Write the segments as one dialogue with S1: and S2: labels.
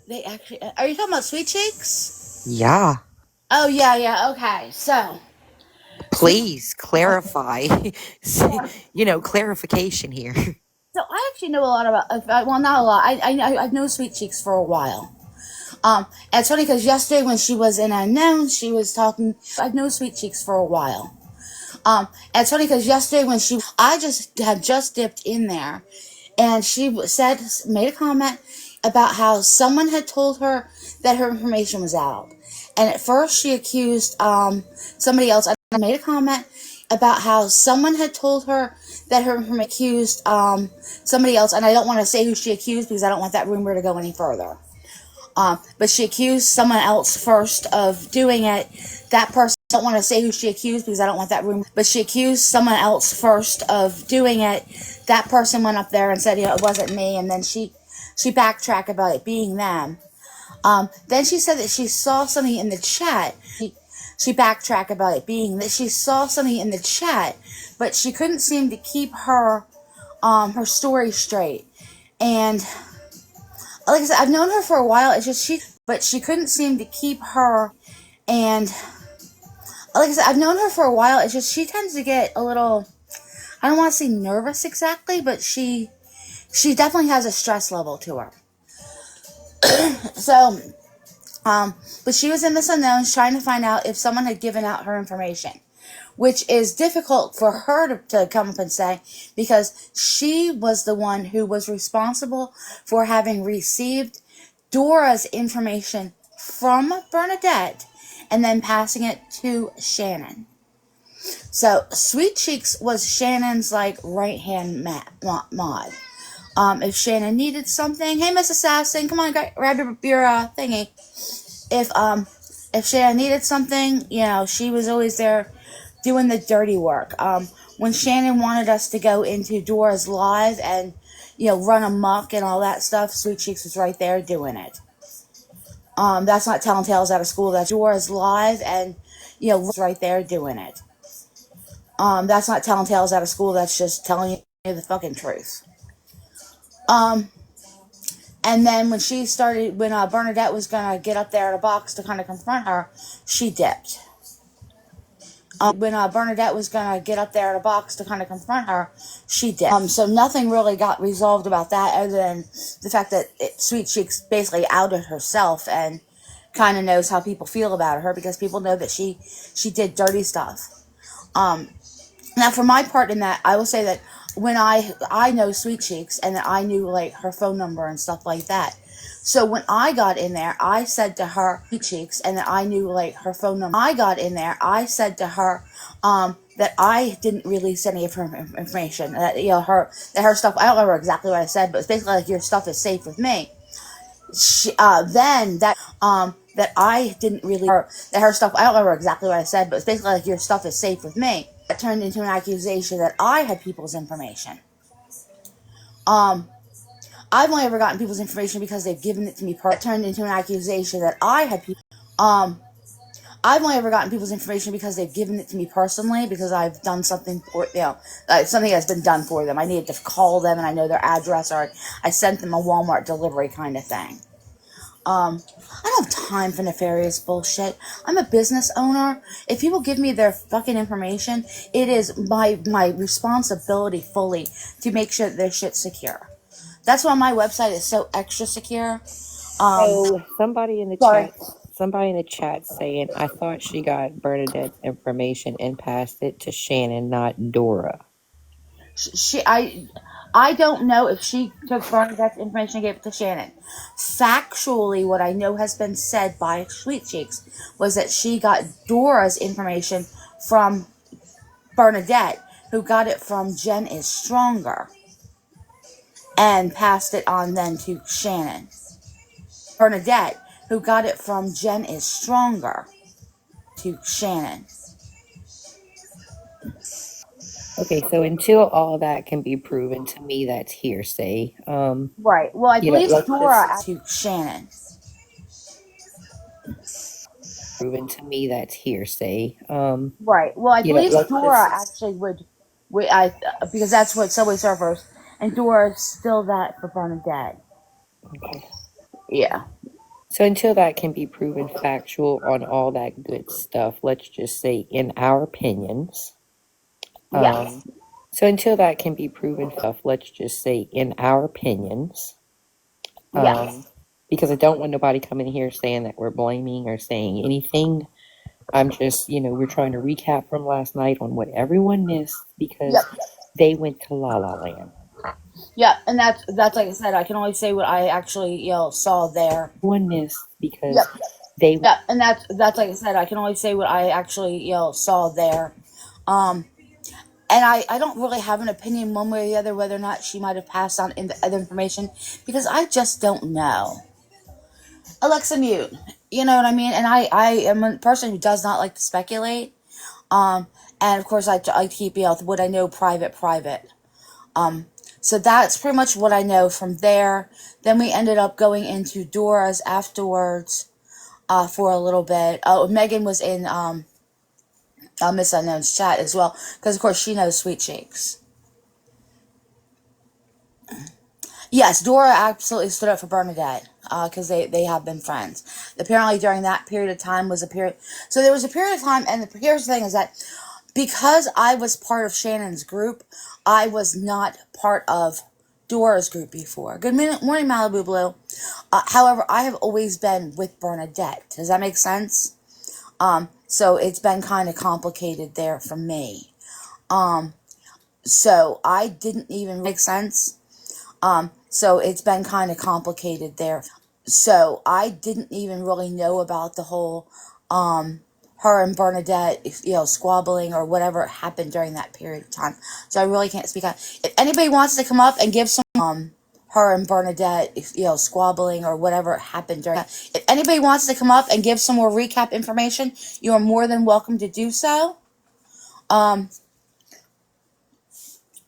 S1: They actually are you talking about Sweet Cheeks?
S2: Yeah.
S1: Oh yeah. Okay, so Sweet.
S2: Please clarify. Clarification here.
S1: So I actually know a lot about. Well, not a lot. I've known Sweet Cheeks for a while. And it's funny because yesterday when she was in Unknown, she was talking. I've known Sweet Cheeks for a while. And it's funny because yesterday when I just had just dipped in there, and made a comment about how someone had told her that her information was out. And at first she accused somebody else. I made a comment about how someone had told her that her information accused somebody else, and I don't want to say who she accused because I don't want that rumor to go any further. But she accused someone else first of doing it. That person, I don't want to say who she accused because I don't want that rumor. But she accused someone else first of doing it. That person went up there and said, it wasn't me. And then she backtracked about it being them. Then she said that she saw something in the chat. She backtracked about it being that she saw something in the chat, but she couldn't seem to keep her story straight. And like I said, I've known her for a while. It's just but she couldn't seem to keep her. And like I said, I've known her for a while. It's just she tends to get a little. I don't want to say nervous exactly, but she definitely has a stress level to her. So, but she was in this unknown trying to find out if someone had given out her information, which is difficult for her to come up and say because she was the one who was responsible for having received Dora's information from Bernadette and then passing it to Shannon. So Sweet Cheeks was Shannon's like right hand mod. If Shannon needed something, hey Miss Assassin, come on, grab your thingy. If Shannon needed something, she was always there doing the dirty work. When Shannon wanted us to go into Dora's live and run amok and all that stuff, Sweet Cheeks was right there doing it. That's not telling tales out of school. That's Dora's live and right there doing it. That's not telling tales out of school. That's just telling you the fucking truth. And then when Bernadette was gonna get up there in a box to kind of confront her, she dipped. When Bernadette was gonna get up there in a box to kind of confront her, she dipped. So nothing really got resolved about that, other than the fact that Sweet Cheeks basically outed herself and kind of knows how people feel about her because people know that she did dirty stuff. Now, for my part in that, I will say that when I know Sweet Cheeks and that I knew like her phone number and stuff like that. So when I got in there, I said to her, Sweet Cheeks, and that I knew like her phone number. I got in there, I said to her that I didn't release any of her information. That her stuff. I don't remember exactly what I said, but it's basically like your stuff is safe with me. Then that I didn't really that her stuff. I don't remember exactly what I said, but it's basically like your stuff is safe with me. It turned into an accusation that I had people's information. I've only ever gotten people's information because they've given it to me. It turned into an accusation that I had people. I've only ever gotten people's information because they've given it to me personally because I've done something for something that's been done for them. I needed to call them and I know their address, or I sent them a Walmart delivery kind of thing. I don't have time for nefarious bullshit. I'm a business owner. If people give me their fucking information, it is my responsibility fully to make sure that their shit's secure. That's why my website is so extra secure.
S2: So somebody in the
S1: Sorry.
S2: chat saying I thought she got Bernadette's information and passed it to Shannon, not Dora.
S1: I don't know if she took Bernadette's information and gave it to Shannon. Factually, what I know has been said by Sweet Cheeks was that she got Dora's information from Bernadette, who got it from Jen is Stronger, and passed it on then to Shannon. Bernadette, who got it from Jen is Stronger, to Shannon.
S2: Okay, so until all that can be proven, to me that's hearsay.
S1: Right. Well, I believe Dora to Shannon.
S2: Proven to me that's hearsay.
S1: Right. Well, I believe Dora actually would because that's what Subway Surfers, and Dora is still that for Bernadette.
S2: Okay.
S1: Yeah.
S2: So until that can be proven factual on all that good stuff, let's just say in our opinions.
S1: Yes.
S2: So until that can be proven let's just say in our opinions.
S1: Yes.
S2: Because I don't want nobody coming here saying that we're blaming or saying anything. I'm just, we're trying to recap from last night on what everyone missed because
S1: Yep.
S2: they went to La La Land.
S1: Yep. And that's like I said. I can only say what I actually saw there.
S2: One missed because
S1: Yep.
S2: they.
S1: Yep. And that's like I said. I can only say what I actually saw there. Um. And I don't really have an opinion one way or the other whether or not she might have passed on in the other information because I just don't know. Alexa, mute. You know what I mean? And I am a person who does not like to speculate. Um, and of course, I keep what I know private. Um, so that's pretty much what I know from there. Then we ended up going into Dora's afterwards for a little bit. Oh, Megan was in Miss Unknown's chat as well because of course she knows Sweet Cheeks. Yes, Dora absolutely stood up for Bernadette because they have been friends. Apparently, during that period of time was a period. So there was a period of time, and here's the thing: is that because I was part of Shannon's group, I was not part of Dora's group before. Good morning, Malibu Blue. However, I have always been with Bernadette. Does that make sense? So it's been kind of complicated there for me. So I didn't even make sense. So it's been kind of complicated there. So I didn't even really know about the whole, her and Bernadette, squabbling or whatever happened during that period of time. So I really can't speak on. If anybody wants to come up and give some, her and Bernadette, squabbling or whatever happened during. If anybody wants to come up and give some more recap information, you are more than welcome to do so.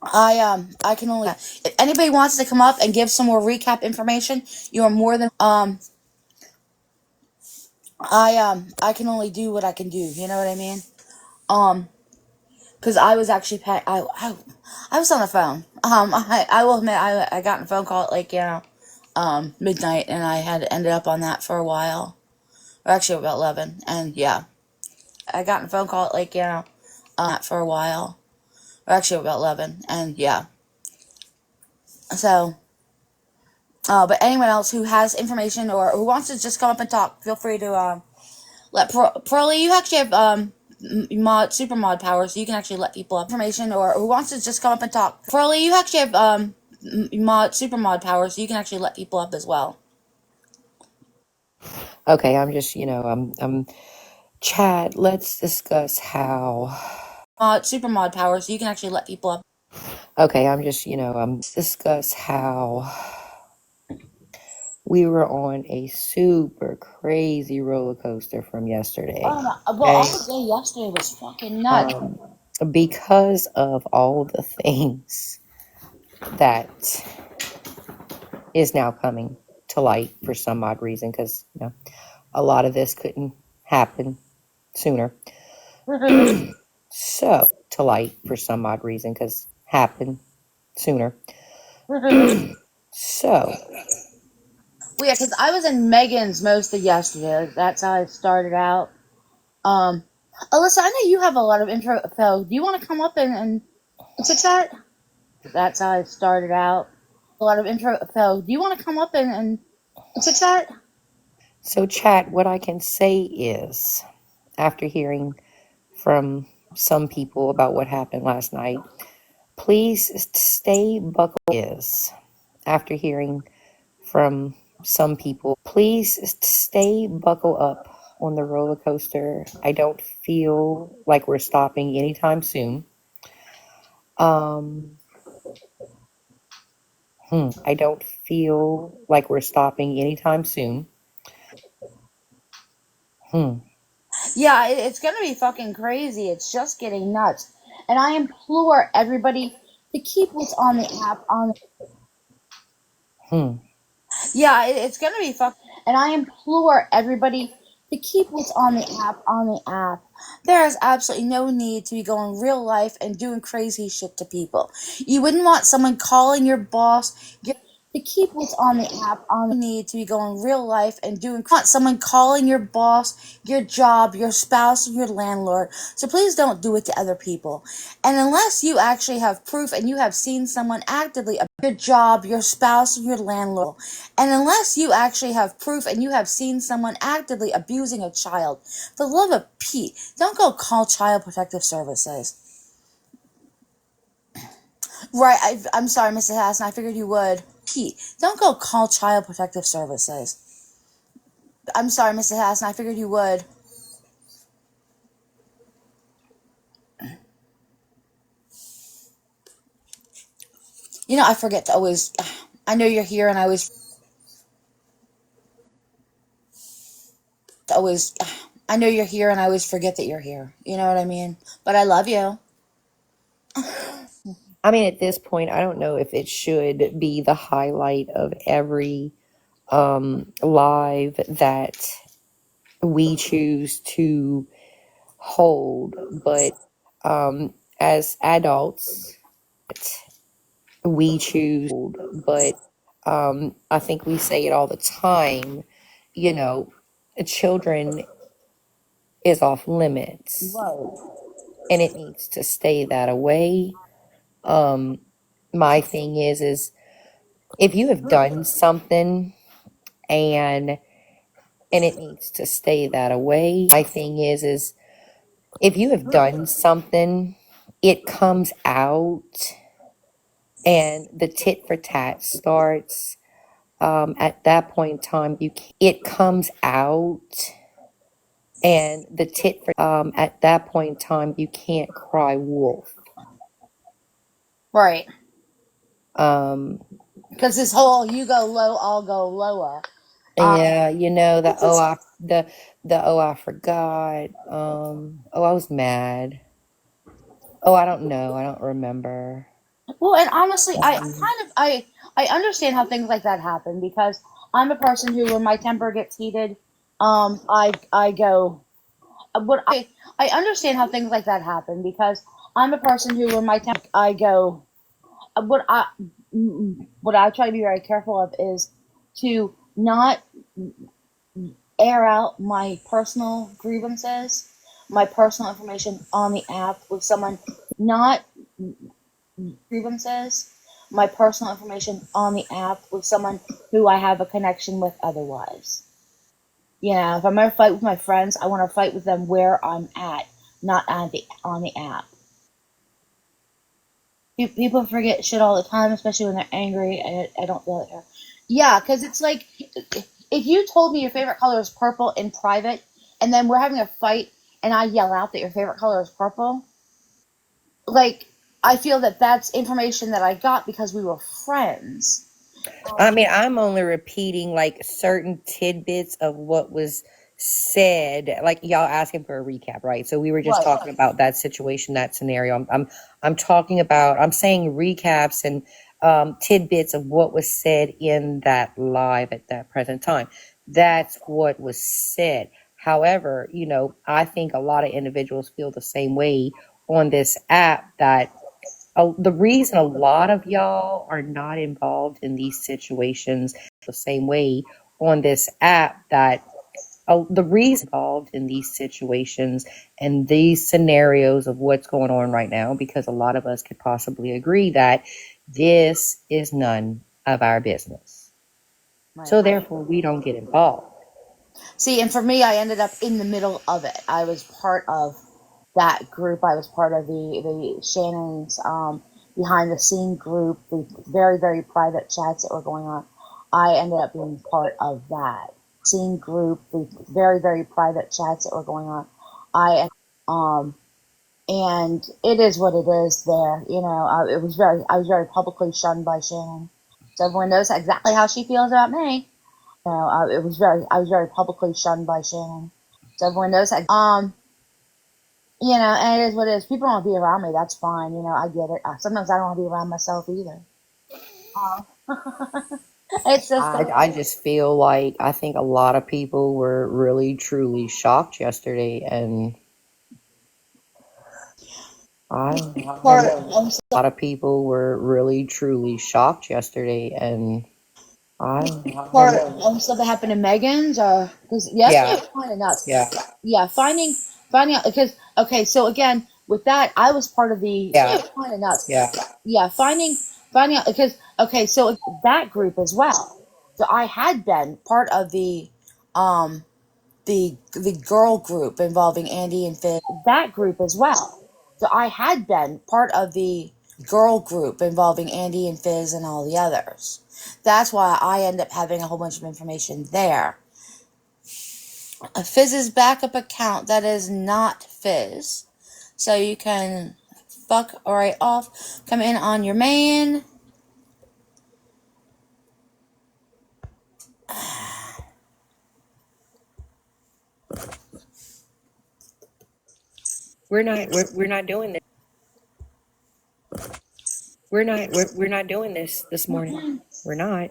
S1: I can only if anybody wants to come up and give some more recap information, you are more than I can only do what I can do. You know what I mean? Because I was actually I was on the phone. I will admit I got a phone call at like midnight, and I had ended up on that for a while, or actually about 11, and yeah, I got a phone call at like that for a while, or actually about 11, and yeah, so. But anyone else who has information or who wants to just come up and talk, feel free to let Pearly. You actually have super mod powers, so you can actually let people up information or who wants to just come up and talk. Pearly, you actually have super mod powers, so you can actually let people up as well.
S2: Okay, I'm just, I'm Chad. Let's discuss how.
S1: Super mod powers, so you can actually let people up.
S2: Okay, I'm just, discuss how we were on a super crazy roller coaster from yesterday.
S1: Oh my, well,
S2: Okay,
S1: all day yesterday was fucking nuts.
S2: because of all the things that is now coming to light for some odd reason, because a lot of this couldn't happen sooner. So to light for some odd reason, because happen sooner. So
S1: Well, yeah, because I was in Megan's most of yesterday. Like, that's how it started out. Um, Alyssa, I know you have a lot of info. Do you want to come up and chit chat? That's how it started out. A lot of info. Do you want to come up and chit chat?
S2: so chat, what I can say is, after hearing from some people about what happened last night, please stay buckled. Is after hearing from some people, please stay buckle up on the roller coaster. I don't feel like we're stopping anytime soon. Um, I don't feel like we're stopping anytime soon.
S1: Yeah, it's gonna be fucking crazy. It's just getting nuts, and I implore everybody to keep what's on the app on. Yeah, it's gonna be fucking, and I implore everybody to keep what's on the app on the app. There is absolutely no need to be going real life and doing crazy shit to people. You wouldn't want someone calling your boss. to keep what's on the app on the need to be going real life and doing want someone calling your boss, your job, your spouse, or your landlord. So please don't do it to other people. And unless you actually have proof and you have seen someone actively your job, your spouse, or your landlord. And unless you actually have proof and you have seen someone actively abusing a child, for the love of Pete, don't go call Child Protective Services. Right, I'm sorry, Mrs. Hassan, I figured you would. Pete, don't go call Child Protective Services. I'm sorry, Mrs. Hassan, I figured you would. You know, I forget to always. I know you're here, and I always. I know you're here, and I always forget that you're here. You know what I mean? But I love you.
S2: I mean, at this point, I don't know if it should be the highlight of every live that we choose to hold, but as adults, we choose, but I think we say it all the time, you know, children is off limits
S1: Right.
S2: and it needs to stay that way. My thing is if you have done something and it needs to stay that way. My thing is if you have done something, it comes out and the tit for tat starts. At that point in time, it comes out and the tit for at that point in time you can't cry wolf.
S1: Right.
S2: Um,
S1: Because this whole you go low, I'll go lower.
S2: yeah, you know the
S1: It's just,
S2: oh I forgot. Oh I was mad. Oh I don't know. I don't remember.
S1: well, and honestly, I understand how things like that happen because I'm a person who, when my temper gets heated, I go. What I understand how things like that happen because I'm a person who, when my temper, I go. What I what I try to be very careful of is to not air out my personal grievances, my personal information on the app with someone, not grievances, my personal information on the app with someone who I have a connection with otherwise. You know, if I'm gonna fight with my friends, I want to fight with them where I'm at, not on the app. People forget shit all the time, especially when they're angry. I don't feel it. Yeah, because it's like if you told me your favorite color is purple in private, and then we're having a fight, and I yell out that your favorite color is purple, like I feel that that's information that I got because we were friends.
S2: I mean, I'm only repeating like certain tidbits of what was said. Like y'all asking for a recap, right? So we were just
S1: Right.
S2: talking about that situation, that scenario. I'm talking about. I'm saying recaps and tidbits of what was said in that live at that present time. That's what was said. However, you know, I think a lot of individuals feel the same way on this app that the reason a lot of y'all are not involved in these situations the same way on this app that the reason involved in these situations and these scenarios of what's going on right now because a lot of us could possibly agree that this is none of our business,
S1: Right.
S2: so therefore we don't get involved.
S1: See, and for me, I ended up in the middle of it. I was part of that group. I was part of the Shannon's behind the scene group, the very private chats that were going on. I ended up being part of that scene group, the very private chats that were going on. I and it is what it is. There, you know, I was very publicly shunned by Shannon, so everyone knows exactly how she feels about me. You know, I was very publicly shunned by Shannon, so everyone knows. You know, and it is what it is. People don't want to be around me. That's fine. You know, I get it. Sometimes I don't want to be around myself either. It's just
S2: I just feel like I think a lot of people were really truly shocked yesterday, and I don't
S1: part.
S2: know. A lot of people were really truly shocked yesterday, and
S1: Part
S2: I
S1: stuff that happened in Megan's, or because yesterday
S2: yeah,
S1: was kind of nuts.
S2: yeah,
S1: Yeah, finding out because okay, so again with that, I was part of the yesterday
S2: yeah,
S1: was kind of nuts.
S2: yeah.
S1: Yeah, finding out because okay, so that group as well. So I had been part of um the girl group involving Andy and Fizz. That group as well. So I had been part of the girl group involving Andy and Fizz and all the others. That's why I end up having a whole bunch of information there. A Fizz's backup account that is not Fizz. So you can fuck right off. Come in on your main.
S2: We're not doing this. We're not doing this morning. We're not.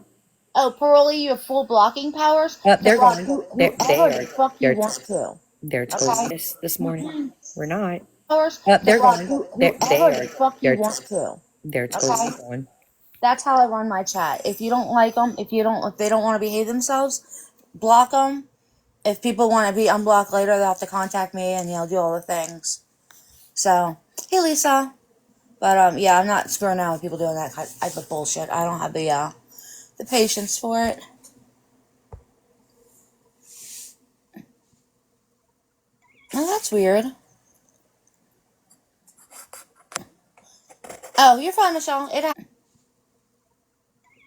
S1: Oh, Pearly, you have full blocking powers to
S2: They're
S1: block
S2: gone. They
S1: whoever the
S2: are.
S1: fuck you
S2: They're
S1: want to.
S2: they're totally
S1: Okay?
S2: this morning. We're not.
S1: Powers to
S2: They're
S1: block
S2: gone. They
S1: whoever
S2: are.
S1: the fuck you
S2: They're
S1: want to.
S2: they're totally
S1: Okay?
S2: gone.
S1: That's how I run my chat. If you don't like them, if they don't want to behave themselves, block them. If people want to be unblocked later, they'll have to contact me and do all the things. So, hey Lisa. But yeah, I'm not screwing around with people doing that type of bullshit. I don't have the patience for it. Oh, that's weird. Oh, you're fine, Michelle. Oh,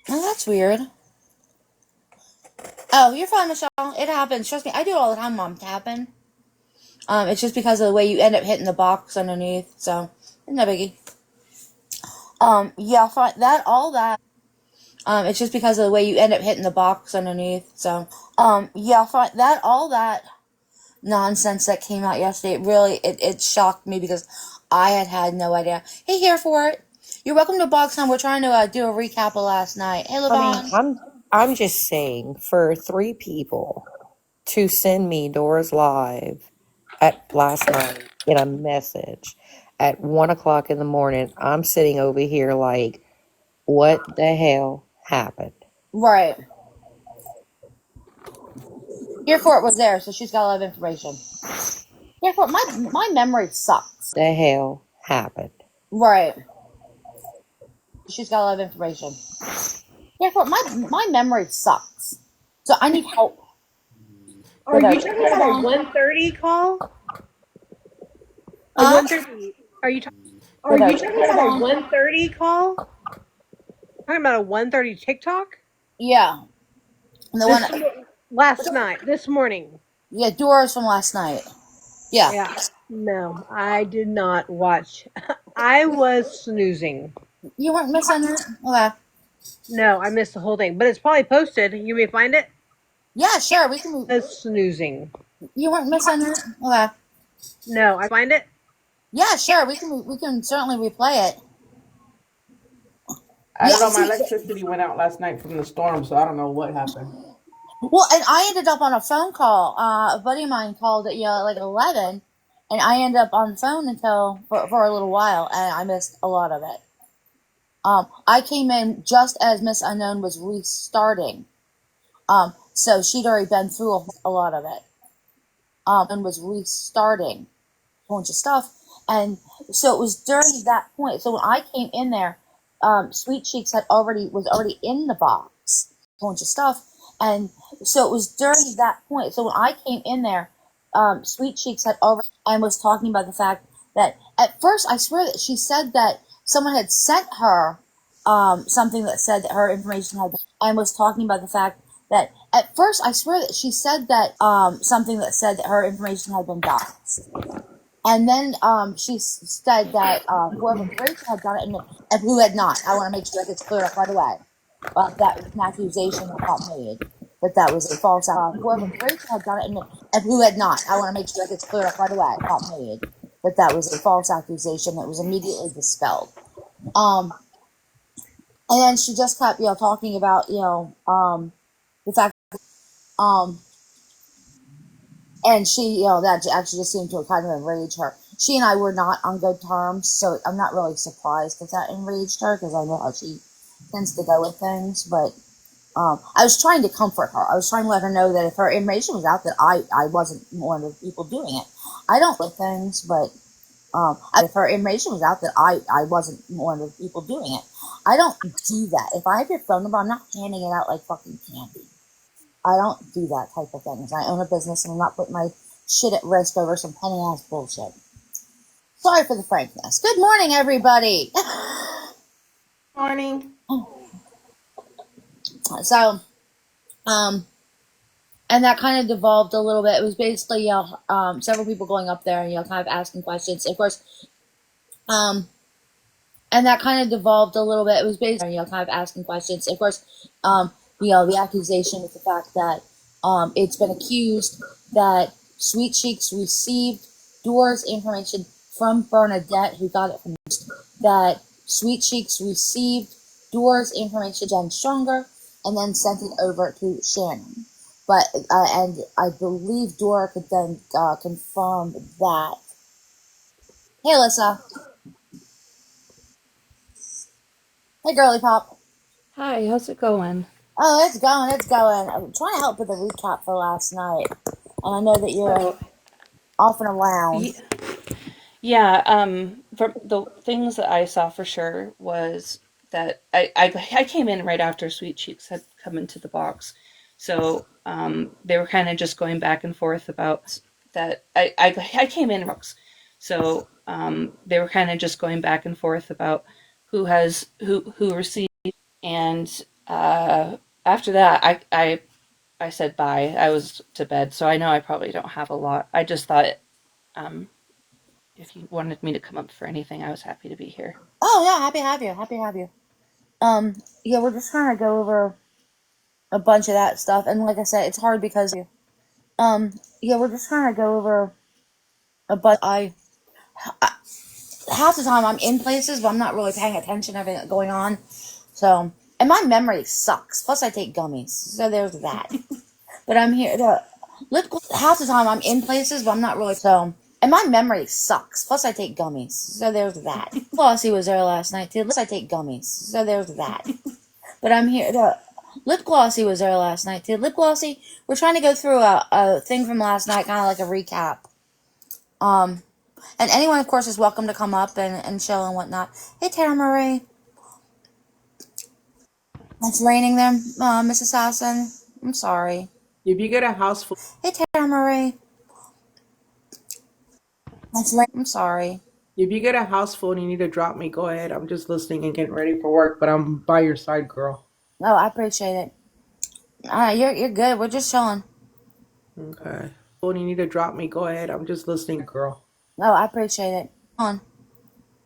S1: that's weird. Oh, you're fine, Michelle. It happens. Trust me, I do it all the time, Mom. Tapping. It's just because of the way you end up hitting the box underneath. So, no biggie. Yeah, fine. That all that. It's just because of the way you end up hitting the box underneath. So, yeah, fine. That all that nonsense that came out yesterday, it shocked me because I had no idea. Hey, here for it. You're welcome to Box Time. We're trying to do a recap of last night. Hey,
S2: I mean,
S1: Levon.
S2: I'm just saying for 3 people to send me Dora's live at last night in a message at 1 o'clock in the morning. I'm sitting over here like, what the hell happened?
S1: Right. Here for it was there, so she's got a lot of information. Here for it, my memory sucks.
S2: The hell happened?
S1: Right. She's got a lot of information. Yeah, for my memory sucks. So I need help.
S3: Are you talking about our 1:30 call? Our
S1: Huh?
S3: 1:30. Are you talking about our 1:30 call? Talking about a 1:30 TikTok?
S1: Yeah. The one.
S3: Last night, this morning.
S1: Yeah, Dora's from last night. Yeah.
S3: Yeah. No, I did not watch. I was snoozing.
S1: You weren't missing that? Okay.
S3: No, I missed the whole thing, but it's probably posted. You may find it.
S1: Yeah, sure. We can.
S3: I was snoozing.
S1: You weren't missing that? Okay.
S3: No, I find it.
S1: Yeah, sure. We can certainly replay it.
S4: I don't
S1: Yeah,
S4: know. My
S1: see,
S4: electricity went out last night from the storm, so I don't know what happened.
S1: well, and I ended up on a phone call. A buddy of mine called at like 11, and I ended up on the phone until for a little while, and I missed a lot of it. I came in just as Miss Unknown was restarting. So she'd already been through a lot of it. And was restarting a bunch of stuff. And so it was during that point. So when I came in there, Sweet Cheeks was already in the box. A bunch of stuff. And so it was during that point. So when I came in there, Sweet Cheeks had already and was talking about the fact that at first I swear that she said that someone had sent her something that said that her information had been, and was talking about the fact that at first I swear that she said that something that said that her information had been doxed. And then she said that whoever Rachel had done it and who had not. I want to make sure that gets cleared up right away. That was an accusation that got made. That was a false whoever Rachel had done it and who had not. I want to make sure that gets cleared up right away. Got made. That was a false accusation that was immediately dispelled. And then she just kept, talking about, the fact, and she, that actually just seemed to kind of enrage her. She and I were not on good terms, so I'm not really surprised that enraged her, because I know how she tends to go with things, but, I was trying to comfort her. I was trying to let her know that if her information was out, that I wasn't one of the people doing it. I don't with things, but if her information was out, that I wasn't one of the people doing it. I don't do that. If I have your phone number, I'm not handing it out like fucking candy. I don't do that type of things. I own a business and I'm not putting my shit at risk over some penny ass bullshit. Sorry for the frankness. Good morning, everybody.
S4: Morning.
S1: So, and that kind of devolved a little bit. It was basically, several people going up there and, kind of asking questions. Of course, and that kind of devolved a little bit. It was basically, kind of asking questions. Of course, the accusation with the fact that, it's been accused that Sweet Cheeks received Dora's information from Bernadette, who got it from that Sweet Cheeks received Dora's information Jen Stronger and then sent it over to Shannon. But and I believe Dora could then confirm that. Hey, Alyssa. Hey, girly pop.
S5: Hi, how's it going?
S1: Oh, it's going, it's going. I'm trying to help with the recap for last night, and I know that you're off and around.
S5: Yeah, from the things that I saw for sure was that I came in right after Sweet Cheeks had come into the box. So they were kind of just going back and forth about that. I came in, so they were kind of just going back and forth about who received, and after that I said bye. I was to bed, so I know I probably don't have a lot. I just thought um, if you wanted me to come up for anything, I was happy to be here.
S1: Oh yeah, happy to have you. Happy to have you. Yeah, we're just trying to go over a bunch of that stuff, and like I said, it's hard because yeah, we're just trying to go over a bunch. I half the time I'm in places, but I'm not really paying attention to everything going on. So, and my memory sucks. Plus, I take gummies, so there's that. But I'm here to half the time I'm in places, but I'm not really so. And my memory sucks. Plus, I take gummies, so there's that. Flossie was there last night too. Plus, I take gummies, so there's that. But I'm here to. Lip Glossy was there last night too. Lip Glossy, we're trying to go through a thing from last night, kind of like a recap. And anyone, of course, is welcome to come up and chill and whatnot. Hey, Tara Marie. It's raining there, Miss Assassin. I'm sorry.
S4: If you get a house full,
S1: Hey, Tara Marie. I'm sorry.
S4: if you get a house full and you need to drop me, go ahead. I'm just listening and getting ready for work, but I'm by your side, girl.
S1: Oh, I appreciate it. You're good. We're just chilling.
S4: Okay. When you need to drop me, go ahead. I'm just listening, girl.
S1: Oh, I appreciate it. On.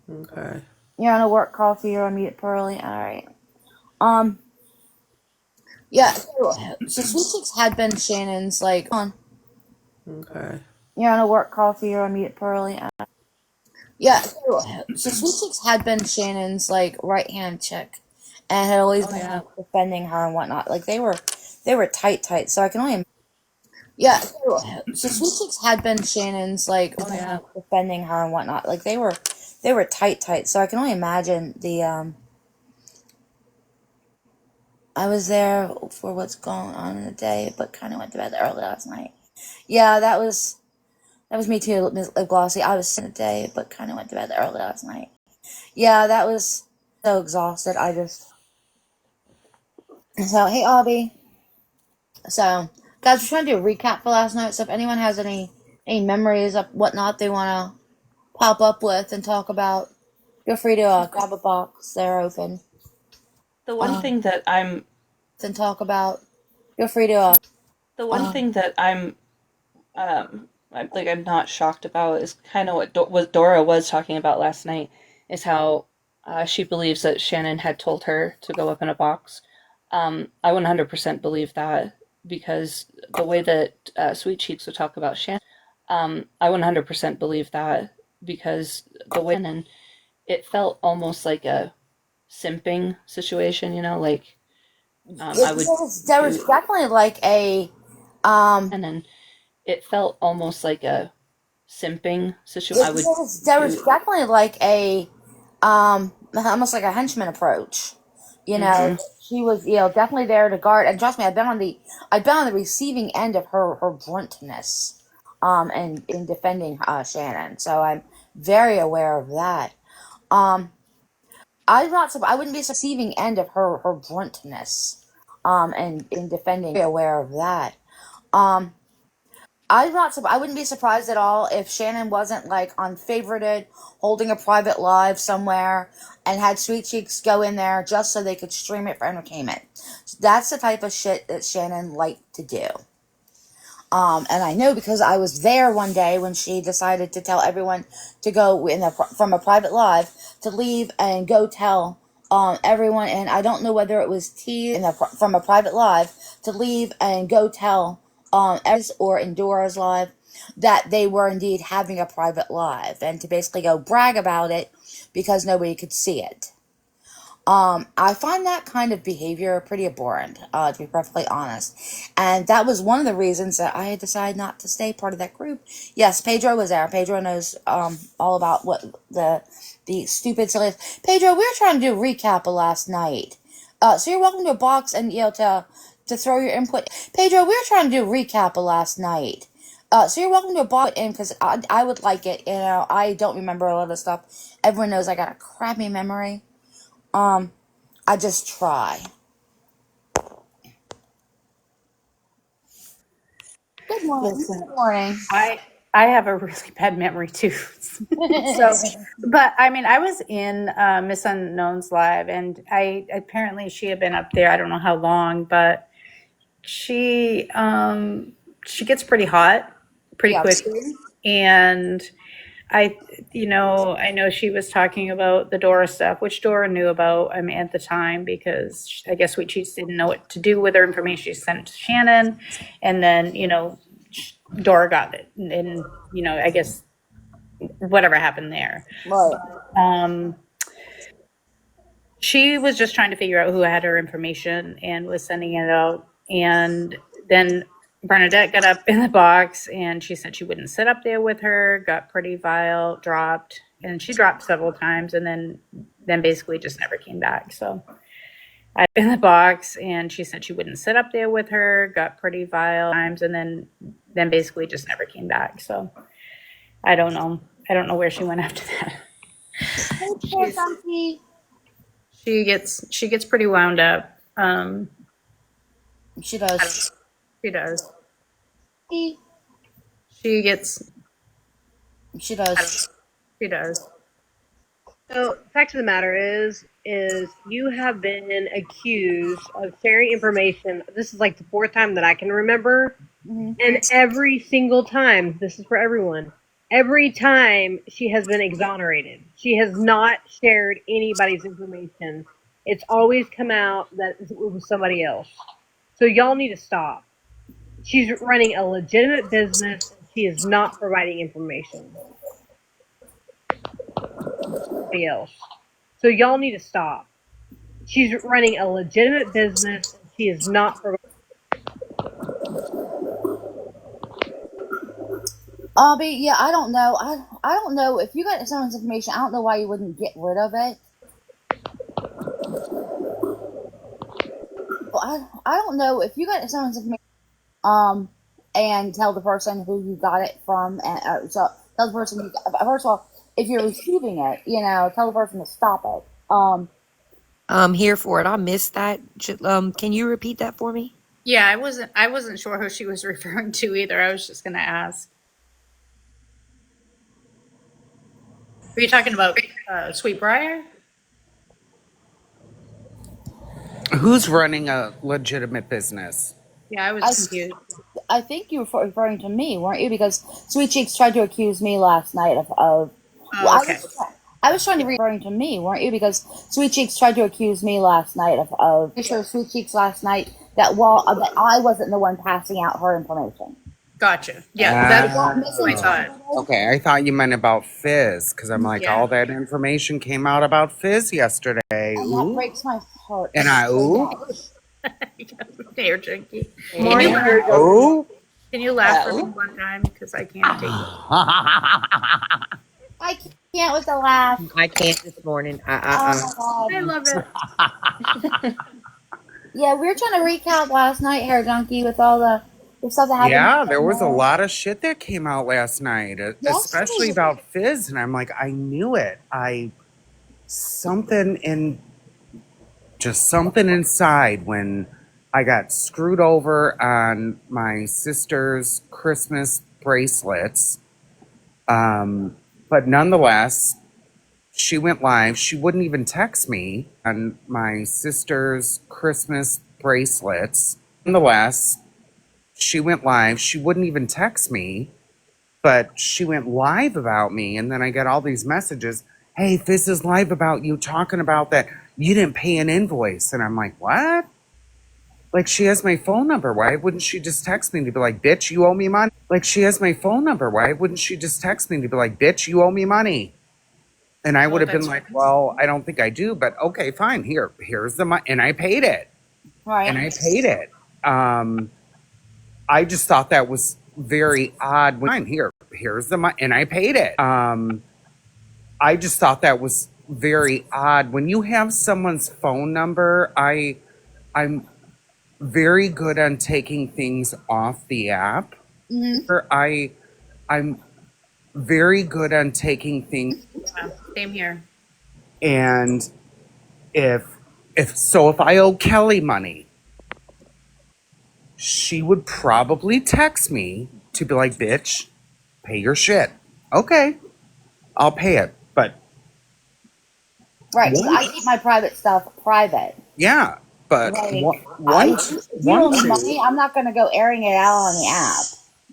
S4: Okay.
S1: You're on a work call, so you're on mute, Pearly. All right. Yeah. So Sweet Cheeks had been Shannon's on.
S4: Okay.
S1: You're on a work call, so you're on mute, Pearly. Yeah. So Sweet Cheeks had been Shannon's right hand chick, and had always been defending her and whatnot. Like they were tight. So I can only. Yeah. So Sweet Cheeks had been Shannon's defending her and whatnot. Like they were tight. So I can only imagine the I was there for what's going on in the day, but kind of went to bed early last night. Yeah, that was me too, Miss Glossy. I was in the day, but kind of went to bed early last night. Yeah, that was so exhausted. So hey, Abby. So guys, we're trying to do a recap for last night. So if anyone has any memories of whatnot they want to pop up with and talk about, feel free to grab a box. They're open.
S5: The one thing that I'm
S1: And talk about. Feel free to.
S5: the one thing that I'm not shocked about is kind of what Dora was talking about last night is how she believes that Shannon had told her to go up in a box. I 100% believe that because the way that Sweet Cheeks would talk about Shannon, I 100% believe that because the way and it felt almost like a simping situation, like I would.
S1: There was definitely like a
S5: And then it felt almost like a simping situation.
S1: There was definitely like a almost like a henchman approach You know,
S5: Mm-hmm.
S1: she was, definitely there to guard. And trust me, I've been on the receiving end of her bluntness, and in defending Shannon. So I'm very aware of that. Um, I wouldn't be receiving end of her bluntness, and in defending. Very aware of that. Um, I wouldn't be surprised at all if Shannon wasn't like unfavorited, holding a private live somewhere, and had Sweet Cheeks go in there just so they could stream it for entertainment. So that's the type of shit that Shannon liked to do. And I know because I was there one day when she decided to tell everyone to go from a private live to leave and go tell everyone. And I don't know whether it was T from a private live to leave and go tell or Endora's live that they were indeed having a private live, and to basically go brag about it because nobody could see it. I find that kind of behavior pretty abhorrent, to be perfectly honest. And that was one of the reasons that I had decided not to stay part of that group. Yes, Pedro was there. Pedro knows all about what the stupid silly. Pedro, we were trying to do a recap of last night. So you're welcome to a box and to throw your input. Pedro, we were trying to do a recap of last night. So you're welcome to a box in because I would like it. I don't remember a lot of stuff. Everyone knows I got a crappy memory. I just try. Good morning.
S6: Listen,
S1: Good morning.
S6: I have a really bad memory too. So, but I mean, I was in Miss Unknown's live, and apparently she had been up there. I don't know how long, but she gets pretty hot pretty
S1: Yes.
S6: quickly, and I know she was talking about the Dora stuff, which Dora knew about, I mean, at the time, because I guess Sweet Cheeks didn't know what to do with her information. She sent it to Shannon, and then, Dora got it. And, I guess whatever happened there.
S1: Right.
S6: She was just trying to figure out who had her information and was sending it out. And then Bernadette got up in the box and she said she wouldn't sit up there with her, got pretty vile, dropped, and she dropped several times and then basically just never came back. So I in the box and she said she wouldn't sit up there with her, got pretty vile times, and then basically just never came back. So I don't know. I don't know where she went after that. She gets pretty wound up.
S1: She does.
S6: She does. She gets.
S1: She does.
S6: She does.
S3: So, fact of the matter is you have been accused of sharing information. This is like the fourth time that I can remember. Mm-hmm. And every single time, this is for everyone, every time she has been exonerated. She has not shared anybody's information. It's always come out that it was somebody else. So y'all need to stop. She's running a legitimate business. She is not providing information. Somebody else. So y'all need to stop. She's running a legitimate business. She is not providing.
S1: Yeah, I don't know. I don't know if you got someone's information. I don't know why you wouldn't get rid of it. I don't know if you got someone's information. And tell the person who you got it from, and so tell the person. First of all, if you're receiving it, tell the person to stop it.
S2: I'm here for it. I missed that. Can you repeat that for me?
S6: Yeah, I wasn't sure who she was referring to either. I was just going to ask. Are you talking about Sweetbriar?
S7: Who's running a legitimate business?
S6: Yeah, I was confused.
S1: I think you were referring to me, weren't you? Because Sweet Cheeks tried to accuse me last night of.
S6: Oh, okay.
S1: I was trying to referring to me, weren't you? Because Sweet Cheeks tried to accuse me last night of sure Sweet Cheeks last night that that I wasn't the one passing out her information.
S6: Gotcha. Yeah, that's what I thought.
S7: Okay, I thought you meant about Fizz, because I'm like,
S6: Yeah.
S7: all that information came out about Fizz yesterday.
S1: And that breaks my heart.
S7: And
S6: Hair junkie.
S3: Morning,
S6: Can you laugh for me one time? Because I can't take it.
S1: I can't. Can't with the laugh.
S2: I can't this morning.
S1: Oh my god.
S3: I love it.
S1: Yeah, we were trying to recap last night, Hair Junkie, with all the stuff that happened.
S7: Yeah, there was a lot of shit that came out last night, especially
S1: Yesterday.
S7: about Fizz, and I'm like, I knew it. Something in just something inside when I got screwed over on my sister's Christmas bracelets. But nonetheless, she went live. She wouldn't even text me on my sister's Christmas bracelets. Nonetheless, she went live. She wouldn't even text me, but she went live about me. And then I got all these messages. Hey, this is live about you talking about that you didn't pay an invoice. And I'm like, what? Like, she has my phone number. Why wouldn't she just text me to be like, bitch, you owe me money? Like, she has my phone number. Why wouldn't she just text me to be like, bitch, you owe me money? And I would have been like, well, I don't think I do, but okay, fine. Here's the money. And I paid it.
S1: Right.
S7: And I paid it. I just thought that was very odd. Fine, here's the money. And I paid it. I just thought that was very odd. When you have someone's phone number, I'm very good on taking things off the app. I'm very good on taking things.
S6: Yeah, same here.
S7: And if I owe Kelly money, she would probably text me to be like, bitch, pay your shit. Okay, I'll pay it. But
S1: Right. I keep my private stuff private.
S7: yeah, but
S1: Like,
S7: once
S1: if you owe me money, I'm not going to go airing it out on the app.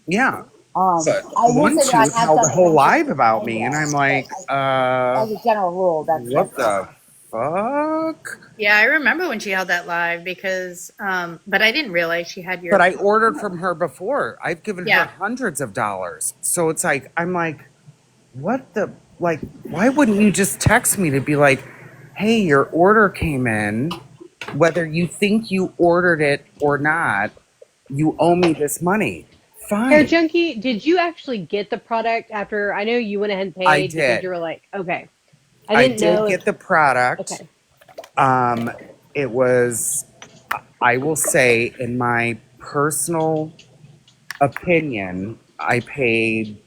S7: yeah.
S1: I
S7: But
S1: will
S7: one
S1: say that I
S7: two
S1: have
S7: held a
S1: something
S7: whole
S1: on
S7: live
S1: social
S7: about me,
S1: media,
S7: and I'm
S1: but
S7: like,
S1: as a general rule, that's
S7: what the fuck?
S6: Yeah, I remember when she held that live because, but I didn't realize she had your.
S7: But I ordered from her before. I've given her
S6: Yeah.
S7: hundreds of dollars. So it's like, I'm like, what the, like, why wouldn't you just text me to be like, hey, your order came in, whether you think you ordered it or not, you owe me this money.
S3: Hair
S7: Fine.
S3: Junkie, did you actually get the product after? I know you went ahead and paid
S7: I
S3: because
S7: did.
S3: you were like, okay.
S7: I
S3: I didn't
S7: did
S3: know
S7: get
S3: if.
S7: the product.
S3: Okay.
S7: It was, I will say, in my personal opinion, I paid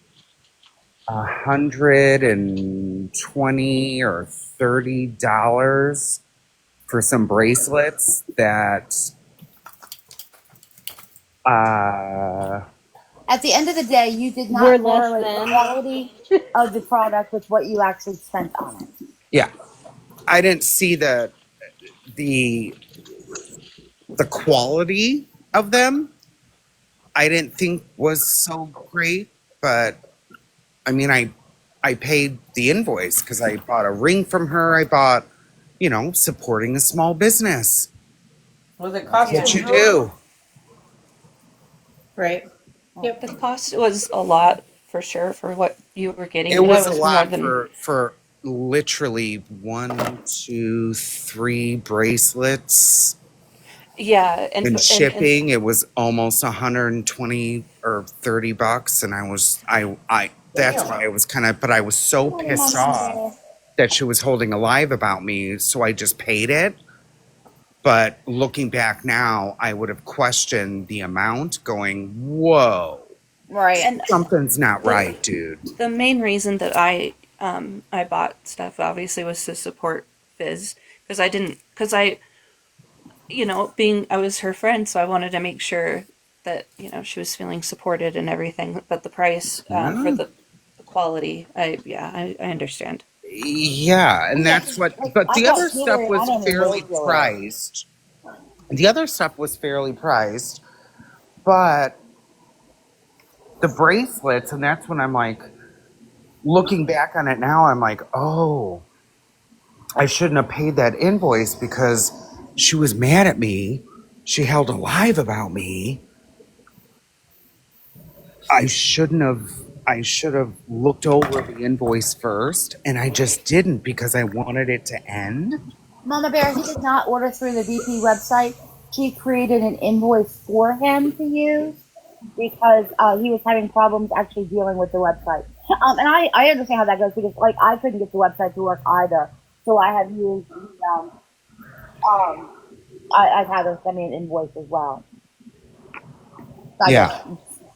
S7: $120 or $30 for some bracelets that
S1: at the end of the day, you did
S3: We're
S1: not
S3: less
S1: correlate the
S3: than.
S1: quality of the product with what you actually spent on it.
S7: yeah, I didn't see the quality of them. I didn't think was so great, but I mean, I paid the invoice because I bought a ring from her. I bought, supporting a small business.
S4: Was it costing
S7: What you
S4: you?
S7: do?
S6: Right.
S5: Yep, the cost was a lot for sure for what you were getting.
S7: It was a
S5: more
S7: lot
S5: than
S7: for literally 1, 2, 3 bracelets
S5: yeah,
S7: and shipping. It was almost 120 or $30, and I that's why I was kind of, but I was so pissed off that she was holding a live about me, so I just paid it. But looking back now, I would have questioned the amount, going, whoa,
S1: Right.
S5: and
S7: something's not right, dude.
S5: the main reason that I bought stuff obviously was to support Fizz because I was her friend, so I wanted to make sure that she was feeling supported and everything. But the price for the quality, I understand.
S7: Yeah, and that's what, but
S1: I
S7: the
S1: got
S7: other stuff
S1: jewelry.
S7: was
S1: I didn't
S7: fairly
S1: know jewelry.
S7: priced. The other stuff was fairly priced, but the bracelets, and that's when I'm like, looking back on it now, I'm like, oh, I shouldn't have paid that invoice because she was mad at me. She held a live about me. I should have looked over the invoice first, and I just didn't because I wanted it to end.
S1: Mama Bear, he did not order through the VP website. She created an invoice for him to use. because he was having problems actually dealing with the website. And I understand how that goes because like I couldn't get the website to work either, so I have used I've had her send me an invoice as well. So
S7: Yeah.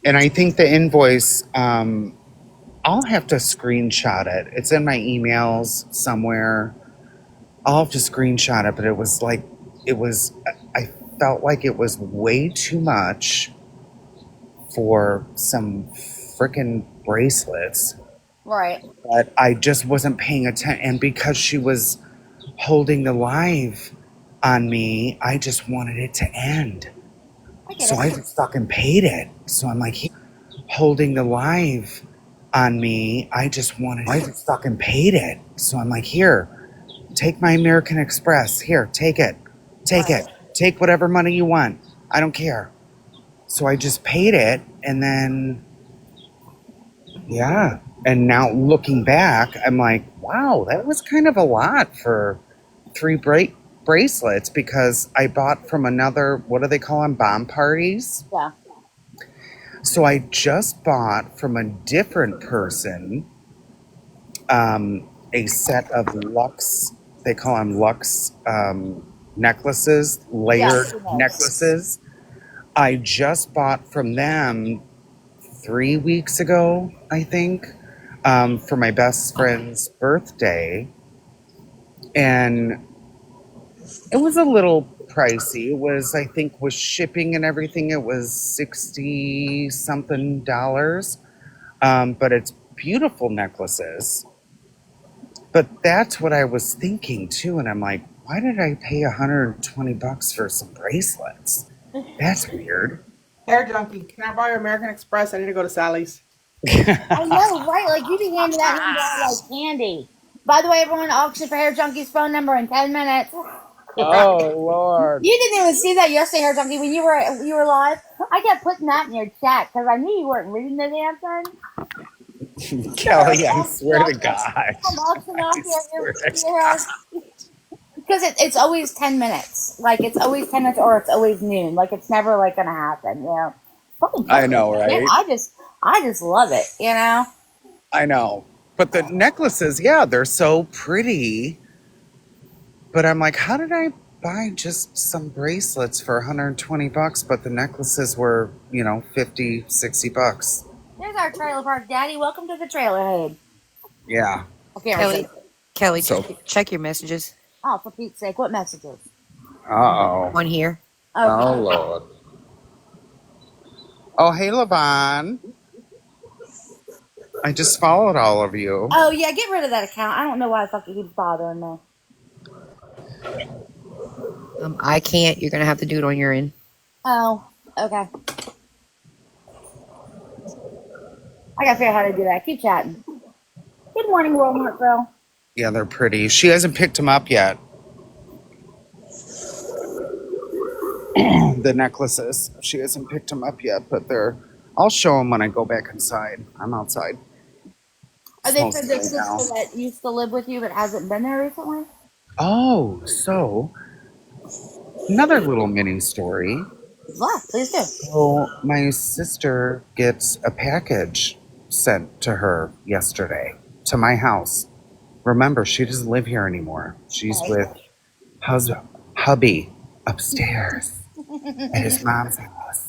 S7: And I think the invoice, I'll have to screenshot it. It's in my emails somewhere. I'll have to screenshot it, but I felt like it was way too much for some freaking bracelets.
S1: Right.
S7: But I just wasn't paying attention. And because she was holding the live on me, I just wanted it to end. So I just fucking paid it. So I'm like, here, holding the live on me, I just fucking paid it. So I'm like, here, take my American Express. Here, take it. Take it. Take whatever money you want. I don't care. So I just paid it. And then, yeah. And now looking back, I'm like, wow, that was kind of a lot for 3 bracelets because I bought from another, what do they call them? Bomb parties.
S1: Yeah.
S7: So I just bought from a different person a set of Lux, they call them Lux necklaces, layered necklaces. I just bought from them 3 weeks ago, I think, for my best friend's birthday. And it was a little pricey. It was, I think, with shipping and everything, it was $60 something. But it's beautiful necklaces. But that's what I was thinking too. And I'm like, why did I pay $120 for some bracelets? That's weird.
S4: Hair junkie, can I borrow American Express? I need to go to Sally's.
S1: I know, right? Like you be handing that hand out like candy. By the way, everyone, auction for Hair Junkie's phone number in 10 minutes.
S7: Oh Lord!
S1: You didn't even see that yesterday, Hair Junkie, when you were live. I kept putting that in your chat because I knew you weren't reading the damn thing.
S7: Kelly, I swear to God.
S1: I'm auctioning off because it's always 10 minutes. Like it's always 10 minutes or it's always noon. Like it's never like gonna happen. You know.
S7: I know, right?
S1: I just love it. You know.
S7: I know. But the necklaces, yeah, they're so pretty. But I'm like, how did I buy just some bracelets for $120, but the necklaces were, $50, $60?
S1: There's our trailer park, Daddy. Welcome to the trailer hood.
S7: Yeah.
S1: Okay,
S2: Kelly, check your messages.
S1: Oh, for Pete's sake, what messages?
S7: Uh-oh.
S2: One here.
S7: Oh, Lord. Oh, hey, Levon. I just followed all of you.
S1: Oh, yeah, get rid of that account. I don't know why the fuck it keeps bothering me.
S2: I can't. You're going to have to do it on your end.
S1: Oh, okay. I gotta figure out how to do that. Keep chatting. Good morning, Walmart girl.
S7: Yeah, they're pretty. She hasn't picked them up yet. The necklaces. She hasn't picked them up yet, but I'll show them when I go back inside. I'm outside.
S1: Are they for the sister that used to live with you but hasn't been there recently?
S7: Oh, so another little mini story.
S1: What? Please do.
S7: So my sister gets a package sent to her yesterday to my house. Remember, she doesn't live here anymore. She's with hubby upstairs at his mom's house.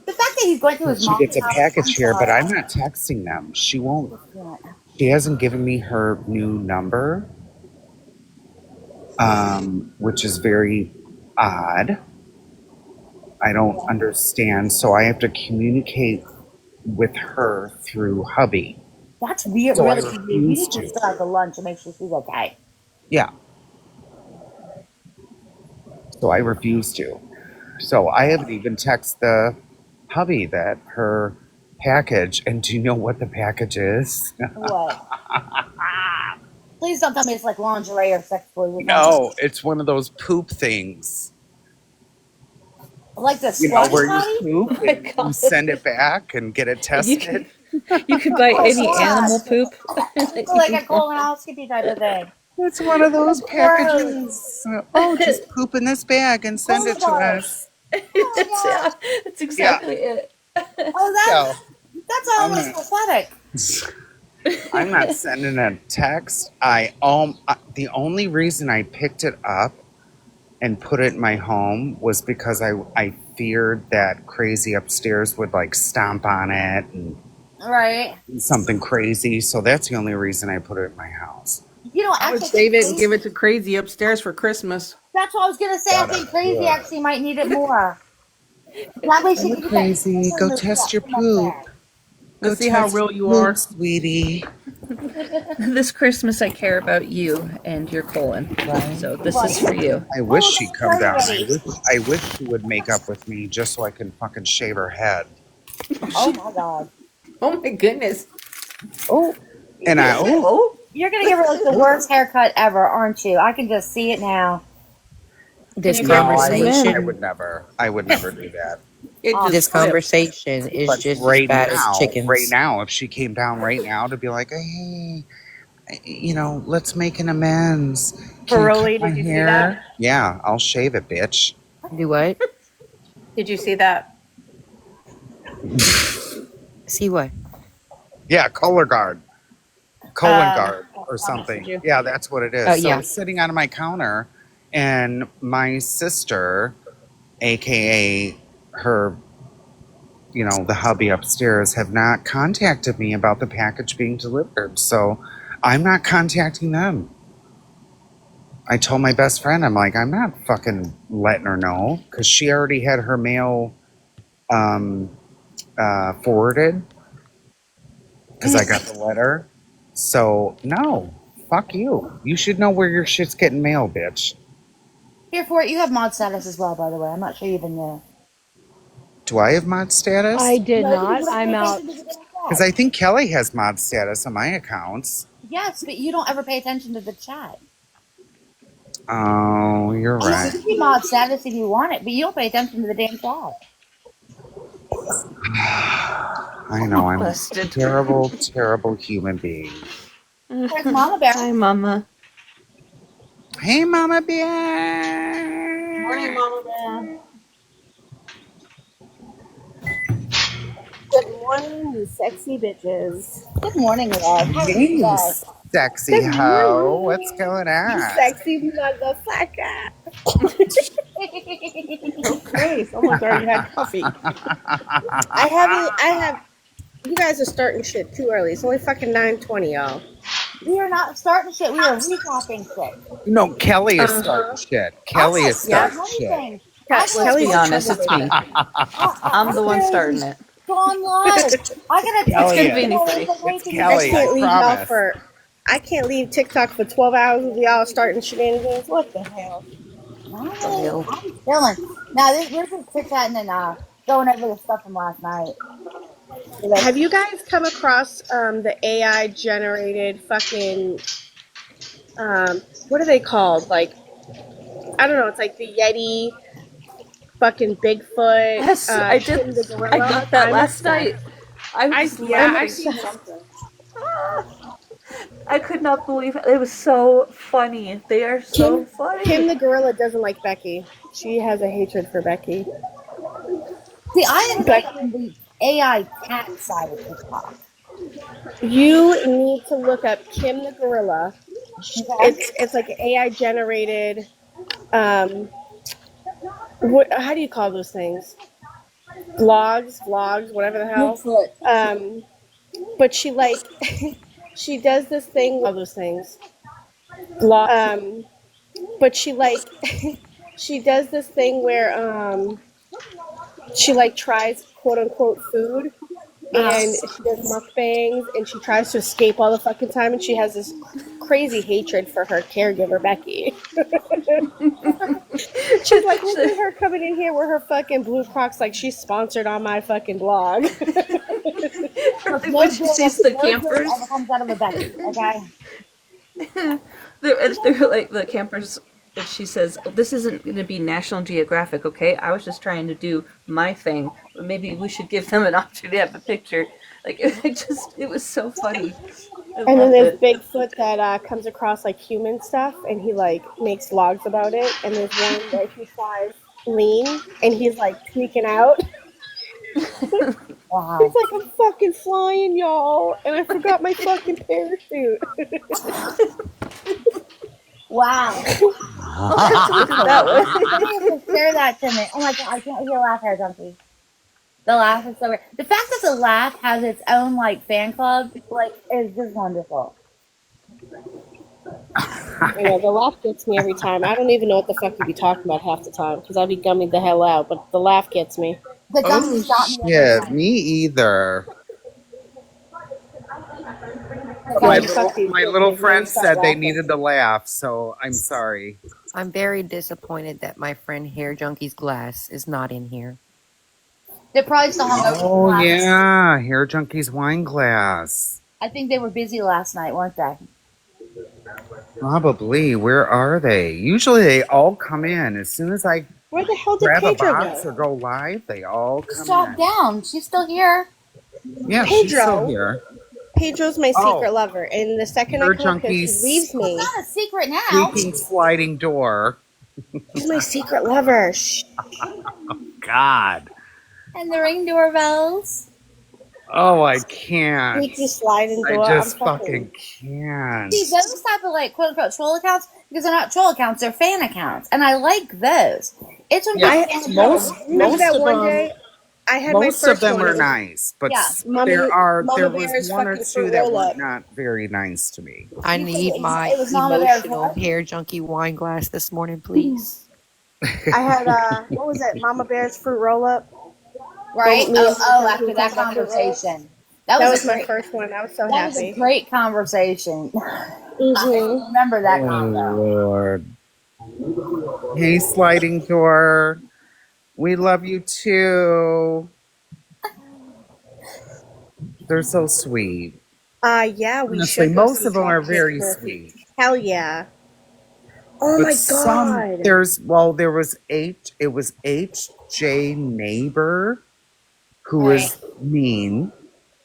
S1: The fact that he's going to his mom's house.
S7: She gets a package here, but I'm not texting them. She won't. She hasn't given me her new number, which is very odd. I don't understand. So I have to communicate with her through hubby.
S1: That's weird.
S7: So
S1: really, you need to start the lunch and make sure she's okay.
S7: Yeah. So I refuse to. So I haven't even texted the hubby that her package, and do you know what the package is?
S1: What? Please don't tell me it's like lingerie or sex toys.
S7: No, it's one of those poop things.
S1: Like the squatty
S7: where
S1: potty?
S7: you poop and you send it back and get it tested.
S5: You could buy any animal poop.
S1: Like a colonoscopy type of thing.
S7: It's one of those packages. Oh, just poop in this bag and send it to us.
S5: That's exactly it.
S1: Oh,
S7: So
S1: that's
S7: I'm
S1: almost
S7: not,
S1: pathetic.
S7: I'm not sending a text. The only reason I picked it up and put it in my home was because I feared that crazy upstairs would like stomp on it and
S1: Right.
S7: something crazy. So that's the only reason I put it in my house.
S1: You know,
S4: I would
S1: actually,
S4: save it and give it to Crazy upstairs for Christmas.
S1: that's what I was gonna say. I think Crazy actually might need it more. That way she
S7: Go
S1: can get that
S7: crazy. Go
S1: movie
S7: test your
S1: from up
S7: poop.
S1: there.
S7: Go
S4: Let's see how
S7: test
S4: real
S7: your
S4: you
S7: poop,
S4: are.
S7: sweetie.
S5: This Christmas, I care about you and your colon.
S7: Right?
S5: So this is for you.
S7: I wish
S1: Oh,
S7: she'd
S1: that's
S7: come
S1: very
S7: down.
S1: ready.
S7: I wish she would make up with me just so I can fucking shave her head.
S1: Oh my god.
S4: Oh my goodness.
S1: Oh,
S7: And
S5: Oh,
S1: you're gonna give her like the worst haircut ever, aren't you? I can just see it now.
S2: This
S7: no, I
S2: conversation,
S7: would never. I would never do that.
S4: It
S1: Oh,
S4: just
S2: this
S4: flipped.
S2: conversation is
S7: But
S2: just as bad as
S7: right
S2: chickens.
S7: now, if she came down right now to be like, hey, let's make an amends. Can you cut
S6: Faroli,
S7: my
S6: did you see that?
S7: hair? Yeah, I'll shave it, bitch.
S2: Do what?
S6: Did you see that?
S2: See what?
S7: Yeah, colon guard or
S6: I'll
S7: something.
S6: message you.
S7: Yeah, that's what it is.
S2: Oh,
S7: So
S2: yeah.
S7: it's sitting on my counter, and my sister, aka her, the hubby upstairs, have not contacted me about the package being delivered. So I'm not contacting them. I told my best friend, I'm like, I'm not fucking letting her know because she already had her mail forwarded because I got the letter. So no, fuck you. You should know where your shit's getting mailed, bitch.
S1: here for it. You have mod status as well, by the way. I'm not sure you even knew.
S7: Do I have mod status?
S8: I did
S1: No, you
S8: not.
S1: don't
S8: I'm
S1: pay
S8: out.
S1: attention to the damn
S7: Because
S1: chat.
S7: I think Kelly has mod status on my accounts.
S1: Yes, but you don't ever pay attention to the chat.
S7: Oh, you're
S1: You can
S7: right.
S1: see mod status if you want it, but you don't pay attention to the damn chat.
S7: I know I'm a
S5: busted.
S7: terrible, terrible human being.
S1: Where's Mama Bear?
S5: Hi, Mama.
S7: Hey, Mama Bear.
S4: Morning, Mama Bear.
S9: Good morning, you sexy bitches.
S1: Good morning, love. How are you
S7: Hey, you
S1: today?
S7: sexy
S9: Good
S7: hoe. What's
S9: morning,
S7: going
S9: you
S7: on?
S9: sexy motherfucker.
S4: Okay, someone's already had coffee.
S9: You guys are starting shit too early. It's only fucking 9:20, y'all.
S1: We are not starting shit. We are recapping shit.
S7: No, Kelly is starting shit.
S1: I'm
S7: Kelly
S1: not
S7: is
S9: Yeah.
S7: starting
S1: starting
S7: shit.
S1: anything. I
S5: Let's
S1: gotta
S5: be
S9: Kelly's a
S5: honest, it's me.
S9: troublemaker.
S5: I'm the one starting it.
S1: gone live. I gotta
S5: It's
S7: Kelly
S5: gonna
S1: text
S5: be
S7: is.
S1: you all
S5: anybody.
S1: information.
S7: It's
S1: You
S9: I
S7: Kelly,
S1: guys-
S7: I
S9: can't leave y'all
S7: promise.
S9: I can't leave TikTok for 12 hours with y'all starting shenanigans. What the hell?
S1: No, I'm chilling. Now we're just chit chatting and going over the stuff from last night.
S9: Have you guys come across the AI generated fucking what are they called? Like, I don't know, it's like the Yeti, fucking Bigfoot,
S5: Yes, I did.
S9: Kim the
S5: I
S9: gorilla.
S5: got that
S9: I'm
S5: last
S9: obsessed.
S5: night. I was
S9: Yeah,
S5: laughing.
S9: I've seen something.
S5: I could not believe it. It was so funny. They are so funny.
S9: Kim the gorilla doesn't like Becky. She has a hatred for Becky.
S1: See, I am
S9: Beck,
S1: on the AI cat side of TikTok.
S9: you need to look up Kim the gorilla.
S1: Okay?
S9: It's like an AI generated. How do you call those things? Vlogs, whatever the hell.
S1: Bigfoot.
S9: But she like she does this thing. All those things. But she like she does this thing where she like tries quote unquote food and she does mukbangs and she tries to escape all the fucking time and she has this crazy hatred for her caregiver Becky. She's like, look at her coming in here with her fucking blue Crocs like she's sponsored on my fucking blog.
S5: When she sees the campers,
S1: ever comes out of a Becky, okay?
S5: they're like the campers. And she says, "This isn't going to be National Geographic, okay? I was just trying to do my thing. But maybe we should give them an option to have a picture." Like it was so funny.
S9: And then there's Bigfoot that comes across like human stuff and he like makes vlogs about it. And there's one where he flies lean, and he's like tweaking out.
S1: Wow.
S9: He's like, I'm fucking flying, y'all, and I forgot my fucking parachute.
S1: Wow.
S6: That was
S1: You have to share that to me. Oh my god, I can't hear laugh hair junkie. The laugh is so weird. The fact that the laugh has its own like fan club, like, is just wonderful.
S9: You know, the laugh gets me every time. I don't even know what the fuck you be talking about half the time because I'd be gumming the hell out, but the laugh gets me.
S1: The
S7: Oh
S1: gummies got me every
S7: shit,
S1: time.
S7: me either.
S1: The
S7: My
S1: gummies.
S9: fuck these
S7: little
S9: kids,
S7: friend
S9: they start
S7: said they
S9: laughing.
S7: needed to laugh, so I'm sorry.
S2: I'm very disappointed that my friend Hair Junkie's glass is not in here.
S1: They're probably still hungover from
S7: Oh
S1: last night.
S7: yeah, Hair Junkie's wine glass.
S1: I think they were busy last night, weren't they?
S7: Probably. Where are they? Usually they all come in as soon as I
S9: Where the hell did
S7: grab a
S9: Pedro
S7: box
S9: go?
S7: or go live. They all
S1: She's
S7: come
S1: dropped
S7: in.
S1: down. She's still here.
S7: Yeah, she's still
S9: Pedro.
S7: here.
S9: Pedro's my
S7: Oh.
S9: secret lover, and the second I
S7: Hair
S9: come up here, he
S7: Junkie's
S9: leaves me.
S1: It's not a secret now.
S7: squeaking sliding door.
S9: He's my secret lover. Shh.
S7: God.
S1: And the ring doorbells.
S7: Oh, I can't.
S9: Sneaky sliding
S7: I
S9: door.
S7: just
S9: I'm
S7: fucking can't.
S1: See, those type of like quote unquote troll accounts, because they're not troll accounts, they're fan accounts. And I like those. It's when
S7: Yeah,
S1: people
S9: Remember that
S7: of
S9: one
S7: them-
S9: day? I had my
S7: Most
S9: first
S7: of them
S9: one.
S7: are
S9: It was
S7: nice, but
S1: Yeah.
S7: there
S9: Mama
S7: was
S9: Bear's
S7: one or
S9: fucking
S7: two
S9: fruit
S7: that were
S9: roll-up.
S7: not very nice to me.
S2: I
S1: You
S2: need
S1: think
S2: my
S1: it was Mama Bear's
S2: emotional
S1: what?
S2: Hair Junkie wine glass this morning, please.
S9: I had what was it? Mama Bear's fruit roll up.
S1: Right?
S9: Me and
S1: Oh,
S9: my
S1: after
S9: cousin
S1: that
S9: talked about fruit rolls.
S1: conversation.
S9: That
S1: That
S9: was
S1: was a
S9: my
S1: great,
S9: first one. I was so
S1: that was a
S9: happy.
S1: great conversation.
S9: Mhm.
S1: I remember that
S7: Oh
S1: convo.
S7: Lord. Hey, sliding door. We love you too. They're so sweet.
S9: Yeah, we
S7: Honestly,
S9: should go
S7: most
S9: see
S7: of them are
S9: Chocolate
S7: very
S9: Chip
S7: sweet.
S9: Hell yeah. Oh
S7: But
S9: my
S7: some
S9: god.
S7: there was HJ Neighbor who was mean.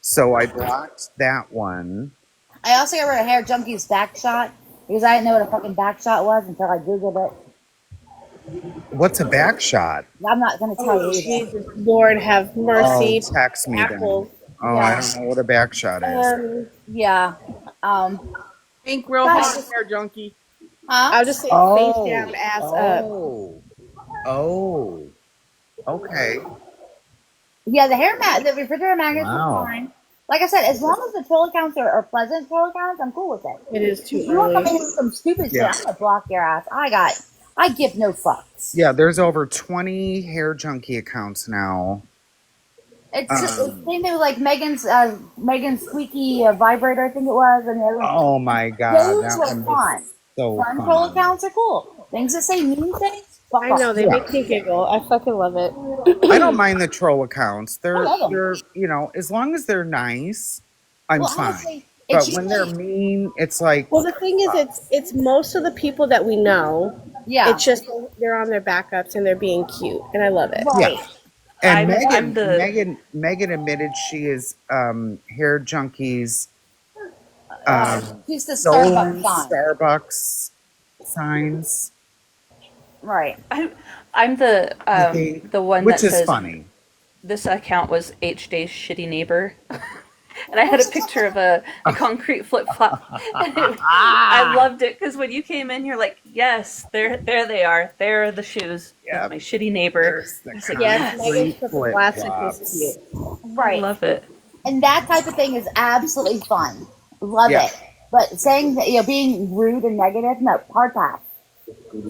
S7: So I blocked that one.
S1: I also got rid of Hair Junkie's back shot because I didn't know what a fucking back shot was until I Googled it.
S7: What's a back shot?
S1: I'm not going to tell
S9: Oh
S1: you either.
S9: Jesus, Lord have mercy.
S7: Oh, text me
S9: Apple.
S7: then. Oh, I don't know what a back shot is.
S1: Yeah.
S4: Pink real
S1: Guys,
S4: hard Hair Junkie.
S1: Huh?
S9: I'll just say face down, ass up.
S7: Oh. Okay.
S1: Yeah, the refrigerator magnets
S7: Wow.
S1: are fine. Like I said, as long as the troll accounts are pleasant troll accounts, I'm cool with it.
S9: It is too
S1: You want to
S9: early.
S1: come in with some stupid
S7: Yeah.
S1: shit, I'm going to block your ass. I give no fucks.
S7: Yeah, there's over 20 Hair Junkie accounts now.
S1: It's just the same thing with like Megan's squeaky vibrator, I think it was, and the other one.
S7: Oh my God,
S1: Those
S7: that
S1: were
S7: one
S1: fun.
S7: was so
S1: Fun troll
S7: fun.
S1: accounts are cool. Things that say mean things, fuck
S9: I know,
S1: off.
S9: they make me giggle. I fucking love it.
S7: I don't mind the troll accounts. They're
S1: love 'em.
S7: as long as they're nice, I'm
S1: Well,
S7: fine.
S1: honestly,
S7: But
S1: it's
S7: when they're
S1: usually,
S7: mean, it's like,
S9: Well, the thing is, it's most of the people that we know.
S1: yeah.
S9: It's just they're on their backups and they're being cute, and I love it.
S1: Right.
S7: yeah. And
S5: I'm the
S7: Megan admitted she is Hair Junkie's
S1: She's the
S7: stolen
S1: Starbucks sign.
S7: Starbucks signs.
S1: Right.
S5: I'm the
S7: Okay.
S5: one
S7: Which
S5: that
S7: is
S5: says
S7: funny.
S5: this account was H Day's shitty neighbor. And I had a picture of a concrete flip flop. I loved it because when you came in, you're like, "Yes, there they are. There are the shoes.
S7: Yep.
S5: Of my shitty neighbor."
S7: There's the
S5: I was like,
S9: Yes,
S5: yes,
S9: Megan's purple
S7: flip
S9: plastic
S7: flops.
S9: is cute.
S5: I
S1: Right.
S5: love it.
S1: And that type of thing is absolutely fun. Love
S7: Yeah.
S1: it. But saying that, being rude and negative, no, hard pass.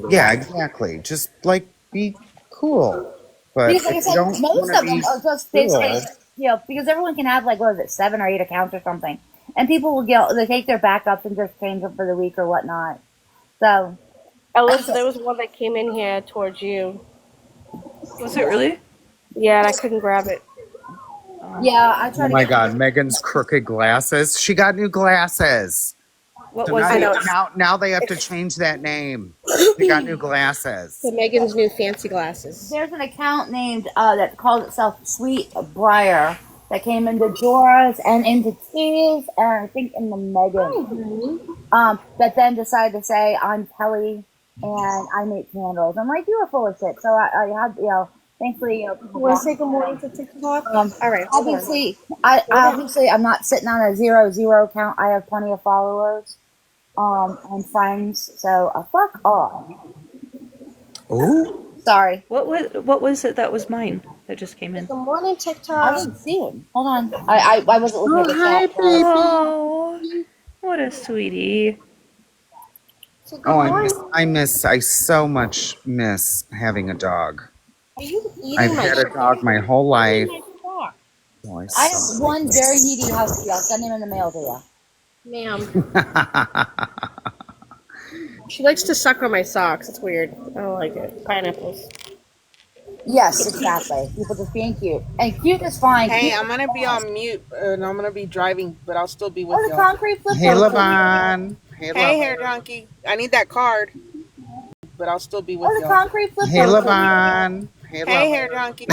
S7: Yeah, exactly. Just like be cool. But
S1: Because like I
S7: if you
S1: said,
S7: don't
S1: most
S7: want to
S1: of them
S7: be
S1: are just basically,
S7: cool,
S1: because everyone can have like, what is it, 7 or 8 accounts or something. And people will they take their backups and just change them for the week or whatnot. So,
S9: Alyssa, there was one that came in here towards you.
S5: Was it really?
S9: Yeah, and I couldn't grab it.
S1: yeah, I try
S7: oh
S1: to
S7: my
S1: get
S7: God, Megan's crooked glasses. She got new glasses.
S5: What
S7: So
S5: was
S7: now,
S9: I know.
S7: now they have to change that name. She got new glasses.
S9: So Megan's new fancy glasses.
S1: There's an account named that calls itself Sweetbriar that came into Dora's and into T's and I think in the Megan. That then decided to say I'm Kelly and I make candles. I'm like, you are full of shit. So I had, thankfully, people
S9: Want to
S1: brought
S9: say
S1: me
S9: good morning to TikTok?
S1: Um,
S9: All right, hold on.
S1: obviously, I'm not sitting on a 0 count. I have plenty of followers, and friends. So fuck off.
S7: Oh,
S1: Sorry,
S5: What was it that was mine that just came in?
S9: Good morning,
S1: I
S9: TikTok.
S1: didn't see him. Hold on, I wasn't looking at the
S9: hi,
S1: chat. Sorry.
S5: Oh, what a sweetie.
S9: So good
S7: oh,
S9: morning.
S7: I so much miss having a dog.
S9: Are you
S7: I've
S9: eating my
S7: had a dog my whole life.
S9: sock?
S7: Oh, I
S1: I have
S7: so
S1: one very needy husky. I'll send him in the mail to you.
S9: Ma'am. She likes to suck on my socks. It's weird. I don't like it. Pineapples.
S1: Yes, exactly. People just being cute, and cute is fine.
S4: Hey,
S1: Cute
S4: I'm
S1: is
S4: gonna be
S1: fine.
S4: on mute and I'm gonna be driving, but I'll still be with
S1: Oh, the
S4: y'all.
S1: concrete flip
S7: Hey,
S1: phone is here.
S7: Levon. Hey,
S4: Hey, hair
S7: lover.
S4: donkey. I need that card, but I'll still be with
S1: Oh, the
S4: y'all.
S1: concrete flip
S7: Hey,
S1: phone is here.
S7: Levon. Hey,
S4: Hey,
S7: lover.
S4: hair donkey.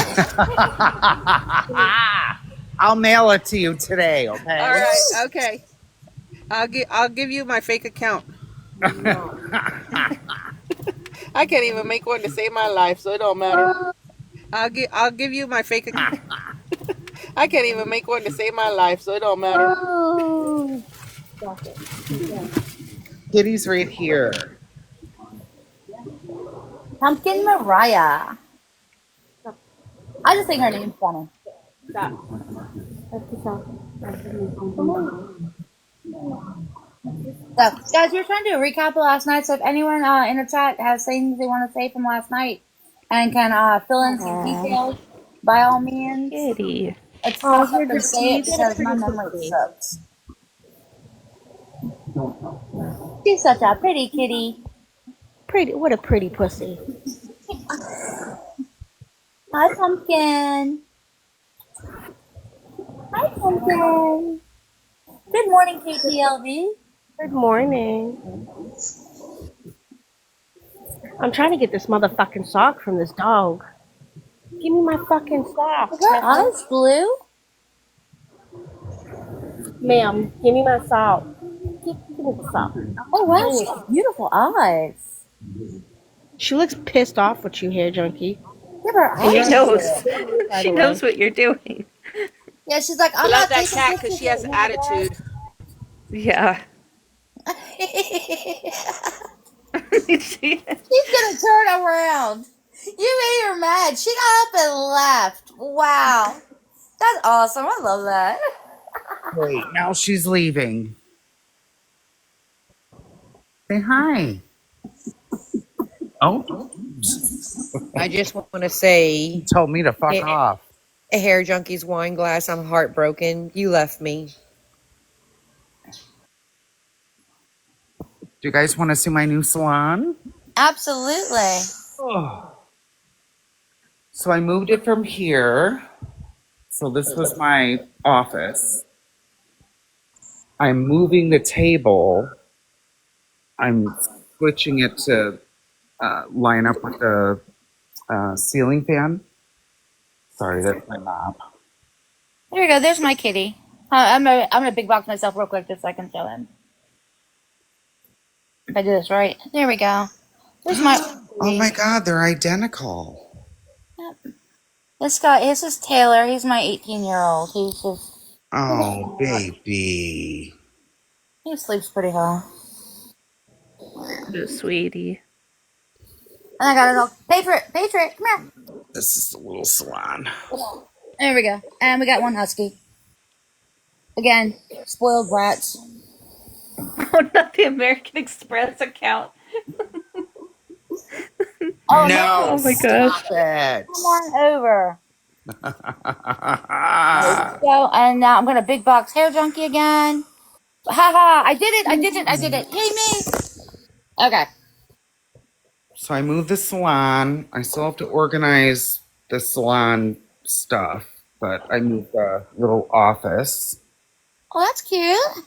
S7: I'll mail it to you today,
S4: All
S7: okay?
S4: right, okay. I'll give you my fake account. I can't even make one to save my life, so it don't matter. I'll give you my fake account. I can't even make one to save my life, so it don't matter.
S9: Oh. Stop it. Yeah.
S7: Kitty's right here.
S1: Pumpkin Mariah.
S9: Stop.
S1: I just think her name's funny.
S9: Stop. That's the sock. Come on.
S1: So, guys, we were trying to do a recap of last night. So, if anyone in the chat has things they want to say from last night and can fill in some details, by all means,
S5: Kitty.
S1: let's
S9: Oh,
S1: pop
S9: here,
S1: up and
S9: Jackie,
S1: say
S9: you
S1: it
S9: get a
S1: because my
S9: pretty
S1: memory
S9: pussy.
S1: sucks. She's such a pretty kitty.
S9: Pretty. What a pretty pussy.
S1: Hi, Pumpkin. Hi, Pumpkin. Good morning, KTLV.
S9: Good morning. I'm trying to get this motherfucking sock from this dog. Give me my fucking sock.
S1: Is her eyes blue?
S9: Ma'am, give me my sock. Give me the sock.
S1: Oh, wow, she has beautiful eyes.
S9: She looks pissed off with you here, junkie.
S1: Give her
S9: And
S5: She
S9: you're
S1: eyes.
S5: knows.
S9: by
S5: She
S9: the way.
S5: knows what you're doing.
S1: Yeah, she's like,
S4: I
S1: I'm
S4: love
S1: not
S4: that
S1: taking
S4: cat because
S1: pictures
S4: she has
S1: right now,
S4: attitude.
S5: Yeah.
S1: She's gonna turn around. You made her mad. She got up and left. Wow. That's awesome. I love that.
S7: Wait, now she's leaving. Say hi. Oh,
S2: I just want to say,
S7: he told me to fuck off.
S2: a hair junkie's wine glass. I'm heartbroken. You left me.
S7: Do you guys want to see my new salon?
S1: Absolutely.
S7: Oh. So I moved it from here. So this was my office. I'm moving the table. I'm switching it to line up with the ceiling fan. Sorry, that's my mop.
S1: There we go. There's my kitty. I'm gonna big box myself real quick just so I can show him. If I do this right. There we go. There's my.
S7: Oh my God, they're identical.
S1: This is Taylor. He's my 18-year-old. He's just.
S7: Oh, baby.
S1: He sleeps pretty well.
S5: The sweetie.
S1: And I got a little Patriot, come here.
S7: This is the little salon.
S1: There we go. And we got one husky. Again, spoiled brats.
S5: Oh, not the American Express account.
S1: Oh,
S7: No,
S5: Oh my gosh.
S7: stop it.
S1: come on over. So, and now I'm gonna big box hair junkie again. Haha, I did it. Hey, me. Okay.
S7: So I moved the salon. I still have to organize the salon stuff, but I moved the little office
S1: Oh, that's cute.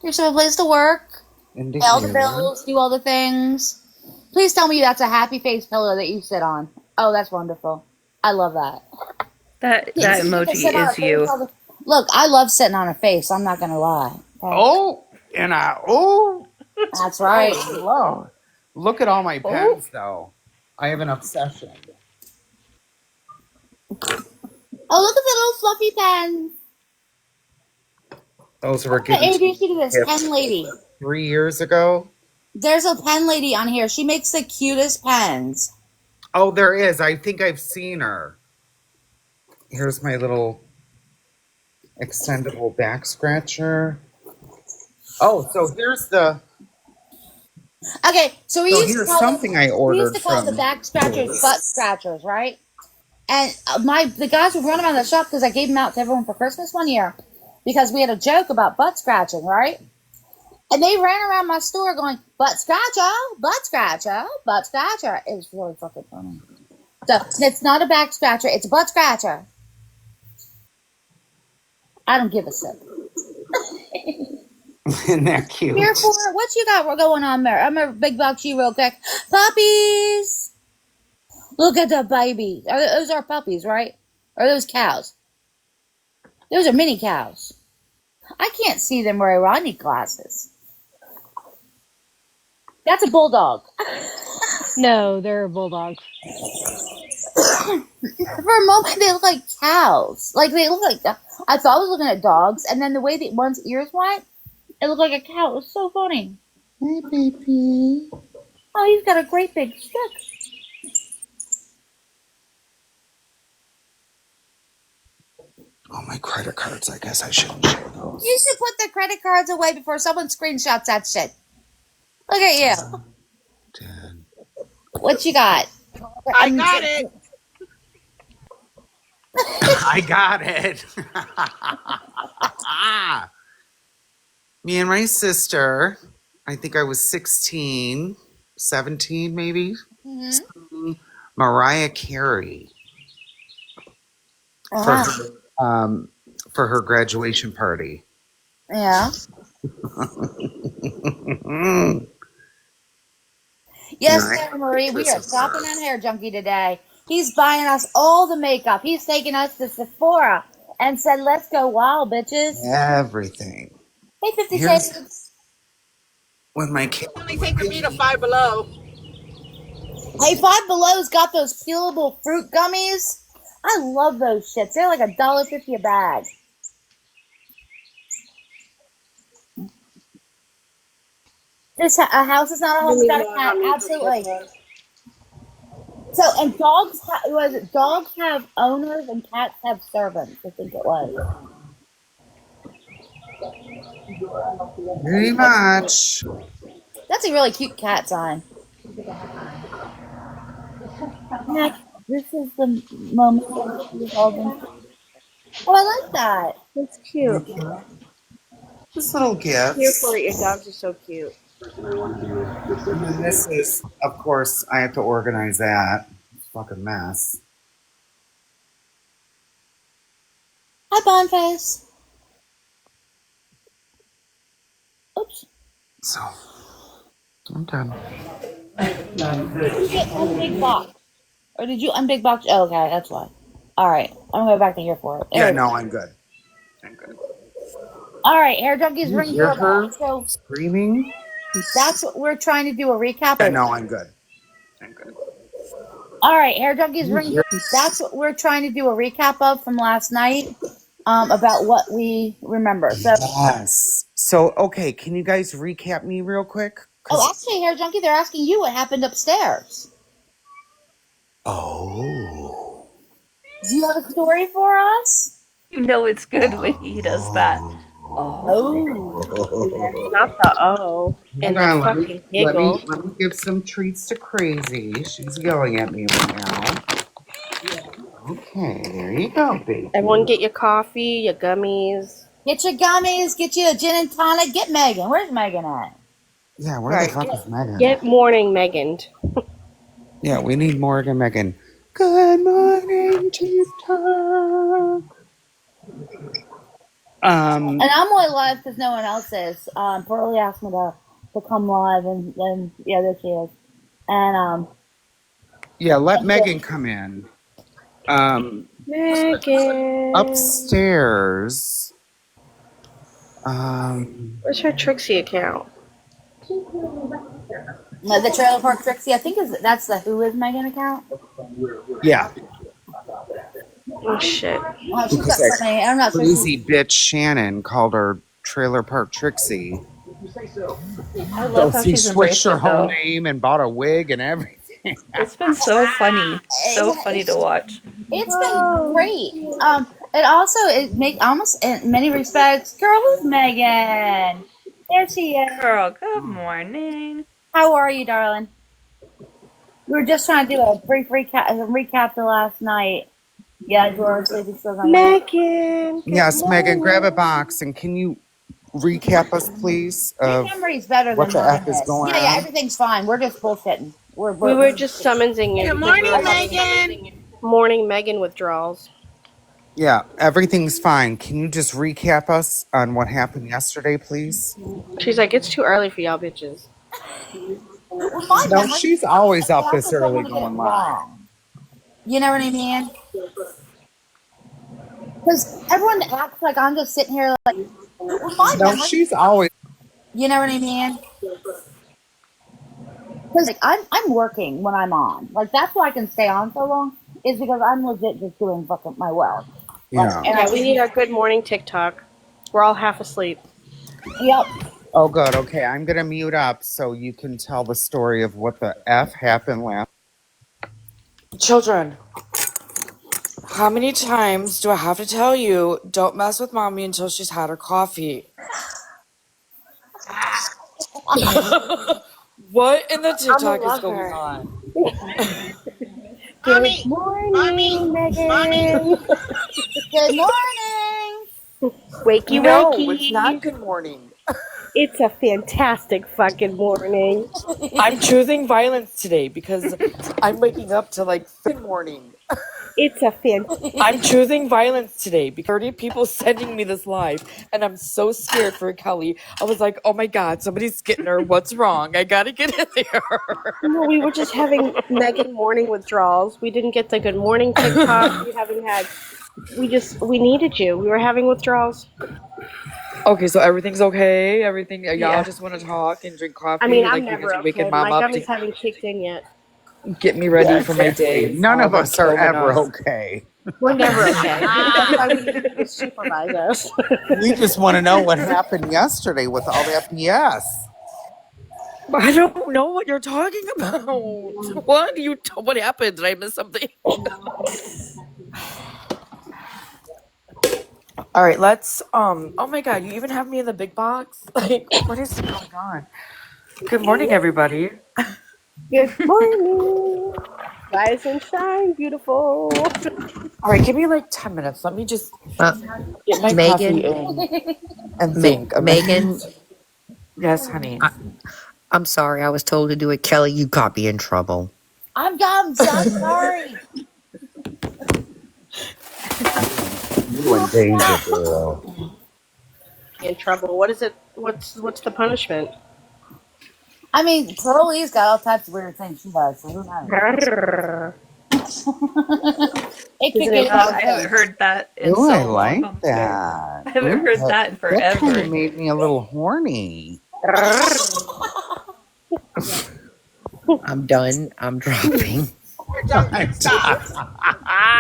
S1: Here's a place to work.
S7: into
S1: Pay all the
S7: here.
S1: bills, do all the things. Please tell me that's a happy face pillow that you sit on. Oh, that's wonderful. I love that.
S5: That
S1: Yeah, you can
S5: emoji
S1: sit on a
S5: is
S1: face
S5: you.
S1: all the- Look, I love sitting on a face. I'm not gonna lie. Okay?
S7: Oh, and I, oh,
S1: That's right.
S7: oh, Lord. Look at all my pens, though. I have an obsession.
S1: Oh, look at the little fluffy pen.
S7: Those were
S1: What
S7: given
S1: age
S7: to
S1: is she to this
S7: me
S1: pen lady?
S7: 3 years ago.
S1: There's a pen lady on here. She makes the cutest pens.
S7: Oh, there is. I think I've seen her. Here's my little extendable back scratcher. Oh, so here's the.
S1: Okay, so we
S7: So
S1: used to
S7: here's
S1: call
S7: something I
S1: we used
S7: ordered
S1: to call the
S7: from.
S1: back scratchers butt scratchers, right? And the guys would run around the shop because I gave them out to everyone for Christmas one year because we had a joke about butt scratching, right? And they ran around my store going, butt scratcher, butt scratcher, butt scratcher. It was really fucking funny. So it's not a back scratcher, it's a butt scratcher. I don't give a shit.
S7: Isn't that cute?
S1: Here for what you got going on there? I'm gonna big box you real quick. Puppies! Look at the babies. Those are puppies, right? Or those cows? Those are mini cows. I can't see them very well. I need glasses. That's a bulldog.
S3: No, they're bulldogs.
S1: For a moment, they look like cows. Like they look like. I thought I was looking at dogs, and then the way that one's ears went, it looked like a cow. It was so funny. Hey, baby. Oh, he's got a great big stick.
S7: Oh, my credit cards. I guess I shouldn't show those.
S1: You should put the credit cards away before someone screenshots that shit. Look at you.
S7: 10.
S1: What you got?
S4: I got it.
S7: I got it. Me and my sister, I think I was 16, 17 maybe, Mariah Carey for her graduation party.
S1: Yeah. Yes, Sarah Marie, we are shopping on Hair Junkie today. He's buying us all the makeup. He's taking us to Sephora and said, let's go wild, bitches.
S7: Everything.
S1: Hey, 50 Shades.
S7: When my kid.
S4: Only taking me to Five Below.
S1: Hey, Five Below's got those peelable fruit gummies. I love those shits. They're like $1.50 a bag. This a house is not a home without a cat. Absolutely. So, and dogs dogs have owners and cats have servants. I think it was.
S7: Very much.
S1: That's a really cute cat sign. Mac, this is the moment when she was holding. Oh, I like that.
S9: That's cute.
S7: Just little gifts.
S9: Here for it. Your dogs are so cute.
S7: And then this is, of course, I have to organize that. It's a fucking mess.
S1: Hi, Bonface. Oops.
S7: So, I'm done.
S1: Did you get unbig box? Or did you unbig box? Oh, okay, that's why. All right, I'm going to go back to here for it.
S7: Yeah, no, I'm good. I'm good.
S1: All right, Hair Junkies ring
S7: Hear her
S1: doorbell. So
S7: screaming?
S1: that's what we're trying to do a recap.
S7: Yeah, no, I'm good. I'm good.
S1: All right, Hair Junkies ring. That's what we're trying to do a recap of from last night. About what we remember. So
S7: yes. So, okay, can you guys recap me real quick?
S1: oh, actually, Hair Junkie, they're asking you what happened upstairs.
S7: Oh.
S1: Do you have a story for us?
S5: You know it's good when he does that.
S1: Oh.
S9: Not the oh. And the
S7: Hold on,
S9: fucking giggle.
S7: let me give some treats to Crazy. She's yelling at me right now. Okay, there you go, baby.
S9: Everyone get your coffee, your gummies.
S1: Get your gummies, get you a gin and tonic. Get Megan. Where's Megan at?
S7: Yeah, where the fuck is Megan?
S9: Get morning Megan.
S7: Yeah, we need Morgan Megan. Good morning, TikTok.
S1: And I'm only live because no one else is. Pearlie asked me to come live, and then yeah, there she is. And
S7: yeah, let Megan come in.
S9: Megan.
S7: Upstairs.
S9: Where's her Trixie account?
S1: The Trailer Park Trixie, I think that's the Who Is Megan account.
S7: Yeah.
S9: Oh shit.
S1: Well, she's got
S7: Because
S1: so many. I'm not sure.
S7: crazy bitch Shannon called her Trailer Park Trixie.
S5: I
S7: So
S5: love how
S7: she
S5: she's
S7: switched
S5: embraced
S7: her
S5: it
S7: whole
S5: though.
S7: name and bought a wig and everything.
S5: It's been so funny, so funny to watch.
S1: It's been great. It also make almost in many respects. Girl, who's Megan? There she is.
S5: Girl, good morning.
S1: How are you, darling? We were just trying to do a brief recap to last night. Yeah, Dora's sleeping still on
S9: Megan.
S7: Yes, Megan, grab a box and can you recap us, please,
S1: Your
S7: of
S1: memory's better
S7: what
S1: than
S7: the
S1: mine
S7: F is
S1: is.
S7: going
S1: Yeah,
S7: on?
S1: everything's fine. We're just bullshitting.
S9: We were just summoning you.
S4: Good
S9: because we
S4: morning,
S9: were having
S4: Megan.
S9: morning Megan withdrawals.
S7: Yeah, everything's fine. Can you just recap us on what happened yesterday, please?
S9: She's like, it's too early for y'all bitches.
S7: No, she's always up this early going live.
S1: You know what I mean? Because everyone acts like I'm just sitting here like,
S7: No, she's always.
S1: you know what I mean? Because like, I'm working when I'm on. Like that's why I can stay on so long is because I'm legit just doing fucking my work.
S7: Yeah.
S9: Yeah, we need our good morning TikTok. We're all half asleep.
S1: Yep.
S7: Oh, good. Okay, I'm gonna mute up so you can tell the story of what the F happened last.
S8: Children, how many times do I have to tell you, don't mess with mommy until she's had her coffee? What in the TikTok is going on?
S9: Good
S4: Mommy,
S9: morning, Megan.
S4: mommy.
S1: Good morning.
S9: Wakey,
S8: No,
S9: wakey.
S8: it's not good morning.
S9: It's a fantastic fucking morning.
S8: I'm choosing violence today because I'm waking up to like good morning.
S9: It's a fantastic.
S8: I'm choosing violence today because 30 people sending me this live and I'm so scared for Kelly. I was like, oh my God, somebody's getting her. What's wrong? I gotta get in there.
S9: No, we were just having Megan morning withdrawals. We didn't get the good morning TikTok. We haven't had. We needed you. We were having withdrawals.
S8: Okay, so everything's okay? Everything, y'all
S9: Yeah.
S8: just want to talk and drink coffee?
S9: I mean, I'm
S8: like you
S9: never
S8: guys are waking
S9: okay.
S8: mom
S9: My
S8: up
S9: gummies
S8: to
S9: haven't kicked in yet.
S8: get me ready
S7: Yeah,
S8: for my day.
S7: exactly. None of us are ever okay.
S9: We're never okay. That's why we need you to supervise us.
S7: We just want to know what happened yesterday with all that BS.
S8: I don't know what you're talking about. What happened? Did I miss something? All right, let's oh my God, you even have me in the big box? Like, what is going on? Good morning, everybody.
S9: Good morning. Rise and shine, beautiful.
S8: All right, give me like 10 minutes. Let me just get my
S2: Megan,
S8: coffee in and think a
S2: Megan,
S8: minute. Yes, honey.
S2: I'm sorry. I was told to do it. Kelly, you got me in trouble.
S1: I'm so sorry.
S7: You in danger, girl.
S9: In trouble. What is it? What's the punishment?
S1: I mean, Pearlie's got all types of weird things she does, so who knows? It could get
S5: I haven't heard that in
S7: Ooh, I
S5: so long.
S7: like
S5: I'm scared.
S7: that.
S5: I haven't heard that in
S7: That kind of
S5: forever.
S7: made me a little horny.
S2: I'm done. I'm dropping.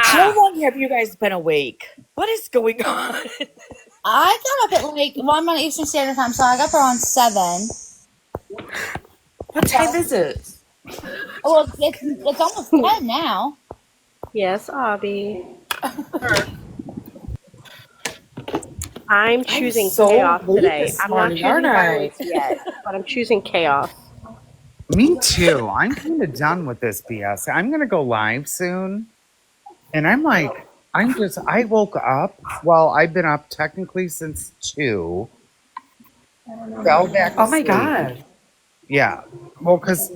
S8: How long have you guys been awake? What is going on?
S1: I got up at like, well, I'm on Eastern Standard Time, so I got there on 7.
S8: What time is it?
S1: Well, it's almost 10 now.
S9: Yes, Abby. I'm choosing
S8: so
S9: chaos
S8: late
S9: today.
S8: this
S9: I'm not
S8: morning,
S9: choosing
S8: aren't I?
S9: violence yet, but I'm choosing chaos.
S7: Me too. I'm kind of done with this BS. I'm going to go live soon. And I'm like, I woke up. Well, I've been up technically since 2. Fell back to
S8: Oh my
S7: sleep.
S8: God.
S7: Yeah. Well, because,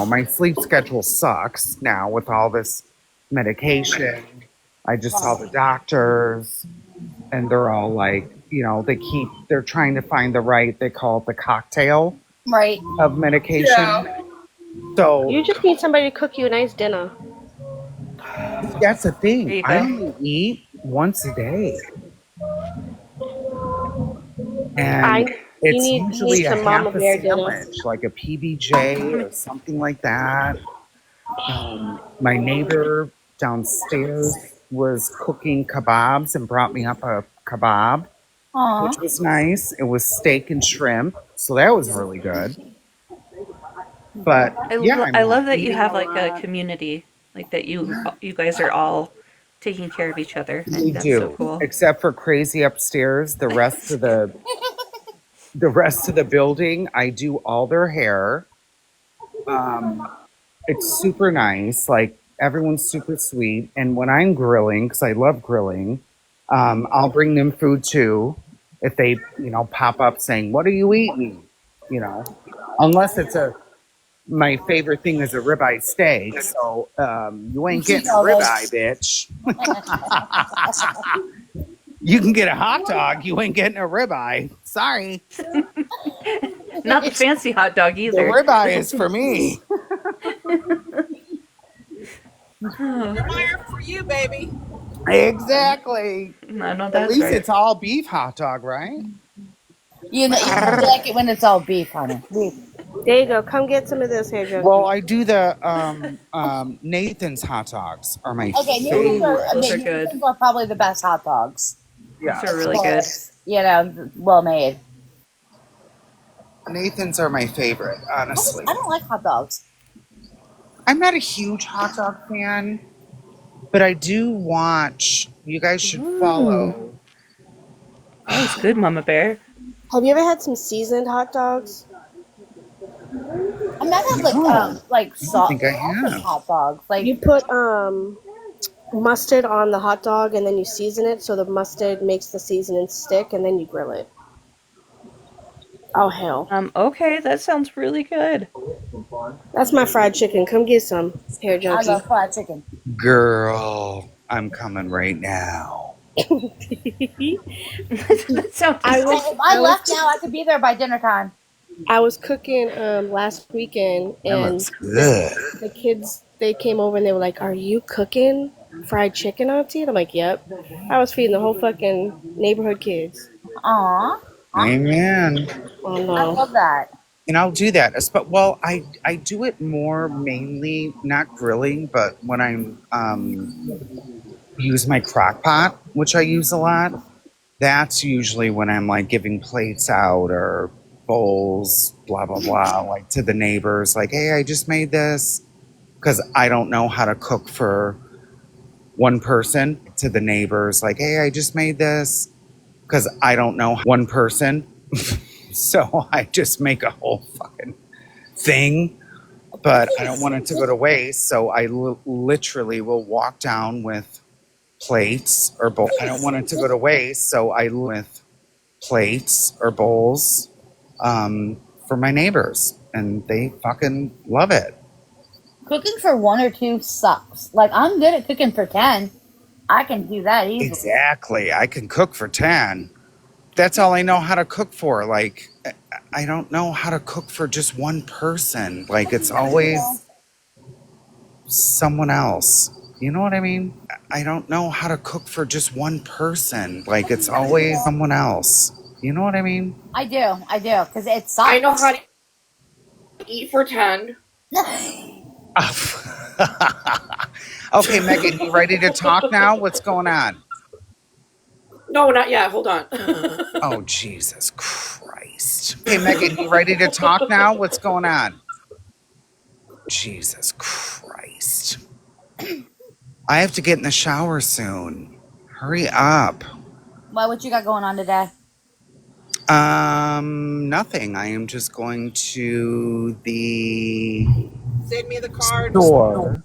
S7: my sleep schedule sucks now with all this medication. I just saw the doctors and they're all like, they're trying to find they call it the cocktail
S1: Right.
S7: of medication. Yeah. So
S9: You just need somebody to cook you a nice dinner.
S7: that's the
S5: There
S7: thing.
S5: you
S7: I
S5: go.
S7: only eat once a day. And
S9: You
S7: It's
S9: need
S7: usually a
S9: some Mama
S7: half a
S9: Bear dinner.
S7: sandwich, like a PBJ or something like that. My neighbor downstairs was cooking kebabs and brought me up a kebab,
S1: Aw.
S7: which was nice. It was steak and shrimp, so that was really good. But yeah,
S5: I
S7: I'm
S5: love that you
S7: eating
S5: have
S7: a
S5: like a
S7: lot.
S5: community, like that you guys are all taking care of each other. I
S7: We
S5: think that's so
S7: do,
S5: cool.
S7: except for crazy upstairs. The rest of the building, I do all their hair. Um, it's super nice. Like everyone's super sweet. And when I'm grilling, because I love grilling, I'll bring them food too. If they, pop up saying, "What are you eating?" You know, unless it's my favorite thing is a ribeye steak. So you ain't getting a ribeye, bitch. You can get a hot dog. You ain't getting a ribeye. Sorry.
S5: Not the fancy hot dog
S7: The
S5: either.
S7: ribeye is for me.
S5: Oh,
S4: Fire for you, baby.
S7: Exactly.
S5: I know
S7: At
S5: that's
S7: least
S5: right.
S7: it's all beef hot dog, right?
S1: You like it when it's all beef, honey. Beef.
S9: There you go. Come get some of this hair
S7: Well,
S9: junkie.
S7: I do the Nathan's hot dogs are my
S1: Okay,
S5: Ooh, those are
S7: favorite.
S5: good.
S1: Nathan's are probably the best hot dogs.
S5: Those are
S7: Yes.
S5: really good.
S1: Well made.
S7: Nathan's are my favorite, honestly.
S1: I don't like hot dogs.
S7: I'm not a huge hot dog fan, but I do watch. You guys should follow.
S5: That was good, Mama Bear.
S9: Have you ever had some seasoned hot dogs?
S1: I mean, I have
S7: No,
S1: like
S7: I don't think I
S1: sausage
S7: have.
S1: hot dogs. Like
S9: You put mustard on the hot dog and then you season it so the mustard makes the seasoning stick and then you grill it. Oh hell.
S5: Okay, that sounds really good.
S9: That's my fried chicken. Come get some, hair
S1: I
S9: junkie.
S1: love fried chicken.
S7: Girl, I'm coming right now.
S5: That sounds
S9: I was
S1: If I left now, I could be there by dinner time.
S9: I was cooking last weekend
S7: That
S9: and
S7: looks good.
S9: the kids they came over and they were like, "Are you cooking fried chicken, Auntie?" And I'm like, "Yep." I was feeding the whole fucking neighborhood kids.
S1: Aw,
S7: Amen.
S9: Oh
S1: I
S9: no.
S1: love that.
S7: And I'll do that. But well, I do it more mainly not grilling, but when I'm use my crock pot, which I use a lot. That's usually when I'm like giving plates out or bowls, blah blah blah, like to the neighbors, like, "Hey, I just made this," because I don't know how to cook for one person. To the neighbors, like, "Hey, I just made this," because I don't know one person. So I just make a whole fucking thing, but I don't want it to go to waste. So I literally will walk down with plates or bowls. I don't want it to go to waste. So I with plates or bowls for my neighbors, and they fucking love it.
S1: Cooking for one or two sucks. Like I'm good at cooking for 10. I can do that easily.
S7: Exactly. I can cook for 10. That's all I know how to cook for. Like, I don't know how to cook for just one person. Like, it's always someone else. You know what I mean? I don't know how to cook for just one person. Like, it's always someone else. You know what I mean?
S1: I do, because it sucks.
S8: I know how to eat for 10.
S7: Okay, Megan, you ready to talk now? What's going on?
S8: No, not yet. Hold on.
S7: Oh, Jesus Christ. Okay, Megan, you ready to talk now? What's going on? Jesus Christ. I have to get in the shower soon. Hurry up.
S1: What you got going on today?
S7: Nothing. I am just going to the
S4: Send me the card.
S7: store.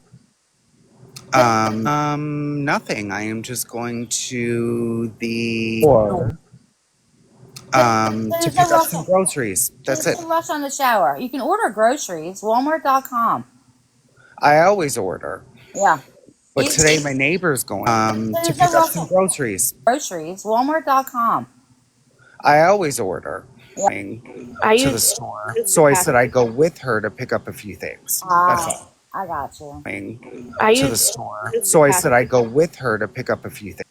S7: Nothing. I am just going to the store. To pick up some groceries. That's it.
S1: There's no rush on the shower. You can order groceries. Walmart.com.
S7: I always order.
S1: Yeah.
S7: But today my neighbor's going to pick up some groceries.
S1: Groceries. Walmart.com.
S7: I always order to the store. So I said I'd go with her to pick up a few things. That's all.
S1: I got you.
S7: To the store. So I said I'd go with her to pick up a few things.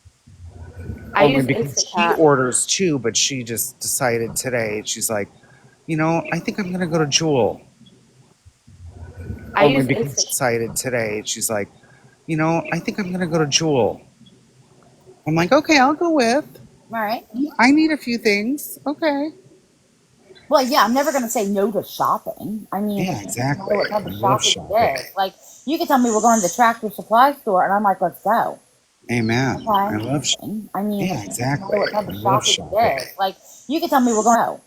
S6: I
S7: Only
S6: use
S7: because she
S6: Instacart.
S7: orders too, but she just decided today, she's like, I think I'm going to go to Jewel.
S6: I
S7: Only
S6: use
S7: because she
S6: Instacart.
S7: decided today, she's like, I think I'm going to go to Jewel. I'm like, okay, I'll go with.
S1: All right.
S7: I need a few things. Okay.
S1: Well, yeah, I'm never going to say no to shopping. I mean,
S7: Yeah,
S1: it doesn't matter
S7: exactly.
S1: what type
S7: I
S1: of
S7: love
S1: shopping
S7: shopping.
S1: it is. Like, you can tell me we're going to the Tractor Supply store, and I'm like, let's go.
S7: Amen. I
S1: Okay.
S7: love shopping.
S1: I mean,
S7: Yeah,
S1: it doesn't matter
S7: exactly.
S1: what type
S7: I
S1: of
S7: love
S1: shopping
S7: shopping.
S1: it is. Like, you can tell me we're going to go.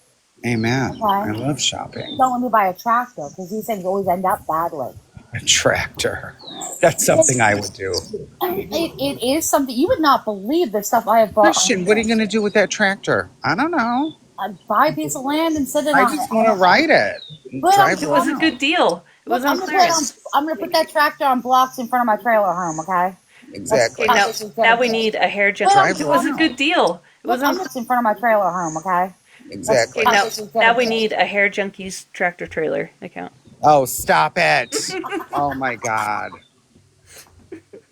S7: Amen. I
S1: Okay.
S7: love shopping.
S1: Don't let me buy a tractor because these things always end up badly.
S7: A tractor. That's something I would do.
S1: It is something you would not believe the stuff I have bought.
S7: Christian, what are you going to do with that tractor? I don't know.
S1: I buy a piece of land and sit it
S7: I
S1: on
S7: just
S1: it.
S7: want to ride it.
S1: But
S7: Drive
S5: It was a
S7: around.
S5: good deal. It
S1: Look,
S5: was on clearance.
S1: I'm gonna put that tractor on blocks in front of my trailer home. Okay.
S7: Exactly.
S5: Okay, now we need a hair junk.
S7: Drive
S5: It was a
S7: around.
S5: good deal. It was on.
S1: in front of my trailer home. Okay.
S7: Exactly.
S5: Okay, now we need a hair junkies tractor trailer account.
S7: Oh, stop it. Oh my God.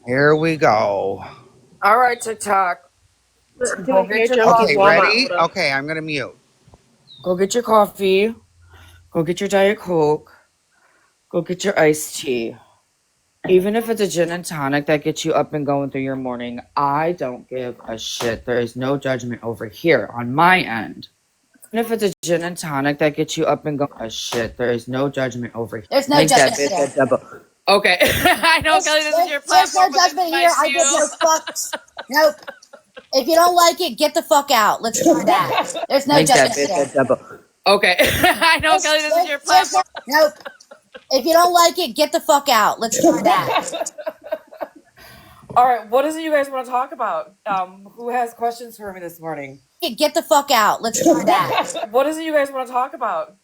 S7: Here we go.
S8: All right, TikTok.
S9: Do
S8: Go
S9: a hair
S8: get your
S9: junkies
S7: Okay,
S8: coffee.
S9: Walmart
S7: ready?
S9: order.
S7: Okay, I'm going to mute.
S8: Go get your coffee. Go get your Diet Coke. Go get your iced tea. Even if it's a gin and tonic that gets you up and going through your morning, I don't give a shit. There is no judgment over here on my end. Even if it's a gin and tonic that gets you up and going, a shit. There is no judgment over here.
S1: There's no
S8: Make that
S1: judgment
S8: bitch
S1: here.
S8: a double. Okay, I know, Kelly. This is your
S1: There's no
S8: platform. but this
S1: judgment
S8: is
S1: here.
S8: my
S1: I give no
S8: shoe.
S1: fucks. Nope. If you don't like it, get the fuck out. Let's try that. There's no
S8: Make that
S1: judgment
S8: bitch
S1: here.
S8: a double. Okay, I know, Kelly. This is your platform.
S1: Nope. If you don't like it, get the fuck out. Let's try that.
S8: All right, what is it you guys want to talk about? Who has questions for me this morning?
S1: Get the fuck out. Let's try that.
S8: What is it you guys want to talk about?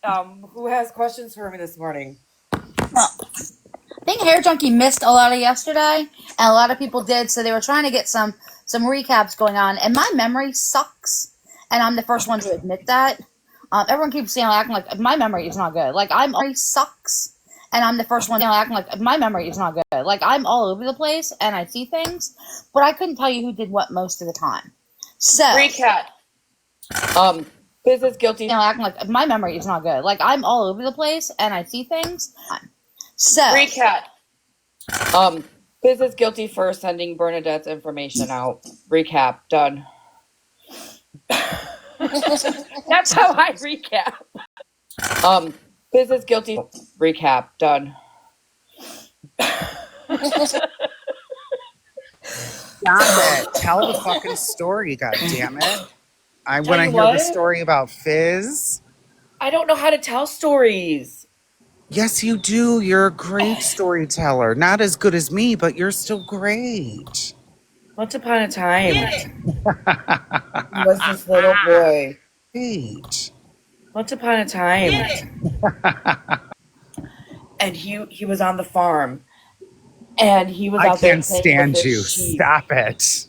S8: Who has questions for me this morning?
S1: I think Hair Junkie missed a lot of yesterday, and a lot of people did, so they were trying to get some recaps going on. And my memory sucks, and I'm the first one to admit that. Everyone keeps saying acting like my memory is not good. Like I'm memory sucks, and I'm the first one acting like my memory is not good. Like I'm all over the place, and I see things, but I couldn't tell you who did what most of the time. So
S8: Recap. Fizz is guilty.
S1: acting like my memory is not good. Like I'm all over the place, and I see things. So
S8: Recap. Fizz is guilty for sending Bernadette's information out. Recap. Done. That's how I recap. Fizz is guilty. Recap. Done.
S7: Stop it. Tell the fucking story, God damn it. I want to
S8: you
S7: hear
S8: what?
S7: the story about Fizz.
S8: I don't know how to tell stories.
S7: Yes, you do. You're a great storyteller. Not as good as me, but you're still great.
S8: Once upon a time, was this little boy.
S7: Great.
S8: Once upon a time, and he was on the farm, and he was
S7: I
S8: out there
S7: can't
S8: playing
S7: stand
S8: with his
S7: you.
S8: sheep,
S7: Stop it.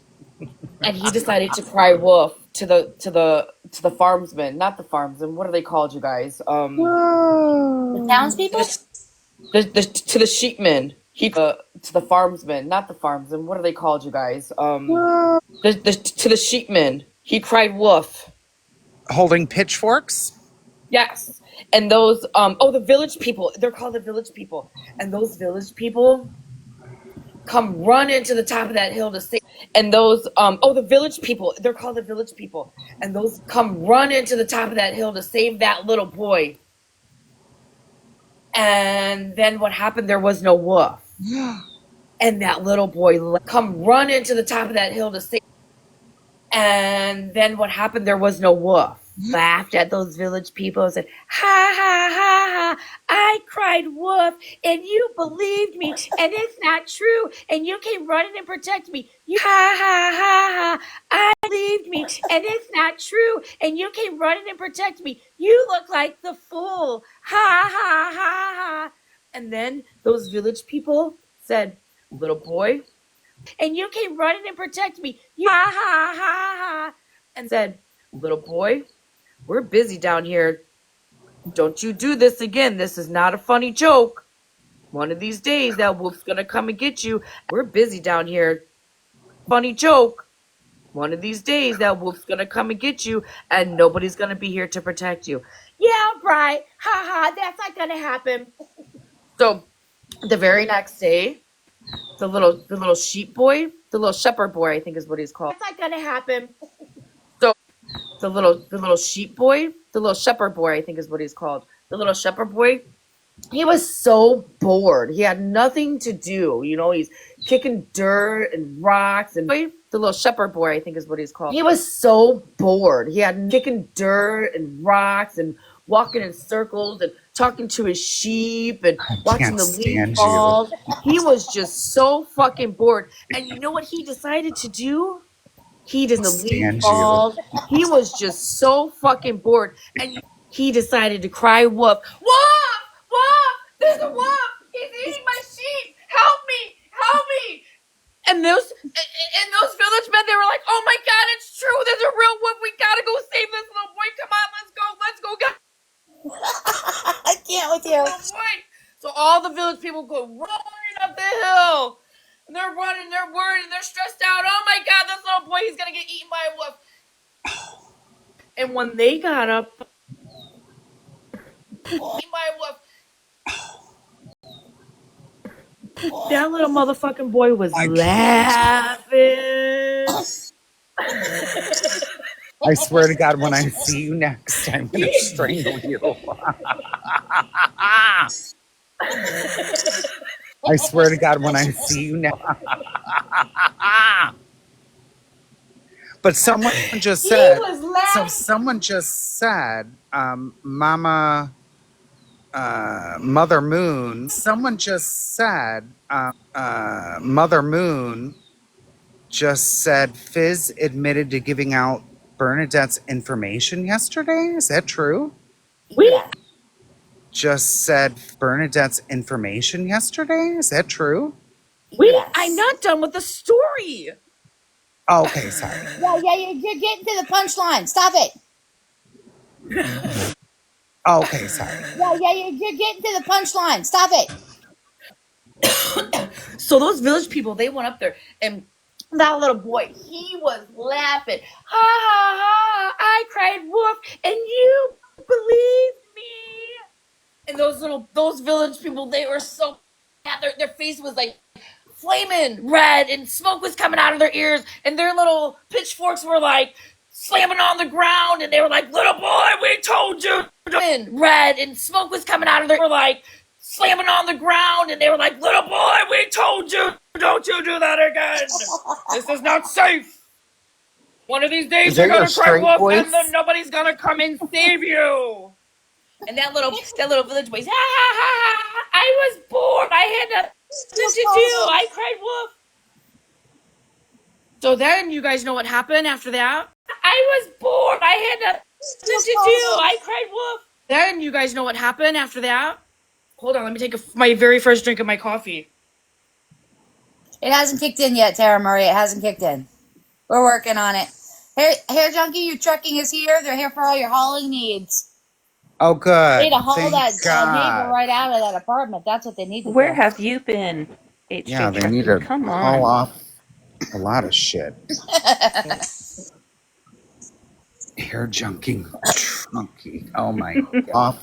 S8: and he decided to cry wolf to the farmsman, not the farmsman. What are they called, you guys?
S1: the townspeople.
S8: To the sheepmen. To the farmsman, not the farmsman. What are they called, you guys? To the sheepmen. He cried wolf.
S7: Holding pitchforks?
S8: Yes. And those the village people. They're called the village people. And those village people come running to the top of that hill to save. And those the village people. They're called the village people. And those come running to the top of that hill to save that little boy. And then what happened? There was no wolf. And that little boy come running to the top of that hill to save. And then what happened? There was no wolf. Laughed at those village people and said, ha, ha, ha, ha. I cried wolf and you believed me and it's not true. And you came running and protected me. You, ha, ha, ha, ha. I believed me and it's not true. And you came running and protected me. You look like the fool. Ha, ha, ha, ha. And then those village people said, little boy, and you came running and protected me. You, ha, ha, ha, ha. And said, little boy, we're busy down here. Don't you do this again. This is not a funny joke. One of these days, that wolf's going to come and get you. We're busy down here. Funny joke. One of these days, that wolf's gonna come and get you, and nobody's gonna be here to protect you. Yeah, right. Ha ha. That's not gonna happen. So the very next day, the little sheep boy, the little shepherd boy, I think is what he's called. That's not gonna happen. So the little sheep boy, the little shepherd boy, I think is what he's called. The little shepherd boy, he was so bored. He had nothing to do. He's kicking dirt and rocks and the little shepherd boy, I think is what he's called. He was so bored. He had kicking dirt and rocks and walking in circles and talking to his sheep and watching the leaves fall. He was just so fucking bored. And you know what he decided to do? He did the leaf falls. He was just so fucking bored. And he decided to cry wolf. Wolf! Wolf! There's a wolf! He's eating my sheep! Help me! Help me! And those village men, they were like, oh my god, it's true, there's a real wolf. We gotta go save this little boy. Come on, let's go, guys.
S1: I can't with you.
S8: So all the village people go running up the hill. And they're running, they're worried, and they're stressed out. Oh my god, this little boy, he's gonna get eaten by a wolf. And when they got up, eaten by a wolf, that little motherfucking boy was laughing.
S7: I swear to God, when I see you next, I'm going to strangle you. I swear to God, when I see you next. But someone just said, Mama, Mother Moon, Mother Moon just said Fizz admitted to giving out Bernadette's information yesterday. Is that true?
S8: Yeah.
S7: Just said Bernadette's information yesterday. Is that true?
S8: Wait, yes. I'm not done with the story.
S7: Oh, okay, sorry.
S1: Yeah, you're getting to the punchline. Stop it.
S7: Oh, okay, sorry.
S1: Yeah, you're getting to the punchline. Stop it.
S8: So those village people, they went up there, and that little boy, he was laughing. Ha ha ha! I cried wolf, and you believed me. And those village people, they were so mad. Their face was like flaming red, and smoke was coming out of their ears, and their little pitchforks were like slamming on the ground, and they were like, "Little boy, we told you." Red, and smoke was coming out of their ears, like slamming on the ground, and they were like, "Little boy, we told you, don't you do that again. This is not safe. One of these days you're gonna cry wolf, and then nobody's gonna come and save you." And that little village boy, ha ha ha ha! I was bored. I had nothing to do. I cried wolf. So then you guys know what happened after that? I was bored. I had nothing to do. I cried wolf. Then you guys know what happened after that? Hold on, let me take my very first drink of my coffee.
S1: It hasn't kicked in yet, Tara Murray. It hasn't kicked in. We're working on it. Hair Junkie, your trucking is here. They're here for all your hauling needs.
S7: Oh, good.
S1: They need to haul that neighbor right out of that apartment. That's what they need to do.
S5: Where have you been, HJ
S7: Yeah, they
S5: Trucking?
S7: need to
S5: Come on.
S7: haul off a lot of shit. Hair Junkie. Oh my God. Off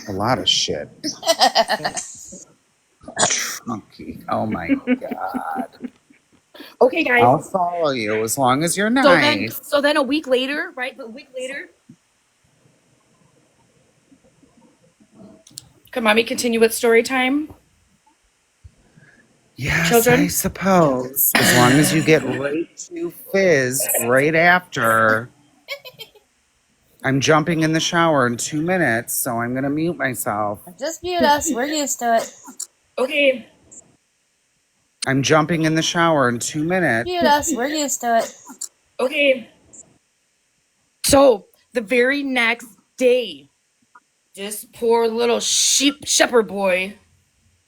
S7: a lot of shit. Oh my God.
S8: Okay, guys.
S7: I'll follow you as long as you're nice.
S8: So then a week later, right? Can mommy continue with story time?
S7: Yes,
S8: Children?
S7: I suppose. As long as you get right to Fizz right after. I'm jumping in the shower in 2 minutes, so I'm going to mute myself.
S1: Just mute us. We're used to it.
S8: Okay.
S7: I'm jumping in the shower in 2 minutes.
S1: Mute us. We're used to it.
S8: Okay. So the very next day, this poor little shepherd boy,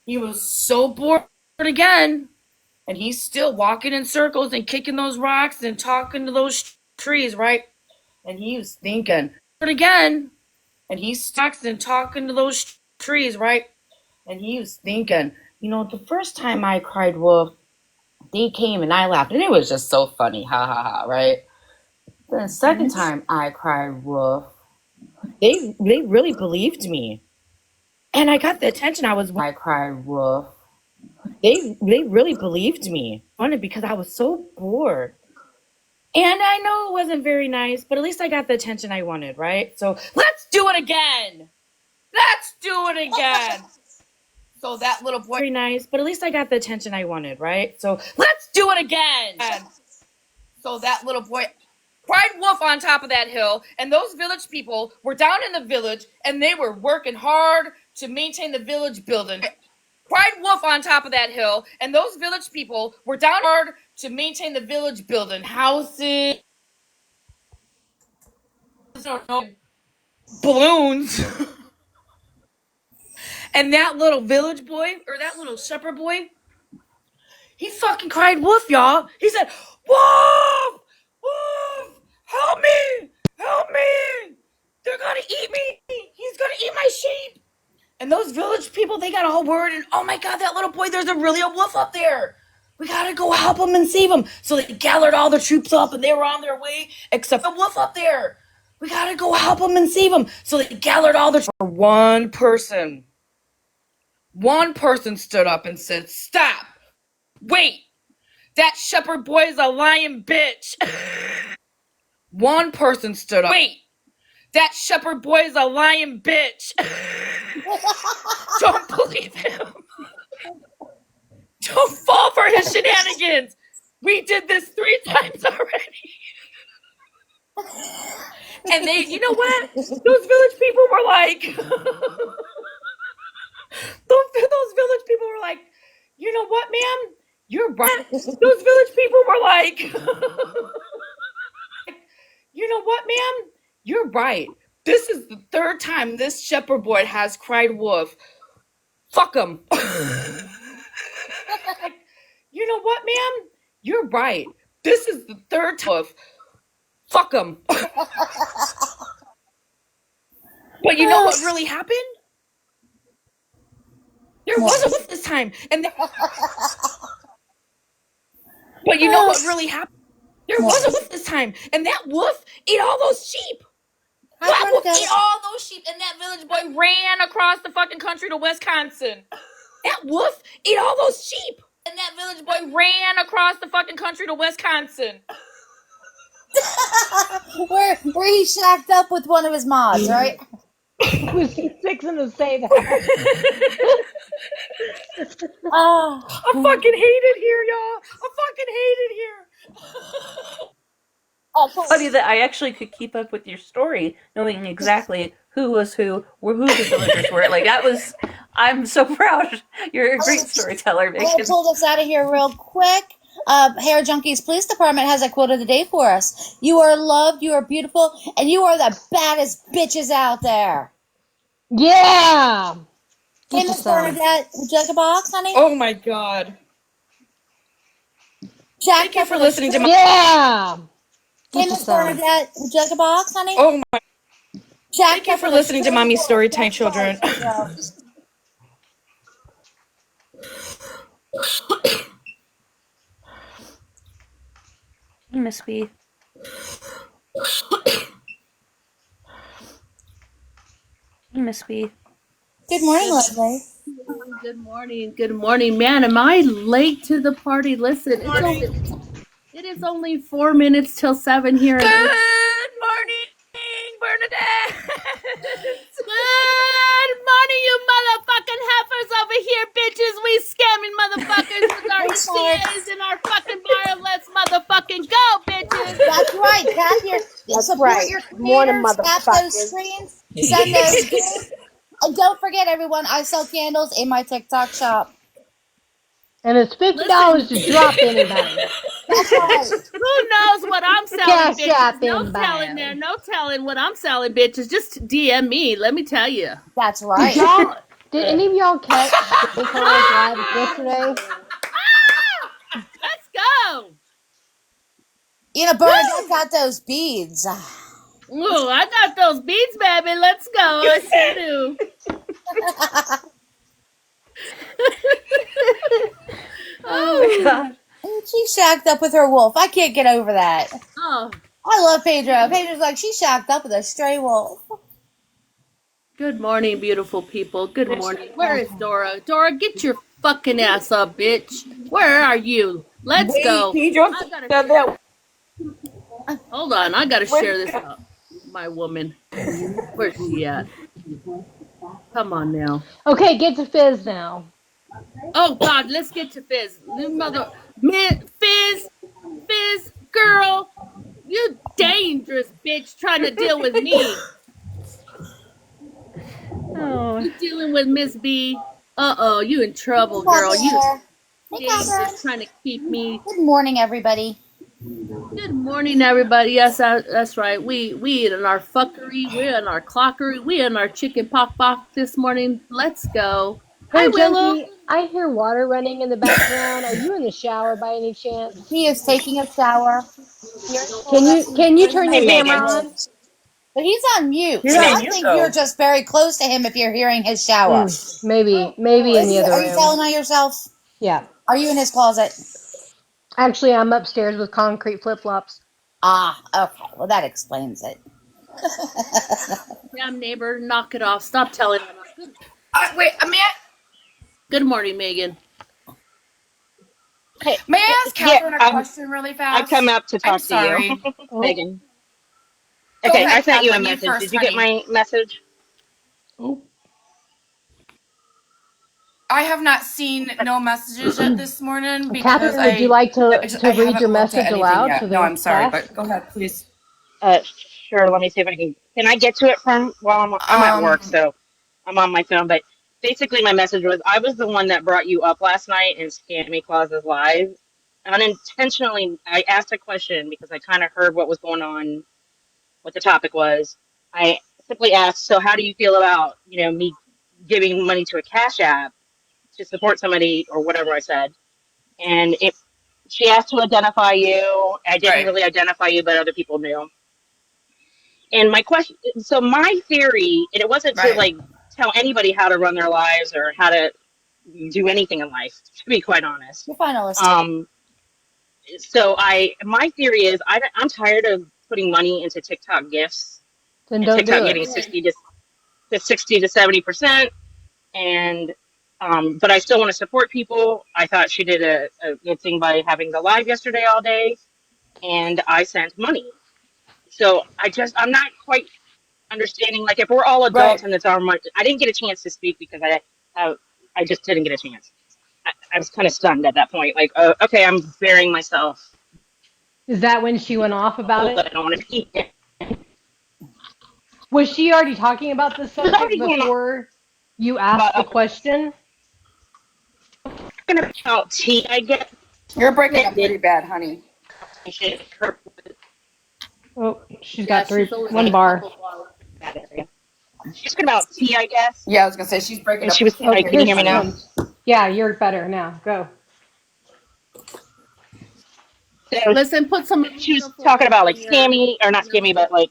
S8: he was so bored again, and he's still walking in circles and kicking those rocks and talking to those trees, right? And he was thinking again, and he's talking to those trees, right? And he was thinking, the first time I cried wolf, they came and I laughed, and it was just so funny, ha ha ha, right? The second time I cried wolf, they really believed me, and I got the attention I cried wolf. They really believed me. Funny because I was so bored. And I know it wasn't very nice, but at least I got the attention I wanted, right? So let's do it again. Let's do it again. So that little boy, very nice, but at least I got the attention I wanted, right? So let's do it again. So that little boy cried wolf on top of that hill, and those village people were down in the village, and they were working hard to maintain the village building. Cried wolf on top of that hill, and those village people were down hard to maintain the village building houses, balloons. And that little village boy, or that little shepherd boy, he fucking cried wolf, y'all. He said, wolf, wolf, help me, help me. They're gonna eat me. He's gonna eat my sheep. And those village people, they got all worried, and oh my God, that little boy, there's really a wolf up there. We gotta go help him and save him. So they gathered all the troops up, and they were on their way, except the wolf up there. We gotta go help him and save him. So they gathered all the troops. One person stood up and said, stop. Wait, that shepherd boy is a lying bitch. One person stood up. Wait, that shepherd boy is a lying bitch. Don't believe him. Don't fall for his shenanigans. We did this 3 times already. And they, you know what? Those village people were like, those village people were like, you know what, ma'am? You're right. Those village people were like, you know what, ma'am? You're right. This is the 3rd time this shepherd boy has cried wolf. Fuck him. You know what, ma'am? You're right. This is the 3rd time. Wolf. Fuck him. But you know what really happened? There was a wolf this time. But you know what really happened? There was a wolf this time. And that wolf ate all those sheep. That wolf ate all those sheep, and that village boy ran across the fucking country to Wisconsin. That wolf ate all those sheep, and that village boy ran across the fucking country to Wisconsin.
S1: where he shacked up with one of his mods, right?
S3: I was fixing to say that.
S5: I fucking hate it here, y'all. I fucking hate it here. Funny that I actually could keep up with your story, knowing exactly who was who the villagers were. Like that was, I'm so proud. You're a great storyteller, Megan.
S1: I'll pull us out of here real quick. Hair Junkies Police Department has a quote of the day for us. You are loved, you are beautiful, and you are the baddest bitches out there.
S3: Yeah.
S1: Hey, Miss Bernadette, would you like a box, honey?
S8: Oh my God.
S1: Jack,
S8: thank you for listening to my.
S3: Yeah.
S1: Hey, Miss Bernadette, would you like a box, honey?
S8: Oh my.
S1: Jack,
S8: thank you for listening to Mommy's Storytime Children.
S5: Miss Wee. Miss Wee.
S1: Good morning, Leslie.
S10: Good morning. Good morning. Man, am I late to the party? Listen, it is only 4 minutes till 7 here.
S8: Good morning, Bernadette.
S10: Good morning, you motherfucking heifers over here, bitches. We scamming motherfuckers with our ETAs and our fucking wireless motherfucking go, bitches.
S1: That's right. Tap your support your creators. Tap those screens. Send those gifts. And don't forget, everyone, I sell candles in my TikTok shop.
S3: And it's $50 to drop anybody.
S1: That's right.
S10: Who knows what I'm selling,
S3: Cash
S10: bitches?
S3: app
S10: No
S3: in
S10: telling
S3: bio.
S10: there. No telling what I'm selling, bitches. Just DM me. Let me tell you.
S1: That's right.
S3: Did any of y'all catch the live yesterday?
S10: Let's go.
S1: You know, Bernadette got those beads.
S10: Ooh, I got those beads, baby. Let's go. I sure do.
S5: Oh my God.
S1: She shacked up with her wolf. I can't get over that.
S10: Oh,
S1: I love Pedro. Pedro's like, she shacked up with a stray wolf.
S10: good morning, beautiful people. Good morning. Where is Dora? Dora, get your fucking ass up, bitch. Where are you? Let's go.
S8: Pedro
S10: I gotta
S8: said
S10: share.
S8: that.
S10: Hold on, I gotta share this up. My woman. Where's she at? Come on now.
S11: Okay, get to Fizz now.
S10: Oh God, let's get to Fizz. New mother, man, Fizz, girl, you dangerous bitch trying to deal with me.
S11: Oh,
S10: You dealing with Miss B? You in trouble,
S1: Come
S10: girl. You
S1: here. Hey,
S10: dangerous
S1: Catherine.
S10: trying to keep me.
S1: Good morning, everybody.
S10: Good morning, everybody. Yes, that's right. We in our fuckery, we're in our clockery, we in our chicken pock box this morning. Let's go. Hi,
S11: hey,
S10: Willow.
S11: Junkie, I hear water running in the background. Are you in the shower by any chance?
S1: He is taking a shower. He already told
S11: Can
S1: us
S11: you
S1: he was
S11: can you
S1: bringing
S11: turn
S1: us
S11: your
S8: Hey,
S11: camera
S8: Megan.
S11: on?
S1: but he's on mute,
S11: You're
S1: so
S11: on
S1: I
S11: mute
S1: think you're
S11: though.
S1: just very close to him if you're hearing his shower.
S11: Maybe in the other
S1: Are you
S11: room.
S1: telling on yourself?
S11: Yeah.
S1: Are you in his closet?
S11: Actually, I'm upstairs with concrete flip flops.
S1: Ah, okay. Well, that explains it.
S10: Damn neighbor, knock it off. Stop telling on us.
S8: Wait,
S10: Good morning, Megan.
S12: Hey,
S13: May I ask
S12: yeah,
S13: Catherine a question really
S12: I come
S13: fast?
S12: up to
S13: I'm
S12: talk to you,
S13: sorry.
S11: Oh,
S12: Megan.
S13: Go
S12: Okay, I
S13: ahead,
S12: sent you a
S13: Catherine. You
S12: message.
S13: first,
S12: Did you get
S13: honey.
S12: my message?
S11: oh.
S13: I have not seen no messages yet this morning because
S11: Catherine, would you like
S13: I
S11: to read your
S13: haven't looked at
S11: message
S13: anything
S11: aloud to
S13: yet. No,
S11: the
S13: I'm sorry,
S11: class?
S13: but go ahead, please.
S12: Sure. Let me see if I can. Can I get to it from? Well, I'm at work,
S13: Um,
S12: so I'm on my phone. But basically, my message was I was the one that brought you up last night in Scammy Clauses Live. Unintentionally, I asked a question because I kind of heard what was going on, what the topic was. I simply asked, so how do you feel about me giving money to a Cash App to support somebody or whatever I said? And it she asked to identify you. I didn't
S13: right,
S12: really identify you, but other people knew. And my question, so my theory, and it wasn't to
S13: right.
S12: like tell anybody how to run their lives or how to do anything in life, to be quite honest.
S1: You're fine, Alyssa.
S12: Um, my theory is I'm tired of putting money into TikTok gifts
S11: Then
S12: and
S11: don't
S12: TikTok
S11: do
S12: getting
S11: it.
S12: 60 to 70%. And but I still want to support people. I thought she did a good thing by having the live yesterday all day, and I sent money. So I'm not quite understanding, like, if we're all adults
S13: Right.
S12: and it's our money. I didn't get a chance to speak because I just didn't get a chance. I was kind of stunned at that point, like, okay, I'm burying myself.
S11: Is that when she went off about
S12: That
S11: it?
S12: I don't want to be.
S11: Was she already talking about this
S12: It was
S11: subject
S12: already going on
S11: before you asked the
S12: about
S11: question?
S12: talking about tea, I guess.
S13: You're breaking
S12: It
S13: up
S12: did
S13: pretty bad, honey.
S11: Oh, she's
S10: Yeah,
S11: got
S10: she's only got
S11: one
S10: a
S11: bar.
S10: couple bars.
S12: that area. She's talking about tea, I guess.
S13: Yeah, I was gonna say she's breaking
S12: And
S13: up.
S12: she
S13: We
S12: was,
S13: can't hear
S12: can you
S13: you,
S12: hear me
S11: Here's
S12: now?
S13: honey.
S11: some. Yeah, you're better now. Go.
S12: So
S10: Listen, put some
S12: she was
S10: beautiful
S12: talking
S10: lips
S12: about like
S10: in your,
S12: scammy, or not scammy, but like,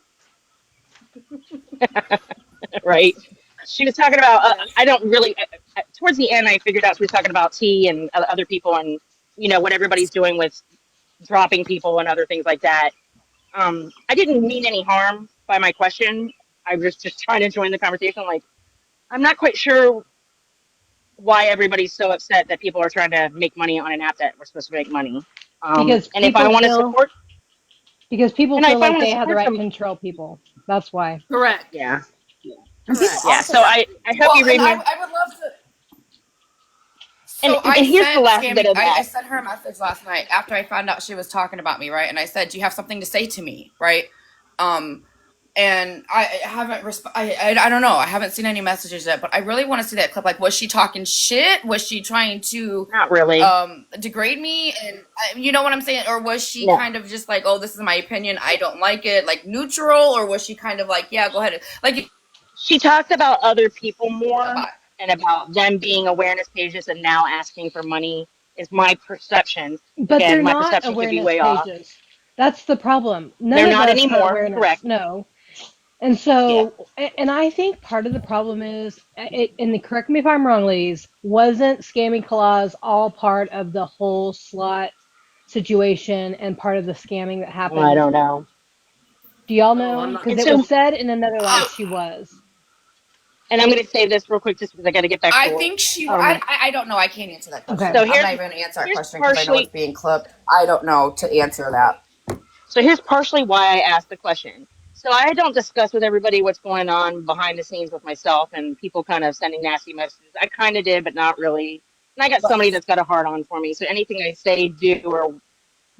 S12: right? She was talking about,
S10: yes.
S12: I don't really, towards the end, I figured out she was talking about tea and other people and, what everybody's doing with dropping people and other things like that. I didn't mean any harm by my question. I was just trying to join the conversation. Like, I'm not quite sure why everybody's so upset that people are trying to make money on an app that we're supposed to make money.
S11: Because
S12: And if I
S11: people
S12: want to
S11: feel
S12: support,
S11: because people
S12: and
S11: feel
S12: if I
S11: like
S12: want to
S11: they have the
S12: support
S11: right to
S12: some,
S11: control people. That's why.
S10: Correct.
S12: yeah,
S1: And people
S10: Correct.
S12: yeah.
S1: also
S12: So
S1: got.
S12: I hope
S13: Well,
S12: you
S13: and
S12: read my,
S13: I would love to.
S12: and,
S13: So I
S12: and here's the
S13: sent
S12: last bit
S13: Scammy.
S12: of
S13: I
S12: that.
S13: sent her a message last night after I found out she was talking about me, right? And I said, "Do you have something to say to me?" Right? Um, and I haven't. I don't know. I haven't seen any messages yet, but I really want to see that clip. Like, was she talking shit? Was she trying to
S12: Not really.
S13: degrade me? And you know what I'm saying? Or was she
S12: No.
S13: kind of just like, "Oh, this is my opinion. I don't like it," like neutral? Or was she kind of like, "Yeah, go ahead," like
S12: She talked about other people more
S13: about
S12: and about them being awareness pages and now asking for money is my perception.
S11: But
S12: Again,
S11: they're
S12: my
S11: not
S12: perception could be
S11: awareness
S12: way off.
S11: pages. That's the problem. None
S12: They're
S11: of
S12: not
S11: us are
S12: anymore.
S11: awareness.
S12: Correct.
S11: No. And
S12: Yeah.
S11: so, and I think part of the problem is, and correct me if I'm wrong, ladies, wasn't Scammy Claus all part of the whole slot situation and part of the scamming that
S12: I
S11: happened?
S12: don't know.
S11: Do y'all
S4: No, I'm
S11: know?
S4: not.
S11: Because
S12: And
S11: it was
S12: so,
S11: said in another live she was.
S12: and I'm going to say this real quick just because I got to get back to
S13: I
S12: work.
S13: think she.
S12: Um,
S13: I don't know. I can't answer that
S11: Okay.
S13: question.
S12: so
S13: I'm
S12: here's
S13: not even gonna answer that
S12: here's
S13: question because I know it's
S12: partially
S13: being clipped. I don't know to answer that.
S12: so here's partially why I asked the question. So I don't discuss with everybody what's going on behind the scenes with myself and people kind of sending nasty messages. I kind of did, but not really. And I got somebody that's got a heart on for me. So anything I say, do, or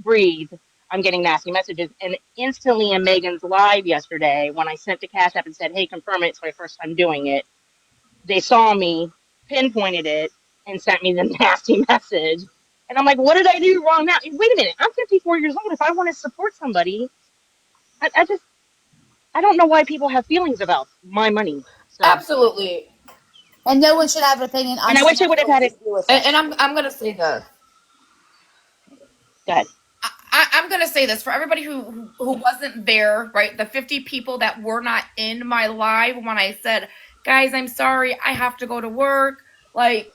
S12: breathe, I'm getting nasty messages. And instantly in Megan's live yesterday, when I sent the Cash App and said, "Hey, confirm it," it's my first time doing it. They saw me, pinpointed it, and sent me the nasty message. And I'm like, what did I do wrong now? Wait a minute, I'm 54 years old. If I want to support somebody, I just, I don't know why people have feelings about my money. So,
S13: Absolutely.
S1: And no one should have an opinion
S12: and
S1: on
S12: I
S1: what
S12: wish I
S1: has
S12: would have had
S1: to
S12: it.
S1: do with it.
S13: And I'm gonna say this.
S12: Go ahead.
S13: I'm gonna say this for everybody who wasn't there, right? The 50 people that were not in my live when I said, "Guys, I'm sorry, I have to go to work." Like,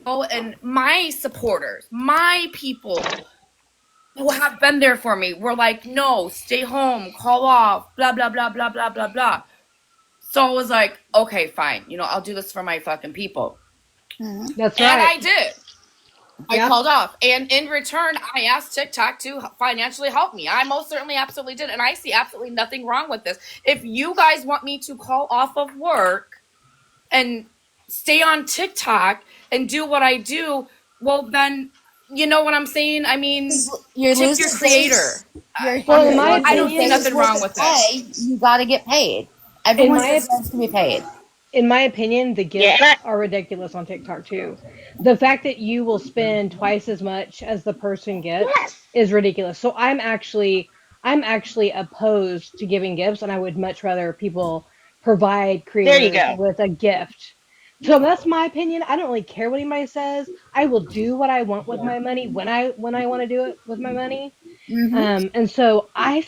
S13: oh, and my supporters, my people who have been there for me were like, "No, stay home, call off, blah blah blah blah blah blah blah." So I was like, "Okay, fine. I'll do this for my fucking people."
S11: That's
S13: And
S11: right.
S13: I did. I
S11: Yep.
S13: called off. And in return, I asked TikTok to financially help me. I most certainly absolutely did. And I see absolutely nothing wrong with this. If you guys want me to call off of work and stay on TikTok and do what I do, well, then you know what I'm saying? I mean,
S1: You're
S13: tip your
S1: losing days.
S13: creator.
S11: Well, in
S1: You're
S11: my
S13: I
S1: losing
S13: don't see
S11: opinion,
S1: days
S13: nothing
S1: worth
S13: wrong
S1: of
S13: with it.
S1: pay. You got to get paid.
S11: in
S1: Everyone
S11: my
S1: deserves to be paid.
S11: in my opinion, the
S12: Yeah,
S11: gifts are ridiculous on TikTok too. The fact that you will spend twice as much as the person gets
S12: yes,
S11: is ridiculous. So I'm actually opposed to giving gifts, and I would much rather people provide
S12: there you
S11: creators
S12: go.
S11: with a gift. So that's my opinion. I don't really care what anybody says. I will do what I want with my money when I want to do it with my money. And so I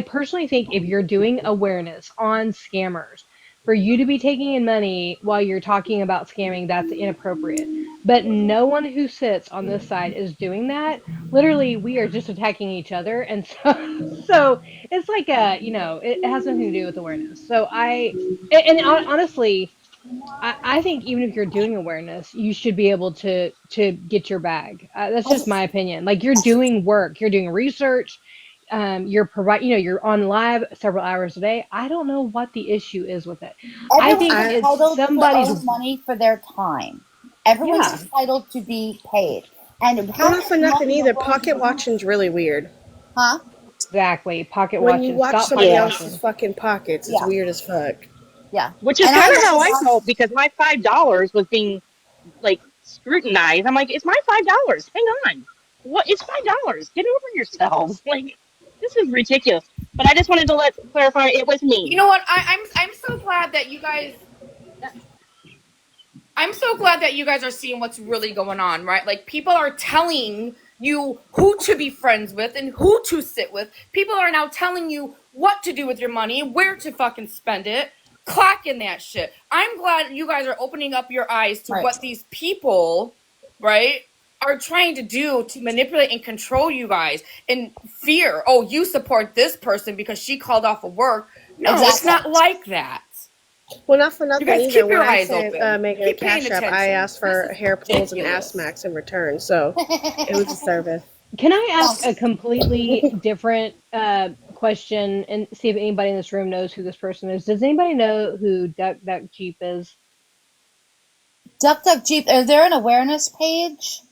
S11: personally think if you're doing awareness on scammers, for you to be taking in money while you're talking about scamming, that's inappropriate. But no one who sits on this side is doing that. Literally, we are just attacking each other, and so it's like it has nothing to do with awareness. So honestly, I think even if you're doing awareness, you should be able to get your bag. That's just my opinion. Like you're doing work, you're doing research, you're on live several hours a day. I don't know what the issue is with it. I
S1: Everyone's
S11: think it's
S1: entitled to
S11: somebody's.
S1: earn money for their time. Everyone's
S11: Yeah,
S1: entitled to be paid. And
S9: Well,
S1: how
S9: not for
S1: much
S9: nothing
S1: money
S9: either.
S1: we're going
S9: Pocket
S1: to,
S9: watching's really weird.
S1: huh?
S11: exactly. Pocket
S9: When you
S11: watching.
S9: watch
S11: Stop
S9: somebody
S11: pocket
S12: Yeah,
S9: else's
S11: watching.
S9: fucking pockets, it's
S1: Yeah,
S9: weird as fuck.
S1: yeah.
S12: which is
S1: And I
S12: kind of
S1: never
S12: how I
S1: watched.
S12: felt because my $5 was being like scrutinized. I'm like, it's my $5. Hang on, what? It's $5. Get over yourselves. Like, this is ridiculous. But I just wanted to let clarify it was
S13: You
S12: me.
S13: know what? I'm so glad that you guys. I'm so glad that you guys are seeing what's really going on, right? Like people are telling you who to be friends with and who to sit with. People are now telling you what to do with your money, where to fucking spend it. Clocking that shit. I'm glad you guys are opening up your eyes to
S1: Right.
S13: what these people, right, are trying to do to manipulate and control you guys and fear. Oh, you support this person because she called off of work. No, it's
S1: Exactly.
S13: not like that.
S9: Well, not for
S13: You
S9: nothing
S13: guys
S9: either.
S13: keep
S9: When
S13: your
S9: I
S13: eyes
S9: sent
S13: open.
S9: Megan a
S13: Keep paying
S9: cash app, I
S13: attention.
S9: asked
S13: This
S9: for
S13: is
S9: hair pulls and ass
S13: ridiculous.
S9: smacks in return, so it was a service.
S11: Can I
S1: Well,
S11: ask a completely different question and see if anybody in this room knows who this person is? Does anybody know who Duck Duck Jeep is?
S1: Duck Duck Jeep, is there an awareness page?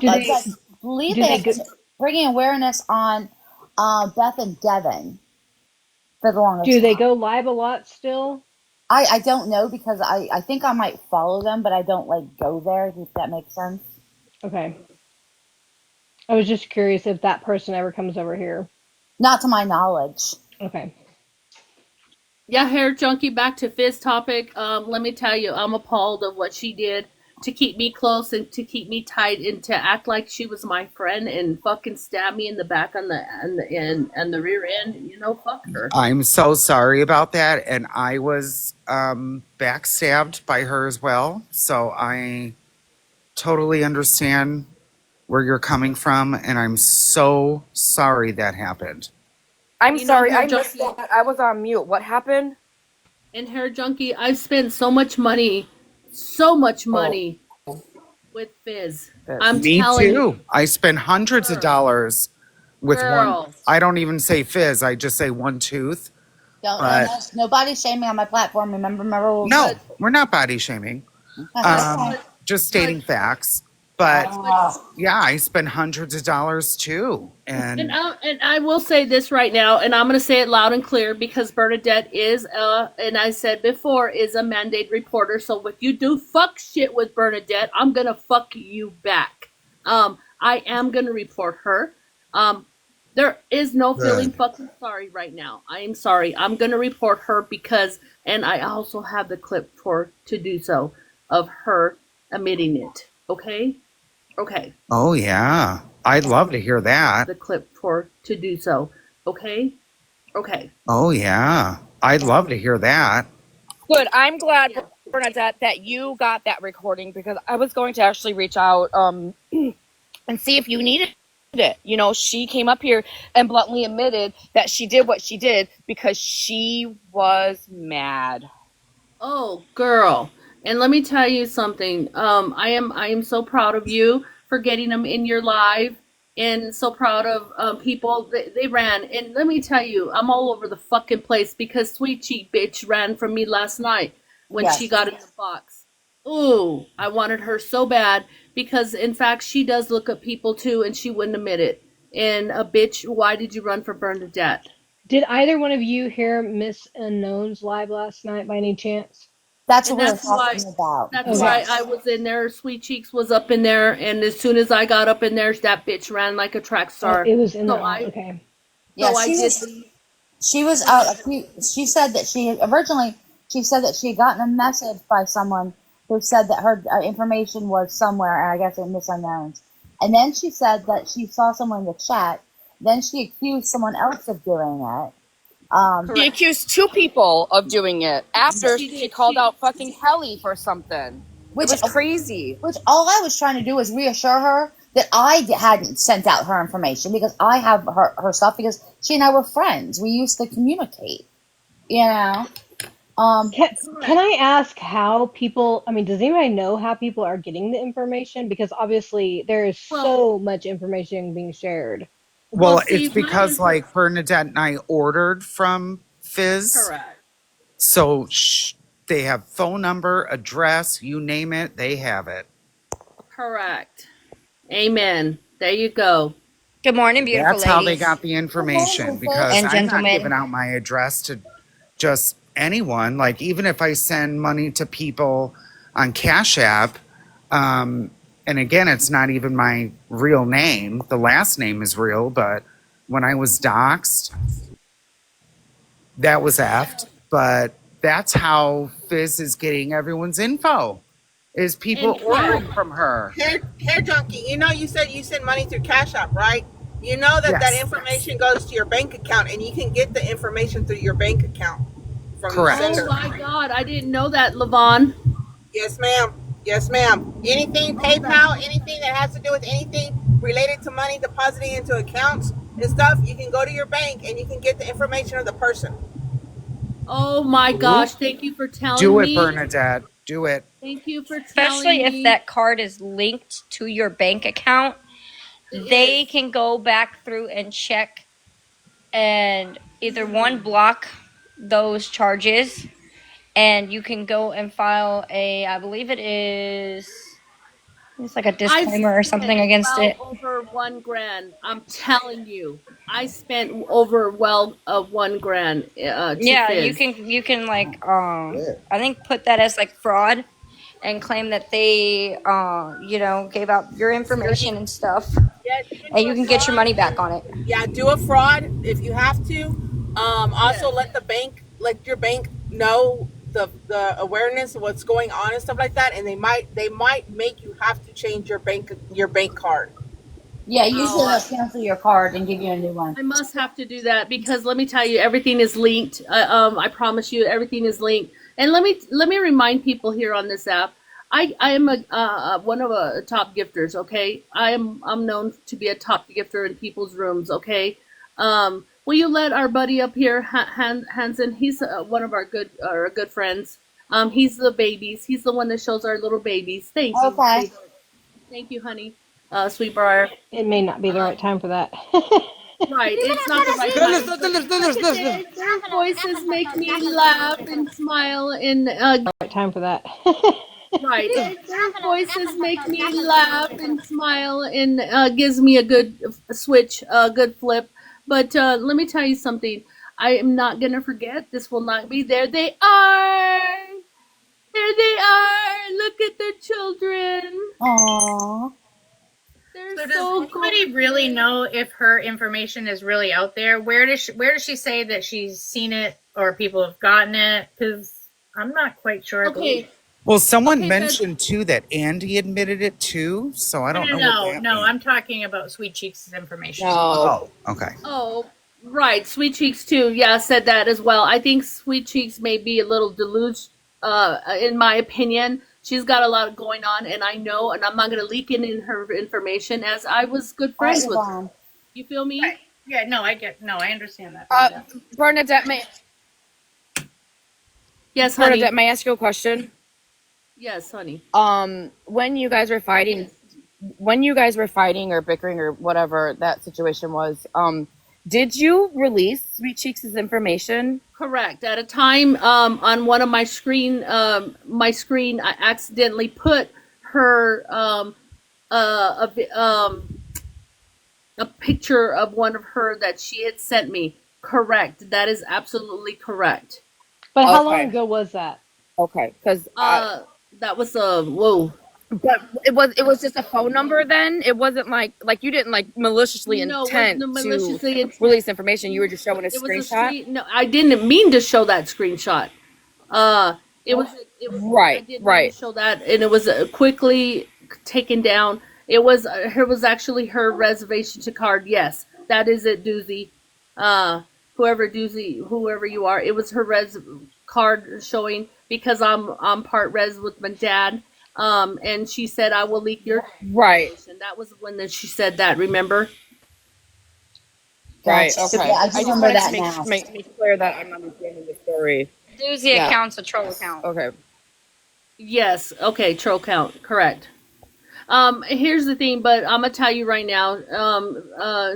S11: Do
S1: I
S11: they
S1: believe
S11: do they
S1: they've
S11: go?
S1: been bringing awareness on Beth and Devin for the
S11: Do
S1: longest
S11: they
S1: time.
S11: go live a lot still?
S1: I don't know because I think I might follow them, but I don't like go there, if that makes sense.
S11: Okay. I was just curious if that person ever comes over here.
S1: Not to my knowledge.
S11: Okay.
S10: Yeah, hair junkie. Back to Fizz topic. Let me tell you, I'm appalled of what she did to keep me close and to keep me tight and to act like she was my friend and fucking stab me in the back on the rear end. Fuck her.
S7: I'm so sorry about that. And I was backstabbed by her as well. So I totally understand where you're coming from, and I'm so sorry that happened.
S13: I'm
S10: You know,
S13: sorry,
S10: Hair
S13: I missed
S10: Junkie,
S13: that. I was on mute. What happened?
S10: and Hair Junkie, I've spent so much money with Fizz. I'm
S7: Me
S10: telling you,
S7: too. I spent hundreds of dollars with one.
S10: girl.
S7: I don't even say fizz. I just say one tooth.
S1: Don't
S7: But
S1: nobody's shaming on my platform. Remember my rules.
S7: no, we're not body shaming. Just stating facts. But yeah, I spent hundreds of dollars too.
S10: And I will say this right now, and I'm going to say it loud and clear because Bernadette is, and I said before, is a mandate reporter. So if you do fuck shit with Bernadette, I'm going to fuck you back. I am going to report her. There is no feeling fucking sorry right now. I am sorry. I'm going to report her because, and I also have the clip to do so of her admitting it. Okay? Okay.
S7: oh yeah, I'd love to hear that.
S10: The clip to do so. Okay? Okay.
S7: Oh yeah, I'd love to hear that.
S13: Good. I'm glad, Bernadette, that you got that recording because I was going to actually reach out and see if you needed it. You know, she came up here and bluntly admitted that she did what she did because she was mad.
S10: Oh, girl. And let me tell you something. I am so proud of you for getting them in your live, and so proud of people. They ran, and let me tell you, I'm all over the fucking place because Sweet Cheek bitch ran from me last night when she got in the box. Ooh, I wanted her so bad because, in fact, she does look at people too, and she wouldn't admit it. And a bitch, why did you run for Bernadette?
S11: Did either one of you hear Miss Unknown's live last night by any chance?
S1: That's
S10: And
S1: what we were
S10: that's why
S1: talking about.
S10: that's
S11: Okay.
S10: why I was in there. Sweet Cheeks was up in there, and as soon as I got up in there, that bitch ran like a track
S11: Oh,
S10: star.
S11: it was in
S10: So
S11: the
S10: I
S11: okay.
S1: Yeah,
S10: so I
S1: she
S10: did
S1: was.
S10: leave.
S1: She was. She said that she originally. She said that she had gotten a message by someone who said that her information was somewhere, and I guess it was unknowns. And then she said that she saw someone in the chat. Then she accused someone else of doing it.
S13: She
S10: Correct.
S13: accused two people of doing it after
S10: She
S13: she
S10: did.
S13: called out fucking Kelly for something.
S1: Which
S13: It was crazy.
S1: Which all I was trying to do was reassure her that I hadn't sent out her information because I have her stuff because she and I were friends. We used to communicate, you know.
S11: Can I ask how people, I mean, does anybody know how people are getting the information? Because obviously there is
S10: Well,
S11: so much information being shared.
S10: well,
S7: Well,
S10: see,
S7: it's because like Bernadette and I ordered from Fizz,
S10: correct.
S7: so they have phone number, address, you name it, they have it.
S10: Correct. Amen. There you go.
S14: Good morning, beautiful
S7: That's how they
S14: ladies
S7: got the information because
S14: and
S7: I'm not
S14: gentlemen.
S7: giving out my address to just anyone. Like even if I send money to people on Cash App, and again, it's not even my real name. The last name is real, but when I was doxxed, that was effed. But that's how Fizz is getting everyone's info, is people ordering from her.
S4: Hair junkie, you know you said you send money through Cash App, right? You know that that information goes to your bank account, and you can get the information through your bank account from
S7: Correct.
S4: the sender.
S10: Oh my God, I didn't know that, Levon.
S4: Yes, ma'am. Yes, ma'am. Anything PayPal, anything that has to do with anything related to money depositing into accounts and stuff, you can go to your bank and you can get the information of the person.
S10: Oh my gosh, thank you for telling
S7: Do
S10: me.
S7: it, Bernadette. Do it.
S10: Thank you for telling
S14: Especially
S10: me.
S14: if that card is linked to your bank account, they can go back through and check and either one, block those charges, and you can go and file I believe it's like a disclaimer or something against it.
S10: Over $1,000. I'm telling you, I spent over $1,000.
S14: Yeah, you can like I think put that as like fraud and claim that they gave out your information and stuff.
S4: Yeah,
S14: And you can get your money back on it.
S4: Yeah, do a fraud if you have to. Also, let your bank know the awareness of what's going on and stuff like that, and they might make you have to change your bank card.
S1: Yeah, usually they'll cancel your card and give you a new one.
S10: I must have to do that because let me tell you, everything is linked. I promise you, everything is linked. And let me remind people here on this app. I am a one of a top gifters. Okay, I'm known to be a top gifter in people's rooms. Okay, will you let our buddy up here, Hansen? He's one of our good friends. He's the babies. He's the one that shows our little babies. Thank you,
S1: Okay.
S10: sweetheart. Thank you, honey. Sweetbriar.
S11: It may not be the right time for that.
S10: Right, it's not the right time. Their voices make me laugh and smile and
S11: Right time for that.
S10: right. Their voices make me laugh and smile and gives me a good switch, a good flip. But let me tell you something. I am not gonna forget. This will not be there. They are. There they are. Look at the children.
S1: Aww.
S10: They're
S6: So does
S10: so
S6: anybody
S10: cool.
S6: really know if her information is really out there? Where does she say that she's seen it or people have gotten it? Because I'm not quite sure.
S10: Okay.
S7: Well, someone
S10: Okay,
S7: mentioned too that Andy admitted it too, so I don't know.
S6: No, I'm talking about Sweet Cheeks' information.
S7: Oh, okay.
S10: Oh, right. Sweet Cheeks too. Yeah, said that as well. I think Sweet Cheeks may be a little deluged. In my opinion, she's got a lot going on, and I know, and I'm not going to leak in her information as I was good friends with her. You feel me?
S6: Right. Yeah, I understand that.
S8: Bernadette, may
S10: Yes, honey.
S8: Bernadette, may I ask you a question?
S10: Yes, honey.
S8: When you guys were fighting, or bickering or whatever that situation was, did you release Sweet Cheeks' information?
S10: Correct. At a time, on one of my screen, I accidentally put her a picture of one of her that she had sent me. Correct. That is absolutely correct.
S11: But how long ago was that?
S8: Okay, because
S10: that was a whoa.
S8: But it was just a phone number then? It wasn't like you didn't like maliciously intend to release information. You were just showing a screenshot?
S10: No, I didn't mean to show that screenshot. It was
S8: right.
S10: I didn't mean to show that, and it was quickly taken down. It was actually her reservation to card. Yes, that is it, Doozy. Whoever you are, it was her card showing because I'm part res with my dad. And she said, I will leak your information. That was when she said that, remember?
S8: Right, okay.
S1: Yeah, I just remember that now.
S8: Make clear that I'm understanding the story.
S14: Doozy account's a troll account.
S8: Okay.
S10: Yes, okay, troll count, correct. Here's the thing, but I'm gonna tell you right now,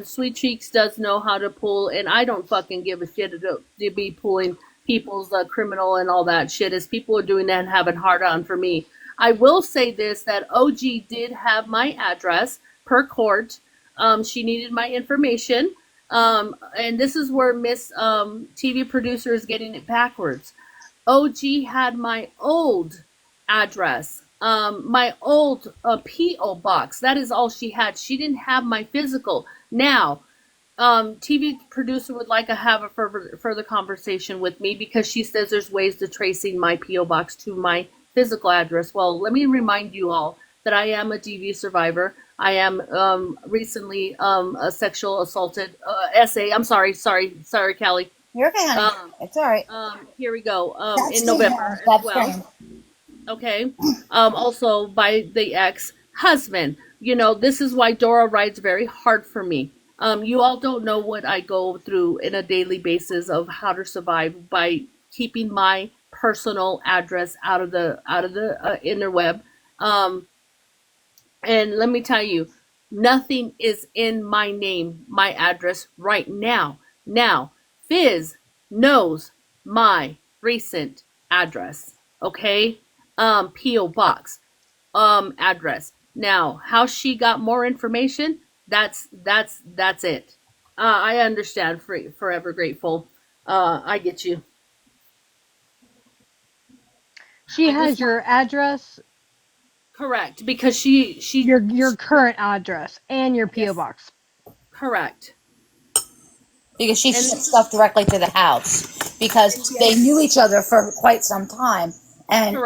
S10: Sweet Cheeks does know how to pull, and I don't fucking give a shit to be pulling people's criminal and all that shit, as people are doing that and having hard on for me. I will say this, that OG did have my address per court. She needed my information. And this is where Miss TV producer is getting it backwards. OG had my old address, my old P.O. box. That is all she had. She didn't have my physical. Now, TV producer would like to have a further conversation with me because she says there's ways to tracing my P.O. box to my physical address. Well, let me remind you all that I am a DV survivor. I am recently a sexual assaulted SA. I'm sorry, Callie.
S1: You're okay, honey. It's all right.
S10: Here we go. In November as well. Okay. Also by the ex-husband. You know, this is why Dora rides very hard for me. You all don't know what I go through in a daily basis of how to survive by keeping my personal address out of the interweb. And let me tell you, nothing is in my name, my address right now. Now, Fizz knows my recent address. Okay? P.O. box address. Now, how she got more information, that's it. I understand. Forever grateful. I get you.
S11: She has your address.
S10: Correct, because she
S11: your current address and your P.O. box.
S10: Correct.
S1: Because she sent stuff directly to the house because they knew each other for quite some time, and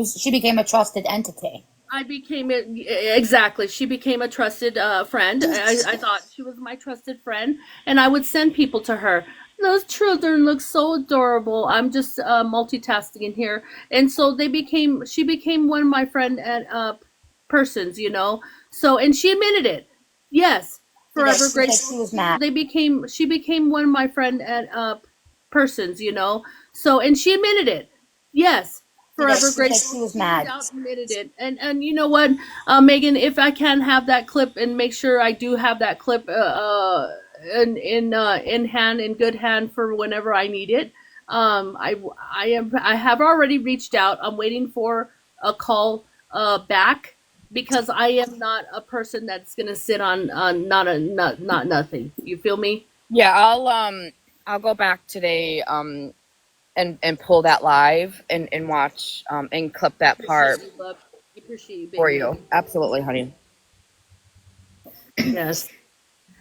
S1: she became a trusted entity.
S10: I became exactly. She became a trusted friend. I thought she was my trusted friend, and I would send people to her. those children look so adorable. I'm just multitasking here, and so she became one of my friend at persons, you know. So, and she admitted it. Yes, forever grateful.
S1: She was mad.
S10: She became one of my friend at persons, you know. So, and she admitted it. Yes, forever grateful.
S1: She was mad.
S10: Admitted it, and you know what, Megan, if I can have that clip and make sure I do have that clip in hand, in good hand for whenever I need it. I have already reached out. I'm waiting for a call back because I am not a person that's gonna sit on not nothing. You feel me?
S13: Yeah, I'll go back today and pull that live and watch and clip that part
S10: Appreciate you,
S13: for
S10: baby.
S13: you. Absolutely, honey.
S10: Yes.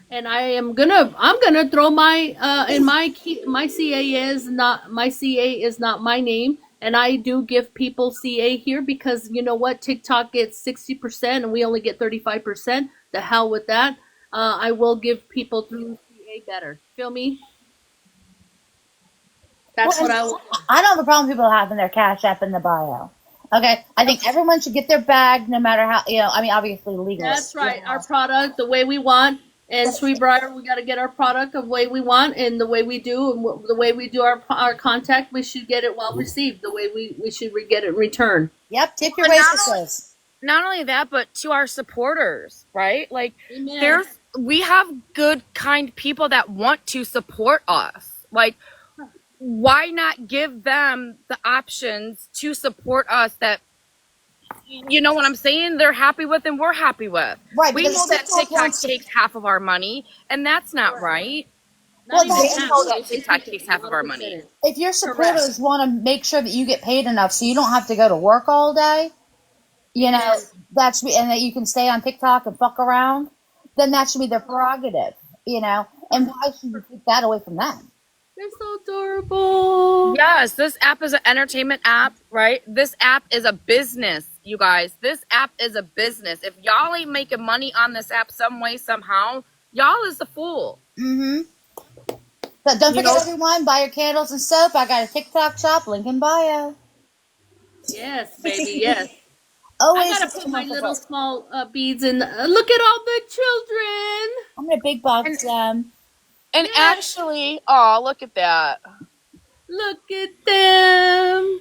S10: And I'm gonna throw my in my key, my CA is not my name, and I do give people CA here because you know what, TikTok gets 60% and we only get 35%. The hell with that. I will give people through CA better. Feel me? That's what I will.
S1: I don't have a problem with people having their Cash App in the bio. Okay, I think everyone should get their bag, no matter how, you know. I mean, obviously legally.
S10: That's right. Our product, the way we want, and Sweetbriar, we got to get our product the way we want, and the way we do, and the way we do our contact, we should get it well received. The way we should get it in return.
S1: Yep, tip your waitresses.
S13: Not only that, but to our supporters, right? Like,
S10: Amen.
S13: we have good, kind people that want to support us. Like, why not give them the options to support us that, you know what I'm saying, they're happy with and we're happy with?
S1: Right.
S13: We know that TikTok takes half of our money, and that's not right.
S10: Well,
S13: we know that TikTok takes half of our money.
S1: If your supporters want to make sure that you get paid enough so you don't have to go to work all day, you know, and that you can stay on TikTok and fuck around, then that should be their prerogative, you know. And why should you take that away from them?
S10: They're so adorable.
S13: Yes, this app is an entertainment app, right? This app is a business, you guys. This app is a business. If y'all ain't making money on this app some way, somehow, y'all is the fool.
S1: Mm-hmm. But don't forget, everyone, buy your candles and soap. I got a TikTok shop, link in bio.
S10: Yes, baby, yes.
S1: Always.
S10: I gotta put my little small beads in. Look at all the children.
S1: I'm gonna big box them.
S13: And actually, oh, look at that.
S10: Look at them.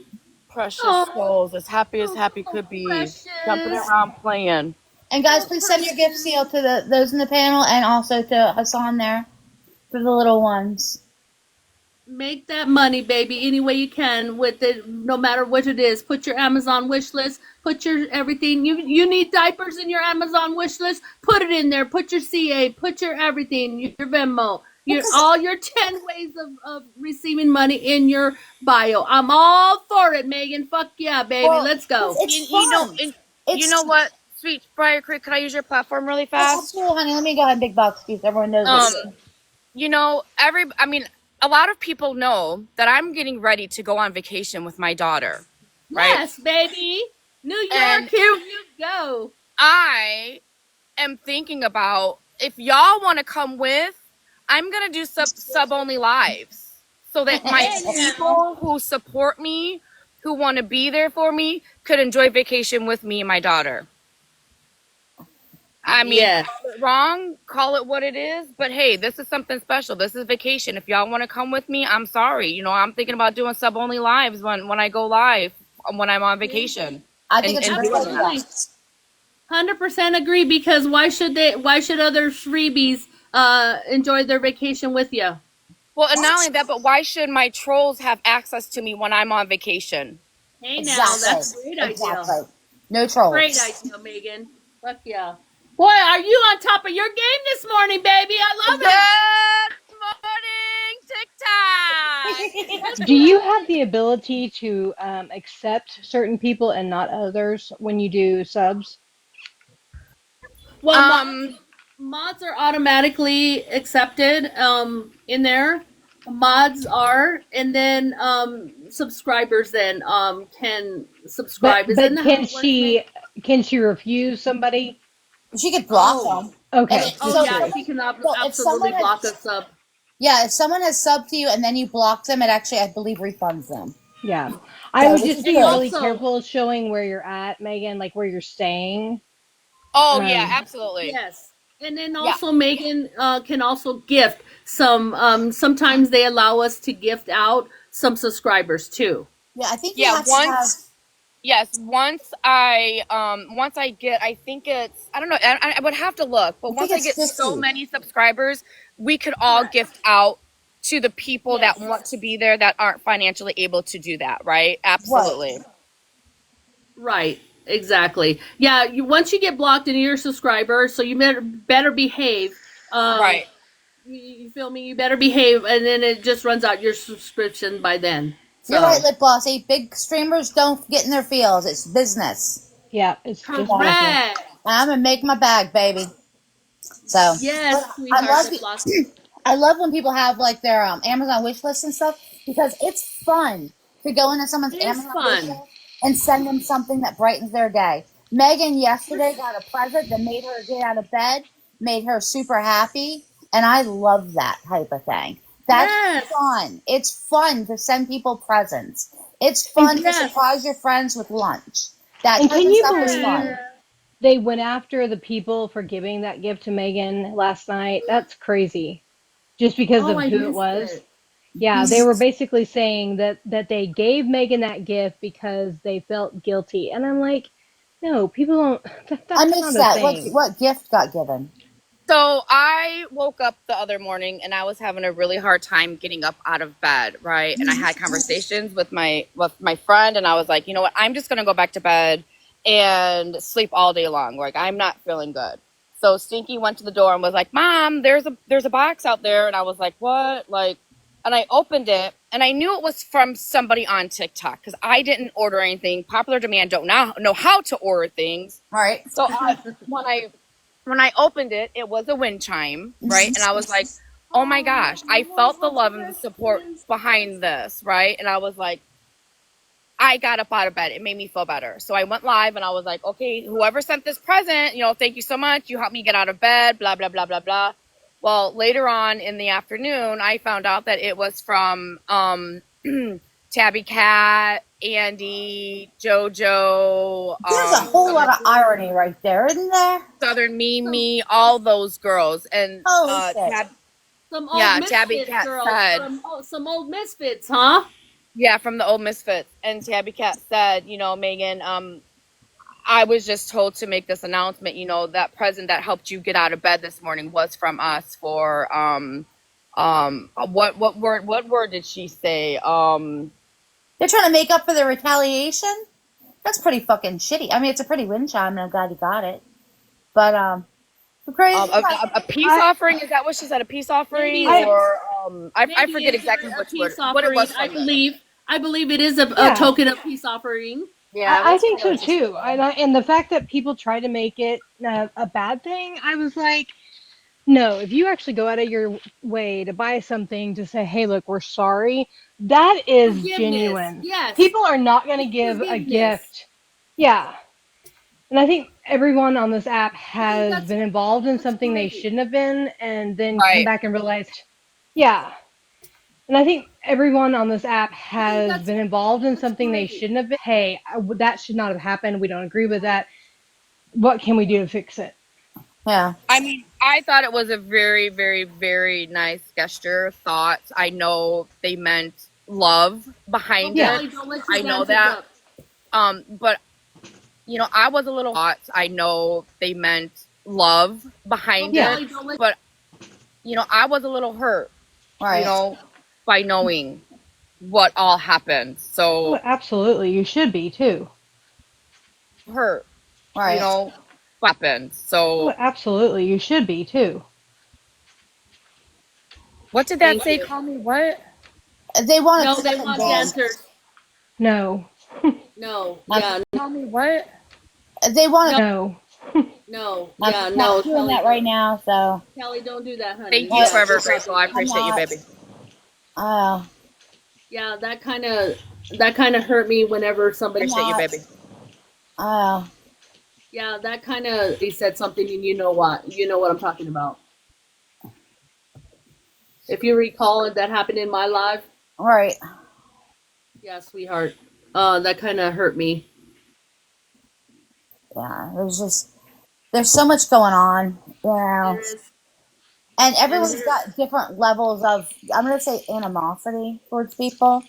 S13: Precious souls, as happy could be.
S10: Precious.
S13: Jumping around playing.
S1: And guys, please send your gift seal to those in the panel and also to Hassan there for the little ones.
S10: Make that money, baby, any way you can with it, no matter what it is. Put your Amazon wish list. Put your everything. You need diapers in your Amazon wish list. Put it in there. Put your CA. Put your everything. Your Venmo. All your 10 ways of receiving money in your bio. I'm all for it, Megan. Fuck yeah, baby.
S1: Well,
S10: let's go.
S13: You know what, Sweetbriarcreek, could I use your platform really fast?
S1: Absolutely, honey. Let me go ahead and big box these. Everyone knows this.
S13: You know, a lot of people know that I'm getting ready to go on vacation with my daughter. Right?
S10: Yes, baby. New York, here you go.
S13: I am thinking about, if y'all want to come with, I'm going to do sub-only lives so that my people who support me, who want to be there for me, could enjoy vacation with me and my daughter. I mean, call it wrong, call it what it is, but hey, this is something special. This is vacation. If y'all want to come with me, I'm sorry. You know, I'm thinking about doing sub-only lives when I go live, when I'm on vacation.
S1: I think it's absolutely
S10: 100% agree, because why should other freebies enjoy their vacation with you?
S13: Well, and not only that, but why should my trolls have access to me when I'm on vacation?
S10: Hey, now that's a great idea.
S1: No trolls.
S10: Great idea, Megan. Fuck yeah. Boy, are you on top of your game this morning, baby? I love
S13: it. Good morning, TikTok.
S11: Do you have the ability to accept certain people and not others when you do subs?
S10: Well, mods are automatically accepted in there. Mods are, and then subscribers then can subscribe.
S11: But can she refuse somebody?
S1: She could block them.
S11: Okay.
S10: Oh yeah, she can absolutely block us up.
S1: Yeah, if someone has subbed to you and then you block them, it actually, I believe, refunds them.
S11: Yeah. I
S1: So
S11: would
S1: this
S11: just
S1: is
S11: be
S10: And
S1: good.
S11: really
S10: also,
S11: careful showing where you're at, Megan, like where you're staying.
S13: Oh yeah,
S11: Um,
S13: absolutely.
S10: yes. And then
S13: Yeah.
S10: also Megan can also gift some sometimes they allow us to gift out some subscribers too.
S1: Yeah, I think you
S13: Yeah,
S1: have to have.
S13: yes, once I get, I think it's, I don't know, I would have to look, but
S1: I think
S13: once I
S1: it's
S13: get so
S1: 50.
S13: many subscribers, we could all
S10: Correct.
S13: gift out to the people that
S10: Yes.
S13: want to be there that aren't financially able to do that, right?
S1: Right.
S13: Absolutely.
S10: Right. Exactly. Yeah, you once you get blocked and you're a subscriber, so you better behave. Um
S13: Right.
S10: you feel me? You better behave and then it just runs out your subscription by then.
S1: You're right,
S10: So,
S1: Lip Glossy. Big streamers don't get in their feels. It's business.
S11: yeah, it's just
S1: So,
S11: business.
S10: correct.
S1: I'm gonna make my bag, baby. So,
S10: Yes,
S1: but I
S10: sweetheart,
S1: love
S10: lip gloss.
S1: I love when people have like their Amazon wish list and stuff because it's fun to go into someone's
S10: It is
S1: Amazon wish
S10: fun.
S1: list and send them something that brightens their day. Megan yesterday got a present that made her get out of bed, made her super happy, and I love that type of thing. That's
S10: Yes.
S1: fun. It's fun to send people presents. It's
S11: And
S1: fun to
S10: Yes.
S1: surprise your friends with lunch. That
S11: and
S1: type
S11: can
S1: of
S11: you
S1: stuff is
S11: believe
S1: fun.
S10: Yes.
S11: they went after the people for giving that gift to Megan last night? That's crazy. Just because
S10: Oh,
S11: of
S10: I
S11: who it
S10: missed
S11: was.
S10: it.
S11: Yeah, they were basically saying that they gave Megan that gift because they felt guilty. And I'm like, no, people don't
S1: I
S11: that's
S1: missed
S11: not a
S1: that.
S11: thing.
S1: What gift got given?
S13: So I woke up the other morning and I was having a really hard time getting up out of bed, right? And I had conversations with my friend, and I was like, you know what? I'm just gonna go back to bed and sleep all day long. Like I'm not feeling good. So Stinky went to the door and was like, "Mom, there's a box out there." And I was like, "What?" Like, and I opened it and I knew it was from somebody on TikTok because I didn't order anything. Popular demand don't know how to order things.
S1: All right.
S13: So when I opened it, it was a wind chime, right? And I was like, oh my gosh, I felt the love and the support behind this, right? And I was like, I got up out of bed. It made me feel better. So I went live and I was like, okay, whoever sent this present, thank you so much. You helped me get out of bed, blah, blah, blah, blah, blah. Well, later on in the afternoon, I found out that it was from Tabby Cat, Andy, JoJo,
S1: There's a whole lot of irony right there, isn't there?
S13: Southern
S10: Some
S13: Mimi, all those girls. And
S1: Holy shit.
S10: some old
S13: yeah, Tabby
S10: misfits
S13: Cat
S10: girls
S13: said,
S10: from some old misfits, huh?
S13: yeah, from the old Misfits. And Tabby Cat said, Megan, I was just told to make this announcement, that present that helped you get out of bed this morning was from us for what word did she say?
S1: They're trying to make up for the retaliation? That's pretty fucking shitty. I mean, it's a pretty wind chime, and I'm glad you got it. But, the crazy
S13: a peace
S11: I
S13: offering, is that what she said? A peace offering?
S10: Maybe
S11: I
S13: Or I
S10: maybe
S13: forget
S10: it's
S13: exactly
S10: a
S13: which word
S10: peace
S13: what it
S10: offering.
S13: was from.
S10: I believe it is a
S11: yeah,
S10: token of peace offering.
S13: Yeah,
S11: I
S13: that's
S11: think
S13: kind of
S11: so
S13: what she said.
S11: too. And the fact that people try to make it a bad thing, I was like, no, if you actually go out of your way to buy something to say, hey, look, we're sorry, that is
S10: Forgiveness.
S11: genuine.
S10: Yes.
S11: People are not going to
S10: It's
S11: give a
S10: forgiveness.
S11: gift. Yeah. And I think everyone on this app
S10: I think
S11: has been involved in
S10: that's
S11: something they
S10: great.
S11: shouldn't have been and then come
S13: Right.
S11: back and realize, yeah. And I think everyone on this app
S10: I think
S11: has been involved in
S10: that's
S11: something they
S10: great.
S11: shouldn't have been. Hey, that should not have happened. We don't agree with that. What can we do to fix it?
S1: yeah.
S13: I mean, I thought it was a very, very, very nice gesture. Thoughts. I know they meant love behind
S10: Don't
S11: Yeah.
S13: it.
S10: Kelly, don't let your
S13: I know
S10: dancers
S13: that.
S10: up.
S13: But I was a little thoughts. I know they meant love behind
S10: Don't
S11: Yeah.
S13: it.
S10: Kelly, don't let
S13: But I was a little hurt,
S1: Right.
S13: by knowing what all happened.
S11: Oh,
S13: So
S11: absolutely. You should be too.
S13: hurt,
S1: Right.
S13: what happened.
S11: Oh,
S13: So
S11: absolutely. You should be too.
S13: what did that
S10: thank
S13: say?
S10: you.
S13: Call me what?
S1: They want a
S10: No, they
S1: second
S10: want
S1: dance.
S10: dancers.
S11: No.
S10: No,
S1: I'm,
S10: yeah,
S13: Call me what?
S1: they want
S11: No.
S10: no,
S1: I'm
S10: yeah,
S1: not
S10: no,
S1: doing
S10: Kelly,
S1: that right now, so.
S10: Kelly, don't do that, honey.
S13: Thank you,
S1: But
S10: Yeah,
S13: Forever Grateful. I
S1: I'm
S13: appreciate you,
S1: not.
S13: baby.
S1: Uh,
S10: yeah, that kind of hurt me whenever somebody.
S1: I'm
S13: Appreciate you,
S1: not.
S13: baby.
S10: Yeah, that kind of. He said something, and you know what I'm talking about. If you recall, that happened in my life.
S1: Right.
S10: Yeah, sweetheart. That kind of hurt me.
S1: Yeah. There's so much going on,
S10: There is.
S1: and
S10: And
S1: everyone's got different levels of, I'm gonna say, animosity towards people.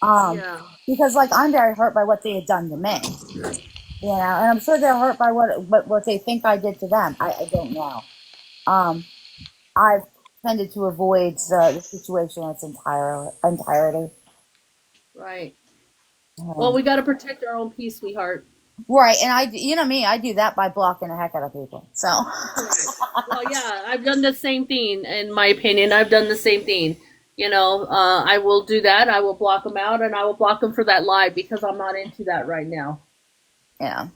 S10: yeah.
S1: Because like I'm very hurt by what they had done to me, and I'm sure they're hurt by what they think I did to them. I don't know. I've tended to avoid the situation in its entirety.
S10: Right. Well,
S1: Um,
S10: we got to protect our own peace, sweetheart.
S1: right, and I do that by blocking the heck out of people. So,
S10: Correct. Well, yeah, I've done the same thing. In my opinion, I've done the same thing. I will do that. I will block them out, and I will block them for that lie because I'm not into that right now.
S1: yeah,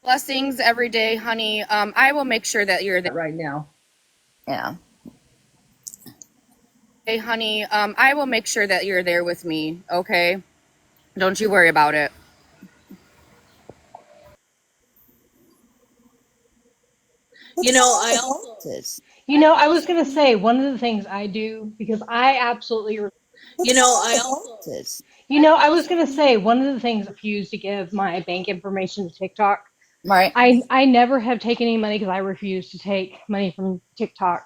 S13: Blessings every day, honey. I will make sure that you're there.
S10: Right now.
S1: yeah,
S13: Hey, honey, I will make sure that you're there with me, okay? Don't you worry about it.
S10: I also.
S11: I was gonna say one of the things I do because I absolutely.
S10: I also.
S11: I was gonna say one of the things I refuse to give my bank information to TikTok.
S1: right.
S11: I never have taken any money because I refuse to take money from TikTok.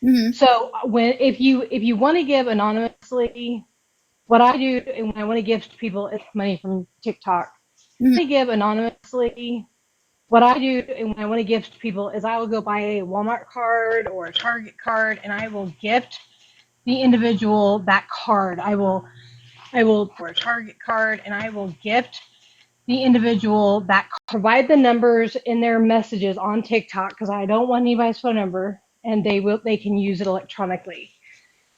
S1: Mm-hmm.
S11: So if you want to give anonymously, what I do when I want to give to people is money from TikTok.
S1: Mm-hmm.
S11: To give anonymously, what I do when I want to give to people is I will go buy a Walmart card or a Target card and I will gift the individual that card. I will for a Target card and I will gift the individual that provide the numbers in their messages on TikTok because I don't want anybody's phone number and they can use it electronically.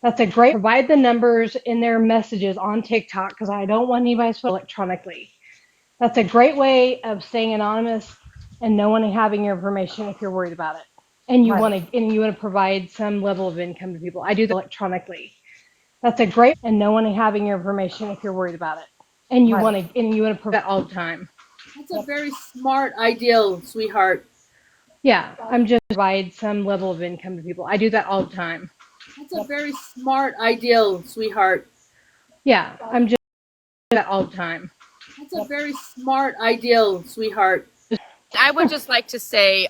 S11: That's a great provide the numbers in their messages on TikTok because I don't want anybody's phone electronically. That's a great way of staying anonymous and no one having your information if you're worried about it. And you
S1: Right.
S11: want to provide some level of income to people. I do that electronically. That's a great and no one having your information if you're worried about it. And you
S1: Right.
S11: want to provide that all the time.
S10: That's a very smart idea, sweetheart.
S11: Yeah, I'm just provide some level of income to people. I do that all the time.
S10: That's a very smart idea, sweetheart.
S11: Yeah, I'm just that all the time.
S10: That's a very smart idea, sweetheart.
S13: I would just like to say,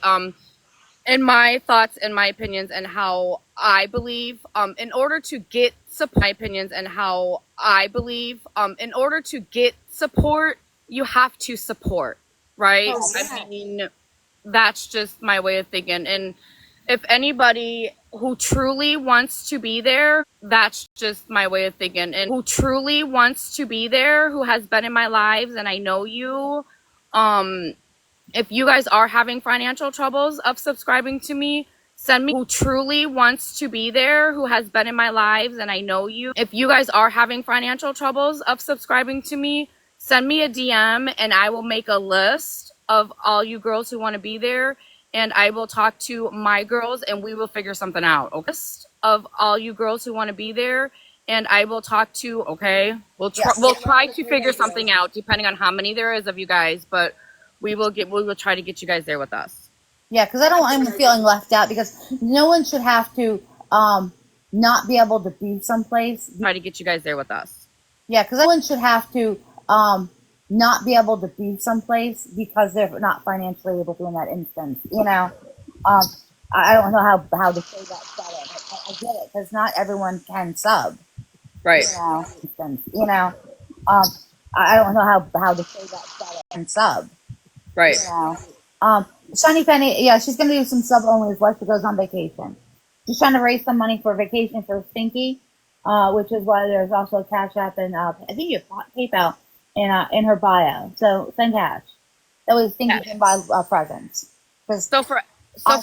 S13: in my thoughts and my opinions and how I believe, in order to get support, my opinions and how I believe, in order to get support, you have to support, right?
S10: Oh, yeah.
S13: I mean, that's just my way of thinking. And if anybody who truly wants to be there, that's just my way of thinking. And who truly wants to be there, who has been in my lives, and I know you, if you guys are having financial troubles of subscribing to me, send me who truly wants to be there, who has been in my lives, and I know you. If you guys are having financial troubles of subscribing to me, send me a DM and I will make a list of all you girls who want to be there. And I will talk to my girls and we will figure something out. Okay? List of all you girls who want to be there. And I will talk to, okay? We'll try to figure something out depending on how many there is of you guys, but we will try to get you guys there with us.
S1: Yeah, because I don't want anyone feeling left out because no one should have to not be able to be someplace.
S13: Try to get you guys there with us.
S1: Yeah, because no one should have to not be able to be someplace because they're not financially able to in that instance. I don't know how to say that better. I get it because not everyone can sub.
S13: Right.
S1: I don't know how to say that better. And sub.
S13: Right.
S1: Shiny Penny, yeah, she's gonna do some sub only while she goes on vacation. She's trying to raise some money for vacation for Stinky, which is why there's also a Cash App and I think you have PayPal in her bio. So send cash. That way Stinky can buy presents.
S13: So for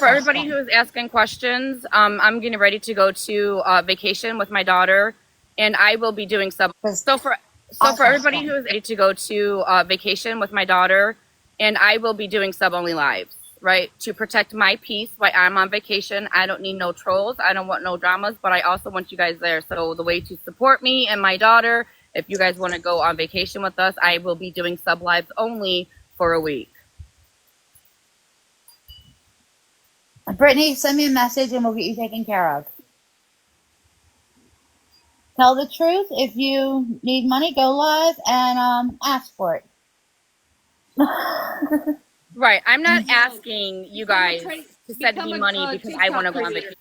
S13: everybody who is asking questions, I'm getting ready to go to vacation with my daughter, and I will be doing sub. So for everybody who is ready to go to vacation with my daughter, and I will be doing sub only lives, right? To protect my peace while I'm on vacation. I don't need no trolls. I don't want no dramas, but I also want you guys there. So the way to support me and my daughter, if you guys want to go on vacation with us, I will be doing sub lives only for a week.
S1: Brittany, send me a message and we'll get you taken care of. Tell the truth. If you need money, go live and ask for it.
S13: Right. I'm not asking you guys to send me money because I want to go on vacation.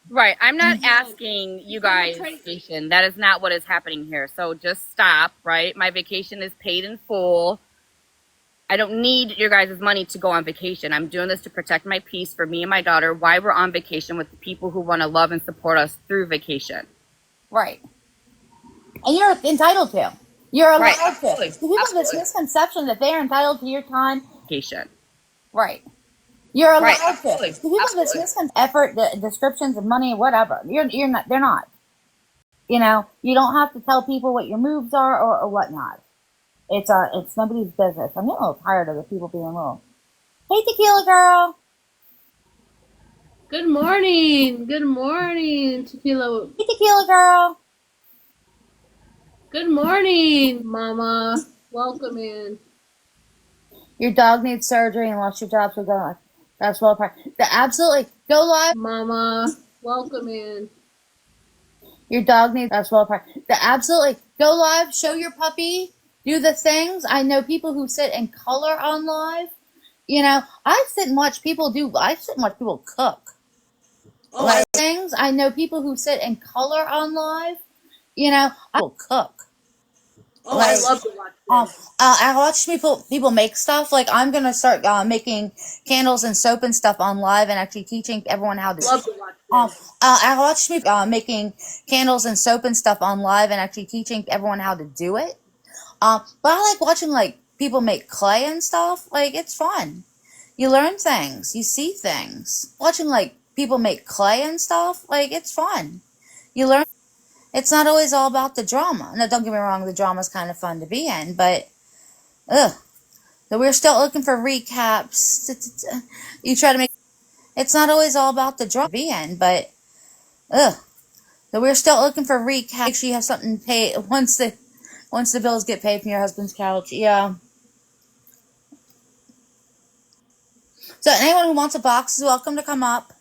S13: Right. I'm not asking you guys vacation. That is not what is happening here. So just stop, right? My vacation is paid in full. I don't need your guys' money to go on vacation. I'm doing this to protect my peace for me and my daughter while we're on vacation with the people who want to love and support us through vacation.
S1: Right. And you're entitled to. You're allowed
S13: Right,
S1: to.
S13: absolutely.
S1: People have this
S13: Absolutely.
S1: misconception that they're entitled to your time.
S13: Vacation.
S1: Right. You're allowed
S13: Right,
S1: to.
S13: absolutely.
S1: People have this misconception, effort, the descriptions of money, whatever. You're not. They're not. You know, you don't have to tell people what your moves are or whatnot. It's nobody's business. I'm getting a little tired of the people being a little. Hey, tequila girl.
S10: Good morning. Good morning, Tequila.
S1: Hey, tequila girl.
S10: Good morning, Mama. Welcome in.
S1: Your dog needs surgery and lost your job, so go. That's well. Absolutely go live.
S10: Mama, welcome in.
S1: Your dog needs. That's well. Absolutely go live. Show your puppy. Do the things. I know people who sit and color on live. You know, I sit and watch people do. I sit and watch people cook.
S10: Oh,
S1: Like things. I know people who sit and color on live. You know, I will cook.
S10: Oh, I love to watch this.
S1: I watch people make stuff. Like I'm gonna start making candles and soap and stuff on live and actually teaching everyone how to.
S10: Love to watch this.
S1: I watch me making candles and soap and stuff on live and actually teaching everyone how to do it. But I like watching like people make clay and stuff. Like it's fun. You learn things. You see things. Watching like people make clay and stuff. Like it's fun. You learn. It's not always all about the drama. No, don't get me wrong. The drama's kind of fun to be in, but ugh. So we're still looking for recaps. You try to make. It's not always all about the drama to be in, but ugh. So we're still looking for recaps. Make sure you have something paid once the bills get paid from your husband's couch. Yeah. So anyone who wants a box is welcome to come up.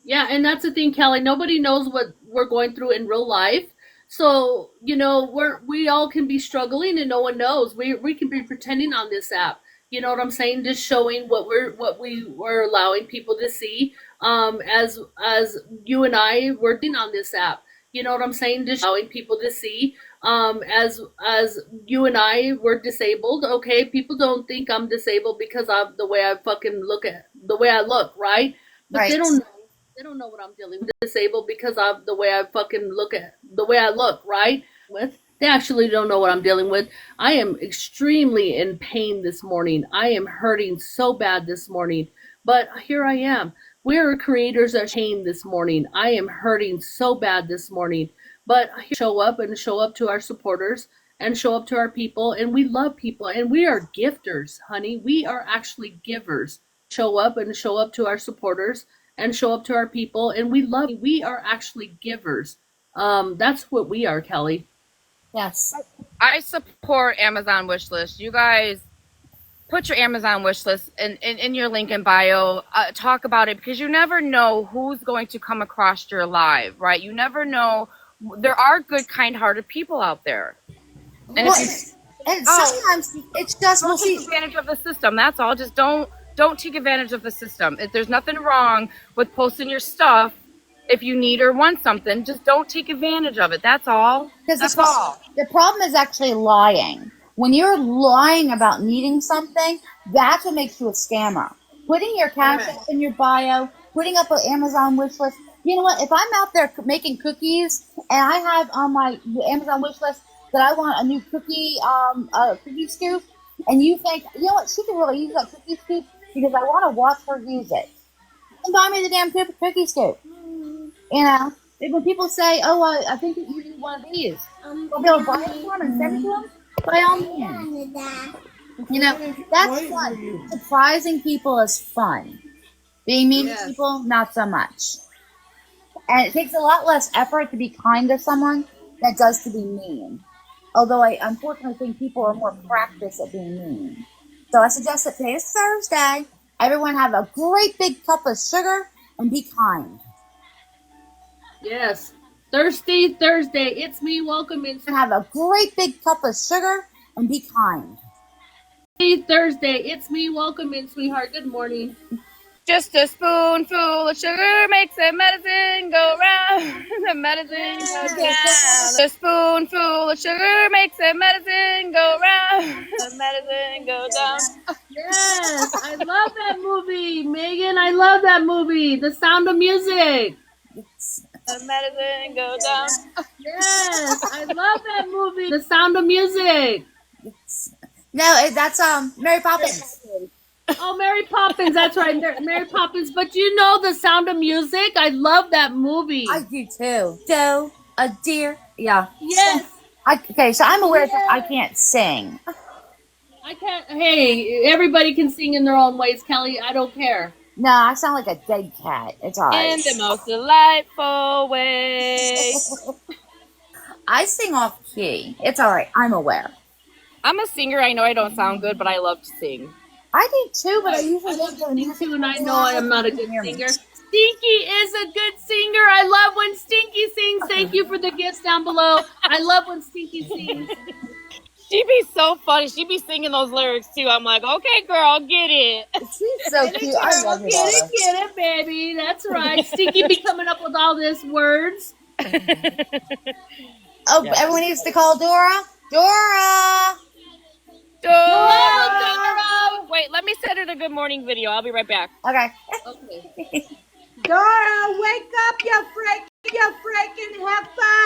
S10: Yeah, and that's the thing, Kelly. Nobody knows what we're going through in real life. So, we all can be struggling and no one knows. We can be pretending on this app. You know what I'm saying? Just showing what we were allowing people to see. As you and I were doing on this app. You know what I'm saying? Just allowing people to see. As you and I were disabled, okay, people don't think I'm disabled because of the way I fucking the way I look, right? But
S1: Right.
S10: they don't know what I'm dealing with. Disabled because of the way I fucking the way I look, right? They actually don't know what I'm dealing with. I am extremely in pain this morning. I am hurting so bad this morning. But here I am. We're creators of change this morning. I am hurting so bad this morning. But show up to our supporters and show up to our people. And we love people. And we are gifters, honey. We are actually givers. Show up to our supporters and show up to our people. And we are actually givers. That's what we are, Kelly.
S1: Yes.
S13: I support Amazon wishlist. You guys put your Amazon wishlist in your link in bio. Talk about it because you never know who's going to come across your live, right? You never know. There are good, kind-hearted people out there. And
S1: Sometimes it's just
S13: don't take advantage of the system. That's all. Just don't take advantage of the system. If there's nothing wrong with posting your stuff, if you need or want something, just don't take advantage of it. That's all. That's all.
S1: The problem is actually lying. When you're lying about needing something, that's what makes you a scammer. Putting your cash up in your bio, putting up an Amazon wish list. You know what? If I'm out there making cookies and I have on my Amazon wish list that I want a new cookie scoop, and you think, you know what, she could really use that cookie scoop because I want to watch her use it. And buy me the damn cookie scoop. You know, when people say, "Oh, I think you need one of these," I'll be able to buy it for them and send it to them. By all means, you know, that's fun. Surprising people is fun. Being mean to people, not so much. And it takes a lot less effort to be kind to someone than it does to be mean. although I unfortunately think people are more practiced at being mean. So I suggest that today is Thursday. Everyone have a great big cup of sugar and be kind.
S10: Yes. Thirsty Thursday. It's me. Welcome in.
S1: Have a great big cup of sugar and be kind.
S10: Thursday. It's me. Welcome in, sweetheart. Good morning.
S13: Just a spoonful of sugar makes the medicine go round. The medicine goes down. A spoonful of sugar makes the medicine go round. The medicine goes down.
S10: Yes, I love that movie, Megan. I love that movie. The Sound of Music.
S13: The medicine goes down.
S10: Yes, I love that movie. The Sound of Music.
S1: No, that's Mary Poppins.
S10: Oh, Mary Poppins. That's right, Mary Poppins. But you know The Sound of Music? I love that movie.
S1: I do too. Joe, a deer. Yeah.
S10: Yes.
S1: Okay, so I'm aware that I can't sing.
S10: I can't. Hey, everybody can sing in their own ways, Kelly. I don't care.
S1: No, I sound like a dead cat. It's alright.
S13: In the most delightful way.
S1: I sing off key. It's alright. I'm aware.
S13: I'm a singer. I know I don't sound good, but I love to sing.
S1: I do too, but I usually don't do
S10: sing too, and I know I am not a good singer. Stinky is a good singer. I love when Stinky sings. Thank you for the gifts down below. I love when Stinky sings.
S13: She'd be so funny. She'd be singing those lyrics too. I'm like, okay, girl, get it.
S1: She's so cute. I love her.
S10: Get it, baby. That's right. Stinky be coming up with all these words.
S1: Oh, yeah. Everyone needs to call Dora. Dora!
S13: Wait, let me send her the good morning video. I'll be right back.
S1: Okay.
S15: Dora, wake up, you freaking heifer.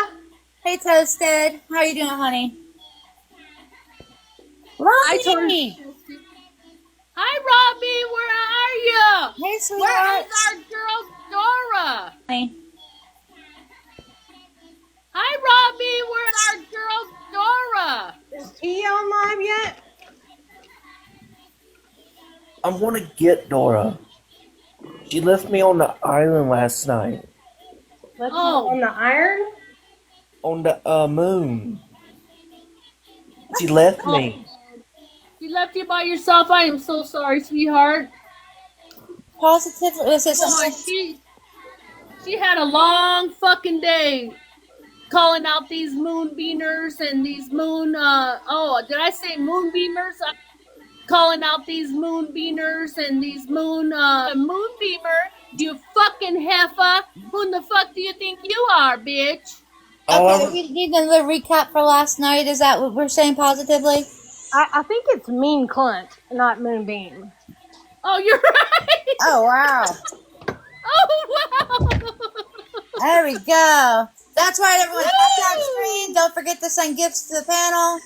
S1: Hey, Toasted. How are you doing, honey? Robbie!
S10: Hi, Robbie. Where are you?
S1: Hey, sweetheart.
S10: Where is our girl, Dora?
S1: Hey.
S10: Hi, Robbie. Where's our girl, Dora?
S15: Is Tia on live yet?
S16: I want to get Dora. She left me on the island last night.
S15: Left you on the iron?
S16: On the moon. She left me.
S10: She left you by yourself. I am so sorry, sweetheart.
S1: Positively, was it something?
S10: She had a long fucking day calling out these moonbeamers and these moon. Did I say moonbeamers? Calling out these moonbeamers and these moonbeamer. You fucking heifer. Who the fuck do you think you are, bitch?
S1: Okay, we need a little recap for last night. Is that what we're saying positively?
S15: I think it's mean cunt, not moonbeam.
S10: Oh, you're right.
S1: Oh, wow.
S10: Oh, wow.
S1: There we go. That's right, everyone. Tap screen. Don't forget to send gifts to the panel.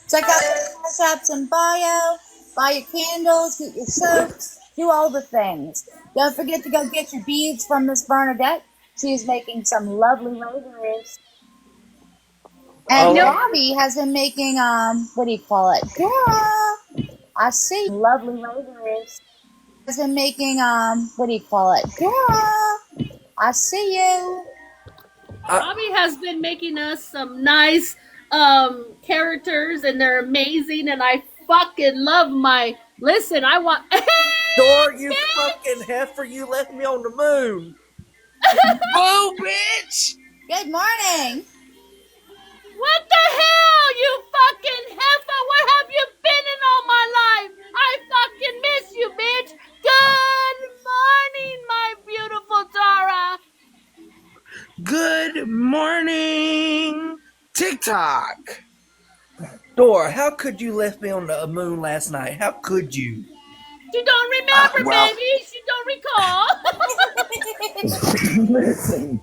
S1: Check out the shops in bio. Buy your candles. Get your soaps. Do all the things. Don't forget to go get your beads from Miss Bernadette. She's making some lovely roses. And Robbie has been making, what do you call it? Dora! I see lovely roses. Has been making, what do you call it? Dora! I see you.
S10: Robbie has been making us some nice characters, and they're amazing, and I fucking love my... Listen, I want...
S16: Dora, you fucking heifer, you left me on the moon.
S1: Oh, bitch! Good morning.
S10: What the hell, you fucking heifer? Where have you been in all my life? I fucking miss you, bitch. Good morning, my beautiful Dora.
S16: Good morning, TikTok. Dora, how could you left me on the moon last night? How could you?
S10: She don't remember, baby. She don't recall.
S16: Listen.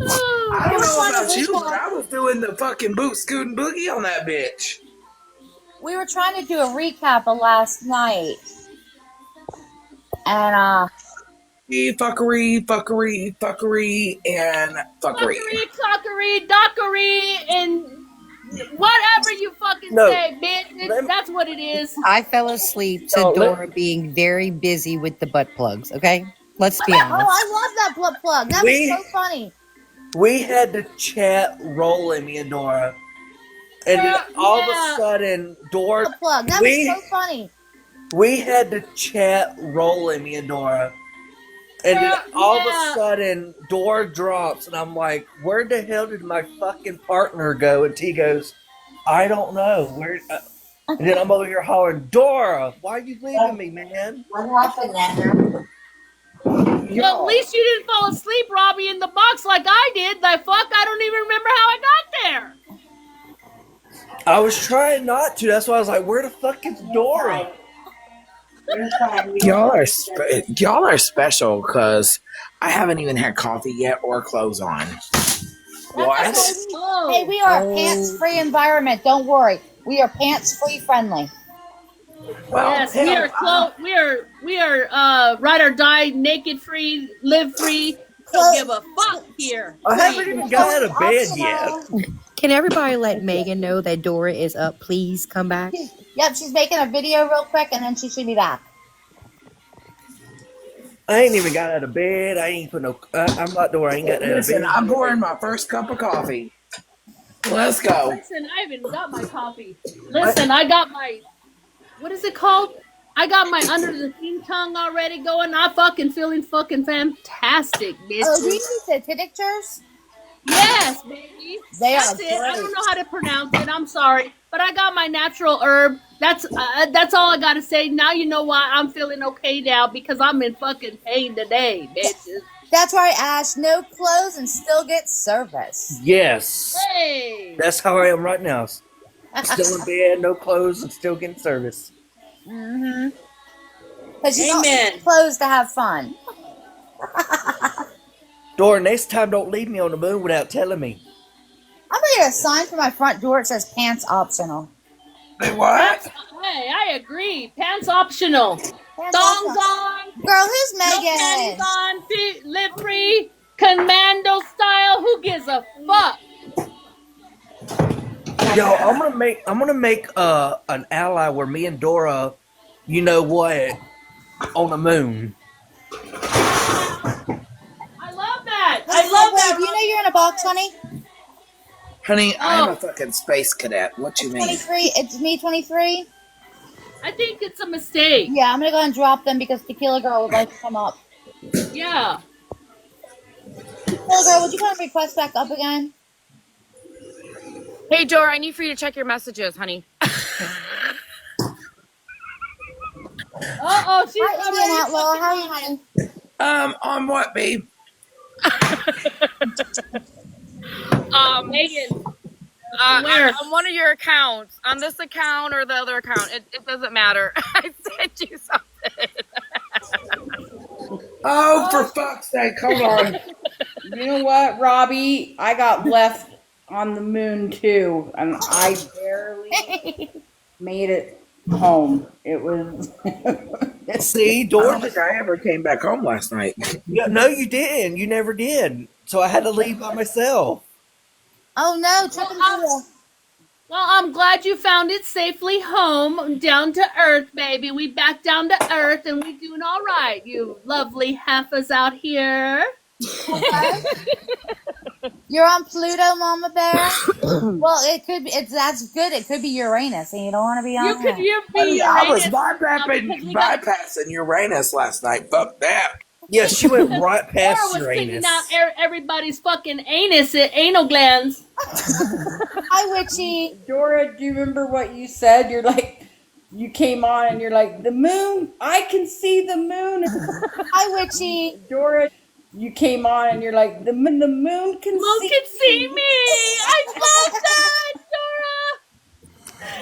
S16: I don't know about you, but I was doing the fucking boot scooting boogie on that bitch.
S1: We were trying to do a recap of last night. And,
S16: Fuckery, and fuckery.
S10: Fuckery, dockery, and whatever you fucking say, bitch. That's what it is.
S2: I fell asleep to Dora being very busy with the butt plugs, okay? Let's be honest.
S1: Oh, I love that butt plug. That was so funny.
S16: We had the chat rolling, me and Dora. And then all of a sudden, Dora.
S1: Plug. That was so funny.
S16: We had the chat rolling, me and Dora. And then all of a sudden, Dora drops, and I'm like, where the hell did my fucking partner go? And T goes, I don't know. Where? And then I'm over here hollering, Dora, why are you leaving me, man?
S10: Well, at least you didn't fall asleep, Robbie, in the box like I did. The fuck? I don't even remember how I got there.
S16: I was trying not to. That's why I was like, where the fuck is Dora?
S17: Y'all are special because I haven't even had coffee yet or clothes on. What?
S1: Hey, we are a pants-free environment. Don't worry, we are pants-free friendly.
S16: Well,
S10: yes, we are ride or die, naked free, live free. Don't give a fuck here.
S16: I haven't even got out of bed yet.
S2: Can everybody let Megan know that Dora is up? Please come back.
S1: Yep, she's making a video real quick, and then she should be back.
S16: I ain't even got out of bed. I ain't put no. I'm not Dora. I ain't got out of bed.
S17: Listen, I'm pouring my first cup of coffee. Let's go.
S10: Listen, I haven't got my coffee. Listen, I got my. What is it called? I got my under the king tongue already going. I'm fucking feeling fucking fantastic, bitch.
S1: Oh, do you need the pictures?
S10: Yes, baby.
S1: That's
S10: it. I don't know how to pronounce it. I'm sorry, but I got my natural herb. That's all I gotta say. Now you know why I'm feeling okay now because I'm in fucking pain today, bitches.
S1: That's right, Ash. No clothes and still get service.
S16: Yes.
S10: Hey.
S16: That's how I am right now. Still in bed, no clothes, and still getting service.
S1: Mm-hmm. Because you don't need clothes to have fun.
S16: Dora, next time don't leave me on the moon without telling me.
S1: I'm gonna get a sign for my front door that says pants optional.
S17: Hey, what?
S10: Hey, I agree. Pants optional. Thongs on.
S1: Girl, who's Megan?
S10: No panties on. Live free. Commando style. Who gives a fuck?
S16: Yo, I'm gonna make an ally where me and Dora, you know what, on the moon.
S10: I love that.
S1: I love that. Do you know you're in a box, honey?
S17: Honey, I'm a fucking space cadet. What you mean?
S1: 23. It's me, 23.
S10: I think it's a mistake.
S1: Yeah, I'm gonna go and drop them because Tequila Girl would like to come up.
S10: Yeah.
S1: Tequila Girl, would you want to request back up again?
S13: Hey, Dora, I need for you to check your messages, honey.
S10: Uh-oh, she's
S1: Hi, Indian Outlaw. How are you, honey?
S17: On what, babe?
S10: Megan.
S13: On one of your accounts, on this account or the other account, it doesn't matter. I sent you something.
S17: Oh, for fuck's sake, hold on.
S18: You know what, Robbie? I got left on the moon too, and I barely made it home. It was.
S16: See,
S17: I
S16: Dora.
S17: don't think I ever came back home last night.
S16: Yeah, no, you didn't. You never did. So I had to leave by myself.
S1: Oh no, Well,
S10: I'm glad you found it safely home, down to earth, baby. We back down to earth, and we doing all right. You lovely heifers out here.
S1: Okay. You're on Pluto, Mama Bear. Well, it could be. That's good. It could be Uranus, and you don't want to be on.
S10: You be Uranus.
S17: I was bypassing Uranus last night. Fuck that.
S16: Yeah, she went right past
S10: Dora was
S16: Uranus.
S10: taking out everybody's fucking anal glands.
S1: Hi, Witchy.
S18: Dora, do you remember what you said? You're like, you came on and you're like, the moon. I can see the moon.
S1: Hi, Witchy.
S18: Dora, you came on and you're like, the moon can
S10: see me. I love that, Dora.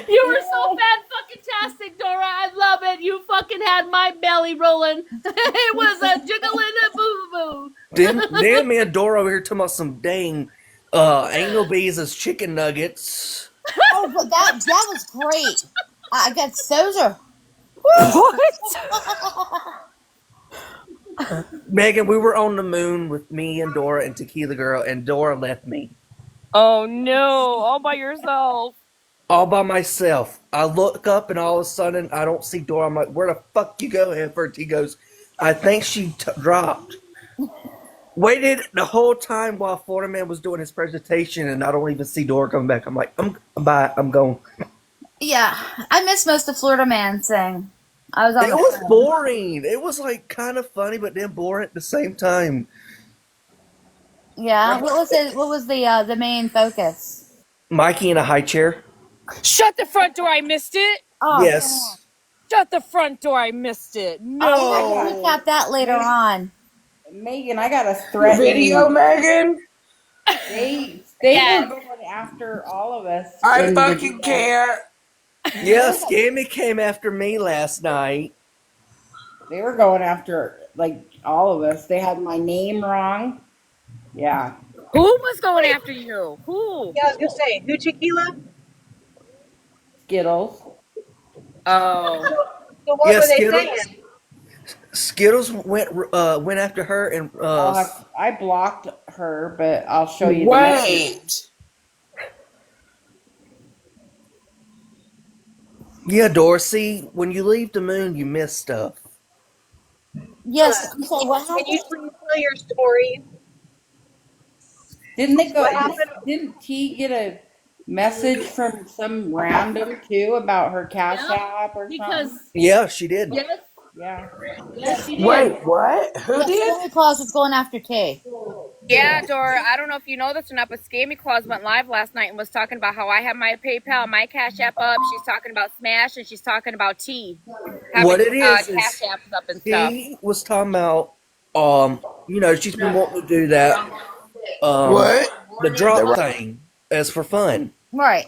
S10: You were so fan-fucking-tastic, Dora. I love it. You fucking had my belly rolling. It was a jiggling a boo-boo.
S16: Then me and Dora over here talking about some dang anal bees as chicken nuggets.
S1: Oh, but that was great. I got those are.
S16: What? Megan, we were on the moon with me and Dora and Tequila Girl, and Dora left me.
S13: Oh no, all by yourself.
S16: All by myself. I look up and all of a sudden I don't see Dora. I'm like, where the fuck you go, Effort? He goes, I think she dropped. waited the whole time while Florida Man was doing his presentation, and I don't even see Dora coming back. I'm like, I'm bye, I'm going.
S1: Yeah, I missed most of Florida Man's thing. I was on
S16: It
S1: the
S16: was
S1: phone.
S16: boring. It was like kind of funny, but then boring at the same time.
S1: Yeah, what was it? What was the main focus?
S16: Mikey in a high chair.
S19: Shut the front door, I missed it.
S1: Oh,
S16: Yes.
S19: Shut the front door, I missed it.
S1: oh, we
S19: No.
S1: got that later on.
S18: Megan, I got a threatening.
S17: Video, Megan?
S18: They
S14: Yes.
S18: were going after all of us.
S17: I
S18: in the
S17: fucking can't.
S16: Yeah, Scammy came after me last night.
S18: They were going after like all of us. They had my name wrong. Yeah.
S19: Who was going after you? Who?
S3: Yeah, I was gonna say, who tequila?
S18: Skittles.
S19: Oh.
S3: So what
S16: Yeah,
S3: were they
S16: Skittles.
S3: saying?
S16: Skittles went after her and
S18: I blocked her, but I'll show you the message.
S17: Wait.
S16: yeah, Dorsey. When you leave the moon, you miss stuff.
S1: Yes. So what
S3: Can you
S1: happened?
S3: please tell your story?
S18: Didn't they go?
S3: What happened?
S18: Didn't T get a message from some random too about her Cash App or
S10: Because
S18: something?
S16: Yeah, she did.
S10: yes,
S18: Yeah.
S10: yes, she did.
S17: Wait, what? Who
S1: Yes,
S17: did?
S1: Santa Claus was going after Kay.
S13: Yeah, Dora, I don't know if you know this or not, but Scammy Claus went live last night and was talking about how I have my PayPal, my Cash App up. She's talking about Smash, and she's talking about T having
S16: What it is
S13: Cash Apps up and stuff.
S16: he was talking about. She's been wanting to do that.
S17: What?
S16: The drop thing as for fun.
S1: Right.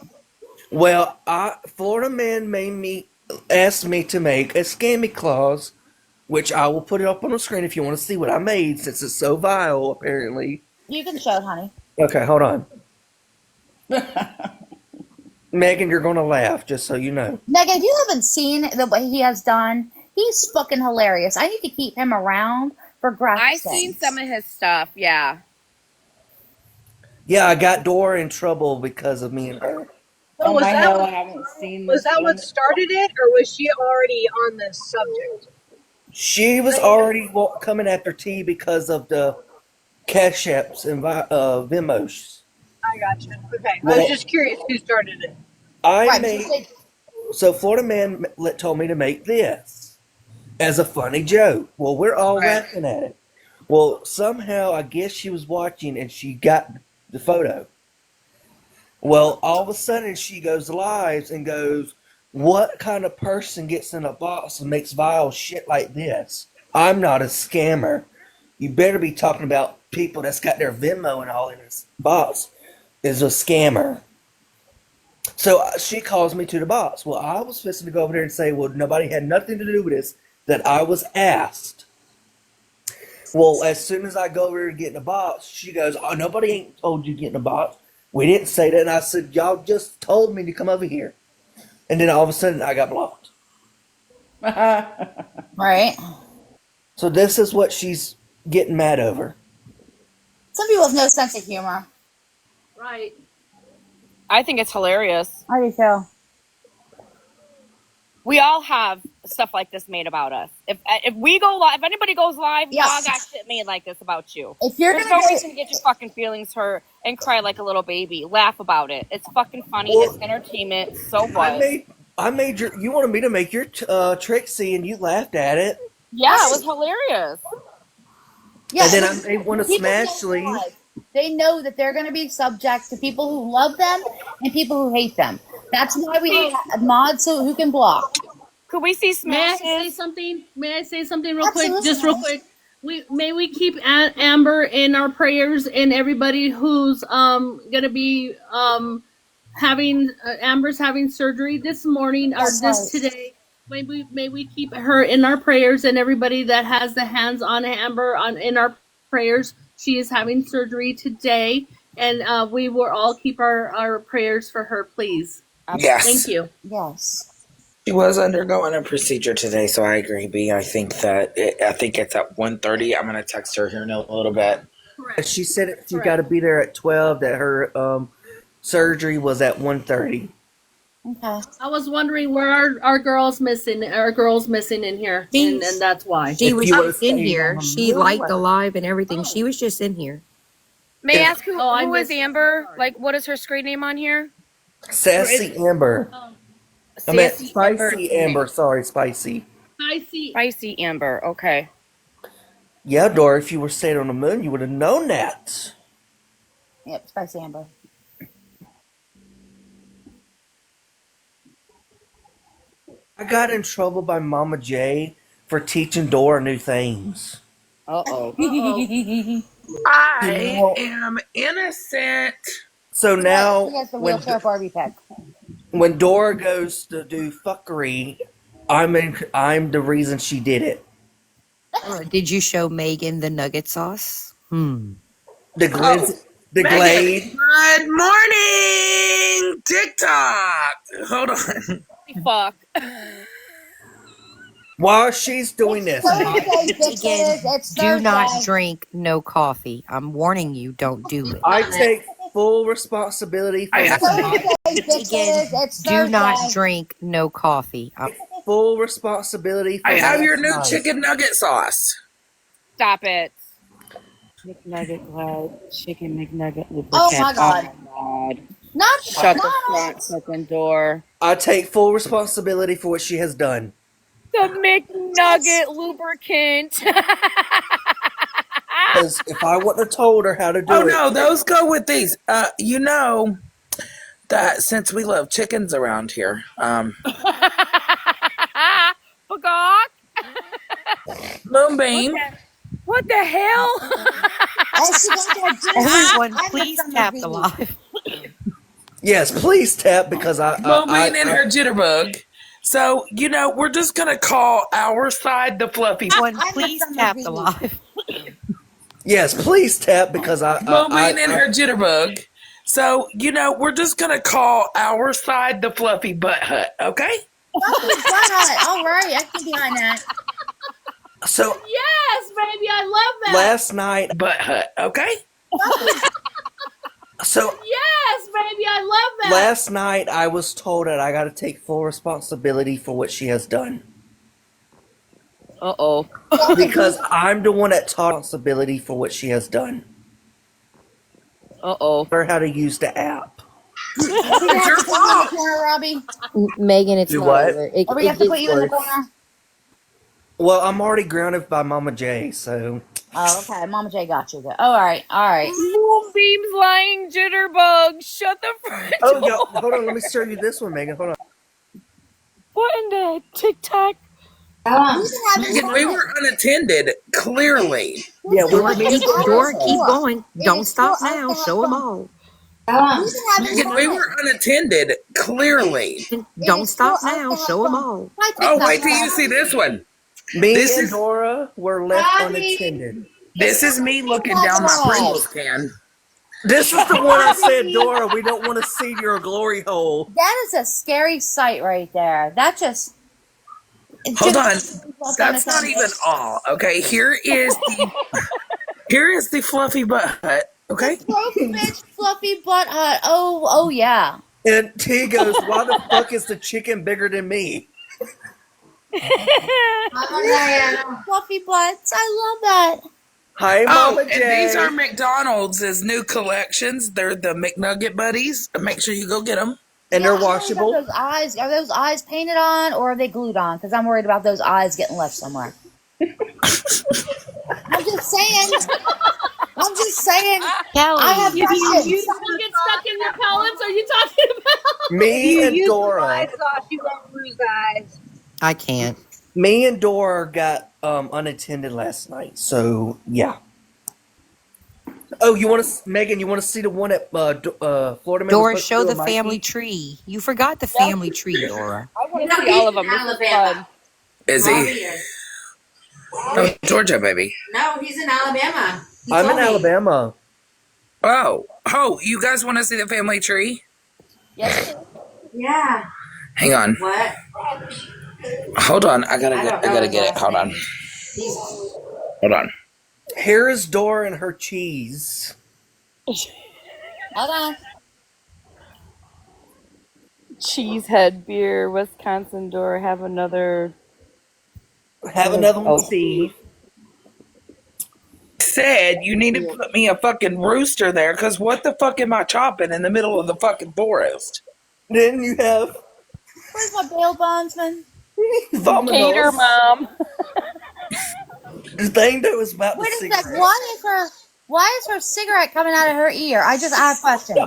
S16: Well, Florida Man asked me to make a Scammy Claus, which I will put it up on the screen if you want to see what I made, since it's so vile, apparently.
S1: You can show it, honey.
S16: Okay, hold on. Megan, you're going to laugh, just so you know.
S1: Megan, if you haven't seen the way he has done, he's fucking hilarious. I need to keep him around for graphic.
S13: I've seen some of his stuff, yeah.
S16: Yeah, I got Dora in trouble because of me and her.
S3: So was
S18: I
S3: that
S18: know
S3: what,
S18: I haven't seen
S3: was
S18: this
S3: that
S18: one.
S3: what started it, or was she already on this subject?
S16: She was already coming after T because of the Cash Apps and Vimos.
S3: I gotcha. Okay, I
S16: Well,
S3: was just curious who started it.
S16: So Florida Man told me to make this as a funny joke. Well, we're all laughing at it. Well, somehow I guess she was watching and she got the photo. Well, all of a sudden she goes live and goes, "What kind of person gets in a box and makes vile shit like this? I'm not a scammer. You better be talking about people that's got their Venmo and all in this box is a scammer." So she calls me to the box. Well, I was supposed to go over there and say, well, nobody had nothing to do with this, that I was asked. Well, as soon as I go over there to get in the box, she goes, "Oh, nobody ain't told you to get in the box. We didn't say that." And I said, "Y'all just told me to come over here." And then all of a sudden, I got blocked.
S1: Right.
S16: So this is what she's getting mad over.
S1: Some people have no sense of humor.
S10: Right.
S19: I think it's hilarious.
S1: I do too.
S19: We all have stuff like this made about us. If we go live, if anybody goes live, we all got shit made like this about you.
S1: If you're
S19: There's
S1: gonna
S19: no reason to get your fucking feelings hurt and cry like a little baby. Laugh about it. It's fucking funny.
S16: Well,
S19: it's entertainment. So what?
S16: I made you wanted me to make your Trixie, and you laughed at it.
S19: Yeah, it was hilarious.
S1: Yeah,
S16: And then I made one of
S1: people
S16: Smash
S1: don't
S16: Sleeve.
S1: realize. They know that they're going to be subject to people who love them and people who hate them. That's why we have mods who can block.
S19: Could we see
S10: May I
S19: Smash?
S10: say something? May I say something real quick?
S1: Absolutely.
S10: Just real quick. May we keep Amber in our prayers and everybody who's gonna be having Amber's having surgery this morning or this today. May we keep her in our prayers and everybody that has the hands on Amber in our prayers. She is having surgery today, and we will all keep our prayers for her, please.
S17: Yes.
S10: Thank you.
S1: Yes.
S17: She was undergoing a procedure today, so I agree, B. I think it's at 1:30. I'm gonna text her here in a little bit.
S16: She said if you got to be there at 12, that her surgery was at 1:30.
S1: Okay.
S10: I was wondering where our girls missing. Our girls missing in here, and that's why.
S2: She was
S7: would've
S2: in
S7: stayed
S2: here.
S7: on the
S2: She
S7: moon
S2: liked the
S7: last-
S2: live and everything. She was just in here.
S19: May I
S7: If-
S19: ask who,
S10: Oh, I
S19: who is
S10: missed-
S19: Amber? Like, what is her screen name on here?
S7: Sassy Amber. I meant
S19: Sassy
S7: Spicy Amber. Sorry, Spicy.
S19: Spicy Amber. Okay.
S16: Yeah, Dora, if you were staying on the moon, you would have known that.
S1: Yep, Spicy Amber.
S16: I got in trouble by Mama J for teaching Dora new things.
S19: Uh-oh.
S17: I am innocent.
S16: So now,
S1: He has the
S16: when,
S1: wheelchair Barbie pet.
S16: when Dora goes to do fuckery, I'm the reason she did it.
S2: Did you show Megan the nugget sauce?
S16: The
S17: Megan,
S16: Glade.
S17: good morning, TikTok. Hold on.
S19: Fuck.
S16: While she's doing this,
S2: Megan, do not drink no coffee. I'm warning you, don't do it.
S16: I take full responsibility for
S2: Megan, do not drink no coffee.
S16: full responsibility for
S17: I have your new
S16: last night.
S17: chicken nugget sauce.
S19: Stop it.
S8: McNugget Glad, Chicken McNugget lubricant.
S1: Oh my God.
S8: Oh my God.
S1: Not
S8: Shut the front fucking door.
S16: I take full responsibility for what she has done.
S19: The McNugget lubricant.
S16: Because if I wouldn't have told her how to do
S17: Oh
S16: it,
S17: no, those go with these. You know that since we love chickens around here,
S19: Bagok.
S17: Moonbeam.
S19: What the hell?
S2: Everyone, please tap the live.
S16: yes, please tap because
S17: Moonbeam and her jitterbug. So, you know, we're just going to call our side the fluffy.
S2: Everyone, please tap the live.
S16: Yes, please tap because
S17: Moonbeam and her jitterbug. So, you know, we're just going to call our side the fluffy butt hut, okay?
S1: Fluffy butt hut. All right, I can be behind that.
S16: So
S10: Yes, baby, I love that.
S16: last night,
S17: butt hut, okay?
S16: So
S10: yes, baby, I love that.
S16: last night I was told that I got to take full responsibility for what she has done.
S19: Uh-oh.
S16: Because I'm the one that taught responsibility for what she has done.
S19: Uh-oh.
S16: Her how to use the app.
S1: It's your fault, Robbie.
S2: Megan, it's
S16: Do
S2: not
S16: what?
S2: over.
S1: Are we have to put you in the
S2: worse.
S1: corner?
S16: Well, I'm already grounded by Mama J, so
S1: Oh, okay. Mama J got you. Good. Oh, all right. All right.
S19: Moonbeam's lying jitterbug. Shut the front
S16: oh,
S19: door.
S16: yo, hold on. Let me show you this one, Megan. Hold on.
S19: What in the TikTok?
S17: Megan, we were unattended, clearly.
S16: Yeah,
S2: Dora, keep going. Don't stop now. Show them all.
S17: Megan, we were unattended, clearly.
S2: Don't stop now. Show them all.
S17: Oh, wait till you see this one.
S16: Me
S17: This
S16: and
S17: is-
S16: Dora were left unattended.
S17: This is me looking down my Pringles can.
S16: This is the one I said, Dora, we don't want to see your glory hole.
S1: That is a scary sight right there. That just.
S17: Hold on. That's not even all. Okay, here is the fluffy butt hut. Okay.
S1: Bitch, fluffy butt hut. Oh yeah.
S16: And T goes, why the fuck is the chicken bigger than me?
S1: Fluffy butts. I love that.
S16: Hi,
S17: Oh,
S16: Mama
S17: and
S16: J.
S17: these are McDonald's new collections. They're the McNugget Buddies. Make sure you go get them.
S16: And
S1: Yeah,
S16: they're
S1: I wonder
S16: washable.
S1: if are those eyes painted on or are they glued on? Because I'm worried about those eyes getting left somewhere. I'm just saying.
S2: Kelly.
S1: I have
S10: You
S1: questions.
S10: get stuck in your pellets? Are you talking about?
S16: Me and
S3: Use the
S16: Dora.
S3: live sauce, you won't lose eyes.
S2: I can't.
S16: Me and Dora got unattended last night, so yeah. Oh, you want to, Megan? You want to see the one at Florida Man?
S2: Dora, show the family tree. You forgot the family tree, Dora.
S19: I want to see all of them. This is fun.
S17: Is he? Oh, Georgia, baby.
S20: No, he's in Alabama.
S16: I'm in Alabama.
S17: Oh, you guys want to see the family tree?
S1: Yes.
S20: Yeah.
S17: Hang on.
S20: What?
S17: Hold on. I gotta get it. Hold on. Hold on.
S16: Here is Dora and her cheese.
S1: Hold on.
S19: Cheesehead beer, Wisconsin door, have another
S16: one, Steve.
S17: Said you need to put me a fucking rooster there, because what the fuck am I chopping in the middle of the fucking forest?
S16: Didn't you have
S1: Where's my bail bondsman?
S19: Gator mom?
S16: The thing that was about
S1: Wait
S16: the
S1: a sec.
S16: cigarette.
S1: Why is her cigarette coming out of her ear? I have questions.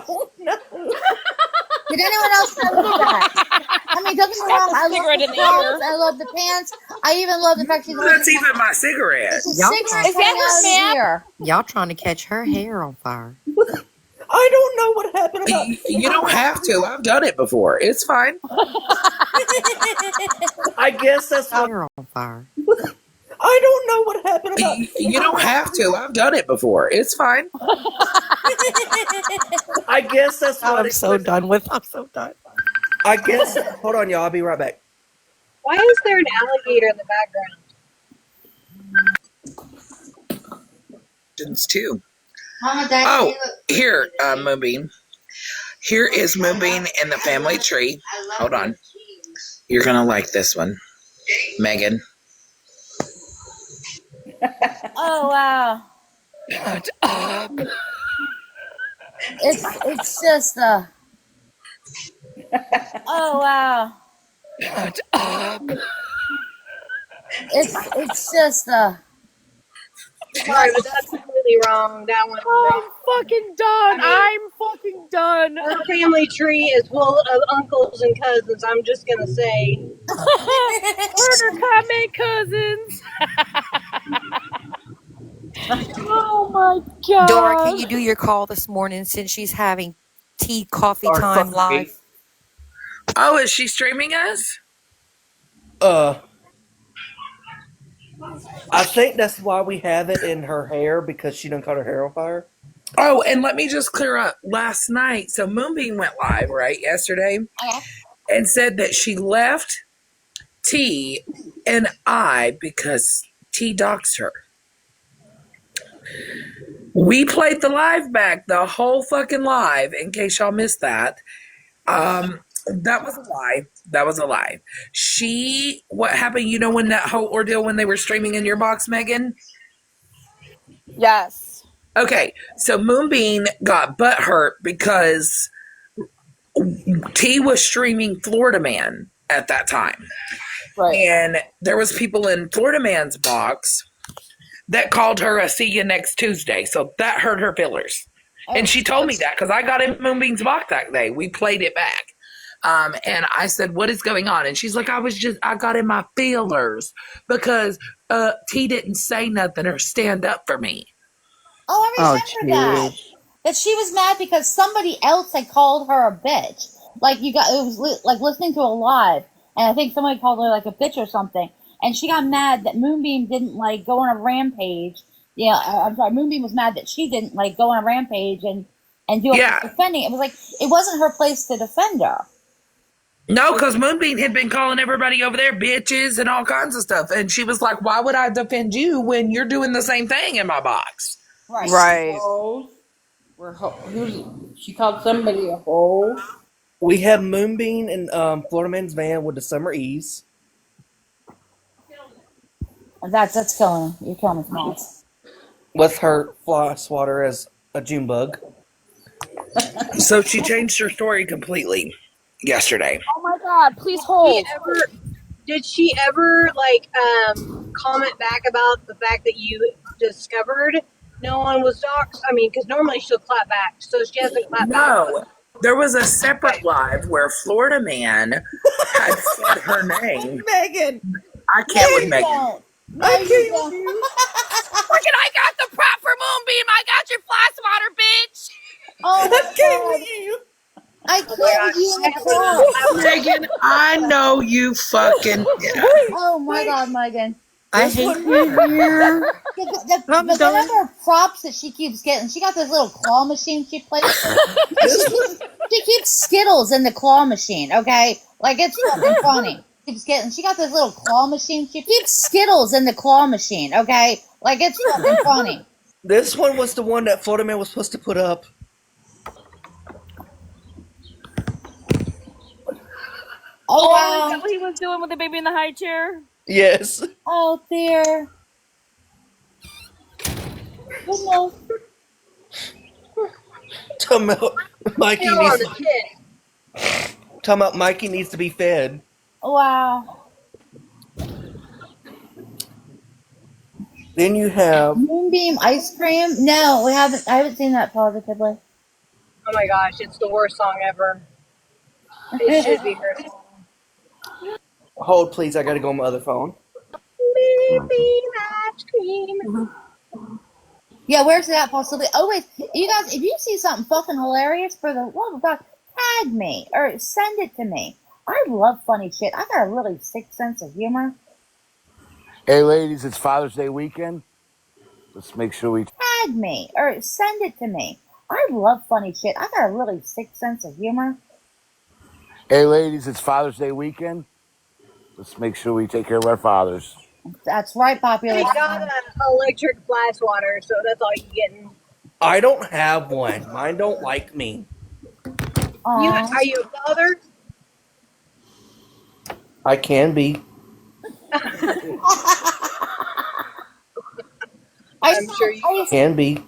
S1: Did anyone else notice that? I mean, don't get me wrong. I love
S19: cigarette
S1: the
S19: in the
S1: clothes.
S19: ear.
S1: I love the pants. I even love the fact she's
S17: That's even my cigarette.
S1: It's a cigarette coming out of his ear.
S2: Y'all trying to catch her hair on fire.
S16: I don't know what happened about.
S17: You don't have to. I've done it before. It's fine.
S16: I guess that's what.
S2: Hair on fire.
S16: I don't know what happened about.
S17: You don't have to. I've done it before. It's fine.
S16: I guess that's what.
S2: I'm so done with. I'm so done.
S16: I guess. Hold on, y'all. I'll be right back.
S3: Why is there an alligator in the background?
S17: Too.
S20: Mama, Daddy,
S17: Oh, here, Moonbeam. Here is Moonbeam in the family tree. Hold on. You're gonna like this one, Megan.
S1: Oh wow!
S2: Shut up.
S1: It's just Oh wow!
S2: Shut up.
S1: It's just
S3: Sorry, but that's completely wrong. That one's wrong.
S19: Fucking done. I'm fucking done.
S3: Our family tree is full of uncles and cousins. I'm just gonna say.
S19: Murder comment cousins. Oh my god.
S2: Dora, can you do your call this morning since she's having tea coffee time live?
S17: Oh, is she streaming us?
S16: I think that's why we have it in her hair, because she done caught her hair on fire.
S17: Oh, and let me just clear up. Last night, so Moonbeam went live, right, yesterday, and said that she left T and I because T doxed her. We played the live back, the whole fucking live, in case y'all missed that. That was a lie. That was a lie. What happened, you know, when that whole ordeal when they were streaming in your box, Megan?
S19: Yes.
S17: Okay, so Moonbeam got butthurt because T was streaming Florida Man at that time.
S19: Right.
S17: And there was people in Florida Man's box that called her a see you next Tuesday. So that hurt her feelers. And she told me that because I got in Moonbeam's box that day. We played it back. And I said, what is going on? And she's like, I got in my feelers because T didn't say nothing or stand up for me.
S1: Oh, I remember that. That she was mad because somebody else had called her a bitch. Like it was like listening to a live, and I think somebody called her like a bitch or something, and she got mad that Moonbeam didn't like go on a rampage. Yeah, I'm sorry. Moonbeam was mad that she didn't like go on a rampage and do defending. It was like it wasn't her place to defend her.
S17: No, because Moonbeam had been calling everybody over there bitches and all kinds of stuff, and she was like, "Why would I defend you when you're doing the same thing in my box?"
S19: Right.
S18: She called somebody a hoe.
S16: We have Moonbeam in Florida Man's van with the summer ease.
S1: That's killing. You're killing me, Moss.
S16: With her fly swatter as a June bug.
S17: So she changed her story completely yesterday.
S19: Oh my god, please hold.
S3: Did she ever like comment back about the fact that you discovered no one was doxxed? I mean, because normally she'll clap back, so she hasn't clapped back.
S17: No, there was a separate live where Florida Man had said her name.
S16: Megan,
S17: I can't with Megan.
S16: I can't with you.
S19: Fucking, I got the prop for Moonbeam. I got your fly swatter, bitch.
S1: Oh
S16: I can't with you.
S1: I can't with you in the club.
S17: Megan, I know you fucking.
S1: Oh my god, Megan.
S2: I hate you here.
S1: But the number of props that she keeps getting, she got this little claw machine she plays with. She keeps Skittles in the claw machine, okay? Like, it's fucking funny. She got this little claw machine. She keeps Skittles in the claw machine, okay? Like, it's fucking funny.
S16: This one was the one that Florida Man was supposed to put up.
S19: Oh, is that what he was doing with the baby in the high chair?
S16: Yes.
S1: Oh dear. Goodness.
S16: Talking about Mikey
S3: Still
S16: needs
S3: on
S16: to,
S3: the chin.
S16: talking about Mikey needs to be fed.
S1: Wow.
S16: Then you have
S1: Moonbeam ice cream? No, we haven't. I haven't seen that positively.
S3: Oh my gosh, it's the worst song ever. It should be her song.
S16: hold please, I gotta go on my other phone.
S3: Moonbeam ice cream.
S1: Yeah, where's that possibly? Oh wait, you guys, if you see something fucking hilarious, for the love of God, tag me or send it to me. I love funny shit. I got a really sick sense of humor.
S21: Hey, ladies, it's Father's Day weekend. Let's make sure we
S1: Tag me or send it to me. I love funny shit. I got a really sick sense of humor.
S21: Hey, ladies, it's Father's Day weekend. Let's make sure we take care of our fathers.
S1: That's right, popular.
S3: I got an electric flash water, so that's all you getting.
S16: I don't have one. Mine don't like me.
S3: Are you a father?
S16: I can be.
S3: I'm sure you
S16: Can be.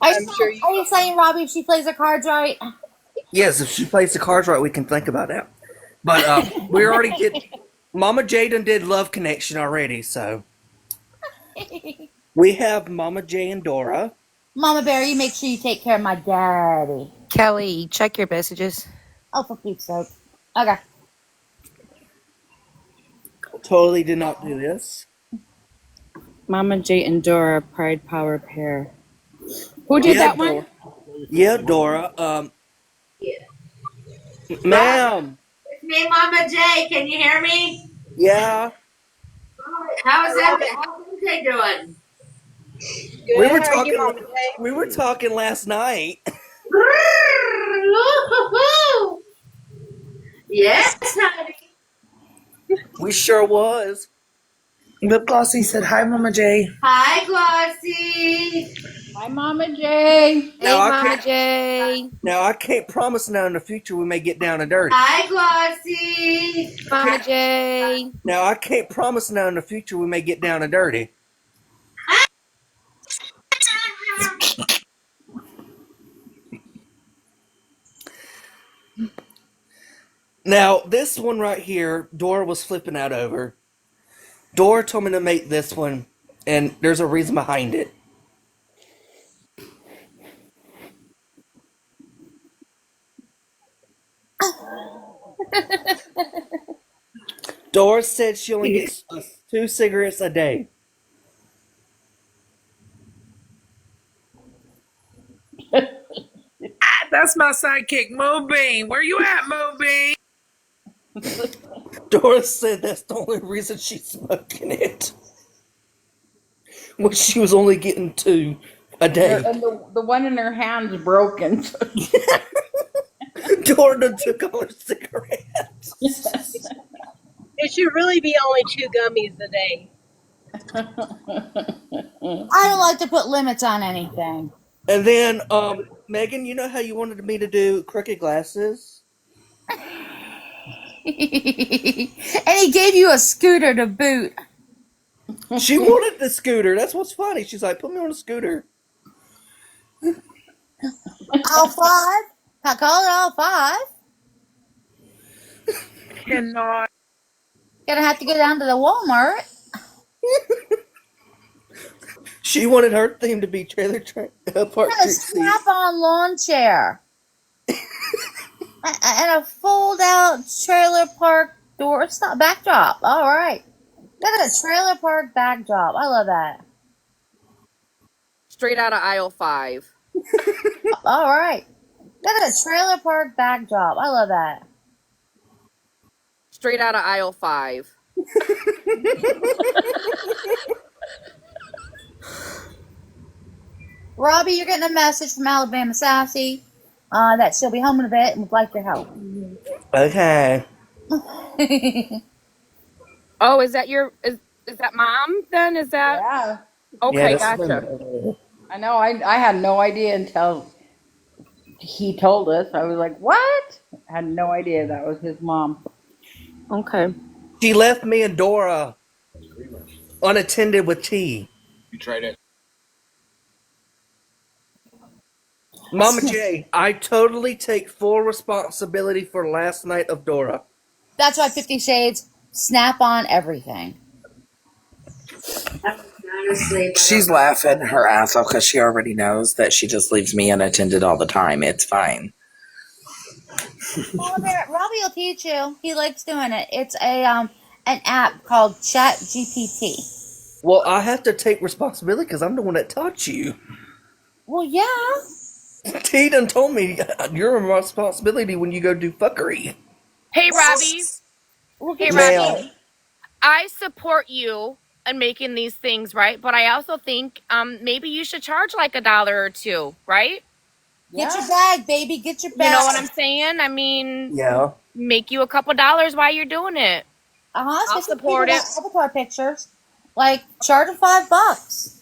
S1: Are you saying, Robbie, if she plays her cards right?
S16: Yes, if she plays the cards right, we can think about that. But we already did. Mama Jaden did Love Connection already, so we have Mama J and Dora.
S1: Mama Bear, you make sure you take care of my daddy.
S2: Kelly, check your messages.
S1: Oh, for Pete's sake. Okay.
S16: Totally did not do this.
S19: Mama J and Dora, Pride Power pair. Who did that one?
S16: Yeah, Dora. Ma'am.
S20: It's me, Mama J. Can you hear me?
S16: Yeah.
S20: How's MJ doing?
S16: We were talking. We were talking last night.
S20: Yes, honey.
S16: We sure was.
S17: Lip Glossy said, "Hi, Mama J."
S20: Hi, Glossy.
S18: Hi, Mama J.
S2: J.
S16: Now I can't promise now in the future we may get down and dirty.
S20: Hi, Glossy.
S2: Mama J.
S16: Now I can't promise now in the future we may get down and dirty. Now this one right here, Dora was flipping out over. Dora told me to make this one, and there's a reason behind it. Dora said she only gets 2 cigarettes a day.
S17: That's my sidekick, Moonbeam. Where you at, Moonbeam?
S16: Dora said that's the only reason she's smoking it. Well, she was only getting 2 a day.
S18: And the one in her hand's broken.
S16: Dora took all her cigarettes.
S3: It should really be only 2 gummies a day.
S1: I don't like to put limits on anything.
S16: And then, Megan, you know how you wanted me to do crooked glasses?
S1: And he gave you a scooter to boot.
S16: She wanted the scooter. That's what's funny. She's like, put me on a scooter.
S1: All 5? I call it all 5.
S17: Cannot.
S1: Gonna have to go down to the Walmart.
S16: She wanted her theme to be trailer park
S1: A strap-on lawn chair. And a fold-out trailer park door. It's not backdrop. All right. Got a trailer park backdrop. I love that.
S19: Straight out of aisle 5.
S1: All right. Got a trailer park backdrop. I love that.
S19: Straight out of aisle 5.
S1: Robbie, you're getting a message from Alabama Sassy that she'll be home in a bit and would like your help.
S16: Okay.
S19: Oh, is that is that mom then? Is that?
S18: Yeah.
S19: Okay,
S16: Yeah,
S19: gotcha.
S18: I know. I had no idea until he told us. I was like, what? Had no idea that was his mom.
S13: Okay.
S16: She left me and Dora unattended with tea.
S21: You tried it.
S16: Mama J, I totally take full responsibility for last night of Dora.
S1: That's why 50 Shades snap on everything.
S17: She's laughing her ass off because she already knows that she just leaves me unattended all the time. It's fine.
S1: Mama Bear, Robbie will teach you. He likes doing it. It's an app called Chat GPT.
S16: Well, I have to take responsibility because I'm the one that taught you.
S1: Well, yeah.
S16: T done told me you're a responsibility when you go do fuckery.
S19: Hey, Robbie. Hey,
S16: Ma'am.
S19: Robbie. I support you in making these things, right? But I also think maybe you should charge like $1 or $2, right?
S1: Get your bag, baby. Get your bag.
S19: You know what I'm saying? I mean,
S16: Yeah.
S19: make you a couple dollars while you're doing it. I'll support it.
S1: Avatar pictures. Like, charge them $5.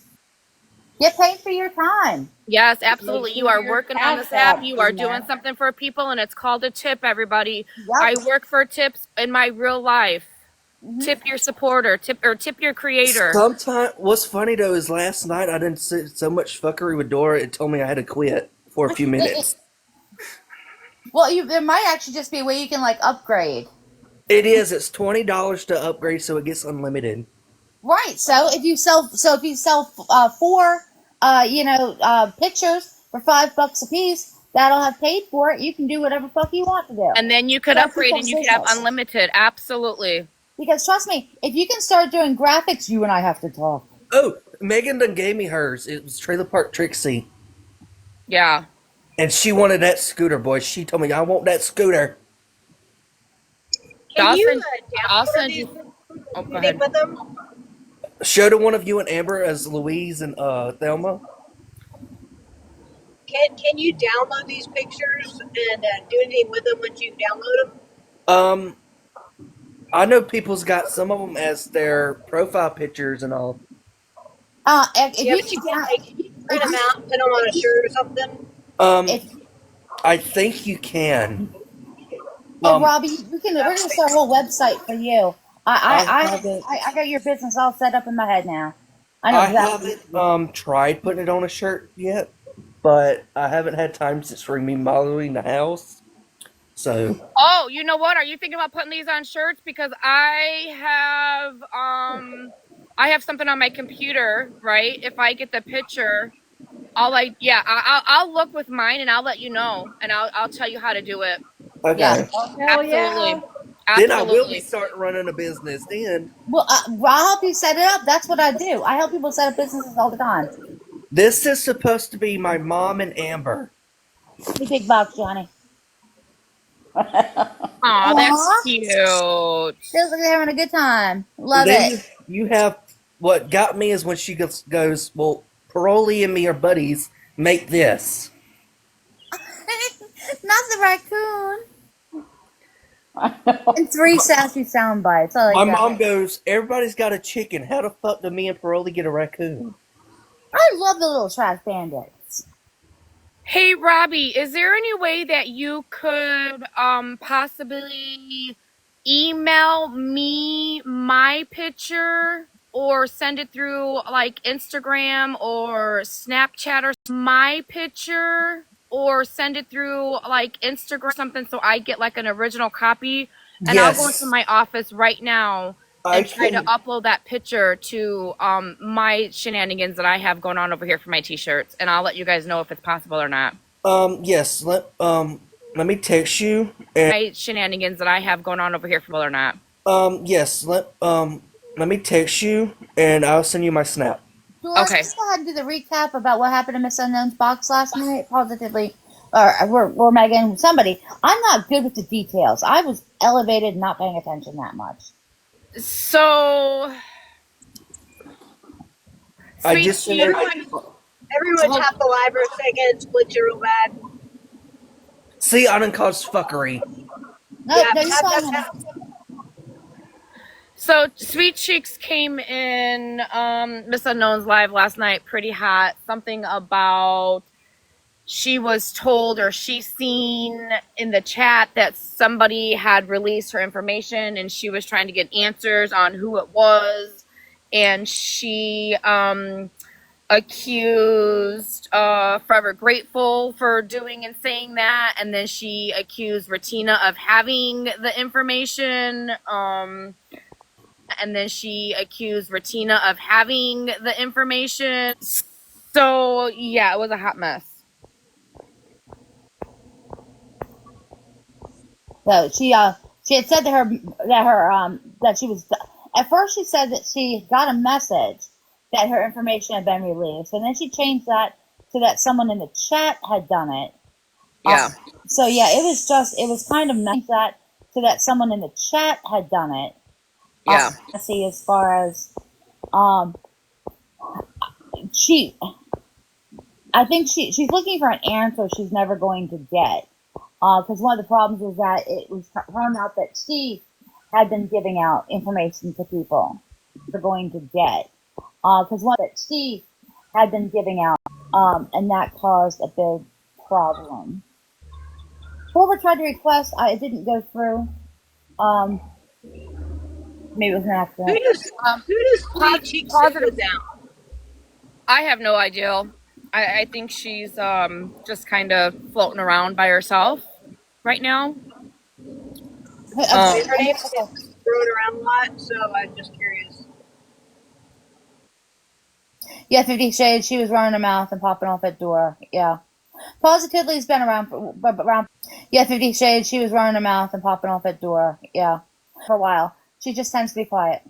S1: Get paid for your time.
S19: Yes, absolutely. You are working on this app. You are
S1: in there.
S19: doing something for people, and it's called a tip, everybody.
S1: Yep.
S19: I work for tips in my real life. Tip your supporter, tip your creator.
S16: Sometimes, what's funny though is last night I didn't see so much fuckery with Dora. It told me I had to quit for a few minutes.
S1: Well, there might actually just be a way you can like upgrade.
S16: It is. It's $20 to upgrade, so it gets unlimited.
S1: Right. So if you sell, four, pictures for $5 a piece, that'll have paid for it. You can do whatever fuck you want to do.
S19: And then you could upgrade and you could have unlimited. Absolutely.
S1: Because trust me, if you can start doing graphics, you and I have to talk.
S16: Oh, Megan done gave me hers. It was Trailer Park Trixie.
S19: Yeah.
S16: And she wanted that scooter, boy. She told me, I want that scooter.
S3: Can you
S19: I'll
S3: download
S19: send
S3: these
S19: you. Oh, go
S3: anything
S19: ahead.
S3: with them?
S16: Show to one of you and Amber as Louise and Thelma.
S3: Can you download these pictures and do anything with them once you download them?
S16: I know people's got some of them as their profile pictures and all.
S1: If
S3: Yeah,
S1: you
S3: but can you print them out and put them on a shirt or something?
S16: I think you can.
S1: Robbie, we're gonna start a whole website for you. I got your business all set up in my head now. I know exactly.
S16: haven't tried putting it on a shirt yet, but I haven't had time since remodeling the house. So.
S19: Oh, you know what? Are you thinking about putting these on shirts? Because I have something on my computer, right? If I get the picture, I'll look with mine and I'll let you know, and I'll tell you how to do it.
S16: Okay.
S19: Yeah.
S16: Absolutely.
S19: Yeah.
S16: Then I will be starting running a business then.
S1: Well, I'll help you set it up. That's what I do. I help people set up businesses all the time.
S16: This is supposed to be my mom and Amber.
S1: You big box, Johnny.
S19: Aw, that's cute.
S1: Feels like they're having a good time. Love it.
S16: You have what got me is when she goes, well, Parolee and me are buddies. Make this.
S1: Not the raccoon. And 3 sassy sound bites.
S16: My mom goes, everybody's got a chicken. How the fuck do me and Parolee get a raccoon?
S1: I love the little trash bandits.
S19: Hey, Robbie, is there any way that you could possibly email me my picture or send it through like Instagram or Snapchat or my picture or send it through like Instagram or something so I get like an original copy? And
S16: Yes.
S19: I'll go into my office right now and try to upload that picture to my shenanigans that I have going on over here for my t-shirts, and I'll let you guys know if it's possible or not.
S16: Yes. Let me text you. And,
S19: my shenanigans that I have going on over here or not.
S16: Yes. Let me text you, and I'll send you my snap.
S1: So let's go ahead and do the recap about what happened to Miss Unknown's box last night. Positively, or Megan, somebody. I'm not good with the details. I was elevated, not paying attention that much.
S19: So,
S3: Everyone tap the live for a second. Split you real bad.
S16: See, I done caused fuckery.
S19: So Sweet Cheeks came in Miss Unknown's live last night pretty hot. Something about she was told, or she seen in the chat, that somebody had released her information and she was trying to get answers on who it was. And she accused Forever Grateful for doing and saying that. And then she accused Retina of having the information. And then she accused Retina of having the information. So yeah, it was a hot mess.
S1: So she had said to her that she was, at first she said that she got a message that her information had been released, and then she changed that to that someone in the chat had done it.
S19: Yeah.
S1: So yeah, it was kind of messy that to that someone in the chat had done it.
S19: Yeah.
S1: Messy as far as I think she's looking for an answer she's never going to get. Because one of the problems is that it was found out that she had been giving out information to people they're going to get. Because one that she had been giving out, and that caused a big problem. Whoever tried to request, it didn't go through. Maybe it was an accident.
S3: Who does Sweet Cheeks sit with now?
S19: I have no idea. I think she's just kind of floating around by herself right now.
S3: Her name's thrown around a lot, so I'm just curious.
S1: Yeah, 50 Shades. She was running her mouth and popping off at door. Yeah. Positively's been around Yeah, 50 Shades. She was running her mouth and popping off at door. Yeah. For a while. She just tends to be quiet.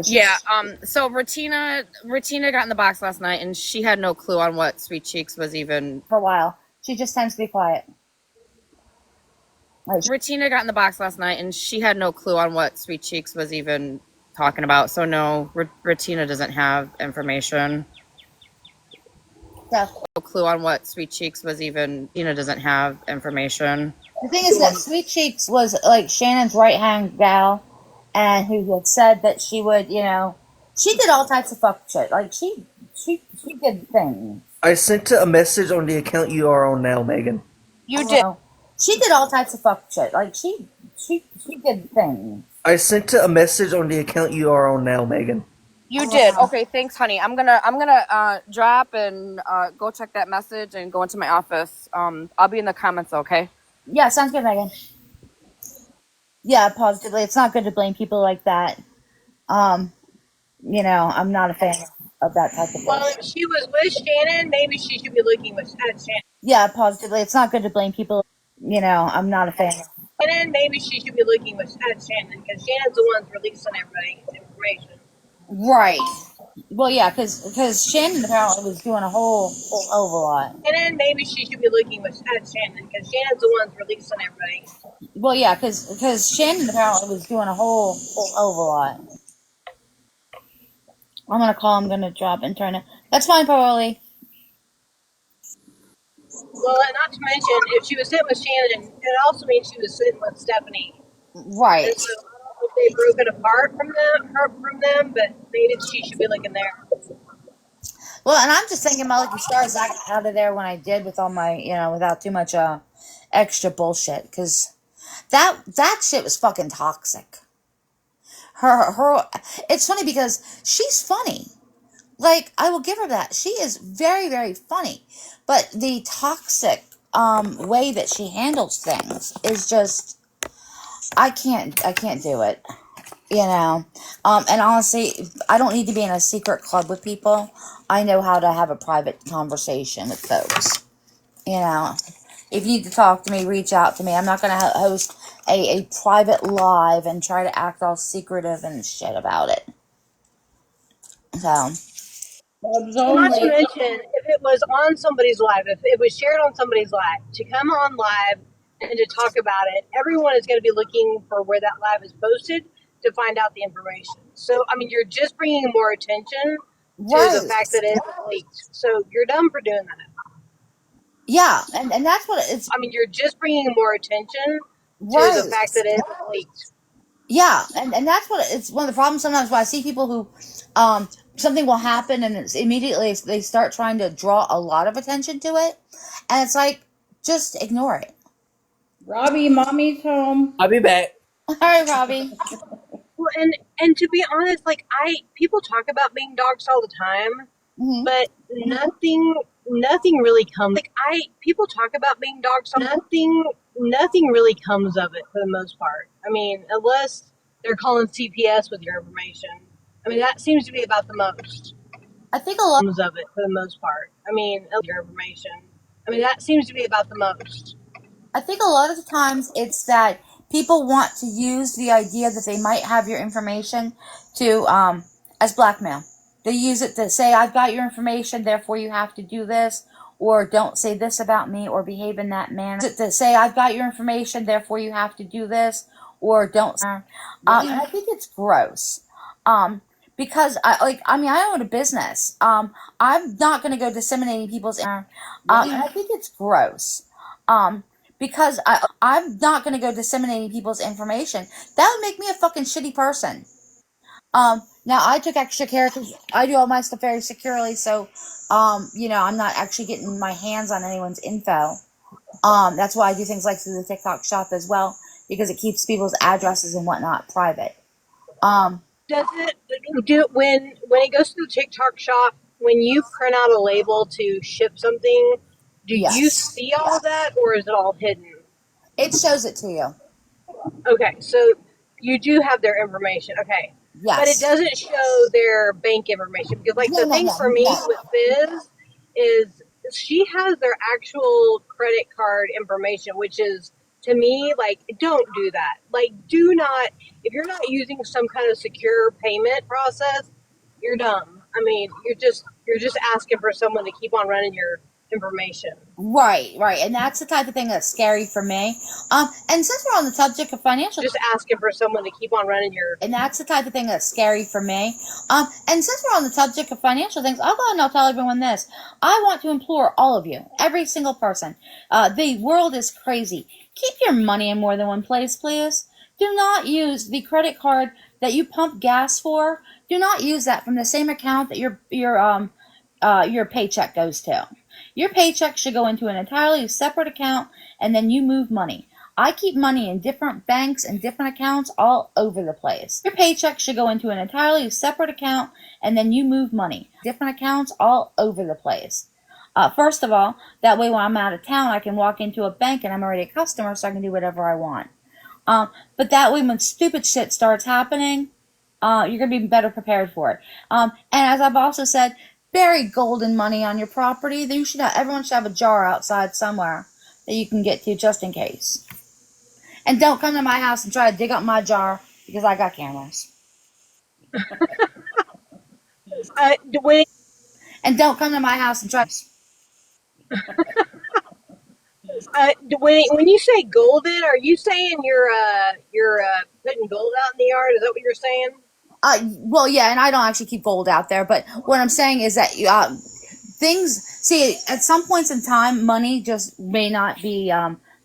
S19: Yeah. So Retina got in the box last night, and she had no clue on what Sweet Cheeks was even.
S1: For a while. She just tends to be quiet.
S19: Retina got in the box last night, and she had no clue on what Sweet Cheeks was even talking about. So no, Retina doesn't have information.
S1: Yeah.
S19: No clue on what Sweet Cheeks was even. Retina doesn't have information.
S1: The thing is that Sweet Cheeks was like Shannon's right hand gal, and who had said that she would, she did all types of fuck shit. Like she did things.
S16: I sent a message on the account you are on now, Megan.
S1: You did. She did all types of fuck shit. Like she did things.
S16: I sent a message on the account you are on now, Megan.
S19: You did. Okay, thanks, honey. I'm gonna drop and go check that message and go into my office. I'll be in the comments, okay?
S1: Yeah, sounds good, Megan. Yeah, positively. It's not good to blame people like that. I'm not a fan of that type of thing.
S3: Well, if she was with Shannon, maybe she should be looking at Shannon.
S1: Yeah, positively. It's not good to blame people. I'm not a fan.
S3: Shannon, maybe she should be looking at Shannon, because Shannon's the one's releasing everybody's information.
S1: Right. Well, yeah, because Shannon apparently was doing a whole hell of a lot.
S3: Shannon, maybe she should be looking at Shannon, because Shannon's the one's releasing everybody.
S1: Well, yeah, because Shannon apparently was doing a whole hell of a lot. I'm gonna call. I'm gonna drop and turn it. That's fine, Paulie.
S3: Well, and not to mention, if she was sitting with Shannon, it also means she was sitting with Stephanie.
S1: Right.
S3: And so I don't know if they've broken apart from them, but maybe she should be looking there.
S1: Well, and I'm just thinking about Lucky Stars. I got out of there when I did with all my, without too much extra bullshit, because that shit was fucking toxic. Her, it's funny because she's funny. Like, I will give her that. She is very, very funny. But the toxic way that she handles things is just, I can't do it. And honestly, I don't need to be in a secret club with people. I know how to have a private conversation with folks. If you need to talk to me, reach out to me. I'm not going to host a private live and try to act all secretive and shit about it. So.
S3: Not to mention, if it was on somebody's live, if it was shared on somebody's live, to come on live and to talk about it, everyone is going to be looking for where that live is posted to find out the information. So, I mean, you're just bringing more attention to the fact that it's leaked. So you're dumb for doing that.
S1: Yeah, and that's what it's...
S3: I mean, you're just bringing more attention to the fact that it's leaked.
S1: Yeah, and that's what it's one of the problems sometimes when I see people who something will happen and it's immediately they start trying to draw a lot of attention to it, and it's like, just ignore it.
S18: Robbie, mommy's home.
S16: I'll be back.
S1: All right, Robbie.
S3: Well, and to be honest, like people talk about being dogs all the time, but nothing really comes. Like people talk about being dogs, nothing really comes of it for the most part. I mean, unless they're calling CPS with your information. I mean, that seems to be about the most.
S1: I think a lot
S3: of it for the most part. I mean, your information. I mean, that seems to be about the most.
S1: I think a lot of the times it's that people want to use the idea that they might have your information to as blackmail. They use it to say, I've got your information, therefore you have to do this, or don't say this about me, or behave in that manner. Use it to say, I've got your information, therefore you have to do this, or don't. And I think it's gross. Because I own a business. I'm not going to go disseminating people's. And I think it's gross. Because I'm not going to go disseminating people's information. That would make me a fucking shitty person. Now I took extra care because I do all my stuff very securely, so I'm not actually getting my hands on anyone's info. That's why I do things like through the TikTok shop as well, because it keeps people's addresses and whatnot private.
S3: Does it do when it goes to the TikTok shop, when you print out a label to ship something, do you see all of that, or is it all hidden?
S1: It shows it to you.
S3: Okay, so you do have their information. Okay.
S1: Yes.
S3: But it doesn't show their bank information, because the thing for me with Fizz is she has their actual credit card information, which is, to me, don't do that. Do not, if you're not using some kind of secure payment process, you're dumb. I mean, you're just asking for someone to keep on running your information.
S1: Right, and that's the type of thing that's scary for me. And since we're on the subject of financial,
S3: just asking for someone to keep on running your,
S1: and that's the type of thing that's scary for me. And since we're on the subject of financial things, I'll go ahead and I'll tell everyone this. I want to implore all of you, every single person. The world is crazy. Keep your money in more than one place, please. Do not use the credit card that you pump gas for. Do not use that from the same account that your paycheck goes to. Your paycheck should go into an entirely separate account, and then you move money. I keep money in different banks and different accounts all over the place. Your paycheck should go into an entirely separate account, and then you move money. Different accounts all over the place. First of all, that way when I'm out of town, I can walk into a bank and I'm already a customer, so I can do whatever I want. But that way when stupid shit starts happening, you're going to be better prepared for it. And as I've also said, bury gold and money on your property. Everyone should have a jar outside somewhere that you can get to just in case. And don't come to my house and try to dig up my jar, because I got cameras. And don't come to my house and try.
S3: When you say golden, are you saying you're putting gold out in the yard? Is that what you're saying?
S1: Well, yeah, and I don't actually keep gold out there, but what I'm saying is that at some points in time, money just may not be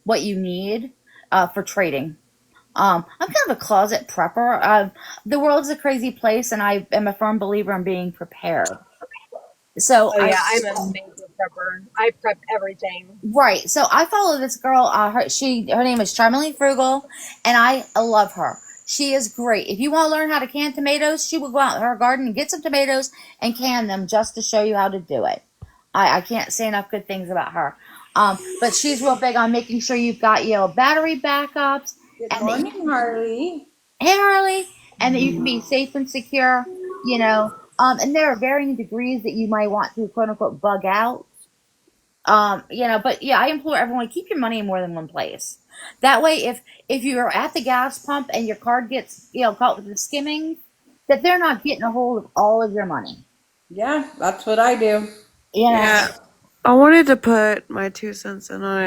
S1: what you need for trading. I'm kind of a closet prepper. The world's a crazy place, and I am a firm believer in being prepared. So
S3: I'm a major prepper. I prep everything.
S1: Right. So I follow this girl. Her name is Charmely Frugal, and I love her. She is great. If you want to learn how to can tomatoes, she will go out in her garden and get some tomatoes and can them just to show you how to do it. I can't say enough good things about her. But she's real big on making sure you've got battery backups.
S18: Good morning, Harley.
S1: Hey, Harley. And that you can be safe and secure. And there are varying degrees that you might want to quote unquote bug out. But yeah, I implore everyone, keep your money in more than one place. That way, if you're at the gas pump and your card gets caught with the skimming, that they're not getting a hold of all of your money.
S18: Yeah, that's what I do.
S5: Yeah, I wanted to put my 2 cents in on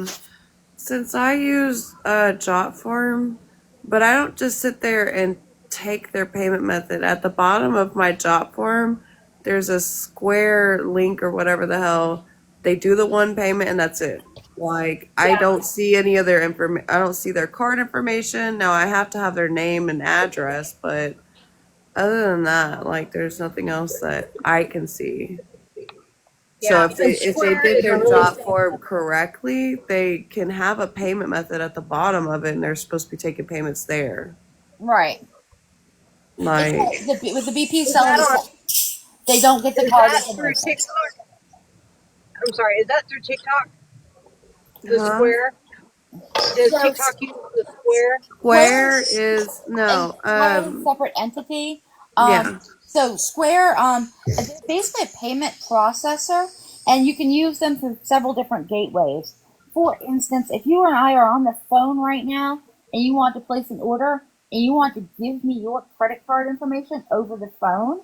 S5: it. Since I use Jotform, but I don't just sit there and take their payment method. At the bottom of my Jotform, there's a square link or whatever the hell. They do the one payment and that's it. I don't see any of their information. I don't see their card information. Now I have to have their name and address, but other than that, like, there's nothing else that I can see. So
S3: Yeah,
S5: if they
S3: Square
S5: did
S3: is a
S5: their
S3: really
S5: job form correctly, they can have a payment method at the bottom of it, and they're supposed to be taking payments there.
S1: Right.
S5: Like,
S1: With the BP
S3: is that
S1: selling,
S3: on
S1: they don't get the
S3: is
S1: card
S3: that through
S1: information.
S3: TikTok? I'm sorry, is that through TikTok? The
S5: huh?
S3: Square? Does
S1: So
S3: TikTok use the Square?
S5: Square is
S1: and
S5: no,
S1: Square is a separate entity.
S5: yeah.
S1: So Square, they're basically a payment processor, and you can use them through several different gateways. For instance, if you and I are on the phone right now, and you want to place an order, and you want to give me your credit card information over the phone,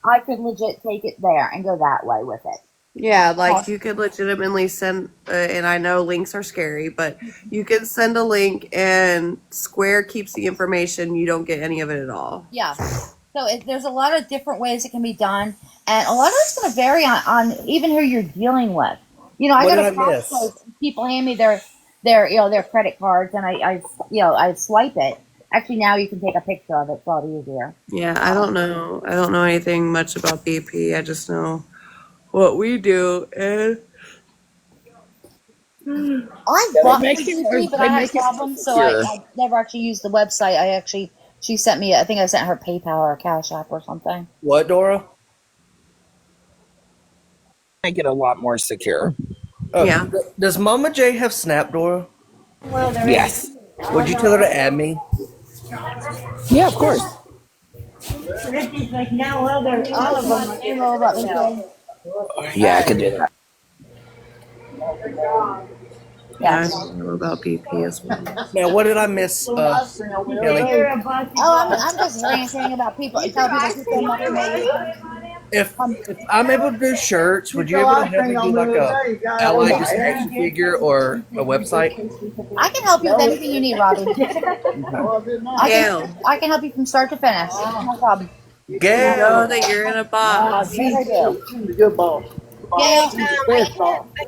S1: I could legit take it there and go that way with it.
S5: Yeah, like you could legitimately send, and I know links are scary, but you can send a link and Square keeps the information. You don't get any of it at all.
S1: Yeah. So there's a lot of different ways it can be done, and a lot of it's going to vary on even who you're dealing with. You know, I
S16: What
S1: go
S16: did
S1: to
S16: I miss?
S1: Costco, people hand me their their credit cards, and I swipe it. Actually, now you can take a picture of it. It's a lot easier.
S5: Yeah, I don't know. I don't know anything much about BP. I just know what we do, and
S1: I
S21: Yeah,
S1: bought from BP, but I had problems, so
S21: secure.
S1: I never actually used the website. She sent me. I think I sent her PayPal or Cash App or something.
S16: What, Dora?
S21: Make it a lot more secure.
S5: yeah.
S16: Does Mama J have Snap, Dora?
S21: Yes.
S16: Would you tell her to add me?
S21: Yeah, of course.
S15: Richie's like, now all of them are getting
S21: Yeah, I could do that.
S5: Yeah, I
S1: Yes.
S5: don't know about BP as well.
S16: Now, what did I miss, Kelly?
S1: I'm just ranting about people. Tell people keep their money made.
S16: If I'm able to do shirts, would you able to help me do like a allied just action figure or a website?
S1: I can help you with anything you need, Robbie.
S5: Gail,
S1: I can help you from start to finish. No problem.
S5: you
S16: Gail.
S5: know that you're in a box.
S1: Yes, I do.
S21: She's a good boss.
S1: Yeah.
S3: I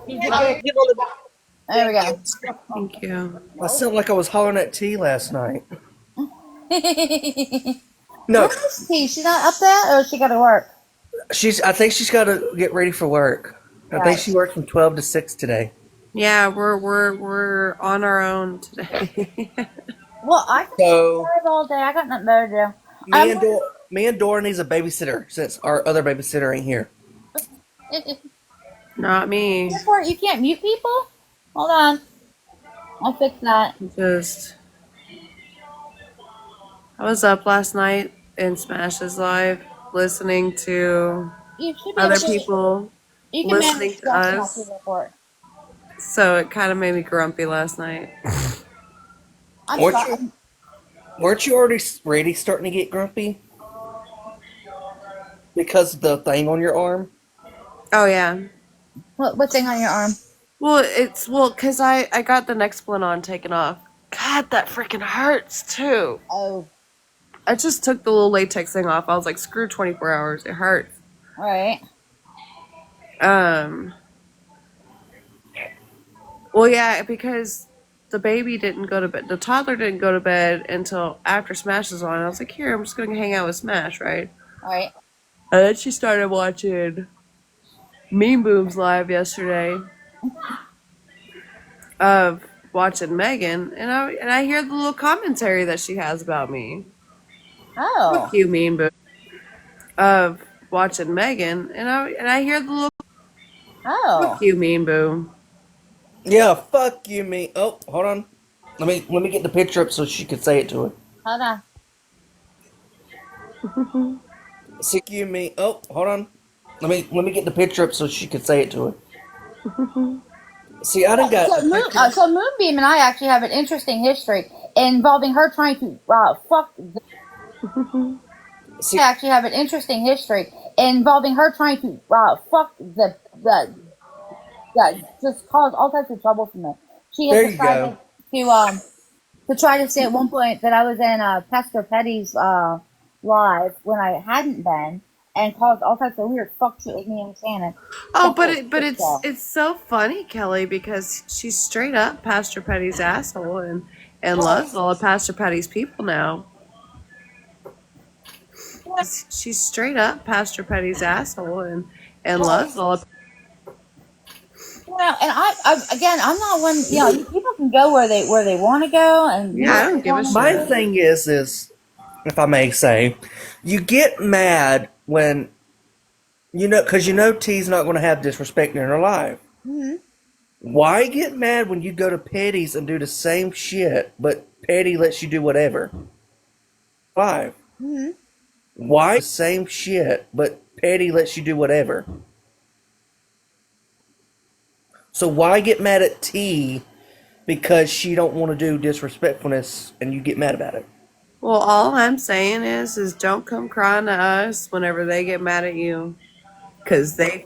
S3: can't give on the
S1: There we go.
S5: Thank you.
S16: I sound like I was hollering at T last night. No,
S1: Where is T? She's not up there, or she got to work?
S16: I think she's got to get ready for work. I think
S1: Right.
S16: she worked from 12 to 6 today.
S5: Yeah, we're on our own today.
S1: Well, I can
S16: So
S1: drive all day. I got nothing better to do.
S16: me and Dora needs a babysitter since our other babysitter ain't here.
S5: Not me.
S1: Therefore, you can't mute people? Hold on. I'll fix that.
S5: Just I was up last night in Smash's live listening to
S1: You should be able
S5: other
S1: to.
S5: people
S1: You can
S5: listening
S1: manage
S5: to
S1: stress in
S5: us.
S1: October report.
S5: So it kind of made me grumpy last night.
S1: I'm
S16: Weren't
S1: sorry.
S16: you, weren't you already starting to get grumpy? Because of the thing on your arm?
S5: Oh yeah.
S1: What thing on your arm?
S5: Well, cause I got the Nexplanon taken off. God, that freaking hurts too.
S1: Oh,
S5: I just took the little latex thing off. I was like, screw 24 hours. It hurts.
S1: all right.
S5: Well, yeah, because the baby didn't go to bed. The toddler didn't go to bed until after Smash was on. I was like, here, I'm just going to hang out with Smash, right?
S1: All right.
S5: And then she started watching Mean Boom's live yesterday of watching Megan, and I hear the little commentary that she has about me.
S1: Oh.
S5: Fuck you, Mean Boom. Of watching Megan, and I hear the little
S1: Oh.
S5: fuck you, Mean Boom.
S16: Yeah, fuck you, me. Oh, hold on. Let me get the picture up so she could say it to her.
S1: Hold on.
S16: Fuck you, me. Oh, hold on. Let me get the picture up so she could say it to her. See, I done got.
S1: So Moonbeam and I actually have an interesting history involving her trying to fuck. I actually have an interesting history involving her trying to fuck the just cause all types of trouble for me. She
S16: There
S1: has
S16: you
S1: decided to try to say at one point that I was in Pastor Petty's live when I hadn't been, and caused all types of weird fuck shit with me and Shannon.
S5: Oh, but it's so funny, Kelly, because she's straight up Pastor Petty's asshole and loves all of Pastor Petty's people now. She's straight up Pastor Petty's asshole and loves all of.
S1: Well, and I'm not one. You know, people can go where they want to go and do
S5: Yeah, I
S1: what
S5: don't
S1: they
S5: give a
S1: want to
S16: My
S5: shit.
S1: do.
S16: thing is, if I may say, you get mad when because T's not going to have disrespect in her life.
S1: Mm-hmm.
S16: Why get mad when you go to Petty's and do the same shit, but Petty lets you do whatever? Live.
S1: Mm-hmm.
S16: Why same shit, but Petty lets you do whatever? So why get mad at T because she don't want to do disrespectfulness and you get mad about it?
S5: Well, all I'm saying is don't come crying to us whenever they get mad at you, because they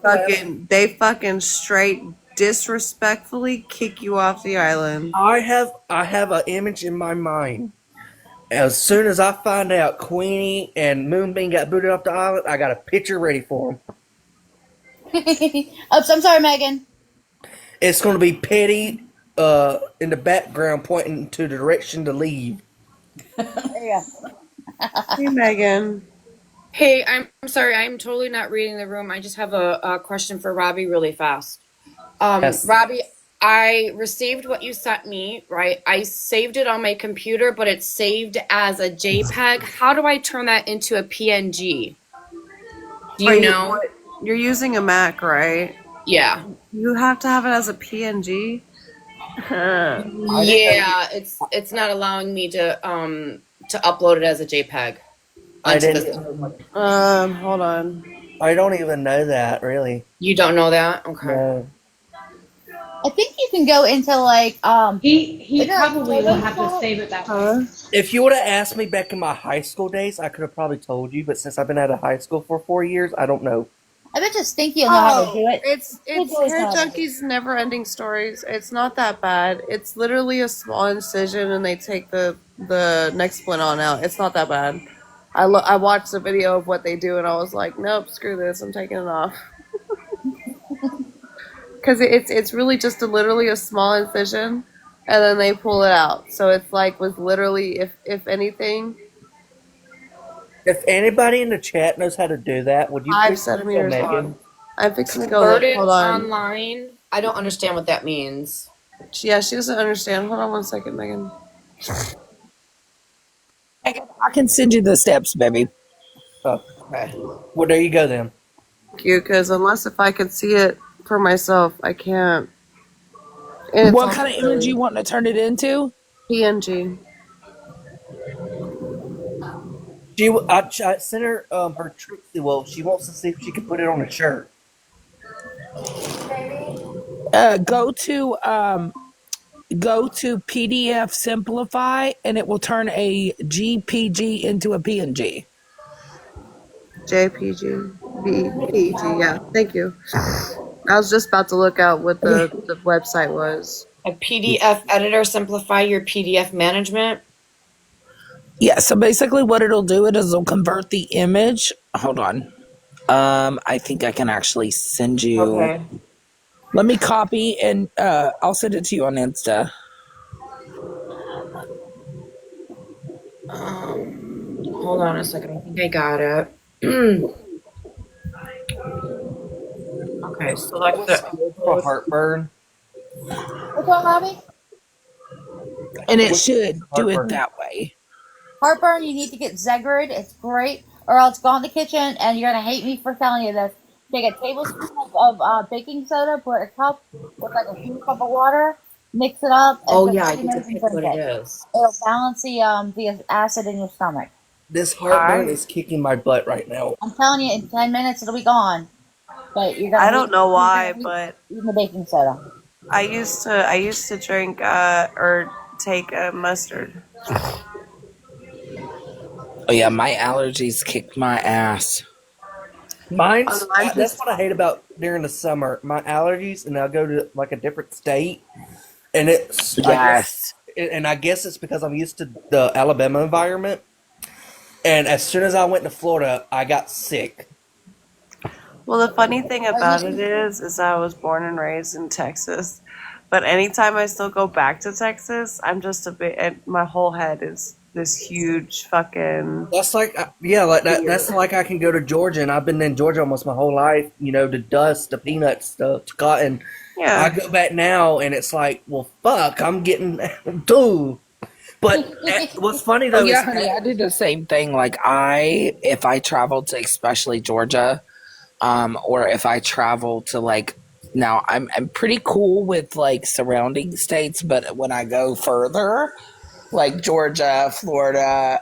S5: fucking straight disrespectfully kick you off the island.
S16: I have an image in my mind. As soon as I find out Queenie and Moonbeam got booted off the island, I got a picture ready for them.
S1: Oops, I'm sorry, Megan.
S16: It's going to be Petty in the background pointing to the direction to leave.
S1: There you go.
S5: Hey, Megan.
S13: Hey, I'm sorry. I'm totally not reading the room. I just have a question for Robbie really fast.
S16: Yes.
S13: Robbie, I received what you sent me, right? I saved it on my computer, but it's saved as a JPEG. How do I turn that into a PNG? Do you know?
S5: You're using a Mac, right?
S13: Yeah.
S5: You have to have it as a PNG.
S13: Yeah, it's not allowing me to upload it as a JPEG onto this.
S5: Hold on.
S16: I don't even know that, really.
S13: You don't know that? Okay.
S16: No.
S1: I think you can go into like
S11: He probably will have to save it that way.
S16: If you would have asked me back in my high school days, I could have probably told you. But since I've been out of high school for 4 years, I don't know.
S1: I bet you Stinky will know how to do it.
S5: It's
S1: always
S5: Hair
S1: know how to do it.
S5: Junkies Never Ending Stories. It's not that bad. It's literally a small incision and they take the next splint on out. It's not that bad. I watched the video of what they do and I was like, nope, screw this. I'm taking it off. Because it's really just literally a small incision and then they pull it out. So it's like with literally if anything.
S16: If anybody in the chat knows how to do that, would you
S5: 5
S16: please
S5: centimeters
S16: Megan?
S5: long. I'm fixing to go
S13: Convert
S5: look.
S13: it
S5: Hold on.
S13: online. I don't understand what that means.
S5: Yeah, she doesn't understand. Hold on 1 second, Megan.
S17: I can send you the steps, baby.
S16: Oh, okay. Well, there you go then.
S5: Thank you, because unless if I could see it for myself, I can't. And
S17: What kind of image you want to turn it into?
S5: PNG.
S16: I sent her her Trixie. Well, she wants to see if she can put it on a shirt.
S17: Go to PDF Simplify, and it will turn a GPG into a PNG.
S5: JPG. BPG, yeah. Thank you. I was just about to look out what the website was.
S13: A PDF editor simplify your PDF management.
S17: Yeah, so basically what it'll do is it'll convert the image. Hold on. I think I can actually send you.
S13: Okay.
S17: Let me copy and I'll send it to you on Insta.
S13: Hold on a second. I think I got it. Okay, select the
S16: for heartburn.
S1: What's wrong, Robbie?
S17: And it should do it that way.
S1: Heartburn, you need to get Zegrid. It's great. Or else go in the kitchen, and you're going to hate me for telling you this. Take a tablespoon of baking soda, put a cup with like a huge cup of water, mix it up, and
S13: Oh
S1: put
S13: yeah, I
S1: it in
S13: get
S1: your
S13: to
S1: nose and
S13: pick
S1: drink
S13: what it
S1: it.
S13: is.
S1: It'll balance the acid in your stomach.
S16: This heartburn is kicking my butt right now.
S1: I'm telling you, in 10 minutes it'll be gone. But you're gonna
S5: I don't know why, but
S1: eating the baking soda.
S5: I used to drink or take mustard.
S17: Oh yeah, my allergies kicked my ass.
S16: That's what I hate about during the summer. My allergies, and I'll go to like a different state, and it's
S17: yes.
S16: I guess it's because I'm used to the Alabama environment. And as soon as I went to Florida, I got sick.
S5: Well, the funny thing about it is I was born and raised in Texas, but anytime I still go back to Texas, I'm just a bit. My whole head is this huge fucking.
S16: That's like, yeah, like that. That's like I can go to Georgia, and I've been in Georgia almost my whole life. The dust, the peanuts, the cotton. I go back now, and it's like, well, fuck, I'm getting, dude. But what's funny though is,
S17: honey, I do the same thing. Like if I travel to especially Georgia, or if I travel to like, now I'm pretty cool with like surrounding states, but when I go further, like Georgia, Florida,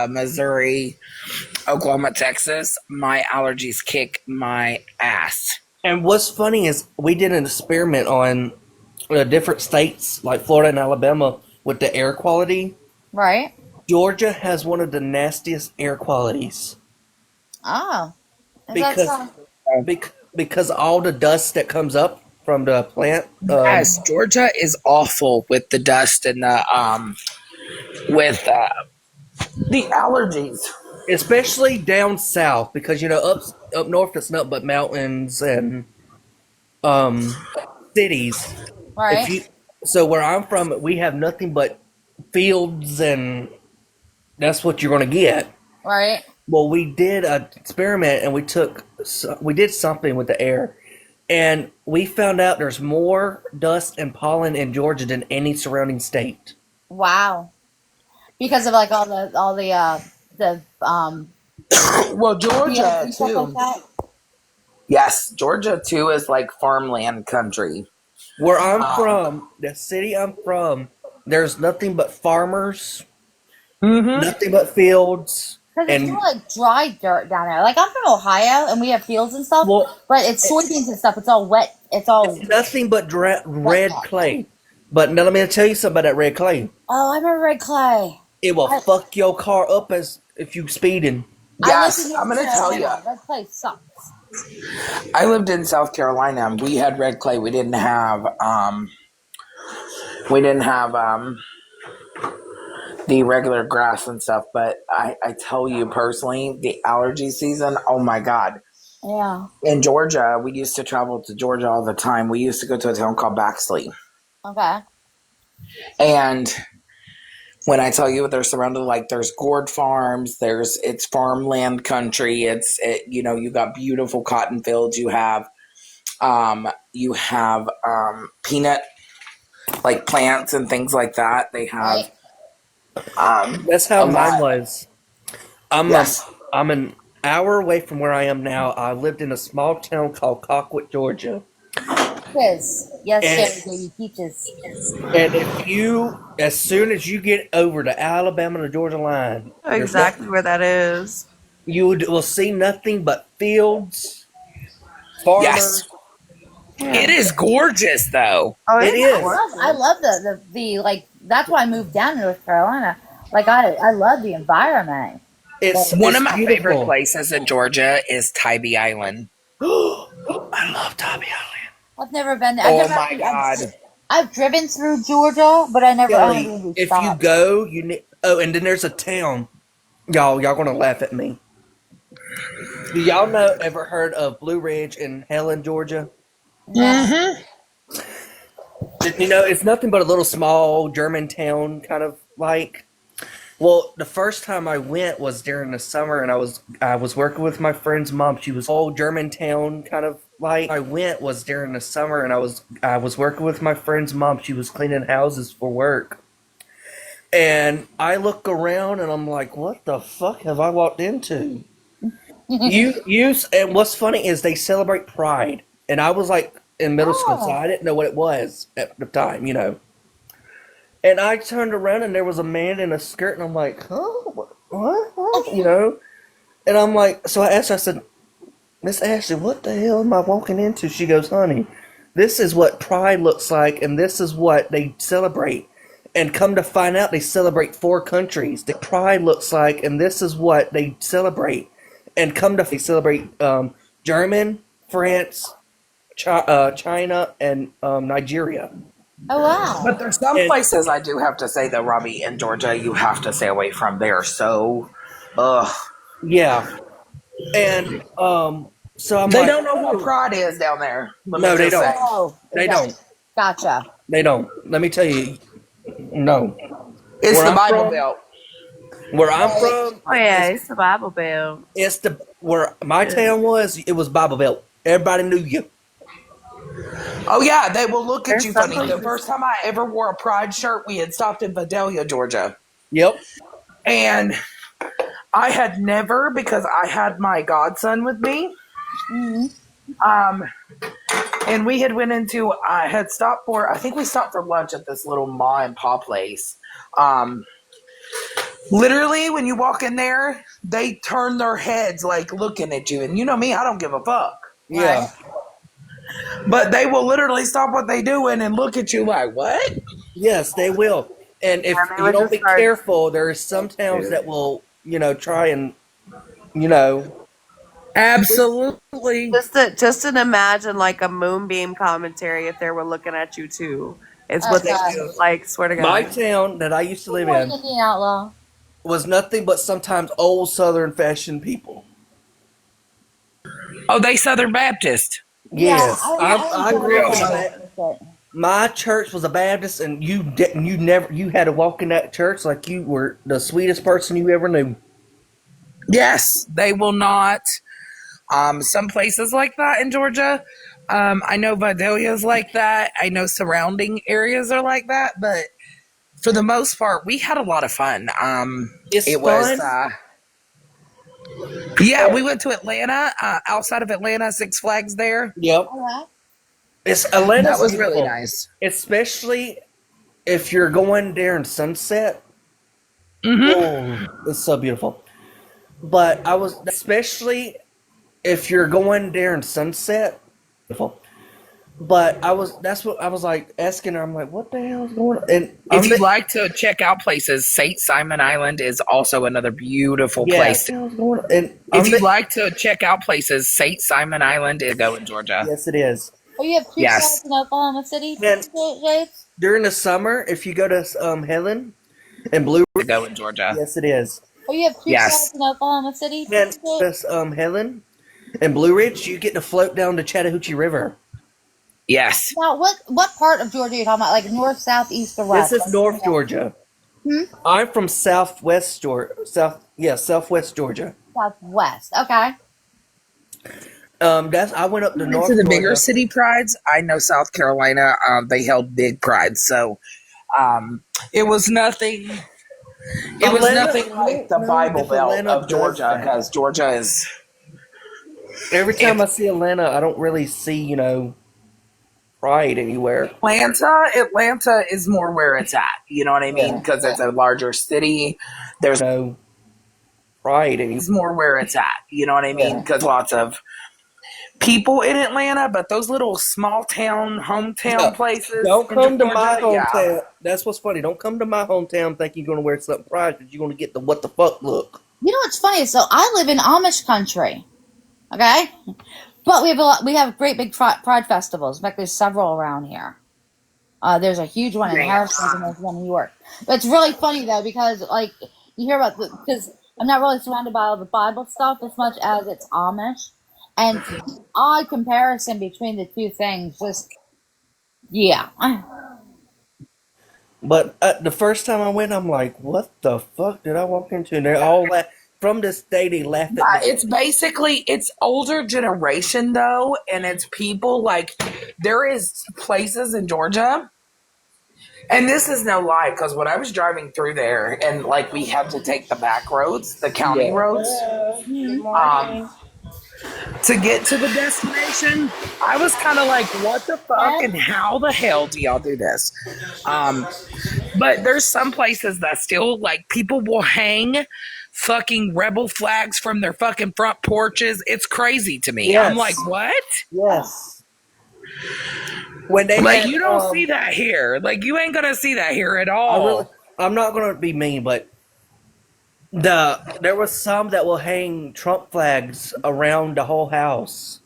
S17: Missouri, Oklahoma, Texas, my allergies kick my ass.
S16: and what's funny is we did an experiment on different states like Florida and Alabama with the air quality.
S1: Right.
S16: Georgia has one of the nastiest air qualities
S1: Oh. Is that
S16: because
S1: so?
S16: because all the dust that comes up from the plant.
S17: Yes, Georgia is awful with the dust and the with the allergies,
S16: especially down south, because up north it's nothing but mountains and cities.
S1: Right.
S16: So where I'm from, we have nothing but fields, and that's what you're going to get.
S1: Right.
S16: Well, we did an experiment, and we did something with the air, and we found out there's more dust and pollen in Georgia than any surrounding state.
S1: Wow. Because of like all the
S17: well, Georgia
S1: and stuff
S17: too.
S1: like that.
S17: Yes, Georgia too is like farmland country.
S16: Where I'm from, the city I'm from, there's nothing but farmers, nothing but fields.
S1: Because it's more like dry dirt down there. Like I'm from Ohio and we have fields and stuff, but it's soybeans and stuff. It's all wet. It's
S16: nothing but red clay. But now let me tell you something about that red clay.
S1: Oh, I remember red clay.
S16: It will fuck your car up as if you speeding.
S17: Yes, I'm gonna tell you.
S1: Red clay sucks.
S17: I lived in South Carolina and we had red clay. We didn't have the regular grass and stuff, but I tell you personally, the allergy season, oh my God.
S1: Yeah.
S17: In Georgia, we used to travel to Georgia all the time. We used to go to a town called Baxley.
S1: Okay.
S17: And when I tell you they're surrounded, like there's gourd farms, it's farmland country. You got beautiful cotton fields. You have peanut like plants and things like that. They have,
S16: that's how mine was. I'm an hour away from where I am now. I lived in a small town called Colquitt, Georgia.
S1: Yes, baby peaches.
S16: And as soon as you get over the Alabama to Georgia line,
S5: Exactly where that is.
S16: You will see nothing but fields, farmers.
S17: Yes. Yeah. It is gorgeous, though.
S5: Oh,
S16: it is.
S1: I love the like. That's why I moved down to North Carolina. Like I love the environment.
S17: It's one of my favorite places in Georgia is Tybee Island.
S16: I love Tybee Island.
S1: I've never been there.
S17: Oh my God!
S1: I've driven through Georgia, but I never.
S16: Kelly, if you go, you need. Oh, and then there's a town. Y'all gonna laugh at me. Do y'all ever heard of Blue Ridge in Helen, Georgia?
S17: Mm-hmm.
S16: It's nothing but a little small German town, kind of like. Well, the first time I went was during the summer, and I was working with my friend's mom. She was old German town, kind of like. I went was during the summer, and I was working with my friend's mom. She was cleaning houses for work, and I look around, and I'm like, "What the fuck have I walked into?" And what's funny is they celebrate Pride, and I was like in middle school, so I didn't know what it was at the time, And I turned around and there was a man in a skirt, and I'm like, "Huh? What? And I'm like, so I asked her, I said, "Miss Ashley, what the hell am I walking into?" She goes, "Honey, this is what Pride looks like, and this is what they celebrate." And come to find out, they celebrate 4 countries. The Pride looks like, and this is what they celebrate. And they celebrate German, France, China, and Nigeria.
S1: Oh wow!
S17: But there's some places I do have to say though, Robbie, in Georgia, you have to stay away from. They are so,
S16: yeah, and so
S17: they don't know what Pride is down there.
S16: No, they don't.
S1: Oh,
S16: they don't.
S1: Gotcha.
S16: They don't. Let me tell you, no.
S17: It's the Bible Belt.
S16: Where I'm from,
S5: Oh yeah, it's the Bible Belt.
S16: it's where my town was. It was Bible Belt. Everybody knew you.
S17: Oh yeah, they will look at
S5: There's
S17: you
S5: some
S17: funny. The
S5: places.
S17: first time I ever wore a Pride shirt, we had stopped in Vidalia, Georgia.
S16: Yep.
S17: And I had never, because I had my godson with me. And we had went into, I had stopped for, I think we stopped for lunch at this little ma and pa place. Literally, when you walk in there, they turn their heads like looking at you. And you know me, I don't give a fuck.
S16: Yeah.
S17: But they will literally stop what they doing and look at you like, what?
S16: Yes, they will. And if
S5: Yeah, they
S16: you
S5: would
S16: don't
S5: just
S16: be
S5: start.
S16: careful, there's some towns that will, try and, you know.
S17: Absolutely.
S5: Just to imagine like a moonbeam commentary if they were looking at you too. It's what they do. Like, swear to
S16: My
S5: God.
S16: town that I used to live in
S1: Indian outlaw.
S16: was nothing but sometimes old Southern fashioned people.
S17: Oh, they Southern Baptist.
S16: Yes,
S1: I
S16: I grew up in
S1: enjoy
S16: a my church was a Baptist, and you had to walk in that church like you were the sweetest person you ever knew.
S17: Yes, they will not. Some places like that in Georgia. I know Vidalia's like that. I know surrounding areas are like that, but for the most part, we had a lot of fun.
S16: It was
S17: yeah, we went to Atlanta, outside of Atlanta, Six Flags there.
S16: Yep. Atlanta's
S17: That was
S16: beautiful,
S17: really nice.
S16: especially if you're going there in sunset.
S17: Mm-hmm.
S16: Oh, it's so beautiful. But especially if you're going there in sunset. Beautiful. But that's what I was like asking her. I'm like, what the hell is going on? And
S17: If you like to check out places, St. Simon Island is also another beautiful place.
S16: And
S17: If you like to check out places, St. Simon Island is go in Georgia.
S16: Yes, it is.
S1: Oh, you have two sides in Oklahoma City, Jace?
S16: During the summer, if you go to Helen and Blue Ridge,
S17: go in Georgia.
S16: Yes, it is.
S1: Oh, you have two sides in Oklahoma City,
S16: And Helen and Blue Ridge, you get to float down the Chattahoochee River.
S17: Yes.
S1: Now, what part of Georgia are you talking about? Like north, south, east, or west?
S16: This is North Georgia. I'm from Southwest Georgia. Southwest Georgia.
S1: Southwest. Okay.
S16: I went up to North
S17: To the
S16: Georgia.
S17: bigger city prides. I know South Carolina. They held big prides, so it was nothing. It was nothing like the Bible Belt of Georgia, because Georgia is.
S16: Every time I see Atlanta, I don't really see pride anywhere.
S17: Atlanta is more where it's at. You know what I mean? Because it's a larger city. There's
S16: no pride anymore.
S17: It's more where it's at. You know what I mean? Because lots of people in Atlanta, but those little small town, hometown places.
S16: Don't come to
S17: Georgia,
S16: my hometown. That's what's funny. Don't come to my hometown thinking you're going to wear something pride because you're going to get the what the fuck look.
S1: You know what's funny? So I live in Amish country, okay, but we have great big pride festivals. In fact, there's several around here. There's a huge one in Harrisburg and there's one in New York. But it's really funny though because like you hear about because I'm not really surrounded by all the Bible stuff as much as it's Amish, and the odd comparison between the two things. Just yeah.
S16: But the first time I went, I'm like, what the fuck did I walk into? And they're all from this day they laughed at me.
S17: It's older generation though, and it's people like there is places in Georgia, and this is no lie because when I was driving through there and like we had to take the back roads, the county roads, to get to the destination, I was kind of like, what the fuck and how the hell do y'all do this? But there's some places that still like people will hang fucking rebel flags from their fucking front porches. It's crazy to me.
S16: Yes.
S17: I'm like, what?
S16: Yes. When they
S17: like you don't see that here. Like you ain't gonna see that here at all.
S16: I'm not gonna be mean, but there was some that will hang Trump flags around the whole house.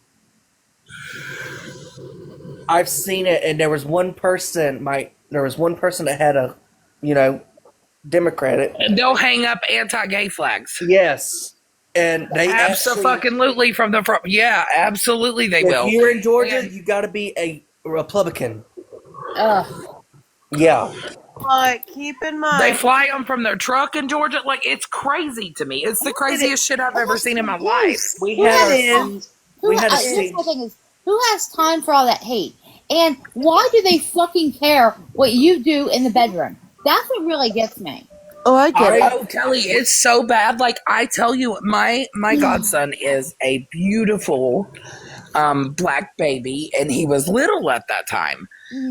S16: I've seen it, and there was one person that had a, Democratic.
S17: And they'll hang up anti-gay flags.
S16: Yes, and they
S17: absolutely from the front. Yeah, absolutely they will.
S16: If you're in Georgia, you got to be a Republican. Yeah.
S5: But keep in mind,
S17: they fly them from their truck in Georgia. Like, it's crazy to me. It's the craziest shit I've ever seen in my life.
S16: We
S1: Who
S16: had our
S1: has
S16: scene. We had a
S1: here's
S16: scene.
S1: my thing is, who has time for all that hate? And why do they fucking care what you do in the bedroom? That's what really gets me.
S5: oh, I get it.
S17: Oh, Kelly, it's so bad. Like, I tell you, my godson is a beautiful black baby, and he was little at that time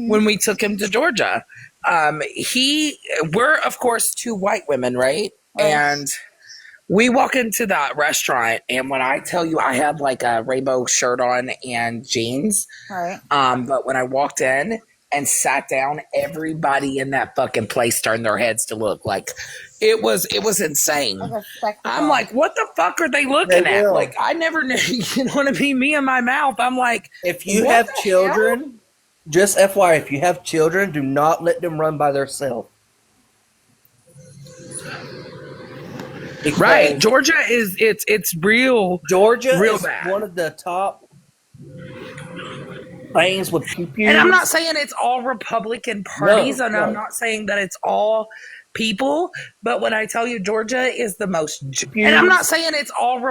S17: when we took him to Georgia. We're of course two white women, right? And we walk into that restaurant, and when I tell you I had like a rainbow shirt on and jeans,
S1: Right.
S17: but when I walked in and sat down, everybody in that fucking place turned their heads to look. Like, it was insane. I'm like, what the fuck are they looking at?
S16: will.
S17: Like, I never knew, you know what I mean? Me and my mouth, I'm like,
S16: If you
S17: what
S16: have
S17: the
S16: children, just FYI, if you have children, do not let them run by themselves.
S17: Right, Georgia is it's real.
S16: Georgia
S17: real
S16: is
S17: bad.
S16: one of the top things with pew-pews.
S17: And I'm not saying it's all Republican parties, and I'm
S16: no.
S17: not saying that it's all people, but when I tell you Georgia is the most, and I'm not saying it's all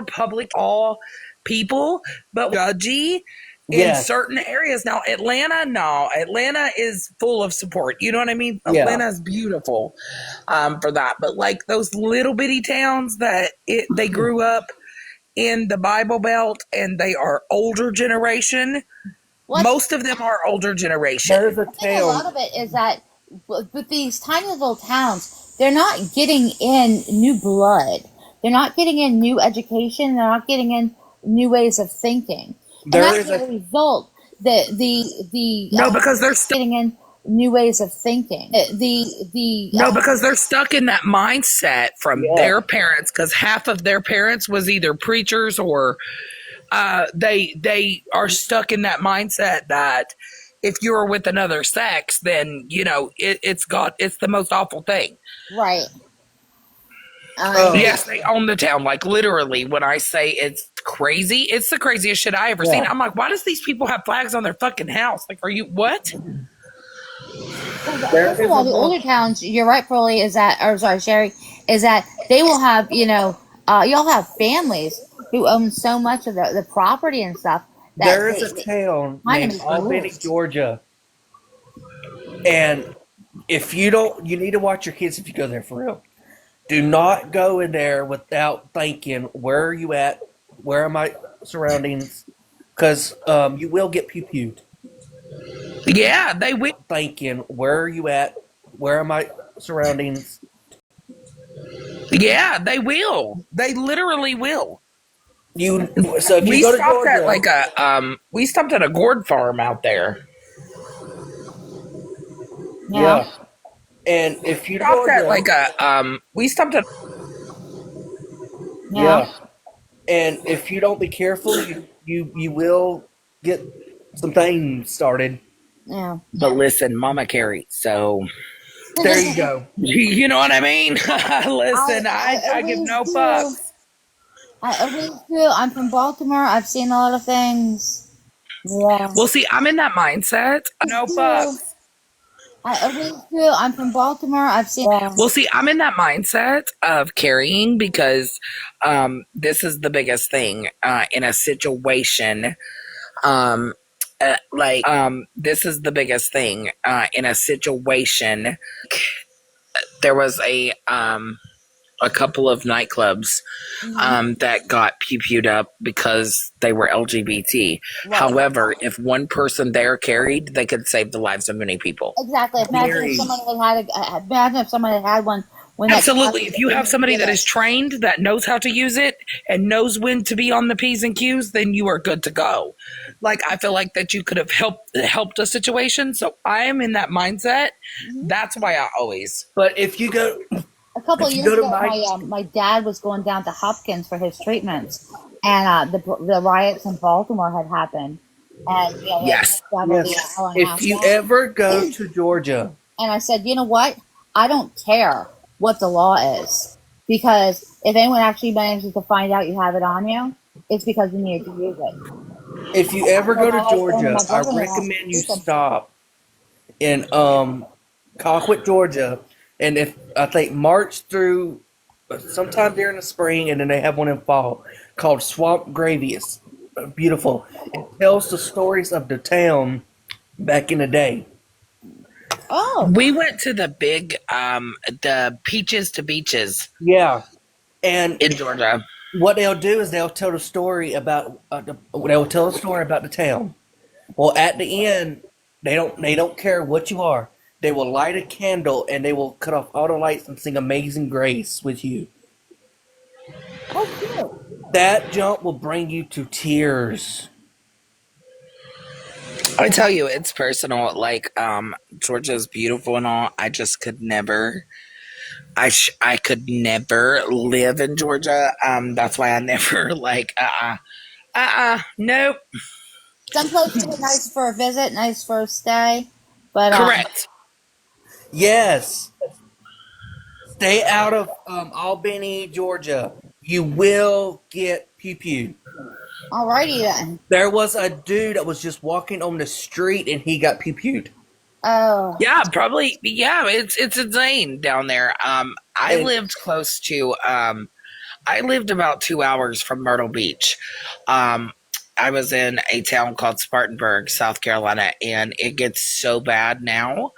S17: all people, but judgy in
S16: Yes.
S17: certain areas. Now, Atlanta is full of support. You know what I mean?
S16: Yeah.
S17: Atlanta's beautiful for that. But like those little bitty towns that they grew up in the Bible Belt, and they are older generation. Most of them are older generation.
S16: There's a
S1: I think a lot of it is that with these tiny little towns, they're not getting in new blood. They're not getting in new education. They're not getting in new ways of thinking.
S16: There
S1: and
S16: is
S1: that's the result. Because
S17: they're
S1: getting in new ways of thinking.
S17: Because they're stuck in that mindset from their parents, because half of their parents was either preachers or they are stuck in that mindset that if you're with another sex, then you know it's the most awful thing.
S1: Right.
S17: Yes, they own the town. Like, literally, when I say it's crazy, it's the craziest shit I ever seen. I'm like, why does these people have flags on their fucking house? Like, are you what?
S1: First of all, the older towns, you're right, Pearlie, Sherry, is that they will have, y'all have families who own so much of the property and stuff.
S16: There is a town named Albany, Georgia. And if you don't, you need to watch your kids if you go there for real. Do not go in there without thinking, where are you at? Where are my surroundings? Because you will get pew-pewed.
S17: Yeah, they will.
S16: Thinking, where are you at? Where are my surroundings?
S17: Yeah, they will. They literally will.
S16: So if you go to Georgia,
S17: we stopped at a gourd farm out there.
S16: Yeah. And if you
S17: stopped we stopped at
S16: and if you don't be careful, you will get some things started.
S1: Yeah.
S17: But listen, Mama Carrie, so
S16: there you go.
S17: You know what I mean? Listen, I give no fucks.
S1: I always do. I'm from Baltimore. I've seen a lot of things. Yeah.
S17: Well, see, I'm in that mindset. No fucks.
S1: I always do. I'm from Baltimore. I've seen.
S17: Well, see, I'm in that mindset of carrying because this is the biggest thing in a situation. This is the biggest thing in a situation. There was a couple of nightclubs that got pew-pewed up because they were LGBT. Right. However, if one person there carried, they could save the lives of many people.
S1: Exactly. Imagine if someone had one.
S17: Absolutely. If you have somebody that is trained, that knows how to use it, and knows when to be on the P's and Q's, then you are good to go. Like, I feel like that you could have helped a situation. So I am in that mindset. That's why I always.
S16: But if you go.
S1: A couple of years ago, my dad was going down to Hopkins for his treatments, and the riots in Baltimore had happened. And
S16: yes. If you ever go to Georgia,
S1: and I said, you know what? I don't care what the law is, because if anyone actually manages to find out you have it on you, it's because you need to use it.
S16: If you ever go to Georgia, I recommend you stop in Colquitt, Georgia, and if I think March through sometime during the spring, and then they have one in fall called Swamp Gravy. It's beautiful. It tells the stories of the town back in the day.
S1: Oh,
S17: We went to the Peaches to Beaches.
S16: Yeah, and
S17: in Georgia.
S16: What they'll do is they'll tell a story about the town. Well, at the end, they don't care what you are. They will light a candle and they will cut off all the lights and sing "Amazing Grace" with you.
S1: Oh, cute.
S16: That jump will bring you to tears.
S17: I tell you, it's personal. Like, Georgia's beautiful and all. I just could never. I could never live in Georgia. That's why I never nope.
S1: Some places are nice for a visit, nice for a stay, but
S17: Correct.
S16: Yes. Stay out of Albany, Georgia. You will get pew-pewed.
S1: Alrighty then.
S16: There was a dude that was just walking on the street and he got pew-pewed.
S1: Oh.
S17: Yeah, probably. Yeah, it's insane down there. I lived close to. I lived about 2 hours from Myrtle Beach. I was in a town called Spartanburg, South Carolina, and it gets so bad now.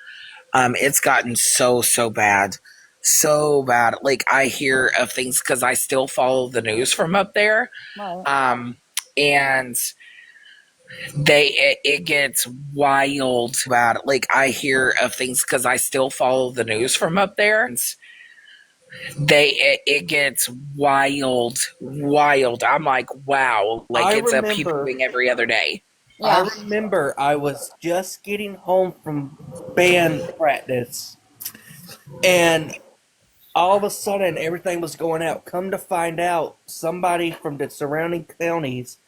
S17: It's gotten so bad. So bad. Like, I hear of things because I still follow the news from up there.
S1: Right.
S17: And it gets wild bad. Like, I hear of things because I still follow the news from up there. It gets wild. I'm like, wow. Like, it's a pew-pewing every other day.
S16: I remember I was just getting home from band practice, and all of a sudden everything was going out. Come to find out, somebody from the surrounding counties,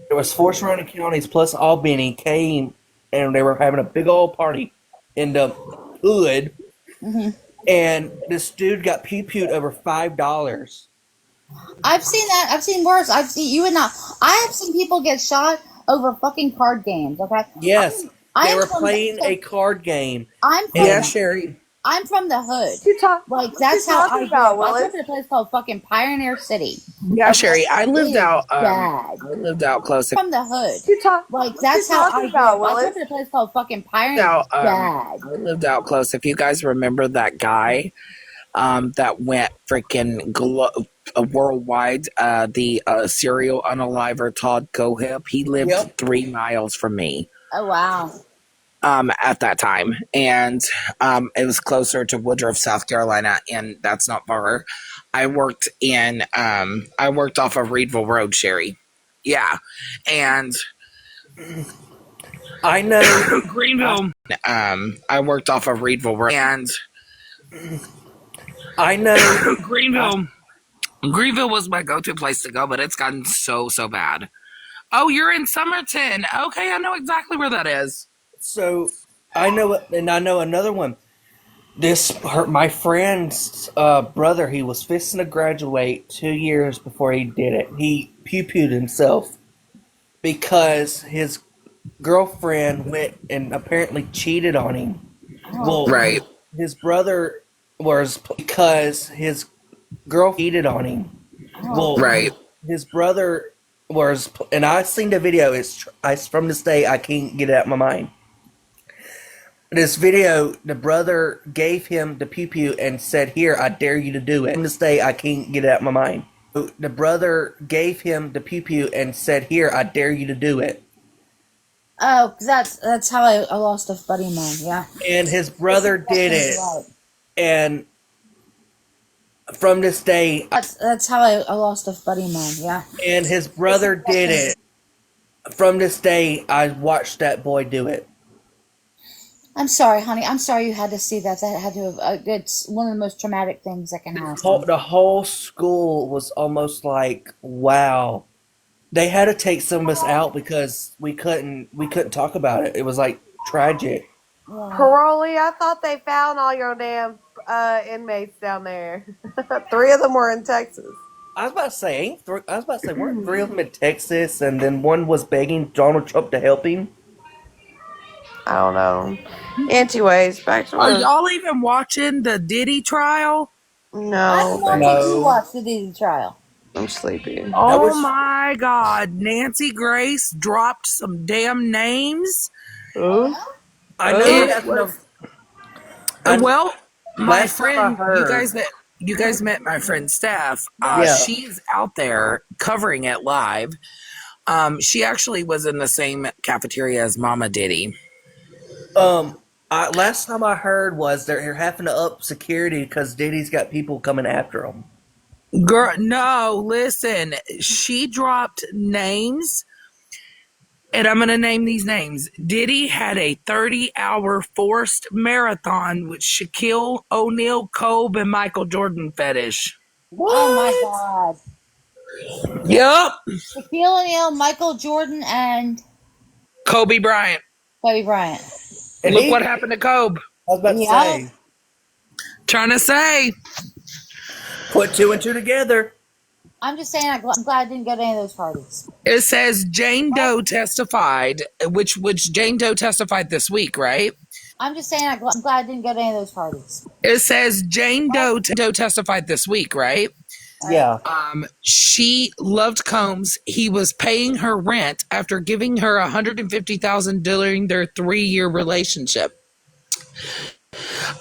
S16: there was 4 surrounding counties plus Albany, came, and they were having a big old party in the hood, and this dude got pew-pewed over $5.
S1: I've seen that. I've seen worse. I've seen you would not. I have seen people get shot over fucking card games. Okay.
S16: Yes, they were playing
S1: a
S16: card game.
S1: I'm from
S16: Yeah,
S1: the,
S16: Sherry.
S1: I'm from the hood. Like that's
S15: you
S1: how
S15: talking
S1: I
S15: about,
S1: grew up. I
S15: Willis?
S1: lived in a place called fucking Pioneer City.
S17: Yeah, Sherry, I lived
S1: It is
S17: out.
S1: bad.
S17: I lived out close.
S1: From the hood. Like
S15: you
S1: that's how I
S15: talking
S1: grew
S15: about,
S1: up. I
S15: Willis?
S1: lived in a place called fucking Pioneer.
S17: Out,
S1: Bad.
S17: I lived out close. If you guys remember that guy, that went freaking worldwide, the serial unaliver Todd Cohip, he lived 3 miles from me.
S1: Oh wow.
S17: At that time, and it was closer to Woodruff, South Carolina, and that's not far. I worked off of Reedville Road, Sherry. Yeah, and
S16: I know
S17: Greenville. I worked off of Reedville Road, and
S16: I know
S17: Greenville. Greenville was my go-to place to go, but it's gotten so bad. Oh, you're in Somerton. Okay, I know exactly where that is.
S16: So I know, and I know another one. My friend's brother. He was fixing to graduate 2 years before he did it. He pew-pewed himself because his girlfriend went and apparently cheated on him. Well,
S17: right.
S16: His brother was because his girl cheated on him. Well,
S17: right.
S16: His brother was, and I seen the video. It's from this day I can't get it out of my mind. This video, the brother gave him the pew-pew and said, "Here, I dare you to do it." From this day I can't get it out of my mind. The brother gave him the pew-pew and said, "Here, I dare you to do it."
S1: Oh, that's how I lost a buddy of mine. Yeah.
S16: And his brother did it, and from this day,
S1: that's how I lost a buddy of mine. Yeah.
S16: And his brother did it. From this day, I watched that boy do it.
S1: I'm sorry, honey. I'm sorry you had to see that. That had to have. It's one of the most traumatic things that can happen.
S16: The whole school was almost like, wow. They had to take some of us out because we couldn't talk about it. It was like tragic.
S15: Caroli, I thought they found all your damn inmates down there. 3 of them were in Texas.
S16: I was about to say, weren't 3 of them in Texas, and then one was begging Donald Trump to help him?
S5: I don't know. Anyways, back to
S17: Are
S5: what.
S17: y'all even watching the Diddy trial?
S5: No,
S1: Why did you watch the Diddy trial?
S5: I'm sleepy.
S17: Oh my God. Nancy Grace dropped some damn names.
S16: I know
S17: It
S16: they have
S17: was,
S16: enough.
S17: well, my
S16: Last time I
S17: friend,
S16: heard,
S17: you guys met my friend Steph.
S16: Yeah.
S17: She's out there covering it live. She actually was in the same cafeteria as Mama Diddy.
S16: Last time I heard was they're having to up security because Diddy's got people coming after him.
S17: Girl, no, listen. She dropped names, and I'm going to name these names. Diddy had a 30-hour forced marathon with Shaquille O'Neal, Kobe, and Michael Jordan fetish.
S1: Oh my God.
S17: Yep.
S1: Shaquille O'Neal, Michael Jordan, and
S17: Kobe Bryant.
S1: Kobe Bryant.
S17: Look what happened to Kobe.
S16: I was about to say.
S17: Trying to say.
S16: Put two and two together.
S1: I'm just saying, I'm glad I didn't go to any of those parties.
S17: It says Jane Doe testified, which Jane Doe testified this week, right?
S1: I'm just saying, I'm glad I didn't go to any of those parties.
S17: It says Jane Doe testified this week, right?
S16: Yeah.
S17: She loved Combs. He was paying her rent after giving her $150,000 during their 3-year relationship.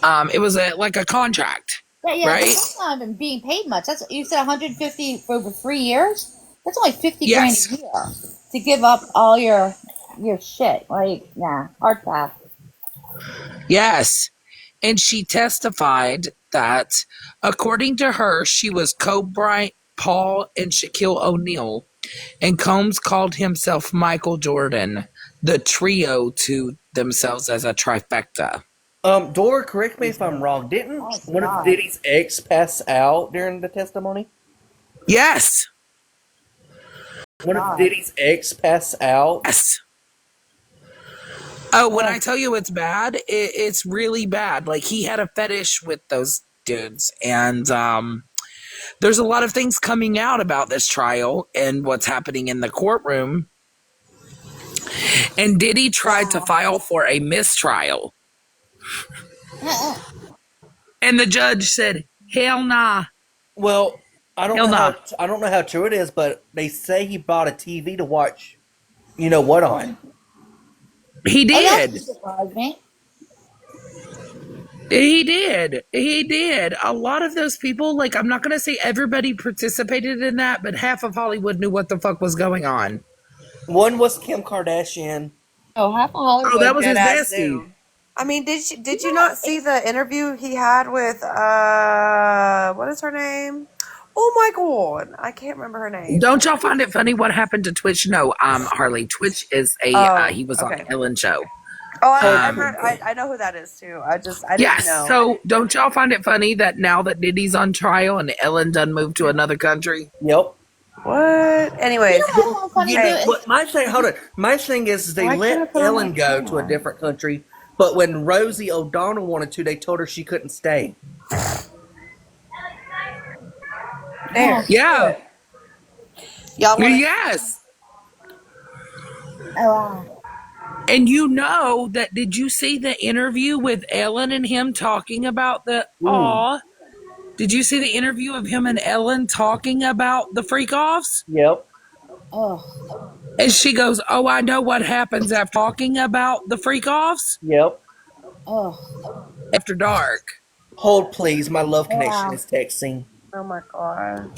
S17: It was like a contract,
S1: Yeah,
S17: right?
S1: that's not even being paid much. That's you said 150 for over 3 years. That's only 50
S17: Yes.
S1: grand a year to give up all your shit. Like, nah, hard pass.
S17: Yes. And she testified that, according to her, she was Kobe Bryant, Paul, and Shaquille O'Neal. And Combs called himself Michael Jordan, the trio to themselves as a trifecta.
S16: Dora, correct me if I'm wrong. Didn't one of Diddy's ex pass out during the testimony?
S17: Yes.
S16: One of Diddy's ex pass out?
S17: Yes. Oh, when I tell you it's bad, it's really bad. Like, he had a fetish with those dudes. And there's a lot of things coming out about this trial and what's happening in the courtroom. And Diddy tried to file for a mistrial. And the judge said, hell nah.
S16: Well, I don't know how true it is, but they say he bought a TV to watch you know what on.
S17: He did.
S1: Oh, that doesn't surprise me.
S17: He did. A lot of those people, like, I'm not going to say everybody participated in that, but half of Hollywood knew what the fuck was going on.
S16: One was Kim Kardashian.
S1: Oh, half of Hollywood.
S17: Oh, that was his
S5: Deadass
S17: bestie.
S5: knew. I mean, did you not see the interview he had with what is her name? Oh my god, I can't remember her name.
S17: Don't y'all find it funny what happened to Twitch? No, Harley. Twitch is he was on the Ellen show.
S5: Oh, I know who that is too. I didn't know.
S17: So don't y'all find it funny that now that Diddy's on trial and Ellen done moved to another country?
S16: Yep.
S5: What? Anyways,
S16: my thing is they let Ellen go to a different country, but when Rosie O'Donnell wanted to, they told her she couldn't stay.
S5: There.
S17: Yeah.
S1: Yes. Oh, wow.
S17: And you know that, did you see the interview with Ellen and him talking about the did you see the interview of him and Ellen talking about the freak offs?
S16: Yep.
S1: Oh.
S17: And she goes, oh, I know what happens after talking about the freak offs.
S16: Yep.
S1: Oh.
S17: After dark.
S16: Hold please, my love connection is texting.
S5: Oh my god.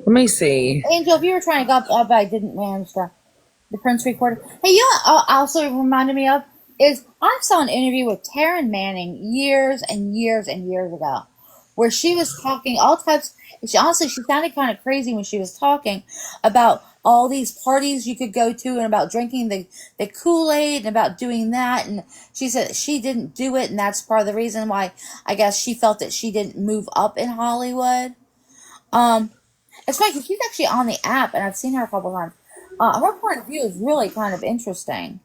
S17: Let me see.
S1: Angel, if you were trying to go up, I didn't manage the Prince recorder. Hey, you know what also reminded me of is I saw an interview with Taryn Manning years and years and years ago, where she was talking all types. She sounded kind of crazy when she was talking about all these parties you could go to and about drinking the Kool-Aid and about doing that. And she said she didn't do it, and that's part of the reason why I guess she felt that she didn't move up in Hollywood. It's funny because she's actually on the app, and I've seen her a couple times. Her point of view is really kind of interesting.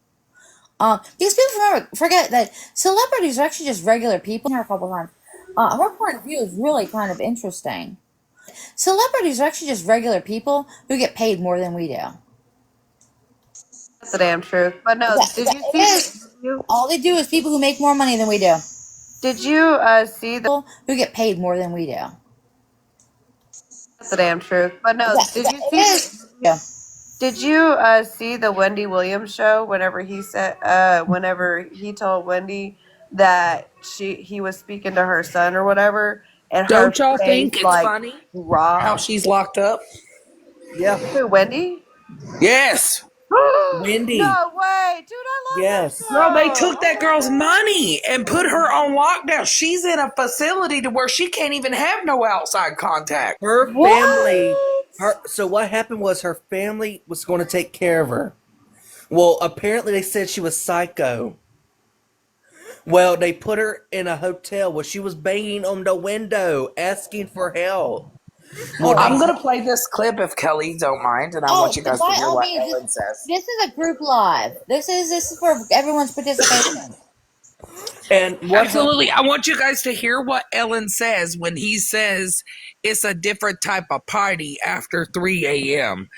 S1: Because people forget that celebrities are actually just regular people. Her a couple times. Her point of view is really kind of interesting. Celebrities are actually just regular people who get paid more than we do.
S15: That's the damn truth. But no, did you see the interview?
S1: All they do is people who make more money than we do.
S15: Did you see the
S1: People who get paid more than we do.
S15: That's the damn truth. But no, did you see the Did you see the Wendy Williams show whenever he said whenever he told Wendy that he was speaking to her son or whatever, and her
S17: Don't y'all
S15: face
S17: think it's
S15: like
S17: funny
S15: dropped?
S17: how she's locked up?
S16: Yeah.
S15: Who, Wendy?
S17: Yes.
S16: Wendy.
S15: No way, dude! I love
S16: Yes.
S15: that show.
S17: Girl, they took that girl's money and put her on lockdown. She's in a facility to where she can't even have no outside contact.
S16: Her family. So what happened was her family was going to take care of her. Well, apparently they said she was psycho. Well, they put her in a hotel where she was banging on the window, asking for help.
S17: Well, I'm going to play this clip if Kelly don't mind, and I want you guys to hear what Ellen says.
S1: This is a group live. This is for everyone's participation.
S16: And
S17: absolutely, I want you guys to hear what Ellen says when he says it's a different type of party after 3 a.m.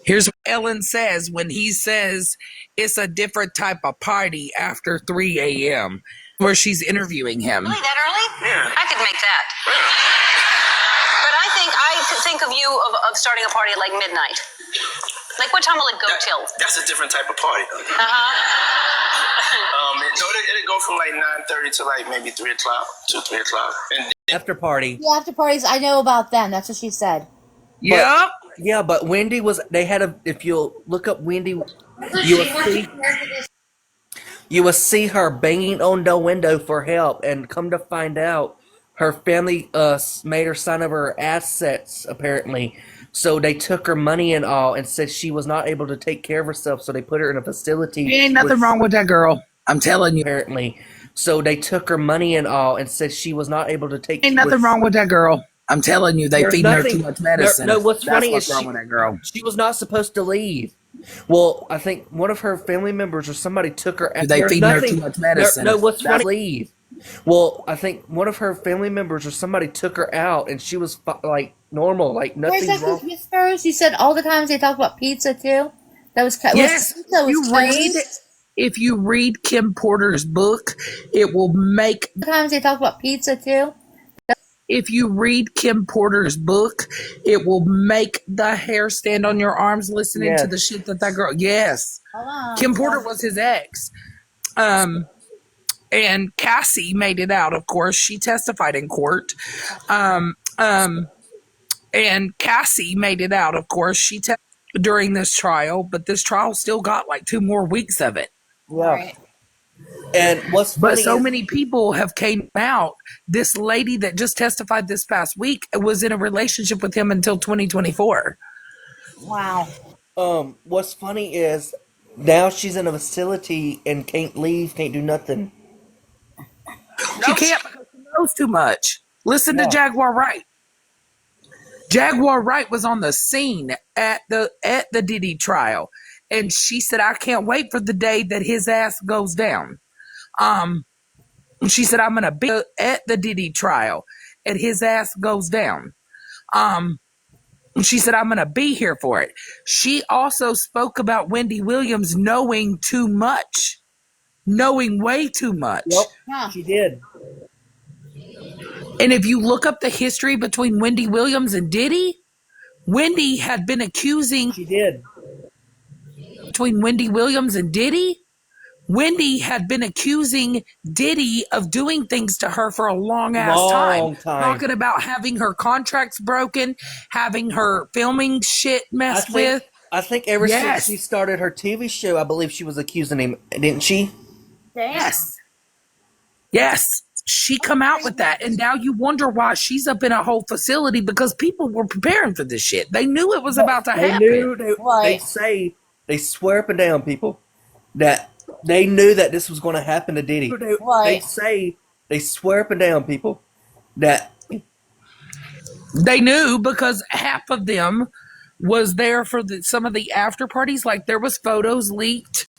S17: Here's what Ellen says when he says it's a different type of party after 3 a.m. where she's interviewing him.
S12: Really, that early? Yeah. I could make that. But I could think of you of starting a party at like midnight. Like, what time will it go till?
S22: That's a different type of party. It'll go from like 9:30 to like maybe 3 o'clock, 3 o'clock. And
S16: after party.
S1: The after parties, I know about them. That's what she said.
S16: Yeah. Yeah, but Wendy was. They had a. If you look up Wendy, you will see her banging on the window for help, and come to find out, her family made her sign over her assets apparently. So they took her money and all, and said she was not able to take care of herself. So they put her in a facility.
S17: Ain't nothing wrong with that girl. I'm telling you.
S16: Apparently, so they took her money and all, and said she was not able to take.
S17: Ain't nothing wrong with that girl. I'm telling you, they feed her too much medicine.
S16: No, what's funny
S17: what's
S16: is
S17: wrong with that girl.
S16: She was not supposed to leave. Well, I think one of her family members or somebody took her.
S17: They feed her too much medicine.
S16: No, what's funny? Leave. Well, I think one of her family members or somebody took her out, and she was like normal, like nothing wrong.
S1: Whispers. You said all the times they talk about pizza too. That was
S17: yes. If you read Kim Porter's book, it will make.
S1: Sometimes they talk about pizza too.
S17: If you read Kim Porter's book, it will make the hair stand on your arms listening to the shit that girl. Yes. Kim Porter was his ex. And Cassie made it out, of course. She testified in court. And Cassie made it out, of course. She testified during this trial, but this trial still got like 2 more weeks of it.
S16: Yeah. Right. And what's funny
S17: but so many people have came out. This lady that just testified this past week was in a relationship with him until 2024.
S1: Wow.
S16: What's funny is now she's in a facility and can't leave, can't do nothing.
S17: She can't because she knows too much. Listen to Jaguar Wright. Jaguar Wright was on the scene at the Diddy trial, and she said, "I can't wait for the day that his ass goes down." She said, "I'm gonna be at the Diddy trial, and his ass goes down." She said, "I'm gonna be here for it." She also spoke about Wendy Williams knowing too much, knowing way too much.
S16: Yep, she did.
S17: And if you look up the history between Wendy Williams and Diddy, Wendy had been accusing.
S16: She did.
S17: Between Wendy Williams and Diddy, Wendy had been accusing Diddy of doing things to her for a long ass time. Talking about having her contracts broken, having her filming shit messed with.
S16: I think ever since she started her TV show, I believe she was accusing him, didn't she?
S17: Yes. Yes. She come out with that, and now you wonder why she's up in a whole facility because people were preparing for this shit. They knew it was about to happen.
S16: They swear up and down, people, that they knew that this was going to happen to Diddy. They swear up and down, people, that
S17: they knew because half of them was there for some of the after parties. Like there was photos leaked.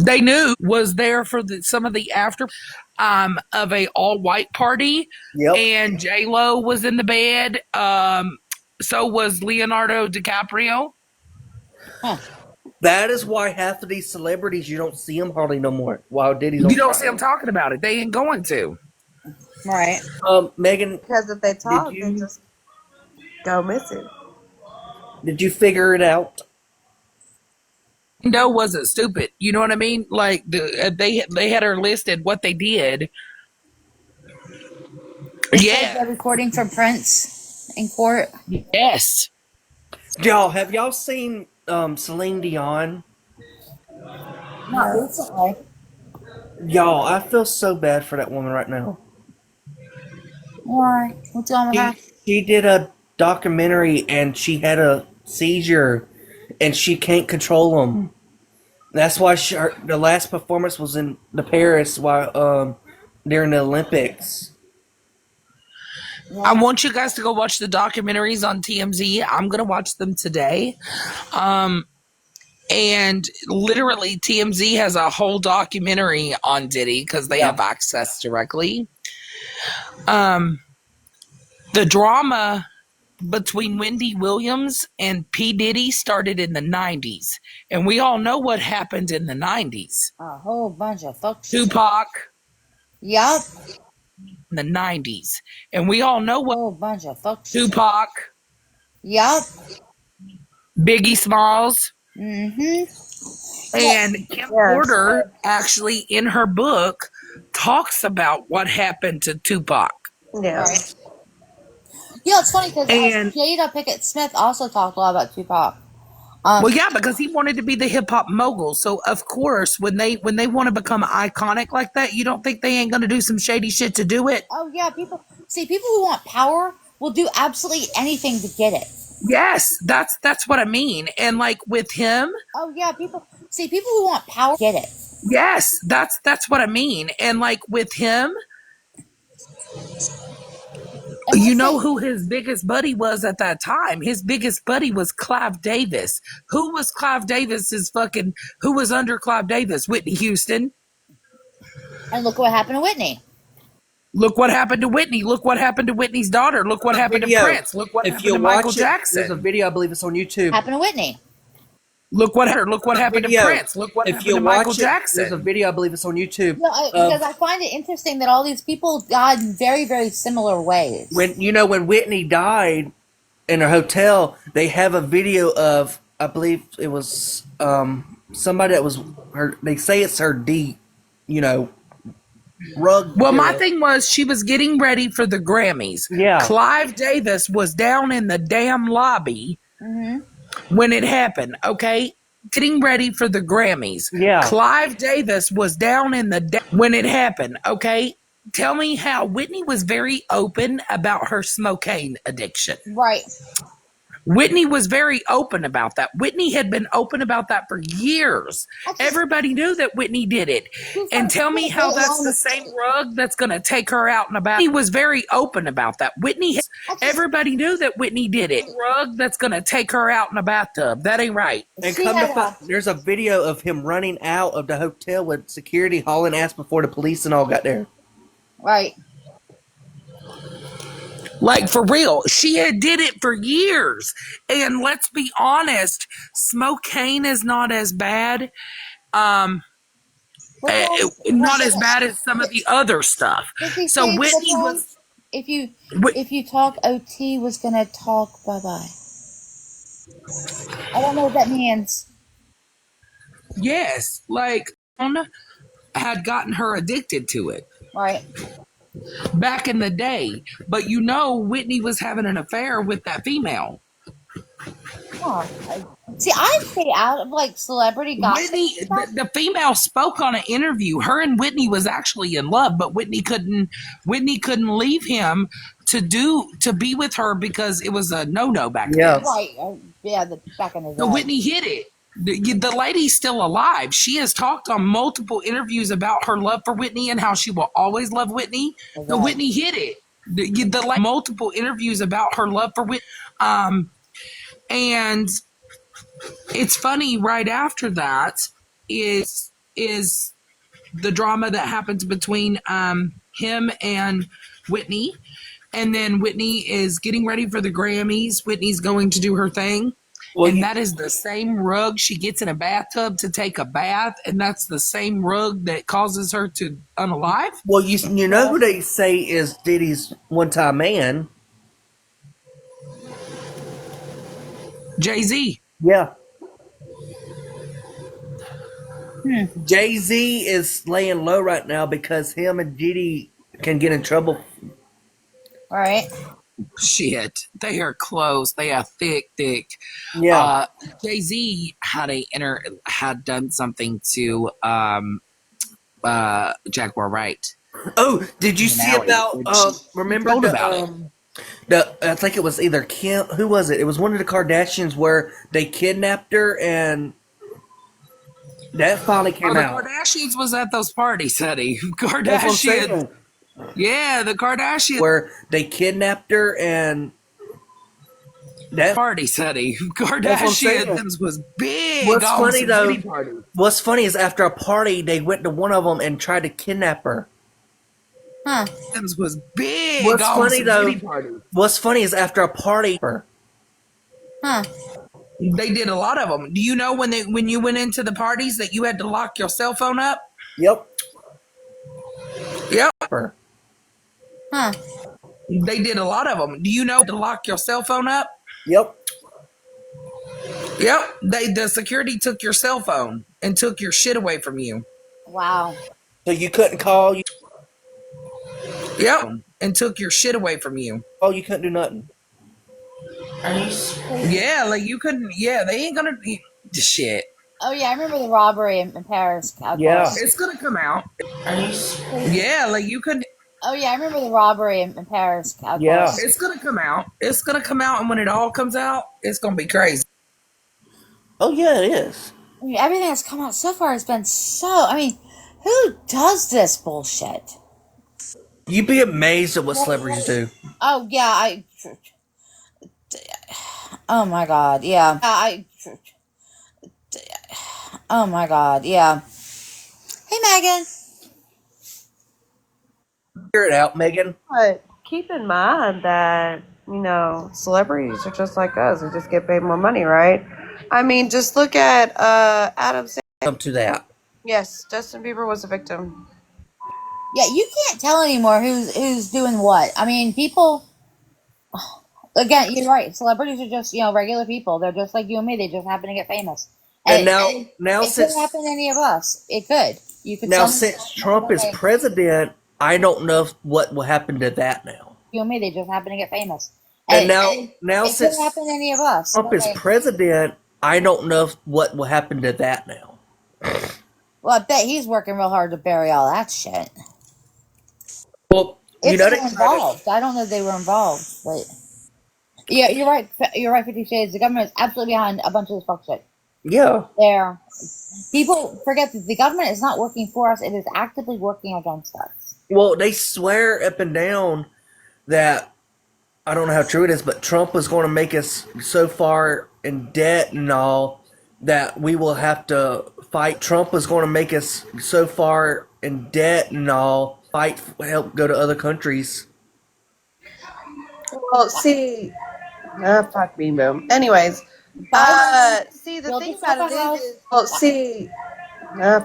S17: They knew was there for some of the after. of a all white party, and J Lo was in the bed. So was Leonardo DiCaprio.
S16: That is why half of these celebrities you don't see them hardly no more. While Diddy's on
S17: You don't
S16: trial.
S17: see them talking about it. They ain't going to.
S1: Right.
S16: Megan,
S15: Because if they talk, they just go missing.
S16: Did you figure it out?
S17: No, wasn't stupid. You know what I mean? Like they had her listed what they did.
S1: The recording from Prince in court.
S17: Yes.
S16: Have y'all seen Celine Dion?
S1: Not recently.
S16: Y'all, I feel so bad for that woman right now.
S1: Why? What's wrong with her?
S16: She did a documentary and she had a seizure and she can't control them. That's why the last performance was in the Paris while during the Olympics.
S17: I want you guys to go watch the documentaries on TMZ. I'm gonna watch them today. And literally TMZ has a whole documentary on Diddy because they have access directly. The drama between Wendy Williams and P. Diddy started in the 90s. And we all know what happened in the 90s.
S1: A whole bunch of fuck shit.
S17: Tupac.
S1: Yup.
S17: In the 90s. And we all know what.
S1: A whole bunch of fuck shit.
S17: Tupac.
S1: Yup.
S17: Biggie Smalls.
S1: Mm-hmm.
S17: And Kim Porter actually in her book talks about what happened to Tupac.
S15: Yeah.
S1: Right. Yeah, it's funny because Jada Pinkett Smith also talked a lot about Tupac.
S17: Well, yeah, because he wanted to be the hip hop mogul. So of course, when they want to become iconic like that, you don't think they ain't gonna do some shady shit to do it?
S1: Oh yeah, people who want power will do absolutely anything to get it.
S17: Yes, that's what I mean. And like with him.
S1: Oh yeah, people who want power get it.
S17: Yes, that's what I mean. And like with him. You know who his biggest buddy was at that time? His biggest buddy was Clive Davis. Who was Clive Davis's who was under Clive Davis? Whitney Houston.
S1: And look what happened to Whitney.
S17: Look what happened to Whitney. Look what happened to Whitney's daughter. Look what happened to Prince. Look what happened to Michael Jackson.
S16: There's a video, I believe it's on YouTube.
S1: Happened to Whitney.
S17: Look what happened to Prince. Look what happened to Michael Jackson.
S16: There's a video, I believe it's on YouTube.
S1: Because I find it interesting that all these people died in very, very similar ways.
S16: When Whitney died in her hotel, they have a video of, I believe it was somebody that was her. They say it's her rug.
S17: Well, my thing was she was getting ready for the Grammys.
S16: Yeah.
S17: Clive Davis was down in the damn lobby.
S1: Mm-hmm.
S17: When it happened, okay? Getting ready for the Grammys.
S16: Yeah.
S17: Clive Davis was down in when it happened, okay? Tell me how Whitney was very open about her smoking addiction.
S1: Right.
S17: Whitney was very open about that. Whitney had been open about that for years. Everybody knew that Whitney did it. And tell me how that's the same rug that's going to take her out and about. Whitney was very open about that. Everybody knew that Whitney did it. Rug that's going to take her out in a bathtub. That ain't right.
S16: And there's a video of him running out of the hotel with security hauling ass before the police and all got there.
S1: Right.
S17: Like, for real, she had did it for years. And let's be honest, smoking is not as bad. Not as bad as some of the other stuff. So Whitney was...
S1: If you talk, OT was going to talk bye-bye. I don't know what that means.
S17: Yes, like, had gotten her addicted to it.
S1: Right.
S17: Back in the day. But Whitney was having an affair with that female.
S1: See, I stay out of like celebrity gossip.
S17: Whitney, the female spoke on an interview. Her and Whitney was actually in love, but Whitney couldn't leave him to be with her because it was a no-no back then.
S1: Right. Back in the day.
S17: So Whitney hid it. The lady's still alive. She has talked on multiple interviews about her love for Whitney and how she will always love Whitney. Right. So Whitney hid it. Multiple interviews about her love for Whitney. And it's funny, right after that is the drama that happens between him and Whitney. And then Whitney is getting ready for the Grammys. Whitney's going to do her thing. Well, and that is the same rug she gets in a bathtub to take a bath, and that's the same rug that causes her to unalive.
S16: Well, you know who they say is Diddy's one-time man?
S17: Jay-Z.
S16: Yeah. Jay-Z is laying low right now because him and Diddy can get in trouble.
S1: All right.
S17: Shit, they are close. They are thick.
S16: Yeah.
S17: Jay-Z had done something to Jaguar Wright.
S16: Oh, did you see about remember I think it was either Kim, who was it? It was one of the Kardashians where they kidnapped her, and that finally came out.
S17: The Kardashians was at those parties, honey. Kardashians. Yeah, the Kardashians.
S16: Where they kidnapped her, and that
S17: parties, honey. Kardashians was big.
S16: What's funny though? What's funny is after a party, they went to one of them and tried to kidnap her.
S1: Huh?
S17: Was big.
S16: What's funny though? What's funny is after a party.
S1: Huh?
S17: They did a lot of them. Do you know when you went into the parties that you had to lock your cell phone up?
S16: Yep.
S1: Huh?
S17: They did a lot of them. Do you know to lock your cell phone up?
S16: Yep.
S17: Yep. The security took your cell phone and took your shit away from you.
S1: Wow.
S16: So you couldn't call.
S17: Yep. And took your shit away from you.
S16: Oh, you couldn't do nothing.
S17: Yeah, like you couldn't. Yeah, they ain't gonna shit.
S1: Oh yeah, I remember the robbery in Paris.
S17: Yeah, it's gonna come out. Yeah, like you couldn't.
S1: Oh yeah, I remember the robbery in Paris.
S17: Yeah, it's gonna come out. It's gonna come out, and when it all comes out, it's gonna be crazy.
S16: Oh yeah, it is.
S1: I mean, everything that's come out so far has been so. I mean, who does this bullshit?
S16: You'd be amazed at what celebrities do.
S1: Oh yeah, oh my god, yeah. Oh my god, yeah. Hey, Megan.
S16: Figure it out, Megan.
S15: But keep in mind that, celebrities are just like us. They just get paid more money, right? I mean, just look at Adam Sandler.
S16: Up to that.
S15: Yes, Justin Bieber was a victim.
S1: Yeah, you can't tell anymore who's doing what. I mean, people. Again, you're right. Celebrities are just regular people. They're just like you and me. They just happen to get famous.
S16: And now
S1: it
S16: since
S1: could happen to any of us. It could. You could.
S16: Now since Trump is president, I don't know what will happen to that now.
S1: You and me, they just happen to get famous.
S16: And now
S1: it
S16: since
S1: could happen to any of us.
S16: Trump is president, I don't know what will happen to that now.
S1: Well, I bet he's working real hard to bury all that shit.
S16: Well,
S1: It's still involved. I don't know if they were involved, but yeah, you're right. You're right, 50 Shades. The government is absolutely behind a bunch of this fuck shit.
S16: Yeah.
S1: People forget that the government is not working for us. It is actively working against us.
S16: Well, they swear up and down that, I don't know how true it is, but Trump was going to make us so far in debt and all that we will have to fight. Trump was going to make us so far in debt and all, help go to other countries.
S15: Well, see, fuck me, boom. Anyways, see, the thing about it is,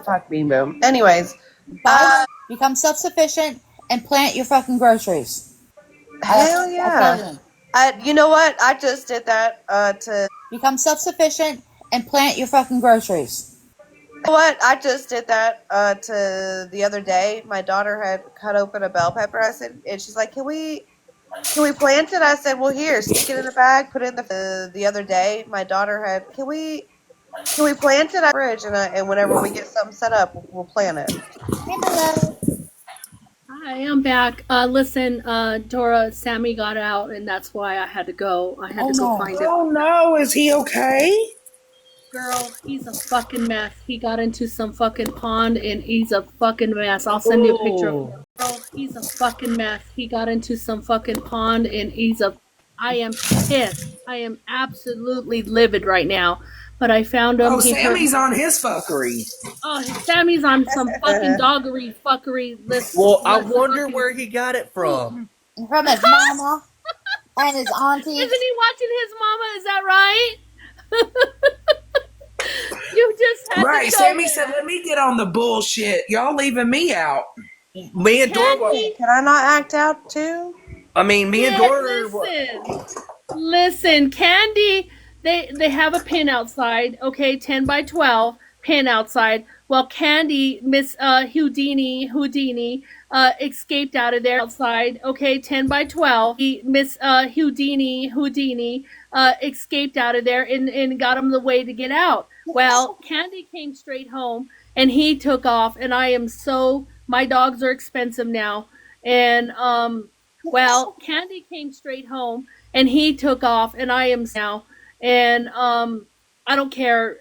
S15: fuck me, boom. Anyways,
S1: become self-sufficient and plant your fucking groceries.
S15: Hell yeah. You know what? I just did that to
S1: become self-sufficient and plant your fucking groceries.
S15: You know what? I just did that to the other day. My daughter had cut open a bell pepper. I said, and she's like, "Can we plant it?" I said, "Well, here, stick it in a bag, put it in the other day. My daughter had, can we plant it in the fridge, and whenever we get something set up, we'll plant it."
S10: Hi, I'm back. Listen, Dora, Sammy got out, and that's why I had to go. I had to go find him.
S17: Oh no, is he okay?
S10: Girl, he's a fucking mess. He got into some fucking pond, and he's a fucking mess. I'll send you a picture of him. Girl, he's a fucking mess. He got into some fucking pond, and I am pissed. I am absolutely livid right now but I found him.
S17: Oh,
S10: He hurt.
S17: Sammy's on his fuckery.
S10: Oh, Sammy's on some fucking doggery fuckery.
S16: Well, I wonder where he got it from.
S1: From his mama and his auntie.
S10: Isn't he watching his mama? Is that right? You just had
S17: Right.
S10: to go
S17: Sammy
S10: there.
S17: said, let me get on the bullshit. Y'all leaving me out.
S16: Me and Dora.
S15: Can I not act out too?
S16: I mean, me and Dora.
S10: Listen, Candy, they have a pin outside, okay, 10 by 12 pin outside. Well, Candy, Miss Houdini, escaped out of there outside, okay, 10 by 12. Miss Houdini, escaped out of there and got him the way to get out. Well, Candy came straight home and he took off, and my dogs are expensive now. And, well, Candy came straight home and he took off, and I am now. And I don't care.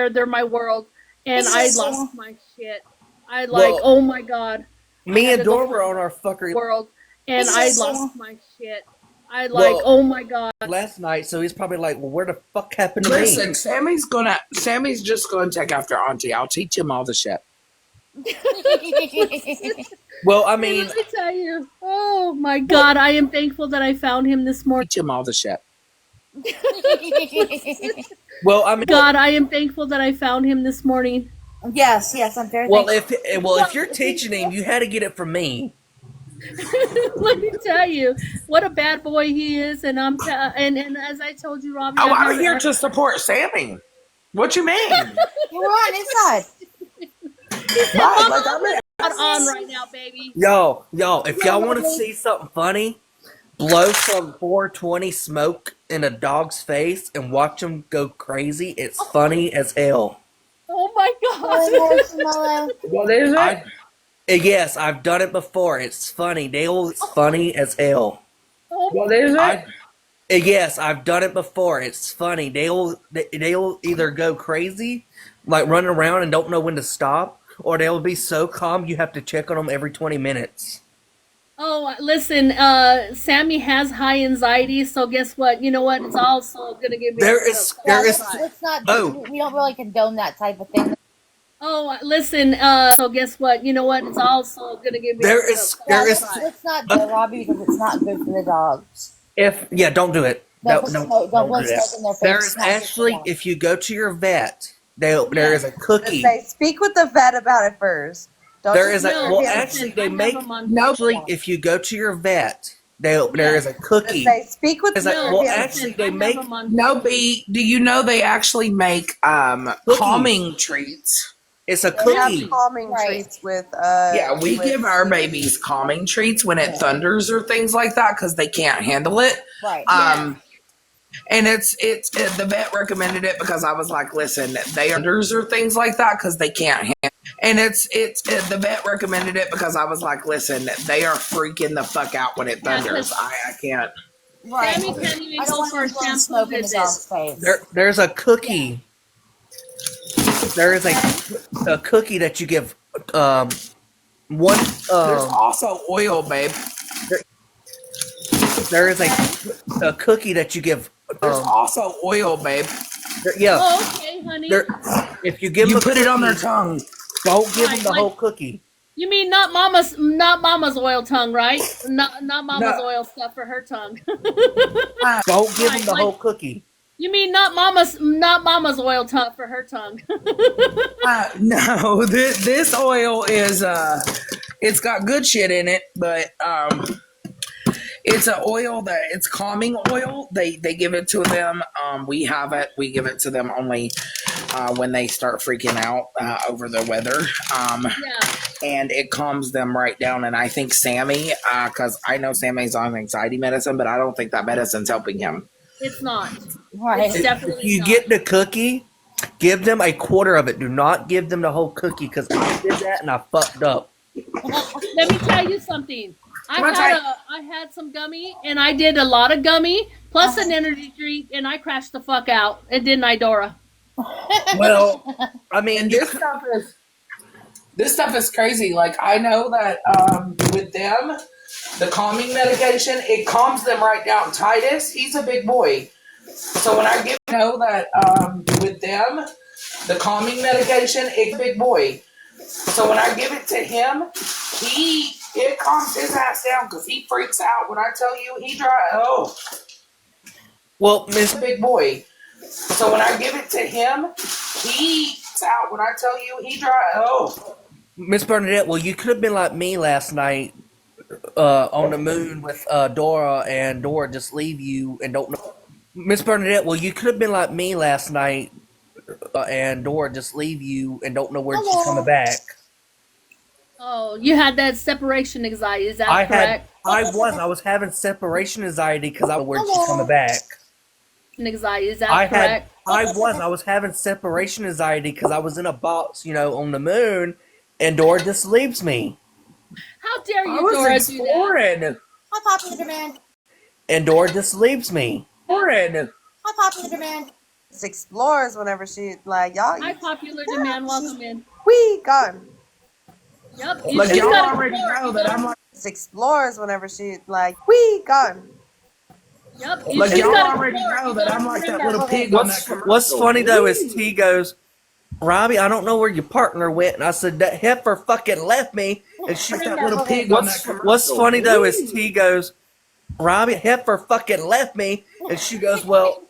S10: They're my world. And I lost my shit. Oh my God.
S16: Me and Dora were on our fuckery
S10: world. And I lost my shit. Oh my God.
S16: Last night, so he's probably like, well, where the fuck happened to
S17: Listen,
S16: me?
S17: Sammy's just gonna take after Auntie. I'll teach him all the shit.
S16: Well, I mean,
S10: let me tell you. Oh my God, I am thankful that I found him this morning.
S17: Teach him all the shit.
S16: Well, I mean,
S10: God, I am thankful that I found him this morning.
S1: Yes, I'm very
S16: well,
S1: thankful.
S16: if you're teaching him, you had to get it from me.
S10: Let me tell you, what a bad boy he is, and and as I told you, Robbie.
S17: Oh, I'm here to support Sammy. What you mean?
S1: You're on his side.
S10: He said,
S17: Right,
S10: Mama,
S17: like
S10: I'm on right now, baby.
S16: Yo, if y'all want to see something funny, blow some 420 smoke in a dog's face and watch him go crazy. It's funny as hell.
S10: Oh my God.
S17: What is it?
S16: Yes, I've done it before. It's funny. It's funny as hell.
S17: What is it?
S16: Yes, I've done it before. It's funny. They'll either go crazy, like running around and don't know when to stop, or they'll be so calm you have to check on them every 20 minutes.
S10: Oh, listen, Sammy has high anxiety, so guess what? You know what? It's also gonna give me.
S1: Let's not. We don't really condone that type of thing.
S10: Oh, listen, so guess what? You know what? It's also gonna give me.
S1: Let's not do it, Robbie, because it's not good for the dogs.
S16: Don't do it.
S1: Don't
S16: do
S1: put smoke in their face.
S16: There's actually, if you go to your vet, there is a cookie.
S15: Say, speak with the vet about it first.
S16: If you go to your vet, there is a cookie.
S15: Say, speak with
S17: No, B, do you know they actually make calming treats?
S16: It's a
S15: We have
S16: cookie.
S15: calming treats with.
S17: Yeah, we give our babies calming treats when it thunders or things like that because they can't handle it.
S1: Right.
S17: And it's the vet recommended it because I was like, listen, they thunders or things like that because they can't handle. And it's the vet recommended it because I was like, listen, they are freaking the fuck out when it thunders. I can't.
S1: Right.
S10: Sammy can't even
S1: I don't
S10: go
S1: want
S10: for a
S1: to blow
S10: shampoo
S1: smoke in the
S10: visit.
S1: dog's face.
S16: There's a cookie. There is a cookie that you give one.
S17: There's also oil, babe.
S16: There is a cookie that you give.
S17: There's also oil, babe.
S10: Oh, okay, honey.
S16: If you give
S17: You
S16: them
S17: put it on their tongue.
S16: Don't give them the whole cookie.
S10: You mean not mama's oil tongue, right? Not mama's oil stuff for her tongue.
S16: Don't give them the whole cookie.
S10: You mean not mama's oil tongue for her tongue.
S17: No, this oil is it's got good shit in it, but it's an oil that it's calming oil. They give it to them. We have it. We give it to them only when they start freaking out over the weather. And it calms them right down. And I think Sammy, because I know Sammy's on anxiety medicine, but I don't think that medicine's helping him.
S10: It's not.
S1: Right.
S10: It's definitely
S16: If you get the cookie, give them a quarter of it. Do not give them the whole cookie because I did that and I fucked up.
S10: Let me tell you something. I had some gummy, and I did a lot of gummy plus an energy drink, and I crashed the fuck out. And didn't I, Dora?
S16: Well, I mean,
S17: And this stuff is crazy. Like I know that with them, the calming medication, it calms them right down. Titus, he's a big boy. So when I give know that with them, the calming medication, it's a big boy. So when I give it to him, it calms his ass down because he freaks out when I tell you he dry. Oh, well, Miss Big Boy. So when I give it to him, he's out when I tell you he dry. Oh,
S16: Miss Bernadette, well, you could have been like me last night on the moon with Dora, and Dora just leave you and don't know. Miss Bernadette, well, you could have been like me last night and Dora just leave you and don't know where she's coming back.
S10: Oh, you had that separation anxiety. Is that correct?
S16: I was having separation anxiety because I don't know where she's coming back.
S10: Anxiety. Is that correct?
S16: I was having separation anxiety because I was in a box, on the moon, and Dora just leaves me.
S10: How dare you, Dora, do that?
S1: Hi, popular demand.
S16: And Dora just leaves me.
S1: Hi, popular demand.
S15: Explores whenever she like y'all.
S10: Hi, popular demand. Welcome in.
S15: We gone.
S10: Yep.
S17: like y'all already know that I'm like.
S15: Explores whenever she like. We gone.
S10: Yep.
S17: Like y'all already know that I'm like that little pig on that commercial.
S16: What's funny though is T goes, Robbie, I don't know where your partner went, and I said that heifer fucking left me, and she's that little pig on that commercial. What's funny though is T goes, Robbie, heifer fucking left me, and she goes, well.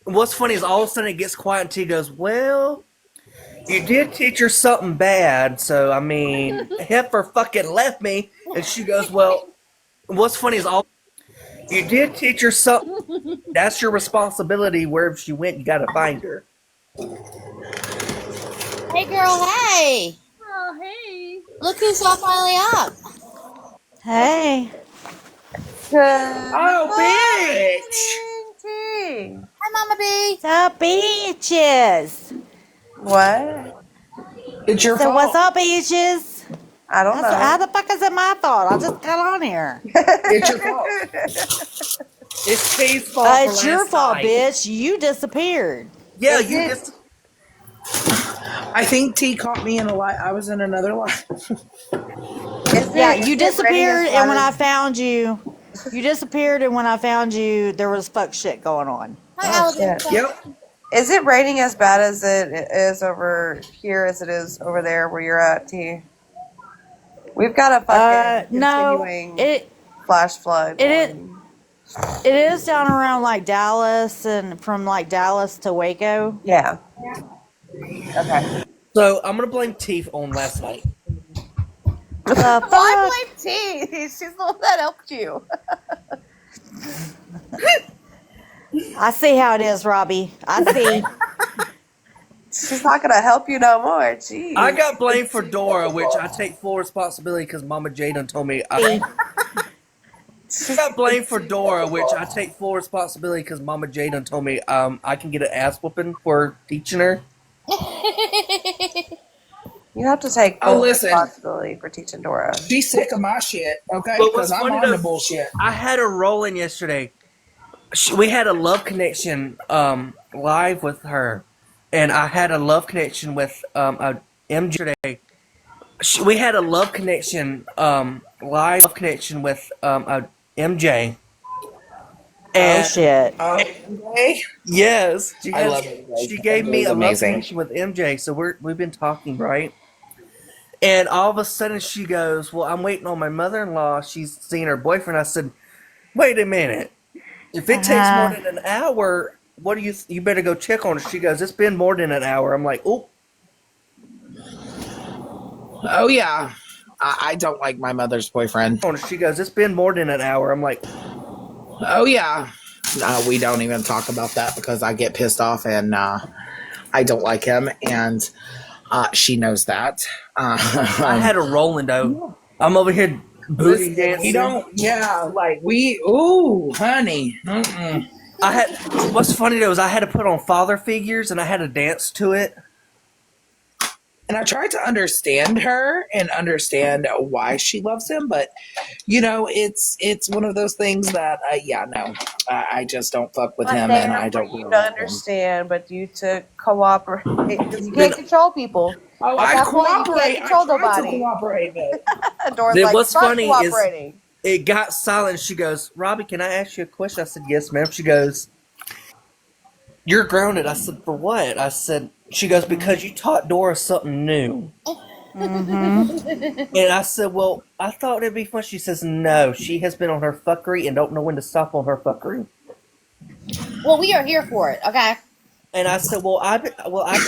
S16: What's funny is all of a sudden it gets quiet, and T goes, well, you did teach her something bad, so I mean, heifer fucking left me, and she goes, well. What's funny is you did teach her something. That's your responsibility. Wherever she went, you gotta find her.
S1: Hey, girl, hey.
S10: Oh, hey.
S1: Look who's all finally up.
S4: Hey.
S17: Oh, bitch.
S1: Hi, Mama B.
S4: So, beaches.
S15: What?
S17: It's your
S4: So,
S17: fault.
S4: what's up, beaches?
S15: I don't know.
S4: How the fuck is it my fault? I just got on here.
S17: It's your fault.
S16: It's T's fault.
S4: It's your fault, bitch. You disappeared.
S16: Yeah, you just.
S17: I think T caught me in a lie. I was in another life.
S4: Yeah, you disappeared, and when I found you, there was fuck shit going on.
S15: Oh, shit.
S17: Yep.
S15: Is it raining as bad as it is over here as it is over there where you're at, T? We've got a fucking continuing flash flood.
S4: It is down around like Dallas and from like Dallas to Waco.
S15: Yeah. Okay.
S16: So I'm gonna blame T on last night.
S15: Why blame T? She's the one that helped you.
S4: I see how it is, Robbie. I see.
S15: She's not gonna help you no more. Jeez.
S16: I got blamed for Dora, which I take full responsibility because Mama J done told me. I got blamed for Dora, which I take full responsibility because Mama J done told me I can get an ass whooping for teaching her.
S15: You have to take full responsibility for teaching Dora.
S17: She's sick of my shit, okay?
S16: But
S17: Because I'm on the bullshit.
S16: I had her rolling yesterday. We had a love connection live with her, and I had a love connection with MJ today. We had a love connection live connection with MJ. And,
S4: shit.
S17: MJ?
S16: Yes.
S17: I love MJ.
S16: She gave me a love
S17: amazing.
S16: connection with MJ, so we've been talking, right? And all of a sudden she goes, well, I'm waiting on my mother-in-law. She's seeing her boyfriend. I said, wait a minute. If it takes more than an hour, what do you better go check on her. She goes, it's been more than an hour. I'm like, oh.
S17: Oh, yeah. I don't like my mother's boyfriend.
S16: She goes, it's been more than an hour. I'm like,
S17: oh, yeah. We don't even talk about that because I get pissed off and I don't like him. And she knows that.
S16: I had a rolling, though. I'm over here booty dancing.
S17: You don't, ooh, honey. Mm-mm.
S16: What's funny, though, is I had to put on father figures and I had to dance to it.
S17: And I tried to understand her and understand why she loves him, but it's one of those things that I just don't fuck with him, and I don't.
S15: You to understand, but you to cooperate because you can't control people.
S17: Oh, I cooperate.
S15: You can't control
S17: nobody.
S15: To cooperate,
S17: but
S15: Dora's like,
S16: what's funny
S15: cooperating.
S16: Is it got silent. She goes, Robbie, can I ask you a question? I said, yes, ma'am. She goes, You're grounded. I said, for what? I said, she goes, because you taught Dora something new.
S4: Mm-hmm.
S16: And I said, well, I thought it'd be fun. She says, no, she has been on her fuckery and don't know when to stop on her fuckery.
S1: Well, we are here for it, okay?
S16: And I said, I've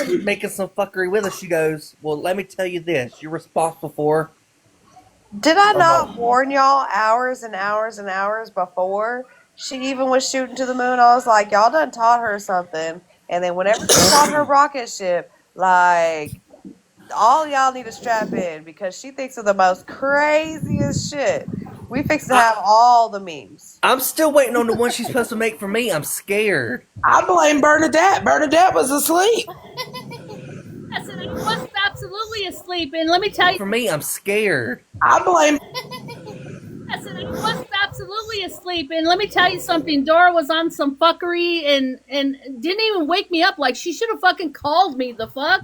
S16: been making some fuckery with her. She goes, well, let me tell you this. You're responsible for.
S15: Did I not warn y'all hours and hours and hours before she even was shooting to the moon? I was like, y'all done taught her something. And then whenever she's on her rocket ship, like, all y'all need to strap in because she thinks of the most craziest shit. We fix to have all the memes.
S16: I'm still waiting on the one she's supposed to make for me. I'm scared.
S17: I blame Bernadette. Bernadette was asleep.
S10: I said I was absolutely asleep, and let me tell you.
S16: For me, I'm scared.
S17: I blame.
S10: I said I was absolutely asleep, and let me tell you something. Dora was on some fuckery and didn't even wake me up. Like she should have fucking called me. The fuck.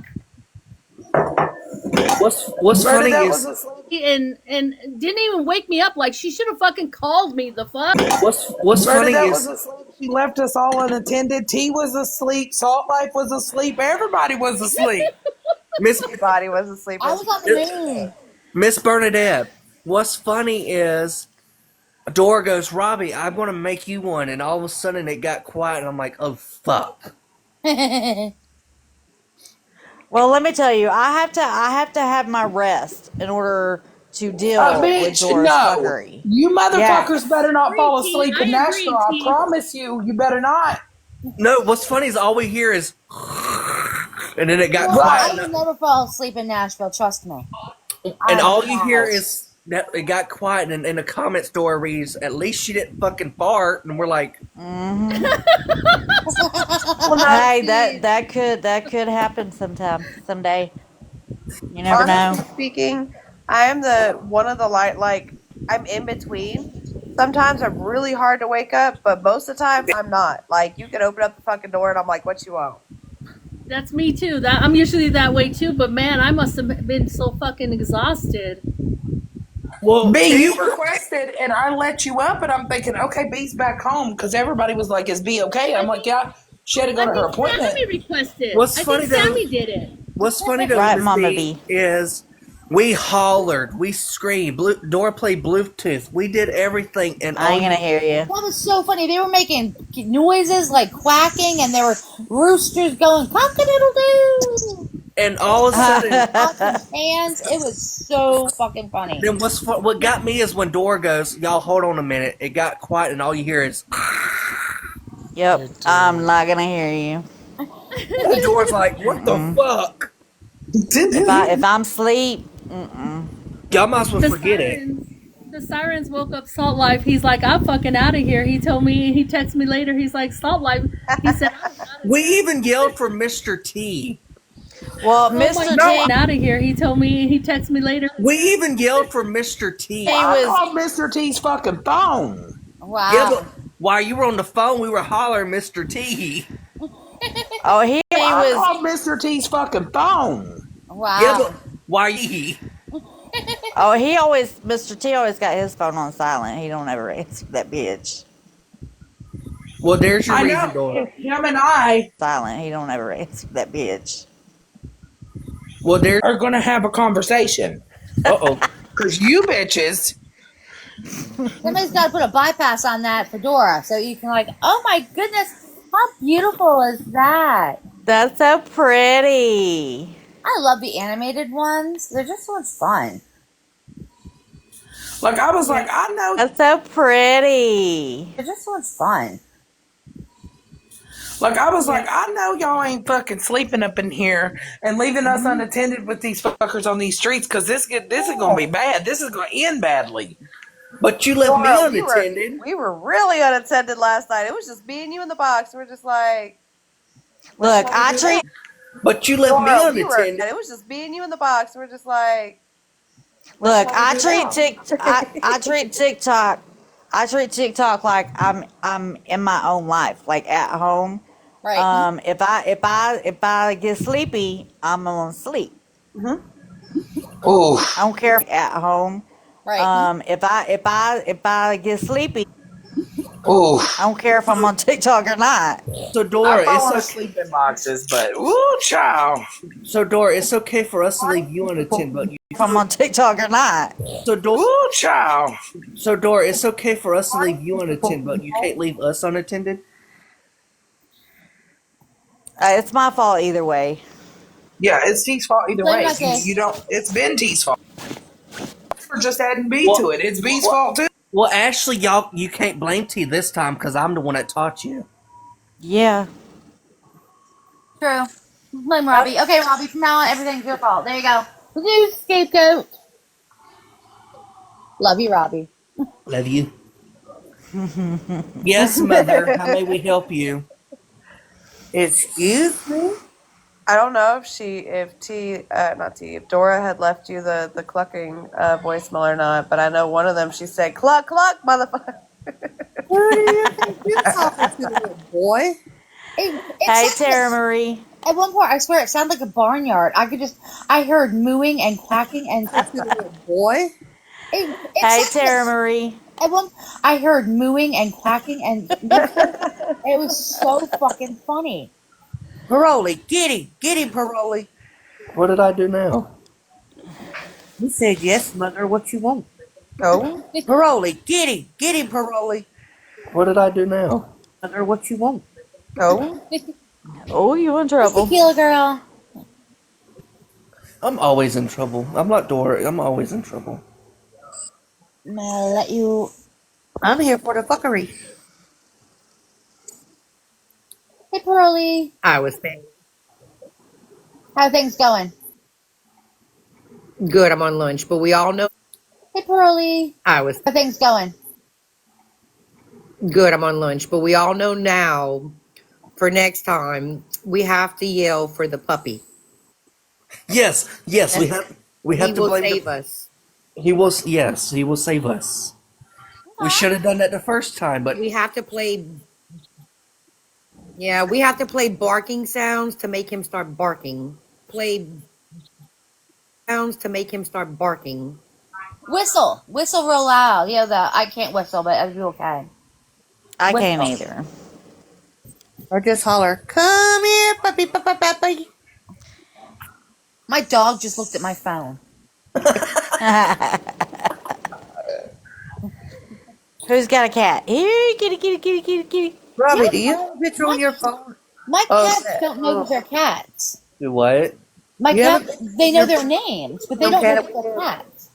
S16: What's funny is
S10: and didn't even wake me up. Like she should have fucking called me. The fuck.
S16: what's funny
S17: Bernadette
S16: is
S17: was asleep. She left us all unattended. T was asleep. Salt Life was asleep. Everybody was asleep.
S15: Everybody was asleep.
S1: I was on the moon.
S16: Miss Bernadette. What's funny is Dora goes, Robbie, I'm going to make you one. And all of a sudden it got quiet. And I'm like, oh, fuck.
S4: Well, let me tell you, I have to have my rest in order to deal with
S17: Bitch,
S4: Dora's
S17: no.
S4: fuckery.
S17: You motherfuckers
S4: Yes.
S17: better not fall asleep in
S10: I
S17: Nashville.
S10: agree,
S17: I promise you, you better not.
S16: No, what's funny is all we hear is, and then it got
S1: Well, I
S16: quiet.
S1: would never fall asleep in Nashville, trust me.
S16: And all you hear is that it got quiet, and in the comments, Dora reads, at least she didn't fucking fart. And we're like,
S4: Mm-hmm.
S15: Well,
S4: Hey, that could happen someday. You never know.
S15: honestly speaking, I am one of the like I'm in between. Sometimes I'm really hard to wake up, but most of the time I'm not. Like you can open up the fucking door and I'm like, what you want?
S10: That's me too. That I'm usually that way too. But man, I must have been so fucking exhausted.
S16: well,
S17: B, you requested, and I let you up, and I'm thinking, okay, B's back home because everybody was like, "Is B okay?" I'm like, "Yeah, she had to go to her appointment."
S10: Sammy requested.
S16: What's
S10: I
S16: funny
S10: think
S16: though?
S10: Sammy did it.
S16: What's funny though,
S4: Right,
S16: Miss
S4: Mama
S16: B,
S4: B.
S16: is we hollered, we screamed, Dora played Bluetooth, we did everything, and
S4: I ain't gonna hear you.
S1: That was so funny. They were making noises like quacking, and there were roosters going cock-a-doodle-doo.
S16: And all of a sudden,
S1: Hands. It was so fucking funny.
S16: then what got me is when Dora goes, y'all hold on a minute. It got quiet, and all you hear is.
S4: Yep, I'm not gonna hear you.
S16: And Dora's like, what the fuck?
S4: If I'm asleep,
S16: Y'all might as well forget it.
S10: The sirens woke up Salt Life. He's like, I'm fucking out of here. He told me. He texted me later. He's like, Salt Life. He said,
S16: We even yelled for Mr. T.
S4: Well,
S10: Mr. T out of here. He told me. He texted me later.
S16: We even yelled for Mr. T.
S17: I called Mr. T's fucking phone.
S1: Wow.
S16: Yeah, but while you were on the phone, we were hollering Mr. T.
S4: Oh, he
S17: I called Mr. T's fucking phone.
S1: Wow.
S16: Yeah, but why you?
S4: Oh, Mr. T always got his phone on silent. He don't ever answer that bitch.
S16: Well, there's your
S17: I
S16: reason,
S17: know.
S16: Dora.
S17: Him and I
S4: Silent. He don't ever answer that bitch.
S16: Well, there
S17: are going to have a conversation.
S16: Uh-oh.
S17: Because you bitches.
S1: Somebody's got to put a bypass on that for Dora, so you can like, oh my goodness, how beautiful is that?
S4: That's so pretty.
S1: I love the animated ones. They're just so much fun.
S17: Like, I was like, I know.
S4: That's so pretty.
S1: They're just so much fun.
S17: Like, I was like, I know y'all ain't fucking sleeping up in here and leaving us unattended with these fuckers on these streets because this is going to be bad. This is going to end badly.
S16: But you left me unattended.
S15: We were really unattended last night. It was just me and you in the box. We're just like,
S4: look, I treat.
S16: But you left me unattended.
S15: It was just me and you in the box. We're just like,
S4: look, I treat TikTok. I treat TikTok like I'm in my own life, like at home.
S1: Right.
S4: If I get sleepy, I'm gonna sleep.
S17: Oh.
S4: I don't care if at home.
S1: Right.
S4: If I get sleepy. I don't care if I'm on TikTok or not.
S16: So
S17: I
S16: Dora,
S17: fall
S16: it's
S17: on
S16: okay.
S17: a sleeping boxes, but ooh, child.
S16: So Dora, it's okay for us to leave you unattended, but
S4: If I'm on TikTok or not.
S16: so Dora,
S17: Ooh, child.
S16: so Dora, it's okay for us to leave you unattended, but you can't leave us unattended.
S4: It's my fault either way.
S17: Yeah, it's T's fault either
S1: Blame
S17: way.
S1: my day.
S17: You don't. It's been T's fault for just adding B
S16: Well,
S17: to it. It's B's
S16: well,
S17: fault too.
S16: well, actually, you can't blame T this time because I'm the one that taught you.
S4: Yeah.
S1: True. Blame Robbie. Okay, Robbie, from now on, everything's your fault. There you go. You scapegoat. Love you, Robbie.
S16: Love you. Yes, Mother. How may we help you?
S15: Excuse me? I don't know if Dora had left you the clucking voicemail or not, but I know one of them she said, "Cluck, cluck, motherfucker."
S20: Who do you think you're talking to, little boy?
S4: Hey, Tara Marie.
S1: At one point, I swear, it sounded like a barnyard. I heard mooing and quacking and.
S20: Little boy?
S4: Hey, Tara Marie.
S1: At one, I heard mooing and quacking and. It was so fucking funny.
S20: Paroli, get him, Paroli.
S16: What did I do now?
S20: He said, yes, Mother, what you want?
S15: Oh.
S20: Paroli, get him, Paroli.
S16: What did I do now?
S20: Mother, what you want?
S15: Oh.
S4: Oh, you in trouble.
S1: Tequila girl.
S16: I'm always in trouble. I'm not Dora. I'm always in trouble.
S1: I'll let you.
S20: I'm here for the fuckery.
S1: Hey, Pearly.
S2: I was saying,
S1: How things going?
S2: good, I'm on lunch, but we all know
S1: Hey, Pearly.
S2: I was
S1: How things going?
S2: good, I'm on lunch, but we all know now for next time we have to yell for the puppy.
S16: Yes, we have
S2: He
S16: to
S2: will
S16: blame
S2: save us.
S16: He will save us. We should have done that the first time, but
S2: We have to play. Yeah, we have to play barking sounds to make him start barking. Play sounds to make him start barking.
S1: Whistle real loud. Yeah, I can't whistle, but other people can.
S4: I
S1: Whistle.
S4: can't either.
S20: Or just holler, come here, puppy, puppy, puppy.
S1: My dog just looked at my phone.
S4: Who's got a cat? Here, kitty, kitty, kitty, kitty, kitty.
S20: Robbie,
S1: Yeah,
S20: do you have a picture on your phone?
S1: My
S20: Oh,
S1: cats
S20: yeah.
S1: don't know that they're cats.
S16: do what?
S1: My
S20: You have
S1: cats, they know their names, but they don't know that they're cats.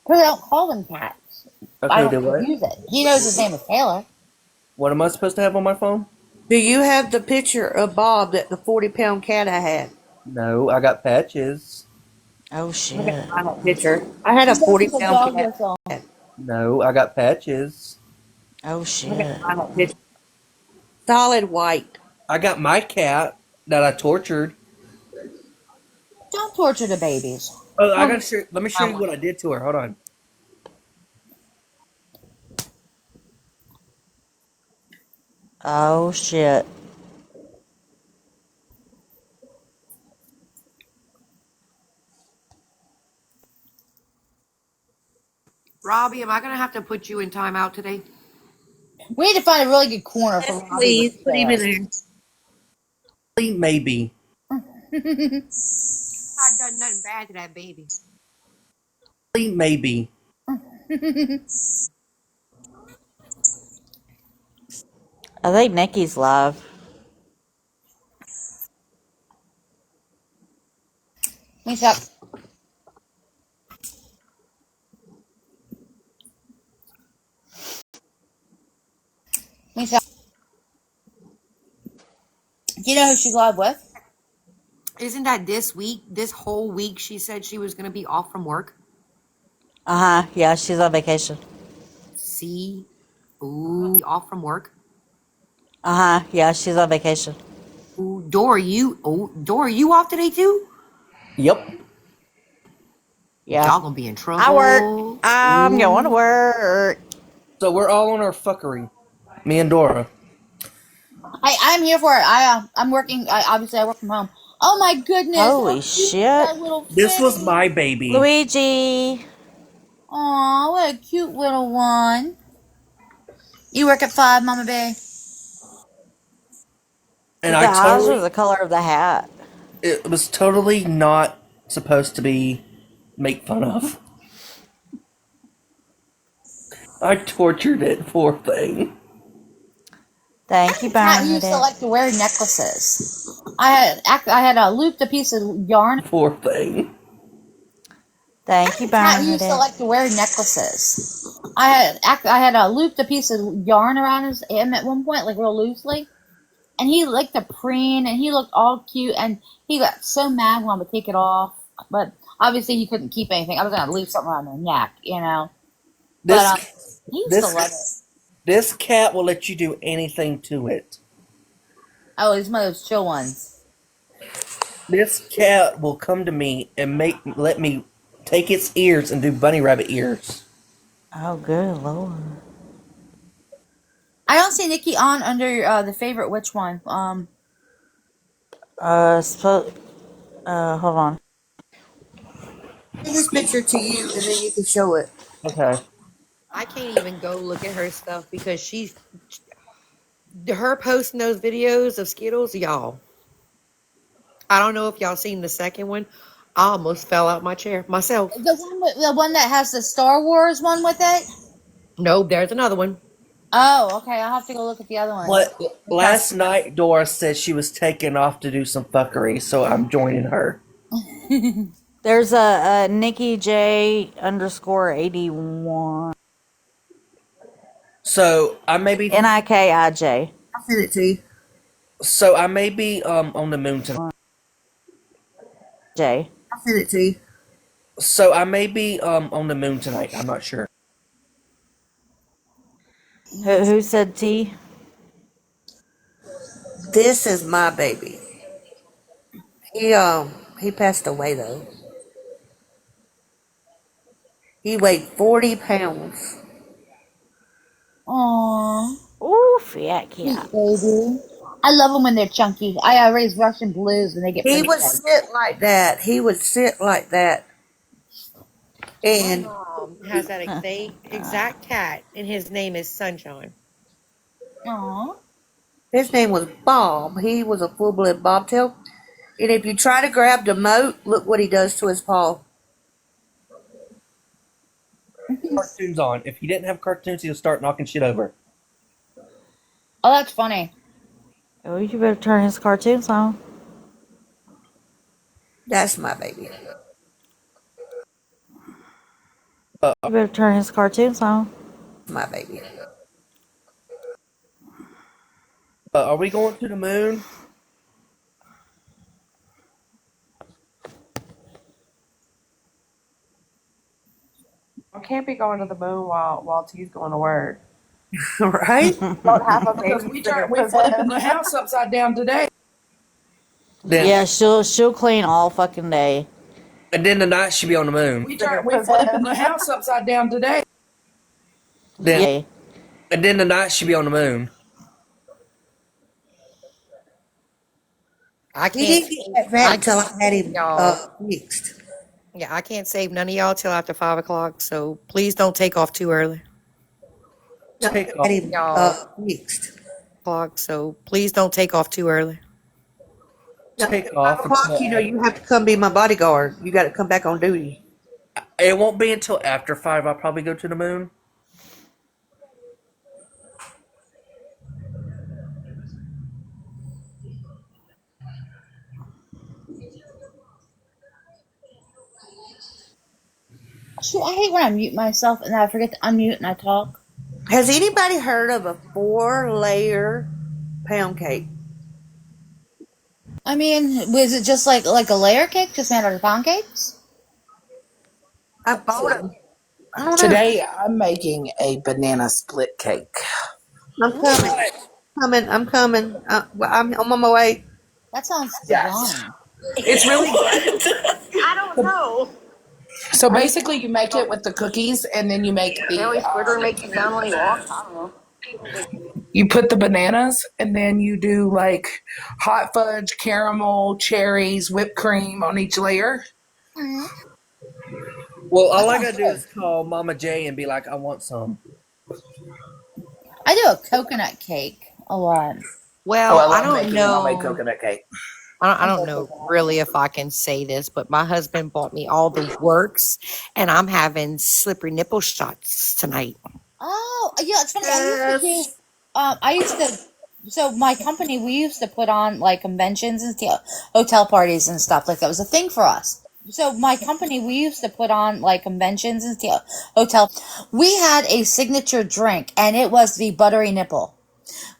S1: Because I don't call them cats. I
S16: Okay, do
S1: don't
S16: what?
S1: use it. He knows his name is Taylor.
S16: What am I supposed to have on my phone?
S20: Do you have the picture of Bob, that the 40-pound cat I had?
S16: No, I got patches.
S4: Oh,
S20: I
S4: shit.
S20: got my picture. I had a
S1: He knows it's a
S20: 40-pound
S1: dog
S20: cat.
S1: whistle.
S16: No, I got patches.
S4: Oh,
S20: I
S4: shit.
S20: got my picture. Solid white.
S16: I got my cat that I tortured.
S1: Don't torture the babies.
S16: Oh, I gotta show. Let me show you what I did to her. Hold on.
S4: Oh, shit.
S2: Robbie, am I going to have to put you in timeout today?
S1: We need to find a really good corner for Robbie.
S20: Please, put him in there.
S16: Maybe.
S2: I've done nothing bad to that baby.
S16: Maybe.
S4: I think Nikki's live.
S1: What's up? What's up? Do you know who she's live with?
S2: Isn't that this week? This whole week she said she was going to be off from work?
S4: Uh-huh. Yeah, she's on vacation.
S2: See? Ooh, off from work?
S4: Uh-huh. Yeah, she's on vacation.
S2: Ooh, Dora, you off today too?
S16: Yep.
S4: Yeah.
S2: Y'all gonna be in trouble.
S4: I work. I'm going to work.
S16: So we're all on our fuckery. Me and Dora.
S1: I'm here for it. I'm working. Obviously, I work from home. Oh my goodness!
S4: Holy
S1: How cute is
S4: shit.
S1: that little
S16: This was
S1: thing?
S16: my baby.
S4: Luigi.
S1: Aw, what a cute little one. You work at 5, Mama Bay?
S16: And
S4: The
S16: I
S4: eyes or
S16: totally,
S4: the color of the hat?
S16: it was totally not supposed to be make fun of. I tortured it, poor thing.
S4: Thank you,
S1: Cat used to
S4: Bernadette.
S1: like to wear necklaces. I had looped a piece of yarn.
S16: Poor thing.
S4: Thank you,
S1: Cat used to
S4: Bernadette.
S1: like to wear necklaces. I had looped a piece of yarn around him at one point, like real loosely, and he liked to preen, and he looked all cute, and he got so mad when I would take it off, but obviously he couldn't keep anything. I was gonna leave something around their neck, you know. But he used to love it.
S16: This cat will let you do anything to it.
S1: Oh, he's one of those chill ones.
S16: This cat will come to me and let me take its ears and do bunny rabbit ears.
S4: Oh, good lord.
S1: I don't see Nikki on under the favorite. Which one?
S4: Hold on.
S20: Send this picture to you, and then you can show it.
S16: Okay.
S2: I can't even go look at her stuff because her posting those videos of Skittles, y'all. I don't know if y'all seen the second one. I almost fell out my chair myself.
S1: The one that has the Star Wars one with it.
S2: No, there's another one.
S1: Oh, okay. I'll have to go look at the other one.
S16: But last night, Dora said she was taking off to do some fuckery, so I'm joining her.
S4: There's a Nikki J _81.
S16: So I may be
S4: NIKIJ.
S20: I'll send it to you.
S16: So I may be on the moon tonight.
S4: J.
S20: I'll send it to you.
S16: So I may be on the moon tonight. I'm not sure.
S4: Who said T?
S20: This is my baby. He passed away though. He weighed 40 pounds.
S1: Aww.
S4: Ooh, fat cat.
S1: Baby. I love them when they're chunky. I raise Russian blues and they get
S20: He
S1: pretty
S20: would
S1: big.
S20: sit like that. He would sit like that. And
S2: My mom has that exact cat, and his name is Sunshine.
S1: Aww.
S20: his name was Bob. He was a full-blood bobtail. And if you try to grab the moat, look what he does to his paw.
S16: Cartoons on. If he didn't have cartoons, he'll start knocking shit over.
S1: Oh, that's funny.
S4: Oh, you better turn his cartoons on.
S20: That's my baby.
S4: You better turn his cartoons on.
S20: My baby.
S16: Are we going to the moon?
S15: I can't be going to the moon while T's going to work.
S20: Right?
S15: Don't have a
S17: Because we
S15: babysitter for
S17: flipping
S15: them.
S17: the house upside down today.
S4: Yeah, she'll clean all fucking day.
S16: And then the night she'll be on the moon.
S17: We flipping the house upside down today.
S16: Then, and then the night she'll be on the moon.
S2: I
S20: He
S2: can't.
S20: didn't get that vet until I had him fixed.
S2: Yeah, I can't save none of y'all till after 5 o'clock. So please don't take off too early.
S16: Take
S20: I had him fixed.
S2: So please don't take off too early.
S16: Take off.
S20: 5 o'clock, you have to come be my bodyguard. You got to come back on duty.
S16: It won't be until after 5 I'll probably go to the moon.
S1: Shoot, I hate when I mute myself and then I forget to unmute and I talk.
S20: Has anybody heard of a 4-layer pound cake?
S1: I mean, was it just like a layer cake, just made out of pound cakes?
S20: I bought it. I don't know.
S17: Today I'm making a banana split cake.
S20: I'm coming. I'm coming. I'm on my way.
S1: That sounds
S17: Yes.
S1: divine.
S17: It's really good.
S15: I don't know.
S17: So basically, you make it with the cookies, and then you make
S15: Haley Twitter
S17: the.
S15: makes you sound like walk. I don't know.
S17: You put the bananas, and then you do like hot fudge, caramel, cherries, whipped cream on each layer.
S16: Well, all I gotta do is call Mama J and be like, I want some.
S1: I do a coconut cake a lot.
S17: Oh,
S2: Well,
S17: I
S2: I
S17: love
S2: don't
S17: making a homemade
S2: know.
S17: coconut cake.
S2: I don't know really if I can say this, but my husband bought me all the works, and I'm having slippery nipple shots tonight.
S1: Oh, yeah, it's funny. I used to. So my company, we used to put on like conventions and hotel parties and stuff like that was a thing for us. So my company, we used to put on like conventions and hotel. We had a signature drink, and it was the buttery nipple,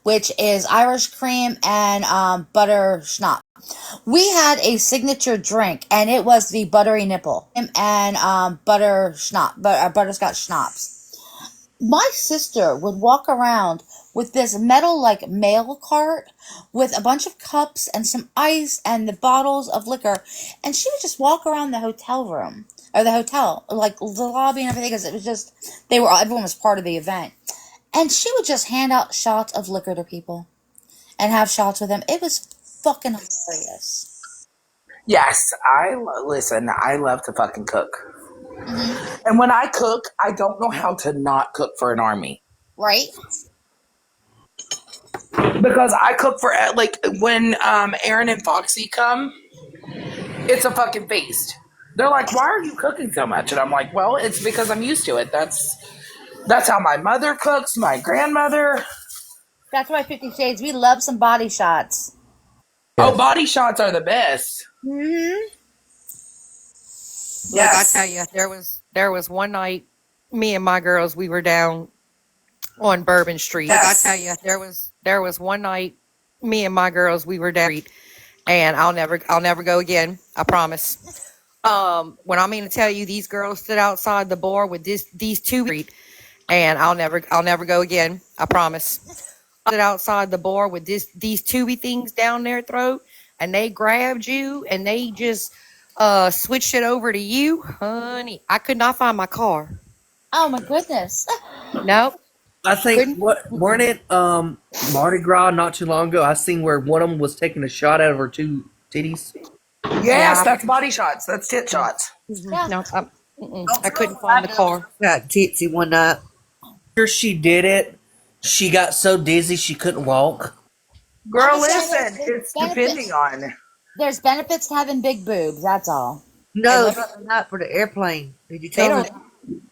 S1: which is Irish cream and butter schnapps. We had a signature drink, and it was the buttery nipple and butterscotch schnapps. My sister would walk around with this metal like mail cart with a bunch of cups and some ice and the bottles of liquor, and she would just walk around the hotel room or the hotel, like the lobby and everything, because it was just everyone was part of the event, and she would just hand out shots of liquor to people and have shots with them. It was fucking hilarious.
S17: Yes, listen. I love to fucking cook, and when I cook, I don't know how to not cook for an army.
S1: Right?
S17: Because I cook for like when Aaron and Foxy come, it's a fucking feast. They're like, "Why are you cooking so much?" And I'm like, "Well, it's because I'm used to it. That's how my mother cooks, my grandmother."
S1: That's why 50 Shades, we love some body shots.
S17: Oh, body shots are the best.
S1: Mm-hmm.
S2: Look, I tell you, there was one night, me and my girls, we were down on Bourbon Street. Look, I tell you, there was one night, me and my girls, we were down, and I'll never go again. I promise. When I mean to tell you, these girls stood outside the bar with these two, and I'll never go again. I promise. Stood outside the bar with these tubey things down their throat, and they grabbed you, and they just switched it over to you, honey. I could not find my car.
S1: Oh my goodness.
S2: Nope.
S16: I think weren't it Mardi Gras not too long ago? I seen where one of them was taking a shot out of her two titties.
S17: Yes, that's body shots. That's tit shots.
S1: Yeah.
S2: No, I couldn't find the car.
S20: Got tipsy one night.
S16: After she did it, she got so dizzy she couldn't walk.
S17: Girl, listen, it's depending on.
S1: There's benefits to having big boobs. That's all.
S20: No, not for the airplane. Did you tell her?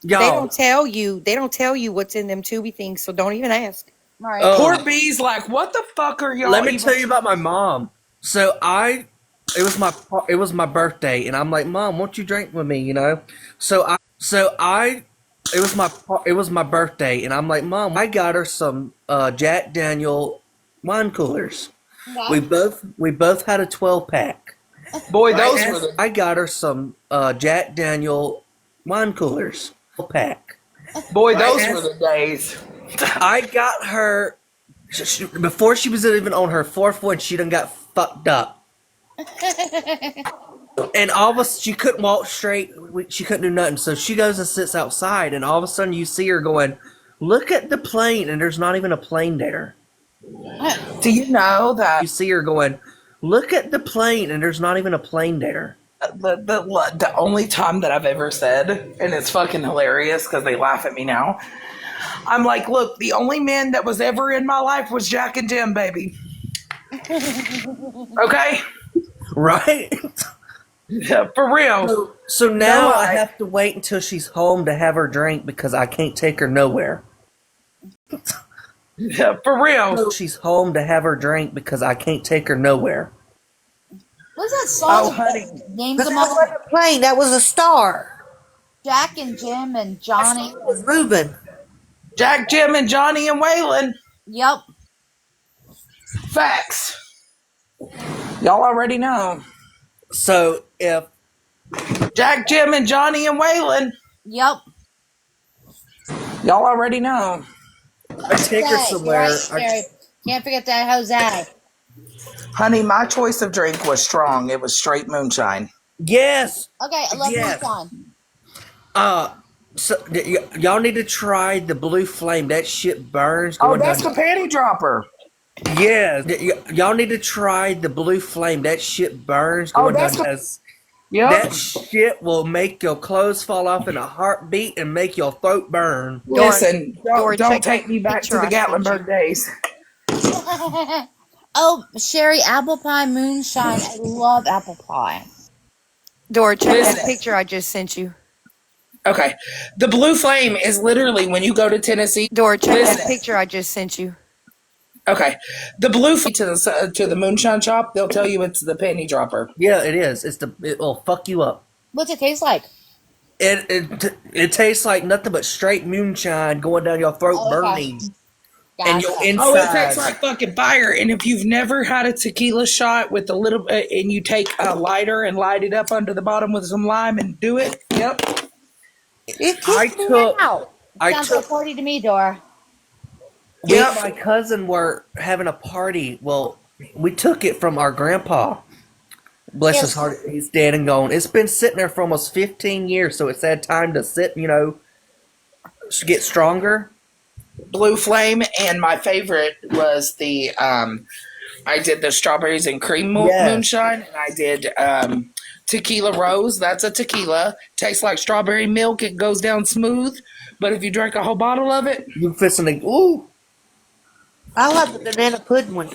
S2: They don't tell you. They don't tell you what's in them tubey things, so don't even ask.
S1: Right.
S17: Poor B's like, what the fuck are y'all?
S16: Let me tell you about my mom. So it was my birthday, and I'm like, Mom, won't you drink with me? You know. It was my birthday, and I'm like, Mom, I got her some Jack Daniel wine coolers.
S1: Yeah.
S16: We both had a 12-pack.
S17: Boy, those were the.
S16: I got her some Jack Daniel wine coolers. Pack.
S17: Boy, those were the days.
S16: I got her before she was even on her fourth one. She done got fucked up, and all of a sudden she couldn't walk straight. She couldn't do nothing. So she goes and sits outside, and all of a sudden you see her going, "Look at the plane," and there's not even a plane there.
S17: Do you know that
S16: you see her going, "Look at the plane," and there's not even a plane there.
S17: The only time that I've ever said, and it's fucking hilarious because they laugh at me now. I'm like, look, the only man that was ever in my life was Jack and Jim, baby. Okay,
S16: right?
S17: Yeah, for real.
S16: So now I have to wait until she's home to have her drink because I can't take her nowhere.
S17: Yeah, for real.
S16: She's home to have her drink because I can't take her nowhere.
S1: What's that song?
S17: Oh, honey.
S1: Names
S20: That
S1: them all.
S20: wasn't a plane. That was a star.
S1: Jack and Jim and Johnny.
S20: It was moving.
S17: Jack, Jim, and Johnny and Waylon.
S1: Yep.
S17: Facts. Y'all already know.
S16: So if
S17: Jack, Jim, and Johnny and Waylon.
S1: Yep.
S17: Y'all already know.
S16: I take her somewhere.
S1: Right, can't forget that Jose.
S17: Honey, my choice of drink was strong. It was straight moonshine.
S16: Yes.
S1: Okay, I love moonshine.
S16: So y'all need to try the Blue Flame. That shit burns.
S17: Oh, that's the panty dropper.
S16: Yeah, y'all need to try the Blue Flame. That shit burns.
S17: Oh,
S16: Going
S17: that's
S16: down
S17: the.
S16: as That shit will make your clothes fall off in a heartbeat and make your throat burn.
S17: Listen, don't
S4: check
S17: take
S4: that
S17: me back to
S4: picture
S17: the
S4: I sent you.
S17: Gatlinburg days.
S1: Oh, Sherry, apple pie moonshine. I love apple pie.
S4: Dora, check that
S17: Listen.
S4: picture I just sent you.
S17: Okay. The Blue Flame is literally when you go to Tennessee.
S4: Dora, check that picture I just sent you.
S17: Okay. The Blue Flame to the moonshine shop, they'll tell you it's the penny dropper.
S16: Yeah, it is. It will fuck you up.
S1: What's it taste like?
S16: It tastes like nothing but straight moonshine going down your throat, burning. And your insides.
S17: Oh, it tastes like fucking fire. And if you've never had a tequila shot with a little, and you take a lighter and light it up under the bottom with some lime and do it, yep.
S1: I Sounds like a party to me, Dora.
S16: Me and my cousin were having a party. Well, we took it from our grandpa. Bless his heart, he's dead and gone. It's been sitting there for almost 15 years, so it's had time to sit, get stronger.
S17: Blue Flame, and my favorite was the I did the strawberries and cream moonshine, and I did tequila rose. That's a tequila. Tastes like strawberry milk. It goes down smooth, but if you drink a whole bottle of it,
S16: you fixing to ooh.
S20: I like the banana pudding one.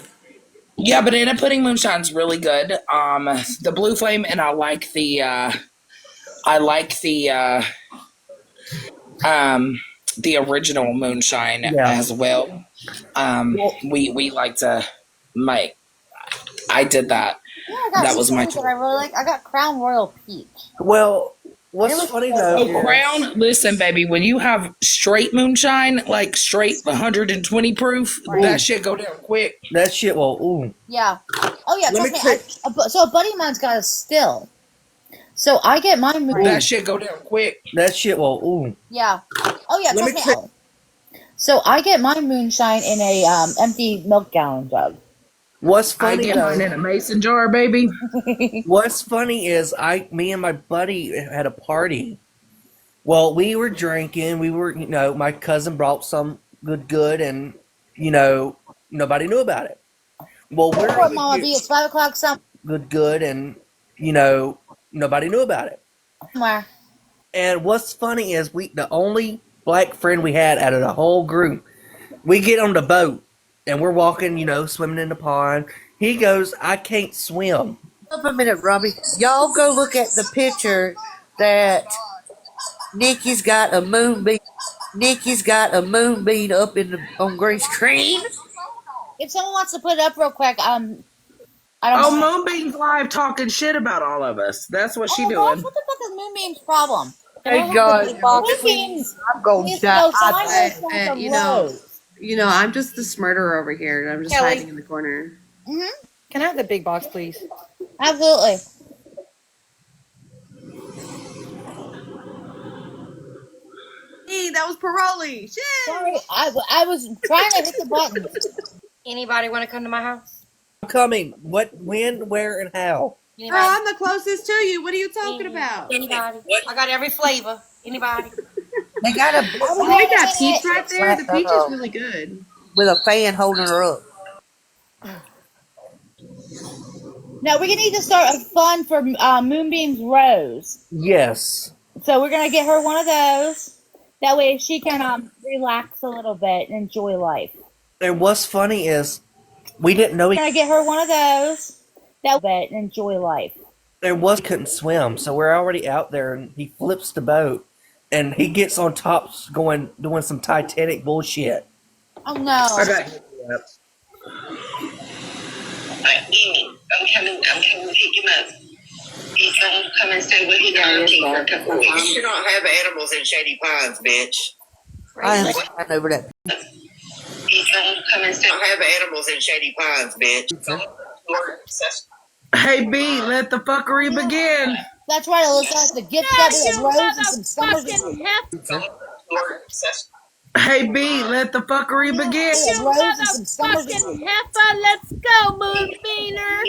S17: Yeah, banana pudding moonshine's really good. The Blue Flame, and I like the original moonshine as well. We like to make. I did that.
S1: Yeah, I got
S17: that was my.
S1: that I really like. I got Crown Royal Peach.
S16: Well, what's funny though?
S17: Oh, Crown! Listen, baby, when you have straight moonshine, like straight 120 proof, that shit go down quick.
S16: That shit will ooh.
S1: Yeah. Oh yeah. Trust me. So a buddy of mine's got a still. So I get my moonshine.
S17: That shit go down quick.
S16: That shit will ooh.
S1: Yeah. Oh yeah. Trust me. So I get my moonshine in a empty milk gallon jug.
S16: What's funny
S17: I get mine in a mason jar, baby.
S16: What's funny is me and my buddy had a party. Well, we were drinking. We were, my cousin brought some good, and nobody knew about it. Well, we're
S1: Mama B, it's 5 o'clock.
S16: Good, and nobody knew about it.
S1: Where?
S16: And what's funny is the only black friend we had out of the whole group. We get on the boat. And we're walking, swimming in the pond. He goes, I can't swim.
S20: Up a minute, Robbie. Y'all go look at the picture that Nikki's got a moonbeam. Nikki's got a moonbeam up on green screen.
S1: If someone wants to put it up real quick, I don't.
S17: Moonbeam's live talking shit about all of us. That's what she doing.
S1: What the fuck is Moonbeam's problem?
S15: Hey God,
S1: Moonbeam's.
S15: I'm going to die.
S6: I'm just the smurder over here, and I'm just hiding in the corner.
S4: Can I have the big box, please?
S1: Absolutely.
S6: Hey, that was Paroli. Shit.
S1: Sorry, I was trying to hit the button.
S14: Anybody want to come to my house?
S16: I'm coming. What, when, where, and how?
S6: Girl, I'm the closest to you. What are you talking about?
S14: Anybody? I got every flavor. Anybody?
S20: They got a
S6: I like that peach right there. The peach is really good.
S20: With a fan holding her up.
S1: Now we're gonna need to start a fund for Moonbeam's Rose.
S16: Yes.
S1: So we're gonna get her one of those. That way she can relax a little bit and enjoy life.
S16: And what's funny is we didn't know
S1: We're gonna get her one of those. That way and enjoy life.
S16: And couldn't swim, so we're already out there, and he flips the boat, and he gets on top, doing some Titanic bullshit.
S1: Oh no!
S16: Okay.
S12: I'm coming to pick him up. He's gonna come and stay with you down for a couple of weeks. You don't have animals in Shady Pines, bitch.
S20: I know over that.
S12: He's gonna come and stay. You don't have animals in Shady Pines, bitch.
S17: Hey B, let the fuckery begin.
S1: That's right, Alyssa. The gift of rose and some summers.
S17: Hey B, let the fuckery begin.
S19: Motherfucking heifer, let's go, Moonbeaner.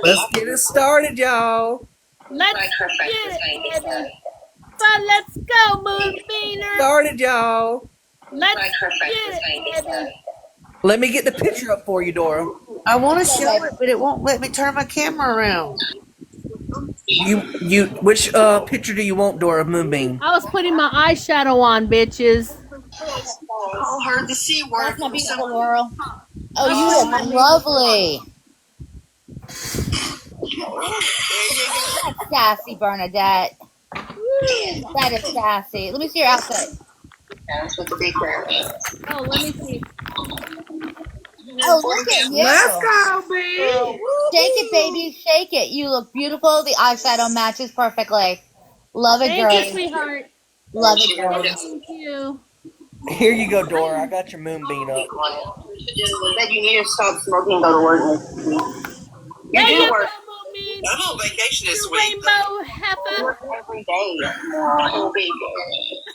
S16: Let's get it started, y'all.
S19: Let's get it, baby. But let's go, Moonbeaner.
S16: Started, y'all.
S19: Let's get it, baby.
S16: Let me get the picture up for you, Dora.
S20: I want to show it, but it won't let me turn my camera around.
S16: Which picture do you want, Dora Moonbeam?
S10: I was putting my eyeshadow on, bitches.
S12: Call her the C word.
S1: That's my beautiful Laurel. Oh, you
S10: Oh,
S1: look
S10: my
S1: lovely. That's sassy, Bernadette. That is sassy. Let me see your outfit.
S12: That's with the big crash.
S10: Oh, let me see.
S1: Oh, look at you.
S17: Let's go, B.
S1: Shake it, baby. Shake it. You look beautiful. The eyeshadow matches perfectly. Love it,
S10: Thank you,
S1: girl.
S10: sweetheart.
S1: Love it, girl.
S10: Thank you.
S16: Here you go, Dora. I got your Moonbeam up.
S12: Said you need to stop smoking and go to work next week. You
S10: There
S12: do
S10: you
S12: work.
S10: go, Moonbeam.
S12: I'm on vacation this
S10: You
S12: week.
S10: rainbow
S12: I
S10: heifer.
S12: work every day. Oh, baby.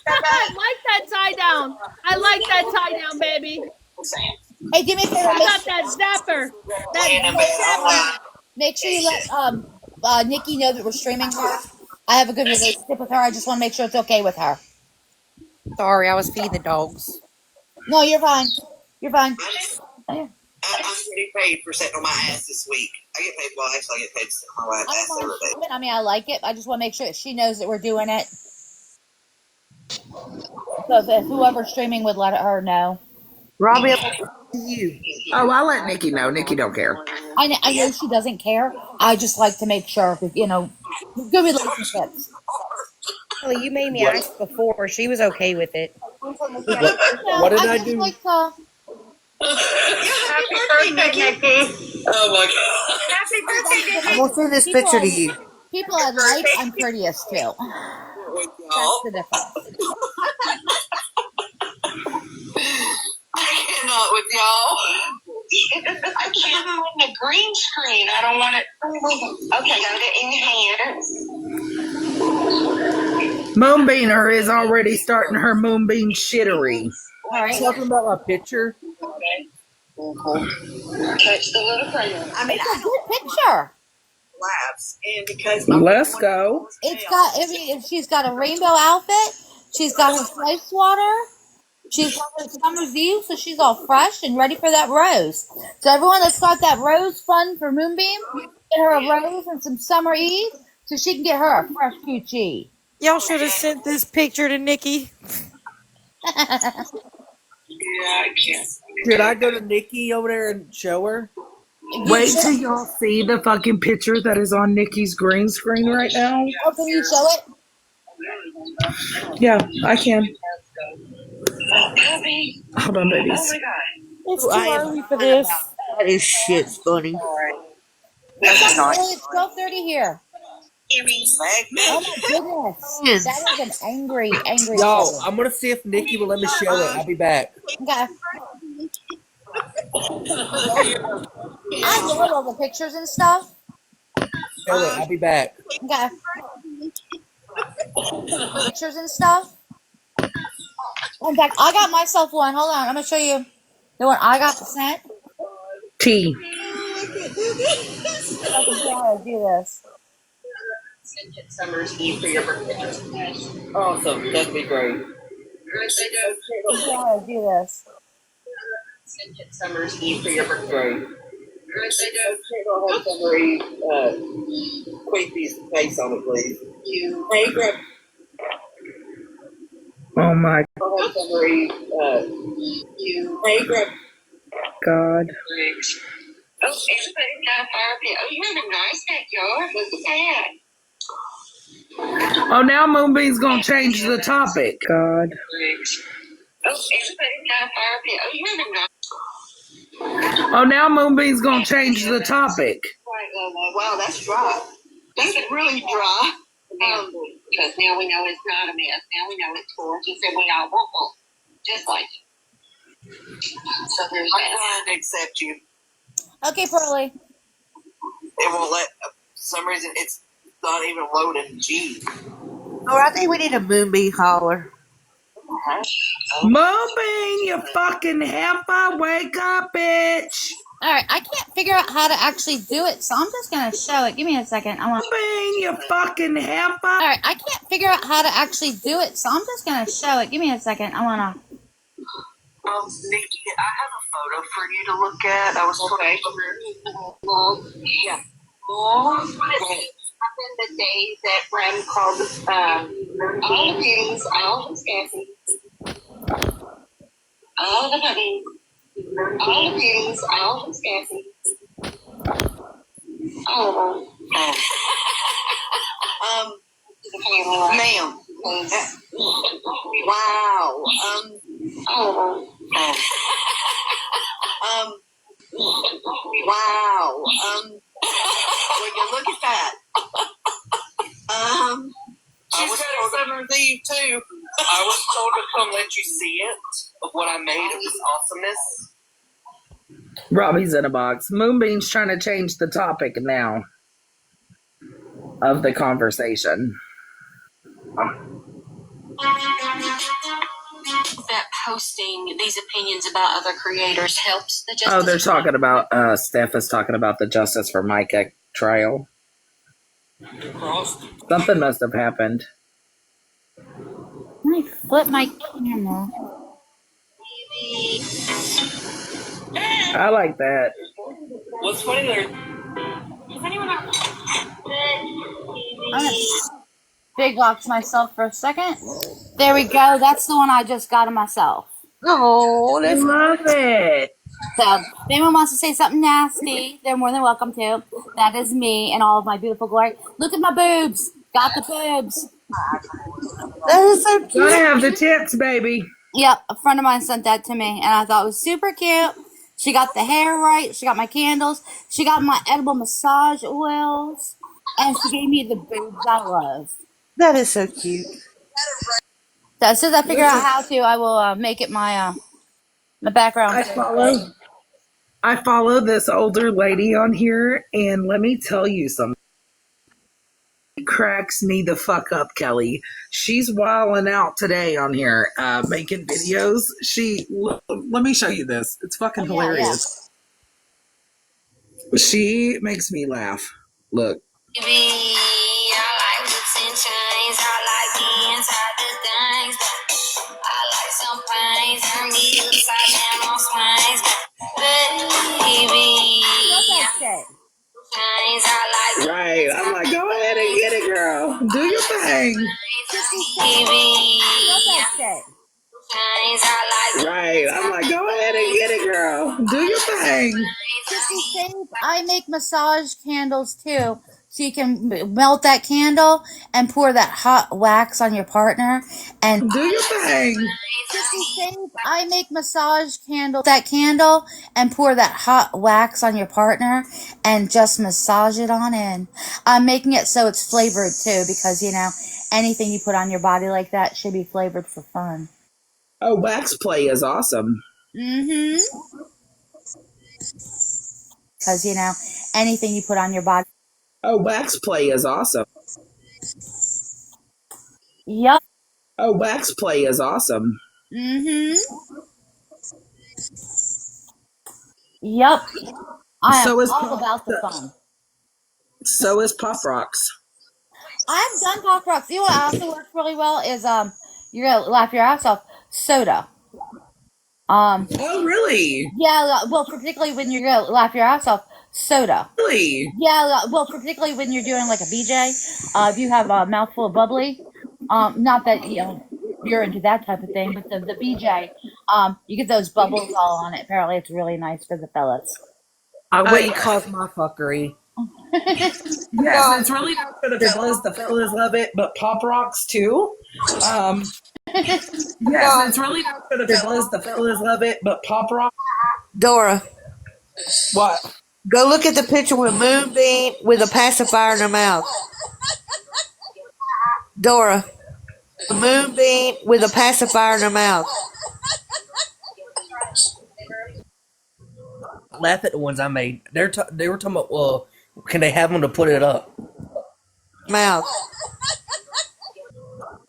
S10: I like that tie down. I like that tie down, baby.
S1: Hey, do me a favor.
S10: You got that zapper. That zapper.
S1: Make sure you let Nikki know that we're streaming her. I have a good relationship with her. I just want to make sure it's okay with her.
S2: Sorry, I was feeding the dogs.
S1: No, you're fine. You're fine.
S12: I'm getting paid for sitting on my ass this week. I get paid, well, actually, I get paid to sit on my
S1: I
S12: ass
S1: don't
S12: every
S1: mind
S12: day.
S1: streaming. I mean, I like it. I just want to make sure that she knows that we're doing it. So if whoever's streaming would let her know.
S17: Robbie, I'm gonna see you. Oh, I'll let Nikki know. Nikki don't care.
S1: I know she doesn't care. I just like to make sure that, good relationships.
S2: Well, you made me ask before. She was okay with it.
S16: What did I
S1: just
S16: do?
S1: like to.
S12: Happy birthday, Nikki. Oh, my God. Happy birthday,
S20: I'm
S12: Nikki.
S20: gonna send this picture to you.
S1: People I like, I'm courteous to. That's the difference.
S12: I cannot with y'all. I can't on the green screen. I don't want it. Okay, got it in your hand.
S17: Moonbeaner is already starting her Moonbeam shittery.
S1: All right.
S16: Talking about my picture.
S12: Touch the little crayon. I mean,
S1: It's a good picture.
S12: Labs, and because
S17: Let's go.
S1: It's got. I mean, she's got a rainbow outfit. She's got her slice water. She's got her summer's eve, so she's all fresh and ready for that rose. So everyone that's got that rose fund for Moonbeam, get her a rose and some summer eve, so she can get her a fresh coochie.
S2: Y'all should have sent this picture to Nikki.
S12: Yeah, I can't.
S16: Should I go to Nikki over there and show her?
S17: Wait till y'all see the fucking picture that is on Nikki's green screen right now.
S1: Oh, can you show it?
S17: Yeah, I can. Hold on, babies.
S2: It's too early for this.
S20: That is shit funny.
S1: It's not early. It's 12:30 here. Oh my goodness,
S20: Yes.
S1: that is an angry
S16: Y'all,
S1: kid.
S16: I'm gonna see if Nikki will let me show it. I'll be back.
S1: Okay. I love all the pictures and stuff.
S16: Show it. I'll be back.
S1: Okay. Pictures and stuff. In fact, I got myself one. Hold on, I'm gonna show you the one I got sent.
S17: T.
S1: If I can figure out how to do this.
S12: Summer's Eve for your birthday. Awesome, that'd be great.
S1: I can figure out how to do this.
S12: Summer's Eve for your birthday. I'll have Summer Eve Queefy's face on it, please. Hey, grab.
S17: Oh my
S12: I'll have Summer Eve hey, grab.
S17: God.
S12: Oh, everybody's got a fire pit. Oh, you have a nice backyard. Look at that.
S17: Oh, now Moonbeam's gonna change the topic. God.
S12: Oh, everybody's got a fire pit. Oh, you have a nice.
S17: Oh, now Moonbeam's gonna change the topic.
S12: Right, wow, that's dry. That's really dry. Because now we know it's not a mess. Now we know it's gorgeous and we all want one. Just like it. So there's that. I can't accept you.
S1: Okay, Pearly.
S12: It won't let, for some reason, it's not even loading. Gee.
S20: Or I think we need a Moonbeam holler.
S17: Moonbeam, you fucking heifer, wake up, bitch.
S1: All right, I can't figure out how to actually do it, so I'm just gonna show it. Give me a second.
S17: Moonbeam, you fucking heifer.
S1: All right, I can't figure out how to actually do it, so I'm just gonna show it. Give me a second. I wanna.
S12: Nikki, I have a photo for you to look at. I was okay. Yeah. The day that Rem called all the pennies, all the Scassi, all the pennies, all the pennies, all the Scassi, all of them. The family, ma'am. Wow. All of them. Wow. Will you look at that?
S16: She's got a summer leave too. I was told to come let you see it of what I made of this awesomeness.
S17: Robbie's in a box. Moonbeam's trying to change the topic now of the conversation.
S12: That posting these opinions about other creators helps the justice.
S17: Oh, they're talking about, Steph is talking about the Justice for Micah trial. Something must have happened.
S1: Let me flip my camera.
S17: I like that.
S16: What's funny there?
S1: I'm gonna big box myself for a second. There we go. That's the one I just got of myself.
S20: Oh,
S17: I love it.
S1: So, if anyone wants to say something nasty, they're more than welcome to. That is me and all of my beautiful glory. Look at my boobs. Got the boobs.
S20: That is so cute.
S17: Gotta have the tits, baby.
S1: Yep, a friend of mine sent that to me, and I thought it was super cute. She got the hair right. She got my candles. She got my edible massage oils. And she gave me the boobs I love.
S20: That is so cute.
S1: So as soon as I figure out how to, I will make it my my background.
S17: I follow this older lady on here, and let me tell you something. It cracks me the fuck up, Kelly. She's wilding out today on here, making videos. Let me show you this. It's fucking hilarious. Yeah. She makes me laugh. Look.
S12: I like whips and chains. I like me inside the things. I like some pains. Turn me upside down on swings. Baby. Chains. I like.
S17: Right. I'm like, go ahead and get it, girl. Do your thing.
S12: Baby.
S17: Right. I'm like, go ahead and get it, girl. Do your thing.
S1: I make massage candles too. So you can melt that candle and pour that hot wax on your partner and
S17: do your thing.
S1: I make massage candle and pour that hot wax on your partner and just massage it on in. I'm making it so it's flavored too because, you know, anything you put on your body like that should be flavored for fun.
S17: Oh, wax play is awesome.
S1: Mm-hmm. Because, you know, anything you put on your body.
S17: Oh, wax play is awesome.
S1: Yep.
S17: Oh, wax play is awesome.
S1: Mm-hmm. Yep. I am all about the fun.
S17: So is Pop Rocks.
S1: I've done Pop Rocks. You know what also works really well is you're gonna laugh your ass off. Soda.
S17: Oh really?
S1: Yeah, well particularly when you're gonna laugh your ass off. Soda.
S17: Really?
S1: Yeah, well particularly when you're doing like a BJ. If you have a mouthful of bubbly. Not that you know you're into that type of thing, but the BJ, you get those bubbles all on it. Apparently it's really nice for the fellas.
S16: I wouldn't cause my fuckery.
S17: Yes, it's really not for the fellas. The fellas love it, but Pop Rocks too. Yes, it's really not for the fellas. The fellas love it, but Pop Rocks.
S20: Dora.
S17: What?
S20: Go look at the picture with Moonbeam with a pacifier in her mouth. Dora. Moonbeam with a pacifier in her mouth.
S16: Laugh at the ones I made. They were talking about, well, can they have them to put it up?
S20: Mouth.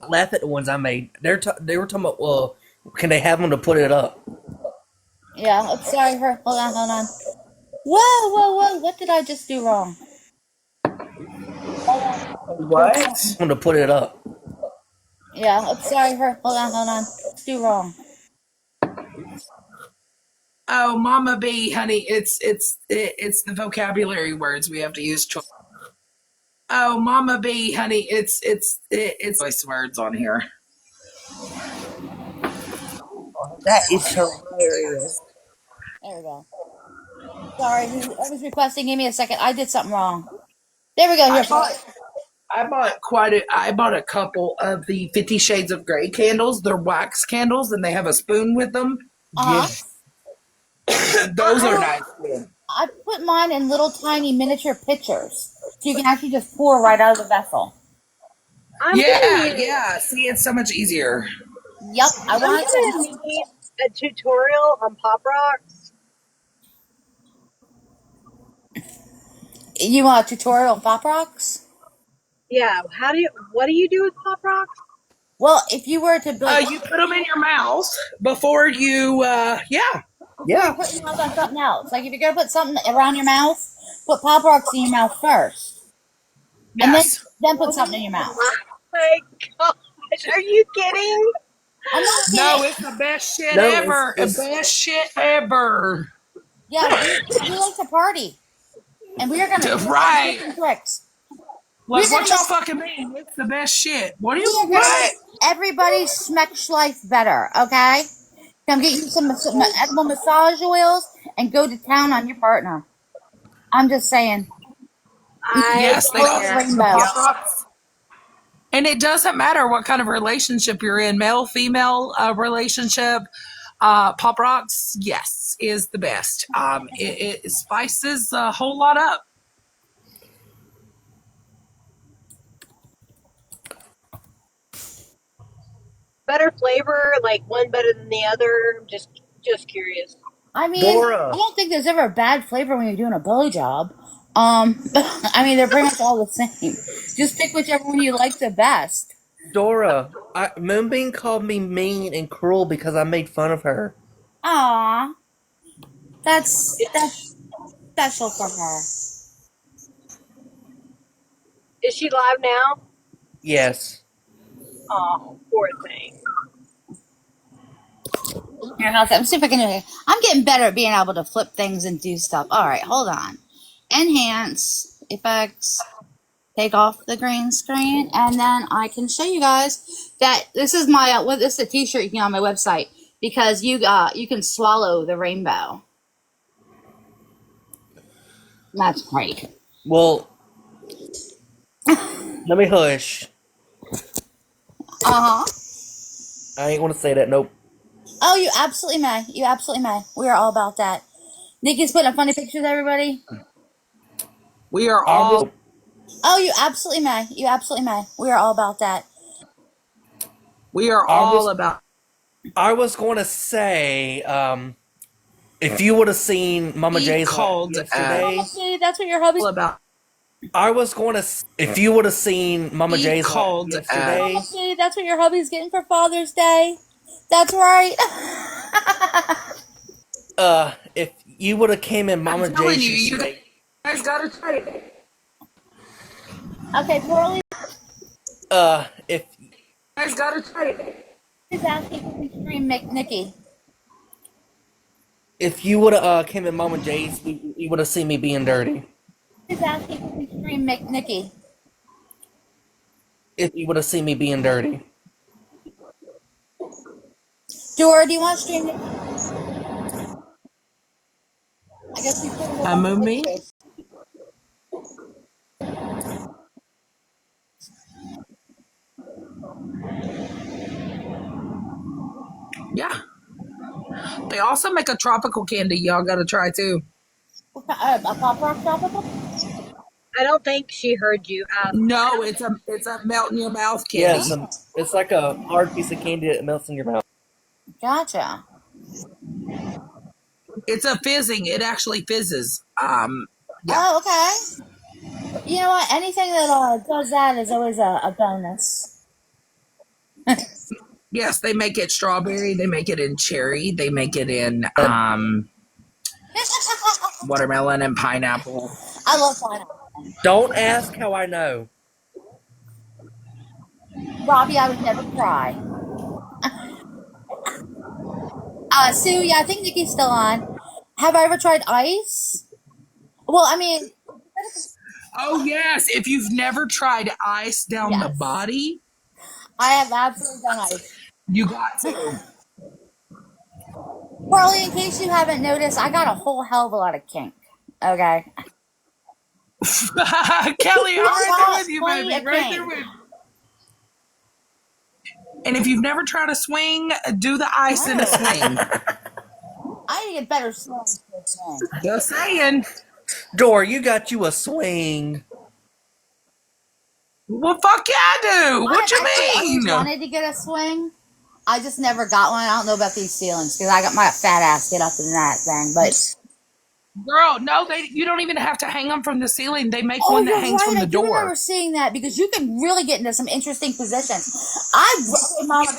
S16: Laugh at the ones I made. They were talking about, well, can they have them to put it up?
S1: Yeah, I'm sorry. Hold on. Whoa! What did I just do wrong?
S16: What? To put it up.
S1: Yeah, I'm sorry. Hold on. Do wrong.
S17: Oh, Mama B, honey, it's the vocabulary words we have to use. Oh, Mama B, honey, it's voice words on here.
S20: That is hilarious.
S1: There we go. Sorry, I was requesting. Give me a second. I did something wrong. There we go. Here.
S17: I bought a couple of the 50 Shades of Grey candles. They're wax candles, and they have a spoon with them.
S1: Yes.
S17: Those are nice.
S1: I put mine in little tiny miniature pitchers, so you can actually just pour right out of the vessel.
S17: Yeah. See, it's so much easier.
S1: Yep, I want
S3: to need a tutorial on Pop Rocks.
S1: You want a tutorial on Pop Rocks?
S3: Yeah. What do you do with Pop Rocks?
S1: Well, if you were to build,
S17: you put them in your mouth before you,
S1: Put your mouth on something else. Like if you're gonna put something around your mouth, put Pop Rocks in your mouth first, and then put something in your mouth.
S3: Oh my gosh! Are you kidding?
S1: I'm not kidding.
S17: No, it's the best shit ever. Best shit ever.
S1: Yeah, we like to party, and we are gonna
S17: right.
S1: Do tricks.
S17: What y'all fucking mean? It's the best shit. What do you
S1: what? Everybody smecks life better, okay? Come get you some edible massage oils and go to town on your partner. I'm just saying.
S17: Yes, they are.
S1: Rainbow.
S17: And it doesn't matter what kind of relationship you're in, male, female relationship. Pop Rocks, yes, is the best. It spices a whole lot up.
S3: Better flavor, like one better than the other. Just curious.
S1: I mean, I don't think there's ever a bad flavor when you're doing a blowjob. I mean, they're pretty much all the same. Just pick whichever one you like the best.
S16: Dora, Moonbeam called me mean and cruel because I made fun of her.
S1: Aw. That's special for her.
S3: Is she live now?
S16: Yes.
S3: Oh, poor thing.
S1: Here, let's see if I can do it. I'm getting better at being able to flip things and do stuff. All right, hold on. Enhance, effects, take off the green screen, and then I can show you guys that this is my this is a T-shirt you can get on my website because you can swallow the rainbow. That's great.
S16: Well, let me hush.
S1: Uh-huh.
S16: I ain't want to say that. Nope.
S1: Oh, you absolutely may. You absolutely may. We are all about that. Nikki's putting up funny pictures, everybody.
S17: We are all.
S1: Oh, you absolutely may. You absolutely may. We are all about that.
S17: We are all about.
S16: I was going to say, if you would have seen Mama J's
S17: called
S16: yesterday,
S1: see, that's what your hubby's
S16: about. I was going to. If you would have seen Mama J's
S17: called
S16: yesterday,
S1: see, that's what your hubby's getting for Father's Day. That's right.
S16: if you would have came in Mama J's yesterday,
S17: you guys gotta try it.
S1: Okay, Pearlie.
S16: if
S17: you guys gotta try it.
S1: He's asking to stream Nikki.
S16: If you would have came in Mama J's, you would have seen me being dirty.
S1: He's asking to stream Nikki.
S16: If you would have seen me being dirty.
S1: Dora, do you want to stream Nikki? I guess you put
S17: me. Yeah. They also make a tropical candy y'all gotta try too.
S1: A Pop Rock tropical?
S3: I don't think she heard you.
S17: No, it's a melt in your mouth candy.
S16: Yes, it's like a hard piece of candy that melts in your mouth.
S1: Gotcha.
S17: It's a fizzing. It actually fizzes. Yeah.
S1: Oh, okay. You know what? Anything that does that is always a bonus.
S17: Yes, they make it strawberry. They make it in cherry. They make it in watermelon and pineapple.
S1: I love pineapple.
S16: Don't ask how I know.
S1: Robbie, I would never try. Sue, yeah, I think Nikki's still on. Have I ever tried ice? Well, I mean...
S17: Oh yes, if you've never tried ice down the body,
S1: I have absolutely done ice.
S17: you got to.
S1: Carly, in case you haven't noticed, I got a whole hell of a lot of kink. Okay.
S17: Kelly, I'm right there with you, baby. Right there with you. And if you've never tried a swing, do the ice in a swing.
S1: I need to get better swings for a swing.
S17: Just saying.
S16: Dora, you got you a swing.
S17: Well, fuck yeah, I do. What you
S1: I
S17: mean?
S1: wanted to get a swing. I just never got one. I don't know about these ceilings because I got my fat ass get up in that thing. But
S17: girl, no, you don't even have to hang them from the ceiling. They make
S1: oh,
S17: one that
S1: you're
S17: hangs
S1: right.
S17: from the
S1: I do
S17: door.
S1: remember seeing that because you can really get into some interesting positions. Mama,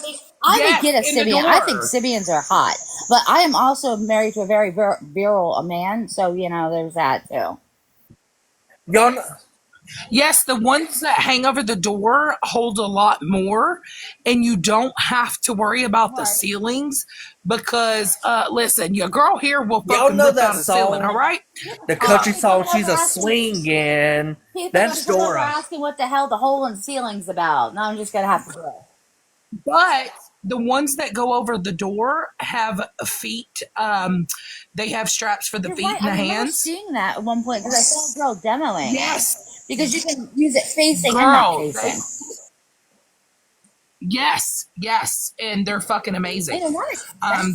S1: I would get a Sibian. I think Sibians are hot, but I am also married to a very virile man, so you know there's that too.
S17: Yes, the ones that hang over the door hold a lot more, and you don't have to worry about the ceilings because, listen, your girl here will fucking
S16: know
S17: rip
S16: that
S17: out a ceiling,
S16: song?
S17: all right?
S16: The country song, she's a swingin'. That's
S1: People are
S16: Dora.
S1: asking what the hell the hole in the ceiling's about. Now I'm just gonna have to do it.
S17: But the ones that go over the door have feet. They have straps for the feet and the
S1: I remember
S17: hands.
S1: seeing that at one point because I saw a girl demoing.
S17: Yes,
S1: because you can use it facing and
S17: girl.
S1: not facing.
S17: Yes, and they're fucking amazing.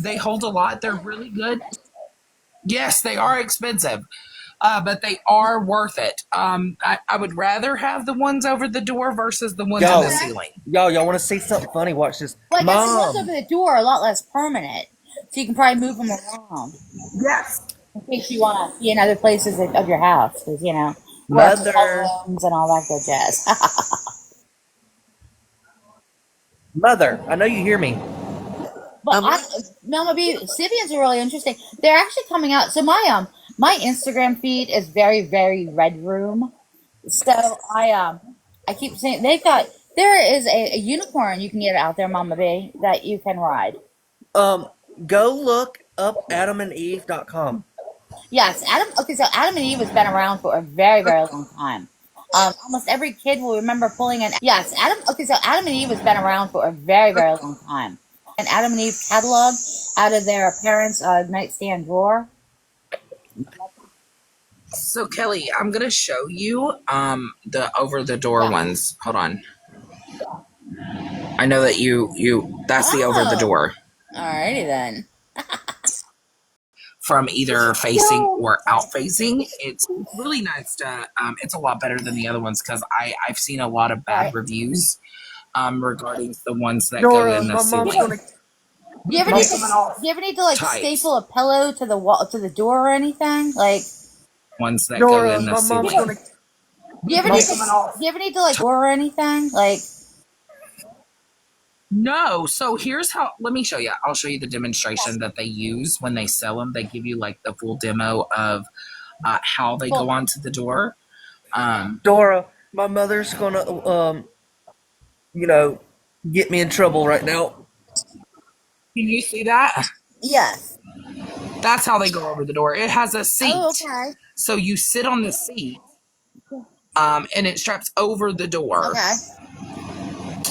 S17: They hold a lot. They're really good. Yes, they are expensive. But they are worth it. I would rather have the ones over the door versus the ones in the ceiling.
S16: Y'all want to see something funny? Watch this.
S1: Well, I guess the ones
S16: Mom,
S1: over the door are a lot less permanent, so you can probably move them around.
S17: Yes.
S1: In case you want to be in other places of your house, because you know,
S16: Mother,
S1: rooms and all that good jazz.
S16: Mother, I know you hear me.
S1: But Mama B, Sibians are really interesting. They're actually coming out. So my Instagram feed is very very red room. So I keep saying there is a unicorn you can get out there, Mama B, that you can ride.
S16: Go look up AdamandEve.com.
S1: Yes, Adam and Eve has been around for a very very long time. Almost every kid will remember pulling an Adam and Eve has been around for a very very long time. An Adam and Eve catalog out of their parents' nightstand drawer.
S17: So Kelly, I'm gonna show you the over the door ones. Hold on. I know that that's the over the door.
S1: Alrighty then.
S17: From either facing or out facing. It's really nice to it's a lot better than the other ones because I've seen a lot of bad reviews regarding the ones that go in the ceiling.
S1: Do you ever need to like staple a pillow to the wall to the door or anything? Like
S17: ones that go in the ceiling.
S1: Do you ever need to like door or anything? Like
S17: no. So here's how. Let me show you. I'll show you the demonstration that they use when they sell them. They give you like the full demo of how they go onto the door.
S16: Dora, my mother's gonna get me in trouble right now.
S17: Can you see that?
S1: Yes.
S17: That's how they go over the door. It has a seat.
S1: Oh, okay.
S17: So you sit on the seat, and it straps over the door.
S1: Okay.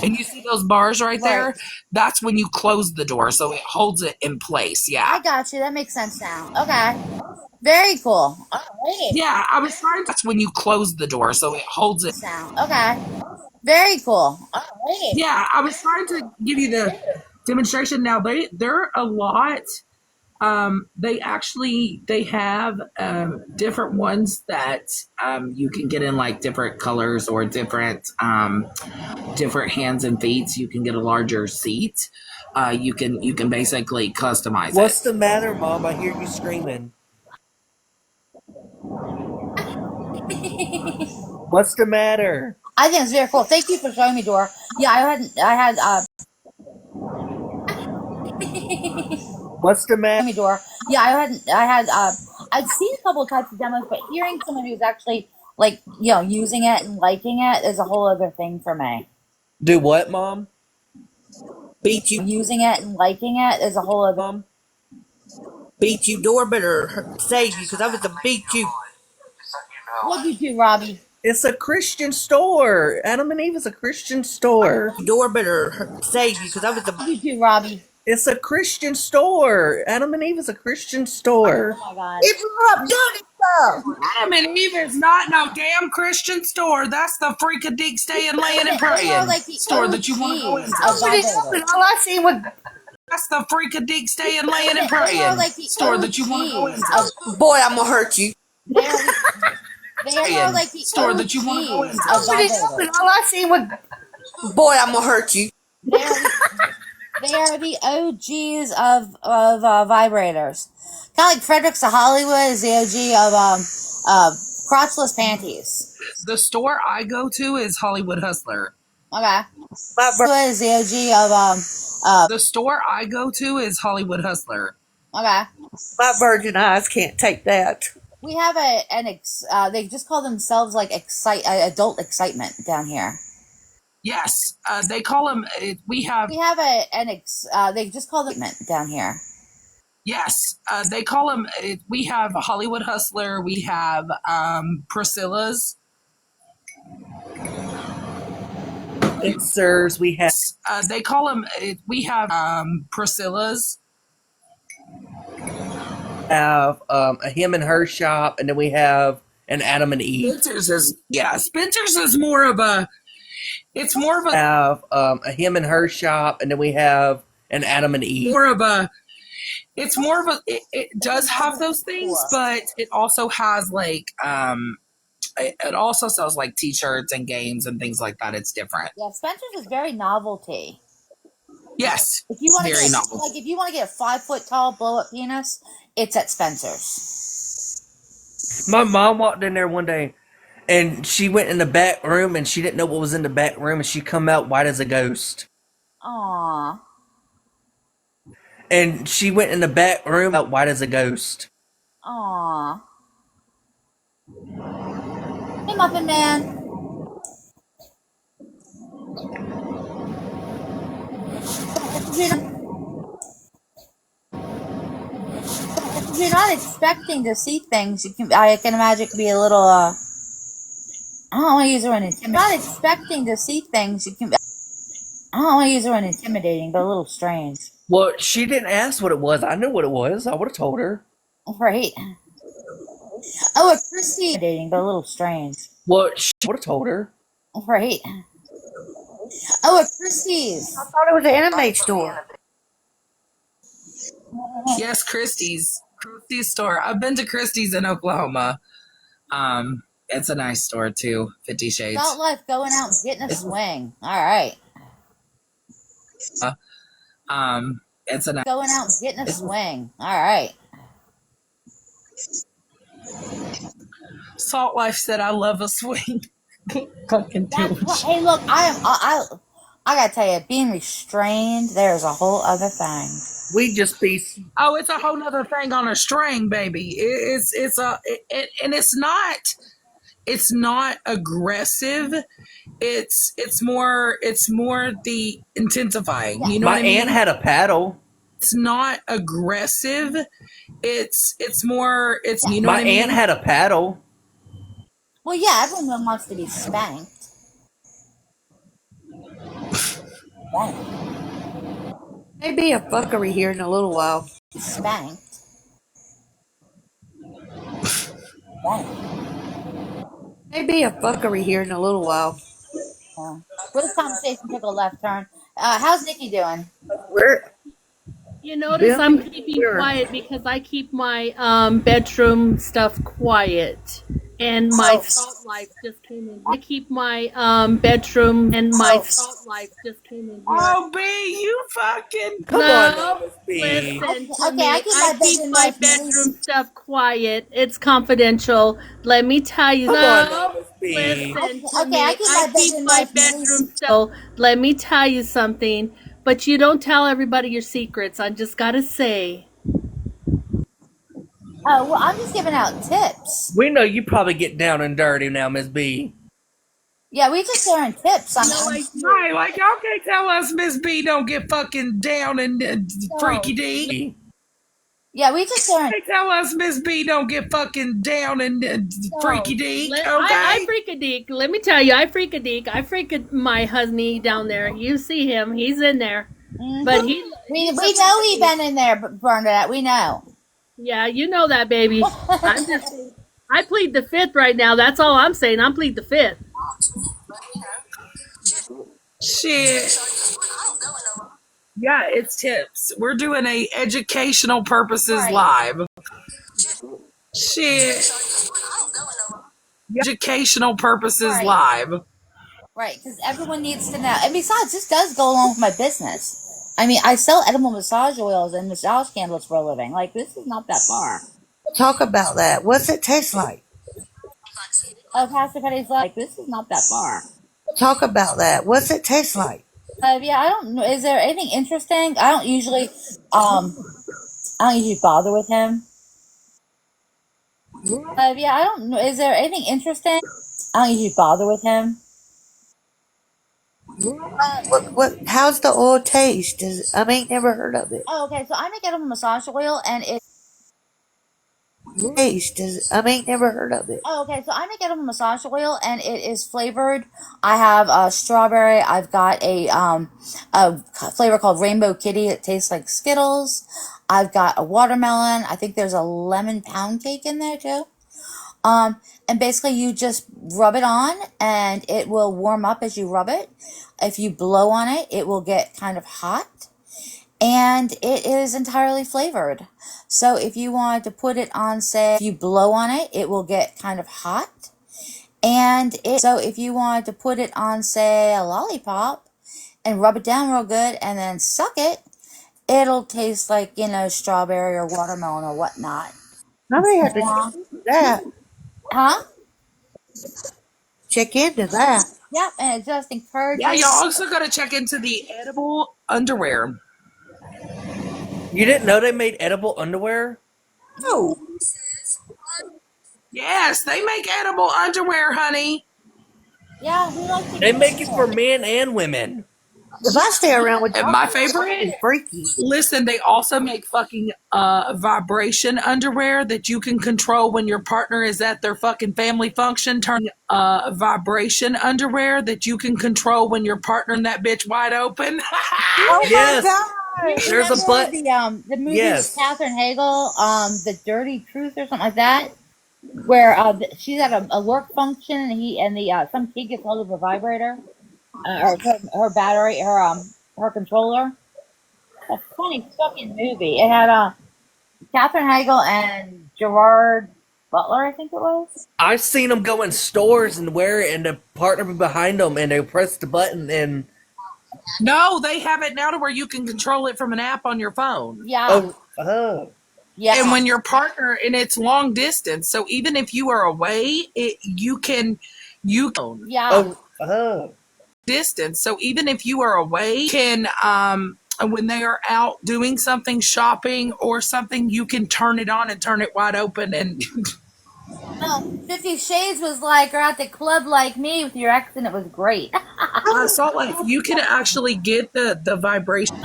S17: And you see those bars right there? That's when you close the door, so it holds it in place. Yeah.
S1: I got you. That makes sense now. Okay. Very cool. Alrighty.
S17: Yeah, I was trying. That's when you close the door, so it holds it.
S1: Okay. Very cool. Alrighty.
S17: Yeah, I was trying to give you the demonstration. Now they're a lot. They have different ones that you can get in like different colors or different hands and feet. So you can get a larger seat. You can basically customize
S16: What's the matter, Mom? I hear you screaming. What's the matter?
S1: I think it's very cool. Thank you for showing me, Dora. Yeah,
S16: What's the matter?
S1: Dora. Yeah, I'd seen a couple of types of demos, but hearing someone who's actually like, you know, using it and liking it is a whole other thing for me.
S16: Do what, Mom?
S20: Beat you.
S1: Using it and liking it is a whole other.
S16: Mom?
S20: Beat you, Dora better save you because I was to beat you.
S1: What'd you do, Robbie?
S16: It's a Christian store. Adam and Eve is a Christian store.
S20: Door better save you because I was the.
S1: You too, Robbie.
S16: It's a Christian store. Adam and Eve is a Christian store.
S1: Oh my God.
S20: It blew up doing stuff.
S17: Adam and Eve is not no damn Christian store. That's the freak a dick staying, laying, and praying
S1: They are like the
S17: store that you want to go
S1: OGs
S17: into.
S1: of Barbados.
S20: All I seen was.
S17: That's the freak a dick staying, laying, and
S1: They are
S17: praying
S1: like the
S17: store that you want to go
S1: OGs
S17: into.
S1: of.
S20: Boy, I'm gonna hurt you.
S1: They are like the
S17: store that you want to go
S1: OGs
S17: into.
S1: of Barbados.
S20: All I seen was. Boy, I'm gonna hurt you.
S1: They are the OGs of vibrators. Kind of like Fredericks of Hollywood is the OG of crotchless panties.
S17: The store I go to is Hollywood Hustler.
S1: Okay. Is the OG of
S17: The store I go to is Hollywood Hustler.
S1: Okay.
S20: My virgin eyes can't take that.
S1: We have they just call themselves like adult excitement down here.
S17: Yes, they call them. We have
S1: they just call them down here.
S17: Yes, they call them. We have Hollywood Hustler. We have Priscilla's.
S16: Sirs, we have.
S17: They call them. We have Priscilla's.
S16: Have a him and her shop, and then we have an Adam and Eve.
S17: Spencer's is more of a. It's more of a.
S16: Have a him and her shop, and then we have an Adam and Eve.
S17: More of a. It's more of a. It does have those things, but it also has like It also sells like T-shirts and games and things like that. It's different.
S1: Yeah, Spencer's is very novelty.
S17: Yes,
S1: if you want to
S17: very
S1: get
S17: novel.
S1: like if you want to get a 5 foot tall blow up penis, it's at Spencer's.
S16: My mom walked in there one day, and she went in the back room, and she didn't know what was in the back room, and she come out white as a ghost.
S1: Aww.
S16: And she went in the back room out white as a ghost.
S1: Aww. Hey, Muffin Man. If you're not expecting to see things, I can imagine it could be a little, I don't want to use the word intimidating. Not expecting to see things, I don't want to use the word intimidating, but a little strange.
S16: Well, she didn't ask what it was. I knew what it was. I would have told her.
S1: Right. Oh, a Christie dating, but a little strange.
S16: Well, she would have told her.
S1: Right. Oh, a Christie's.
S20: I thought it was an anime store.
S17: Yes, Christie's store. I've been to Christie's in Oklahoma. It's a nice store too. 50 Shades.
S1: Adult life, going out and getting a swing. All right.
S17: It's a
S1: going out and getting a swing. All right.
S17: Salt Life said, "I love a swing." Fucking
S1: hey, look, I gotta tell you, being restrained, there's a whole other thing.
S16: We just be.
S17: Oh, it's a whole nother thing on a string, baby. And it's not aggressive. It's more the intensifying. You know
S16: My
S17: what I mean?
S16: aunt had a paddle.
S17: It's not aggressive. It's more. You know
S16: My
S17: what I mean?
S16: aunt had a paddle.
S1: Well, yeah, everyone wants to be spanked.
S20: Maybe a fuckery here in a little while.
S1: Spanked.
S20: Maybe a fuckery here in a little while.
S1: Yeah. Well, this conversation took a left turn. How's Nikki doing?
S10: You notice I'm keeping quiet because I keep my bedroom stuff quiet. And my salt life just came in. I keep my bedroom and my salt life just came in.
S17: Oh, B, you fucking
S16: come on, B.
S10: Listen to
S1: Okay,
S10: me.
S1: I
S10: keep my bedroom stuff quiet. It's confidential. Let me tell you.
S16: Come on, B.
S10: Listen to
S1: Okay,
S10: me. I keep my bedroom stuff. Let me tell you something. But you don't tell everybody your secrets. I just gotta say.
S1: Oh, well, I'm just giving out tips.
S16: We know you probably get down and dirty now, Miss B.
S1: Yeah, we just sharing tips.
S17: Right, like y'all can't tell us Miss B don't get fucking down and freaky D.
S1: Yeah, we just learned.
S17: They tell us Miss B don't get fucking down and freaky deek. Okay.
S10: I freak a deek. Let me tell you, I freak a deek. I freak my husband down there. You see him. He's in there. But
S1: we know he been in there, Bernadette. We know.
S10: Yeah, you know that, baby. I plead the fifth right now. That's all I'm saying. I'm plead the fifth.
S17: Shit. Yeah, it's tips. We're doing a educational purposes live. Shit. Educational purposes live.
S1: Right, because everyone needs to know. And besides, this does go along with my business. I mean, I sell edible massage oils and massage candles for a living. Like, this is not that far.
S20: Talk about that. What's it taste like?
S1: Oh, Pastor Petty's like, this is not that far.
S20: Talk about that. What's it taste like?
S1: Yeah, I don't know. Is there anything interesting? I don't usually bother with him. Yeah, I don't know. Is there anything interesting? I don't usually bother with him.
S20: What? How's the oil taste? I ain't never heard of it.
S1: Oh, okay. So I make edible massage oil, and it
S20: I ain't never heard of it.
S1: Oh, okay. So I make edible massage oil, and it is flavored. I have strawberry. I've got a flavor called Rainbow Kitty. It tastes like Skittles. I've got a watermelon. I think there's a lemon pound cake in there too. And basically you just rub it on, and it will warm up as you rub it. If you blow on it, it will get kind of hot. And it is entirely flavored. So if you wanted to put it on, say, if you blow on it, it will get kind of hot. So if you wanted to put it on, say, a lollipop and rub it down real good and then suck it, it'll taste like, strawberry or watermelon or whatnot.
S20: I may have to check into that.
S1: Huh?
S20: Check into that.
S1: Yep, and it just encourages.
S17: Yeah, y'all also got to check into the edible underwear.
S16: You didn't know they made edible underwear?
S20: No.
S17: Yes, they make edible underwear, honey.
S1: Yeah, we like to.
S16: They make it for men and women.
S20: If I stay around with
S17: my favorite,
S20: freaky.
S17: Listen, they also make fucking vibration underwear that you can control when your partner is at their fucking family function. Turn vibration underwear that you can control when your partner in that bitch wide open.
S1: Oh
S16: yes.
S1: my God.
S16: There's a butt.
S1: The movie
S16: yes.
S1: with Katherine Hagel, The Dirty Truth or something like that, where she's at a work function and some kid gets hold of her vibrator, or her battery, her controller. A funny fucking movie. It had Katherine Hagel and Gerard Butler, I think it was.
S16: I've seen them go in stores and wear it, and the partner behind them, and they press the button and.
S17: No, they have it now to where you can control it from an app on your phone.
S1: Yeah.
S16: Oh.
S1: Yeah.
S17: And when your partner, and it's long distance, so even if you are away, you can.
S1: Yeah.
S16: Oh.
S17: Distance. So even if you are away, can when they are out doing something, shopping or something, you can turn it on and turn it wide open. And
S1: 50 Shades was like, you're at the club like me with your ex, and it was great.
S17: I saw like you can actually get the vibration.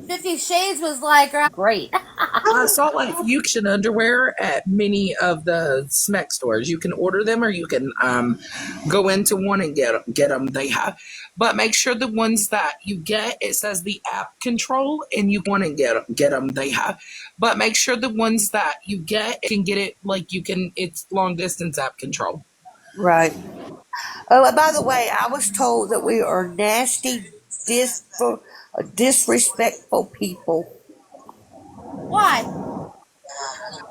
S1: 50 Shades was like, great.
S17: I saw like you can underwear at many of the SMEC stores. You can order them, or you can go into one and get them. They have, but make sure the ones that you get, it says the app control, and you want to get them. They have, but make sure the ones that you get can get it like you can. It's long distance app control.
S20: Right. Oh, by the way, I was told that we are nasty, disrespectful people.
S1: Why?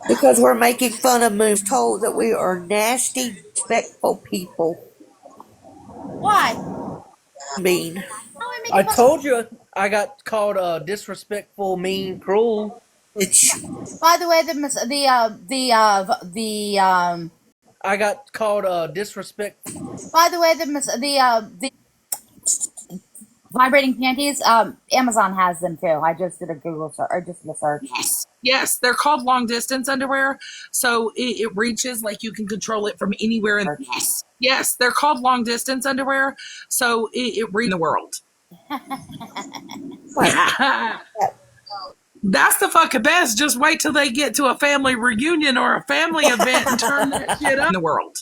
S20: Because we're making fun of moons. Told that we are nasty, disrespectful people.
S1: Why?
S20: Mean.
S16: I told you I got called disrespectful, mean, cruel.
S1: By the way,
S16: I got called disrespectful.
S1: By the way, the vibrating panties, Amazon has them too. I just did a Google search, or just a search.
S17: Yes, they're called long distance underwear. So it reaches, like you can control it from anywhere. Yes, they're called long distance underwear. So it reaches the world. That's the fucking best. Just wait till they get to a family reunion or a family event and turn that shit up in the world.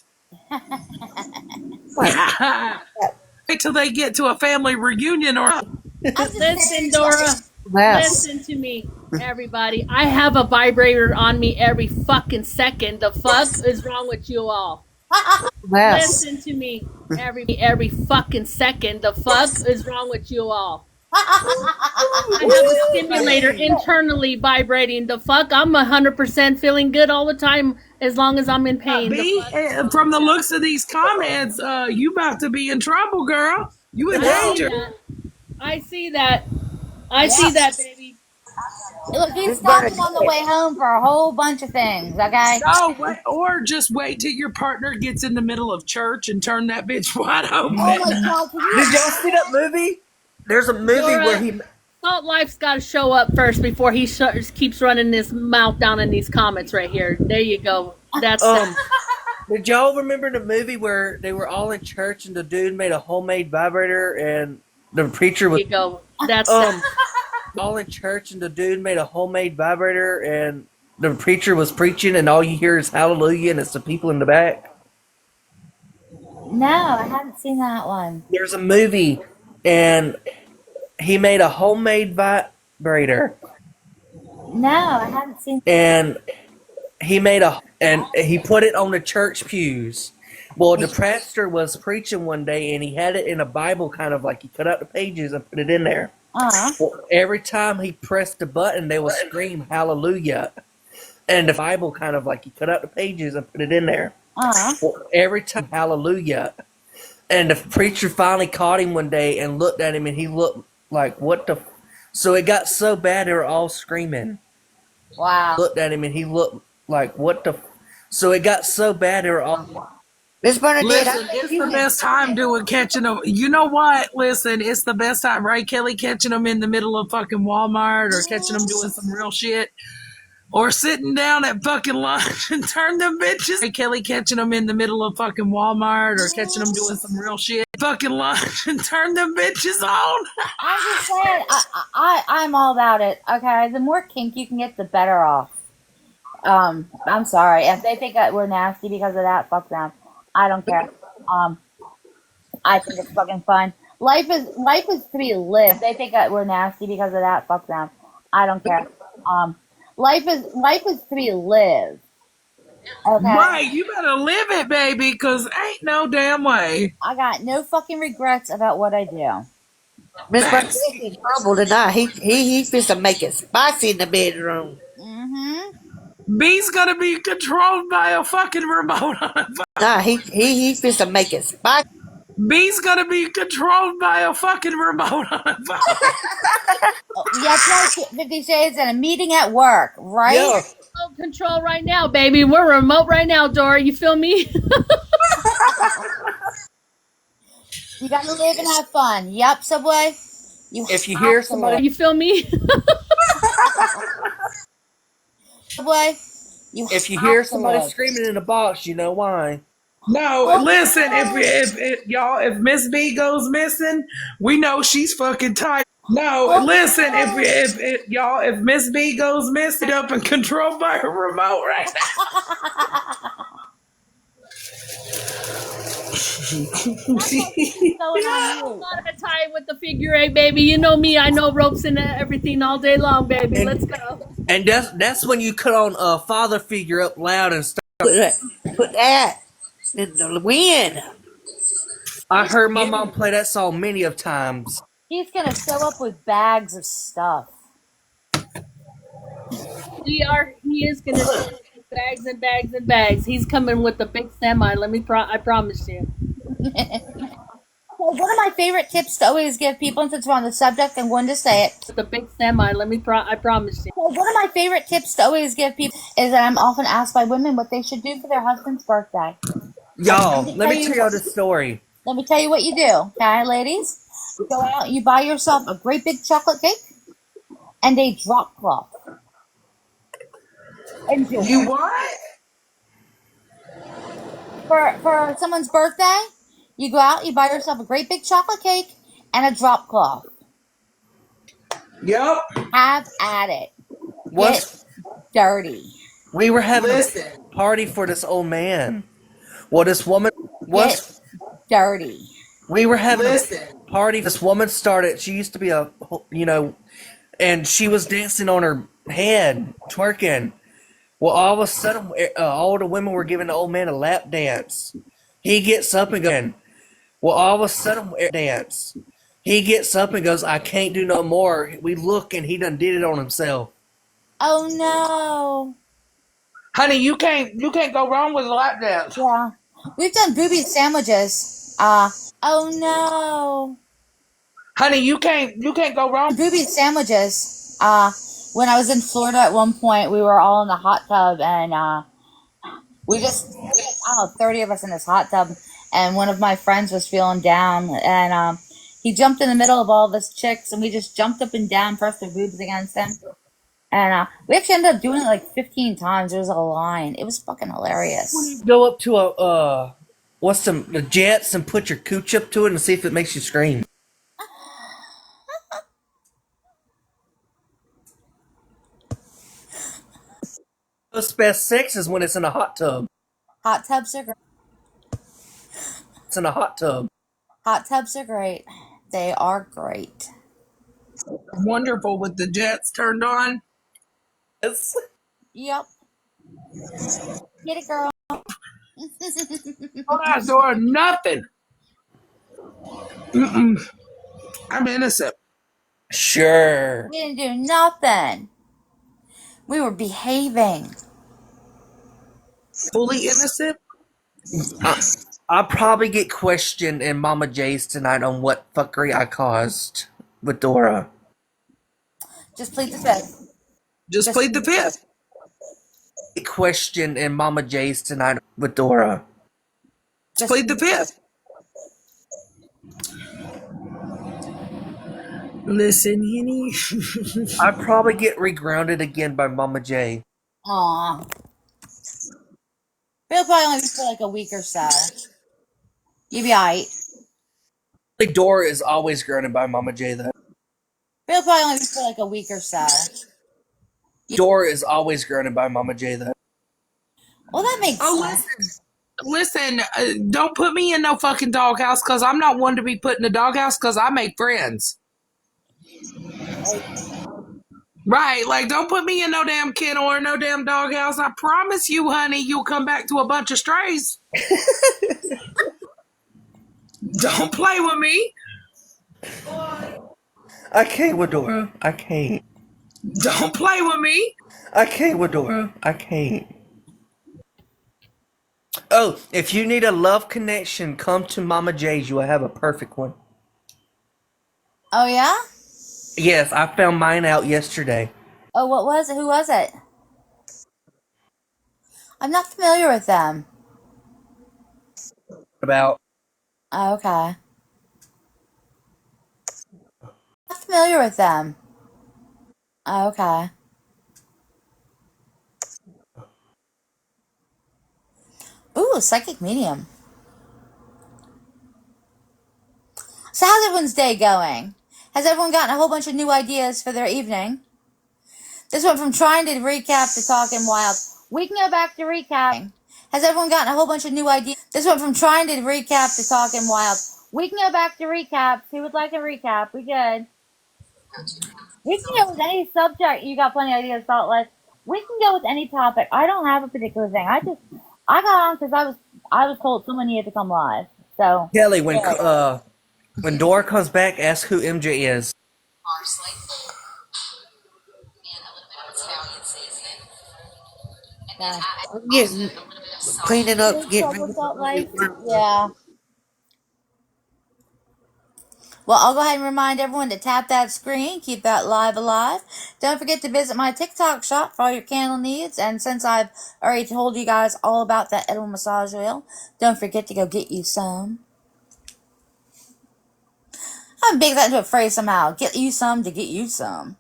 S17: Wait till they get to a family reunion or.
S10: Listen, Dora.
S20: Wow.
S10: Listen to me, everybody. I have a vibrator on me every fucking second. The fuck is wrong with you all?
S20: Wow.
S10: Listen to me, every fucking second. The fuck is wrong with you all? I have a stimulator internally vibrating. The fuck, I'm 100% feeling good all the time as long as I'm in pain.
S17: B, from the looks of these comments, you about to be in trouble, girl. You in danger.
S10: I see that. I see that, baby.
S1: Look, he stopped him on the way home for a whole bunch of things, okay?
S17: No, or just wait till your partner gets in the middle of church and turn that bitch wide open.
S1: Oh my God!
S16: Did y'all see that movie? There's a movie where he.
S10: Salt Life's got to show up first before he keeps running his mouth down in these comments right here. There you go. That's
S16: Did y'all remember the movie where they were all in church and the dude made a homemade vibrator and the preacher was.
S10: There you go. That's
S16: all in church and the dude made a homemade vibrator and the preacher was preaching and all you hear is hallelujah and it's the people in the back.
S1: No, I haven't seen that one.
S16: There's a movie and he made a homemade vibrator.
S1: No, I haven't seen.
S16: And he put it on the church pews. Well, the pastor was preaching one day and he had it in a Bible, kind of like he cut out the pages and put it in there. Well, every time he pressed the button, they would scream hallelujah. And the Bible, kind of like he cut out the pages and put it in there. Well, every time hallelujah. And the preacher finally caught him one day and looked at him and he looked like, what the? So it got so bad they were all screaming.
S1: Wow.
S16: Looked at him and he looked like, what the? So it got so bad they were all.
S20: Miss Bernadette,
S17: listen, it's the best time doing catching them. You know what? Listen, it's the best time, right, Kelly? Catching them in the middle of fucking Walmart or catching them doing some real shit. Or sitting down at fucking lunch and turn them bitches. Hey, Kelly, catching them in the middle of fucking Walmart or catching them doing some real shit. Fucking lunch and turn them bitches on.
S1: I'm just saying, I'm all about it. Okay, the more kink you can get, the better off. I'm sorry if they think that we're nasty because of that. Fuck them. I don't care. I think it's fucking fun. Life is to be lived. They think that we're nasty because of that. Fuck them. I don't care. Life is to be lived. Okay.
S17: Right, you better live it, baby, because ain't no damn way.
S1: I got no fucking regrets about what I do.
S20: Miss Bernadette in trouble tonight. He fixed to make it spicy in the bedroom.
S17: B's gonna be controlled by a fucking remote on a phone.
S20: Nah, he fixed to make it spicy.
S17: B's gonna be controlled by a fucking remote on a phone.
S1: Yeah, it's like 50 Shades and a meeting at work, right?
S16: Yeah.
S10: remote control right now, baby. We're remote right now, Dora. You feel me?
S1: You gotta live and have fun. Yep, Subway.
S16: If you hear somebody,
S10: You feel me?
S1: Subway.
S16: if you hear somebody screaming in the box, you know why.
S17: No, listen, if Miss B goes missing, we know she's fucking tight. No, listen, if Miss B goes missing up and controlled by her remote right
S10: Going on you. Gotta tie it with the figure eight, baby. You know me. I know ropes and everything all day long, baby. Let's go.
S16: And that's when you cut on father figure up loud and start.
S20: Put that in the wind.
S16: I heard my mom play that song many of times.
S1: He's gonna show up with bags of stuff.
S10: He is gonna show up with bags and bags and bags. He's coming with the big semi. I promise you.
S1: Well, one of my favorite tips to always give people, and since we're on the subject, I'm going to say it.
S10: The big semi. I promise you.
S1: Well, one of my favorite tips to always give people is that I'm often asked by women what they should do for their husband's birthday.
S16: Y'all, let me tell y'all this story.
S1: Let me tell you what you do, okay, ladies? You go out, you buy yourself a great big chocolate cake and a drop cloth. And
S17: You what?
S1: For someone's birthday, you go out, you buy yourself a great big chocolate cake and a drop cloth.
S17: Yep.
S1: Have at it. Get dirty.
S16: We were having a party for this old man. Well, this woman.
S1: Get dirty.
S16: We were having a party. This woman started. She used to be and she was dancing on her head, twerking. Well, all of a sudden, all the women were giving the old man a lap dance. He gets up and goes. Well, all of a sudden, dance. He gets up and goes, "I can't do no more." We look, and he done did it on himself.
S1: Oh no,
S17: honey, you can't go wrong with a lap dance.
S1: Yeah, we've done booby sandwiches. Oh no,
S17: honey, you can't go wrong.
S1: Booby sandwiches. When I was in Florida at one point, we were all in the hot tub, and we just, I don't know, 30 of us in this hot tub, and one of my friends was feeling down, and he jumped in the middle of all of us chicks, and we just jumped up and down, pressed our boobs against him, and we actually ended up doing it like 15 times. There was a line. It was fucking hilarious.
S16: Go up to the jets and put your cooch up to it and see if it makes you scream. The best sex is when it's in a hot tub.
S1: Hot tubs are great.
S16: It's in a hot tub.
S1: Hot tubs are great. They are great.
S17: Wonderful with the jets turned on.
S16: Yes.
S1: Yep. Get it, girl.
S17: I'm not doing nothing. I'm innocent.
S16: Sure.
S1: We didn't do nothing. We were behaving.
S17: Fully innocent?
S16: I'll probably get questioned in Mama J's tonight on what fuckery I caused with Dora.
S1: Just plead the fifth.
S17: Just plead the fifth.
S16: Get questioned in Mama J's tonight with Dora.
S17: Just plead the fifth. Listen, Henny.
S16: I'd probably get regrounded again by Mama J.
S1: Aw. It'll probably only be for like a week or so. You'll be alright.
S16: Dora is always grounded by Mama J, though.
S1: It'll probably only be for like a week or so.
S16: Dora is always grounded by Mama J, though.
S1: Well, that makes sense.
S17: Listen, don't put me in no fucking doghouse, because I'm not one to be put in the doghouse, because I make friends. Right, like, don't put me in no damn kennel or no damn doghouse. I promise you, honey, you'll come back to a bunch of strays. Don't play with me.
S16: I can't with Dora. I can't.
S17: Don't play with me.
S16: I can't with Dora. I can't. Oh, if you need a love connection, come to Mama J's. You will have a perfect one.
S1: Oh, yeah?
S16: Yes, I found mine out yesterday.
S1: Oh, what was it? Who was it? I'm not familiar with them.
S16: About.
S1: Oh, okay. Not familiar with them. Oh, okay. Ooh, psychic medium. So how's everyone's day going? Has everyone gotten a whole bunch of new ideas for their evening? This went from trying to recap to talking wild. We can go back to recap. Has everyone gotten a whole bunch of new ideas? This went from trying to recap to talking wild. We can go back to recap. Who would like a recap? We good. We can go with any subject. You got plenty of ideas, Thoughtless. We can go with any topic. I don't have a particular thing. I got on because I was told someone needed to come live. So
S16: Kelly, when Dora comes back, ask who MJ is.
S1: Yeah.
S20: I'm getting cleaning up, getting ready.
S1: Yeah. Well, I'll go ahead and remind everyone to tap that screen, keep that live alive. Don't forget to visit my TikTok shop for all your candle needs. And since I've already told you guys all about that edible massage oil, don't forget to go get you some. I'm big that into a phrase somehow. Get you some to get you some.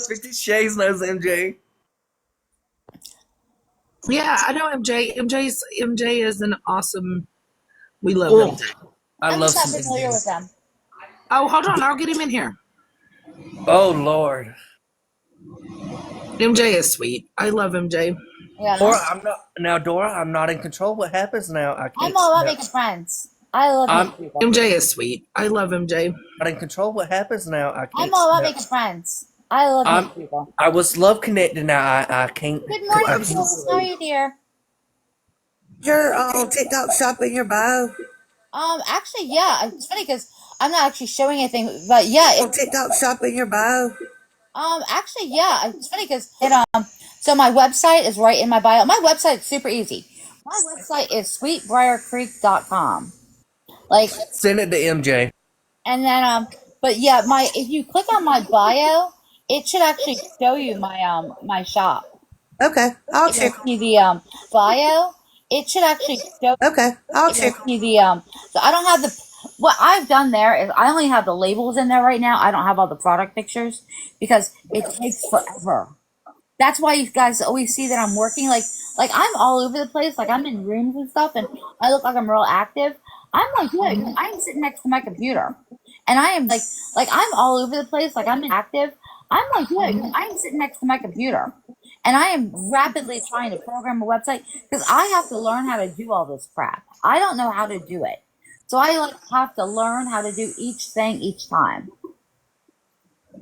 S16: 50 Shades knows MJ.
S17: Yeah, I know MJ. MJ is an awesome. We love him.
S16: I
S1: I'm
S16: love
S1: just not
S16: some
S1: familiar
S16: MJ.
S1: with them.
S17: Oh, hold on. I'll get him in here.
S16: Oh Lord.
S17: MJ is sweet. I love MJ.
S1: Yeah.
S16: Dora, I'm not in control. What happens now? I
S1: I'm
S16: can't.
S1: all about making friends. I love
S16: I'm
S1: making people.
S17: MJ is sweet. I love MJ.
S16: not in control. What happens now? I
S1: I'm
S16: can't.
S1: all about making friends. I love
S16: I'm.
S1: making people.
S16: I was love connected. Now I can't.
S1: Good
S16: I
S1: morning,
S16: can't.
S1: Jules. How are you, dear?
S20: Your TikTok shop in your bio.
S1: Actually, yeah. It's funny because I'm not actually showing anything, but yeah,
S20: TikTok shop in your bio.
S1: actually, yeah. It's funny because so my website is right in my bio. My website's super easy. My website is sweetbriarcreek.com. Like,
S16: Send it to MJ.
S1: and then but yeah, if you click on my bio, it should actually show you my shop.
S20: Okay, I'll
S1: You'll
S20: check.
S1: see the bio. It should actually show.
S20: Okay, I'll
S1: You'll
S20: check.
S1: see the So I don't have the. What I've done there is I only have the labels in there right now. I don't have all the product pictures because it takes forever. That's why you guys always see that I'm working like I'm all over the place. Like I'm in rooms and stuff, and I look like I'm real active. I'm like, yeah, I'm sitting next to my computer, and I am like I'm all over the place. Like I'm active. I'm like, yeah, I'm sitting next to my computer, and I am rapidly trying to program a website because I have to learn how to do all this crap. I don't know how to do it, so I like have to learn how to do each thing each time.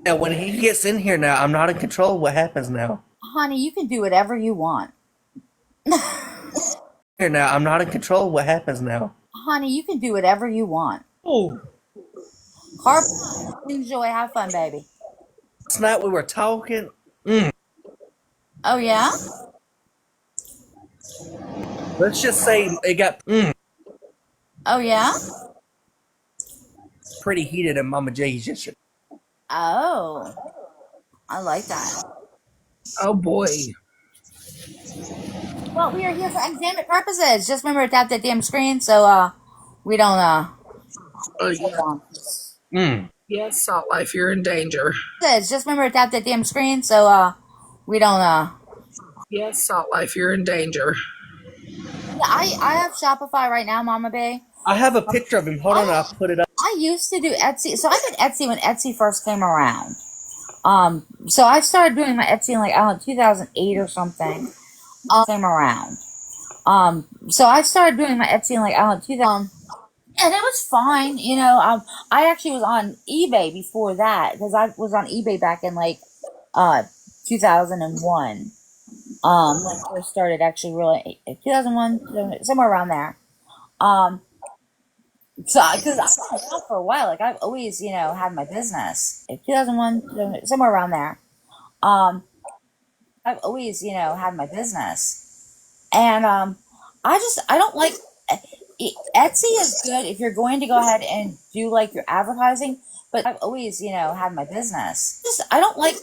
S16: Now when he gets in here, now I'm not in control. What happens now?
S1: Honey, you can do whatever you want.
S16: Here now, I'm not in control. What happens now?
S1: Honey, you can do whatever you want.
S16: Oh.
S1: Harp, enjoy, have fun, baby.
S16: Last night we were talking.
S1: Oh yeah?
S16: Let's just say it got
S1: Oh yeah?
S16: pretty heated in Mama J's yesterday.
S1: Oh. I like that.
S17: Oh boy.
S1: Well, we are here for entertainment purposes. Just remember to tap that damn screen so we don't
S17: Yes, Salt Life, you're in danger.
S1: Just remember to tap that damn screen so we don't
S17: Yes, Salt Life, you're in danger.
S1: Yeah, I have Shopify right now, Mama Bay.
S16: I have a picture of him. Hold on, I'll put it up.
S1: I used to do Etsy. So I did Etsy when Etsy first came around. So I started doing my Etsy in like, I don't know, 2008 or something. Came around. So I started doing my Etsy in like, I don't know, 2000. And it was fine, you know. I actually was on eBay before that because I was on eBay back in like 2001. When I first started actually really 2001, somewhere around there. So because I've been around for a while, like I've always, you know, had my business. 2001, somewhere around there. I've always, you know, had my business, and I don't like Etsy is good if you're going to go ahead and do like your advertising, but I've always, you know, had my business. Just I don't like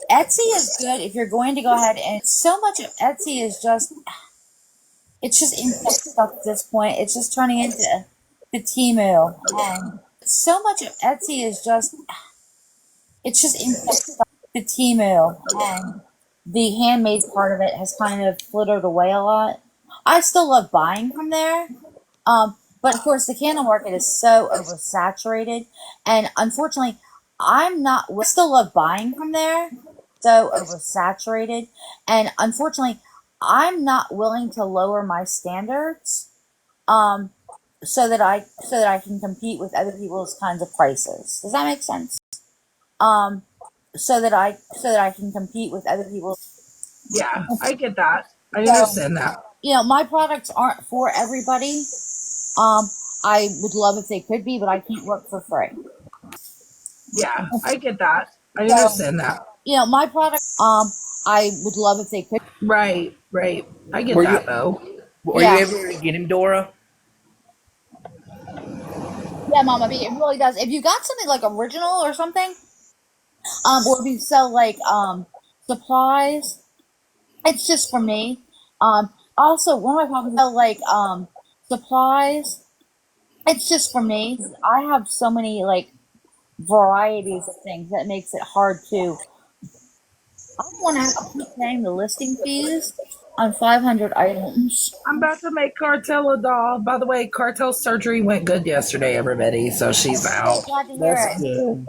S1: Etsy is good if you're going to go ahead and so much of Etsy is just it's just insect stuff at this point. It's just turning into the Temu, and so much of Etsy is just it's just insect stuff. The Temu, and the handmade part of it has kind of flittered away a lot. I still love buying from there, but of course the candle market is so oversaturated, and unfortunately, I'm not. I still love buying from there, so oversaturated, and unfortunately, I'm not willing to lower my standards, so that I can compete with other people's kinds of prices. Does that make sense? So that I can compete with other people's.
S17: Yeah, I get that. I
S1: So,
S17: understand that.
S1: you know, my products aren't for everybody. I would love if they could be, but I can't work for free.
S17: Yeah, I get that. I
S1: So,
S17: understand that.
S1: you know, my products, I would love if they could.
S17: Right. I get
S16: Were
S17: that
S16: you
S17: though.
S16: were
S1: Yeah.
S16: you able to get him, Dora?
S1: Yeah, Mama B, it really does. If you got something like original or something, or if you sell like supplies, it's just for me. Also, one of my problems sell like supplies. It's just for me. I have so many like varieties of things that makes it hard to. I don't want to have to keep paying the listing fees on 500 items.
S17: I'm about to make Cartel a doll. By the way, Cartel's surgery went good yesterday, everybody. So she's out.
S1: Glad to hear
S16: That's
S1: it.
S16: good.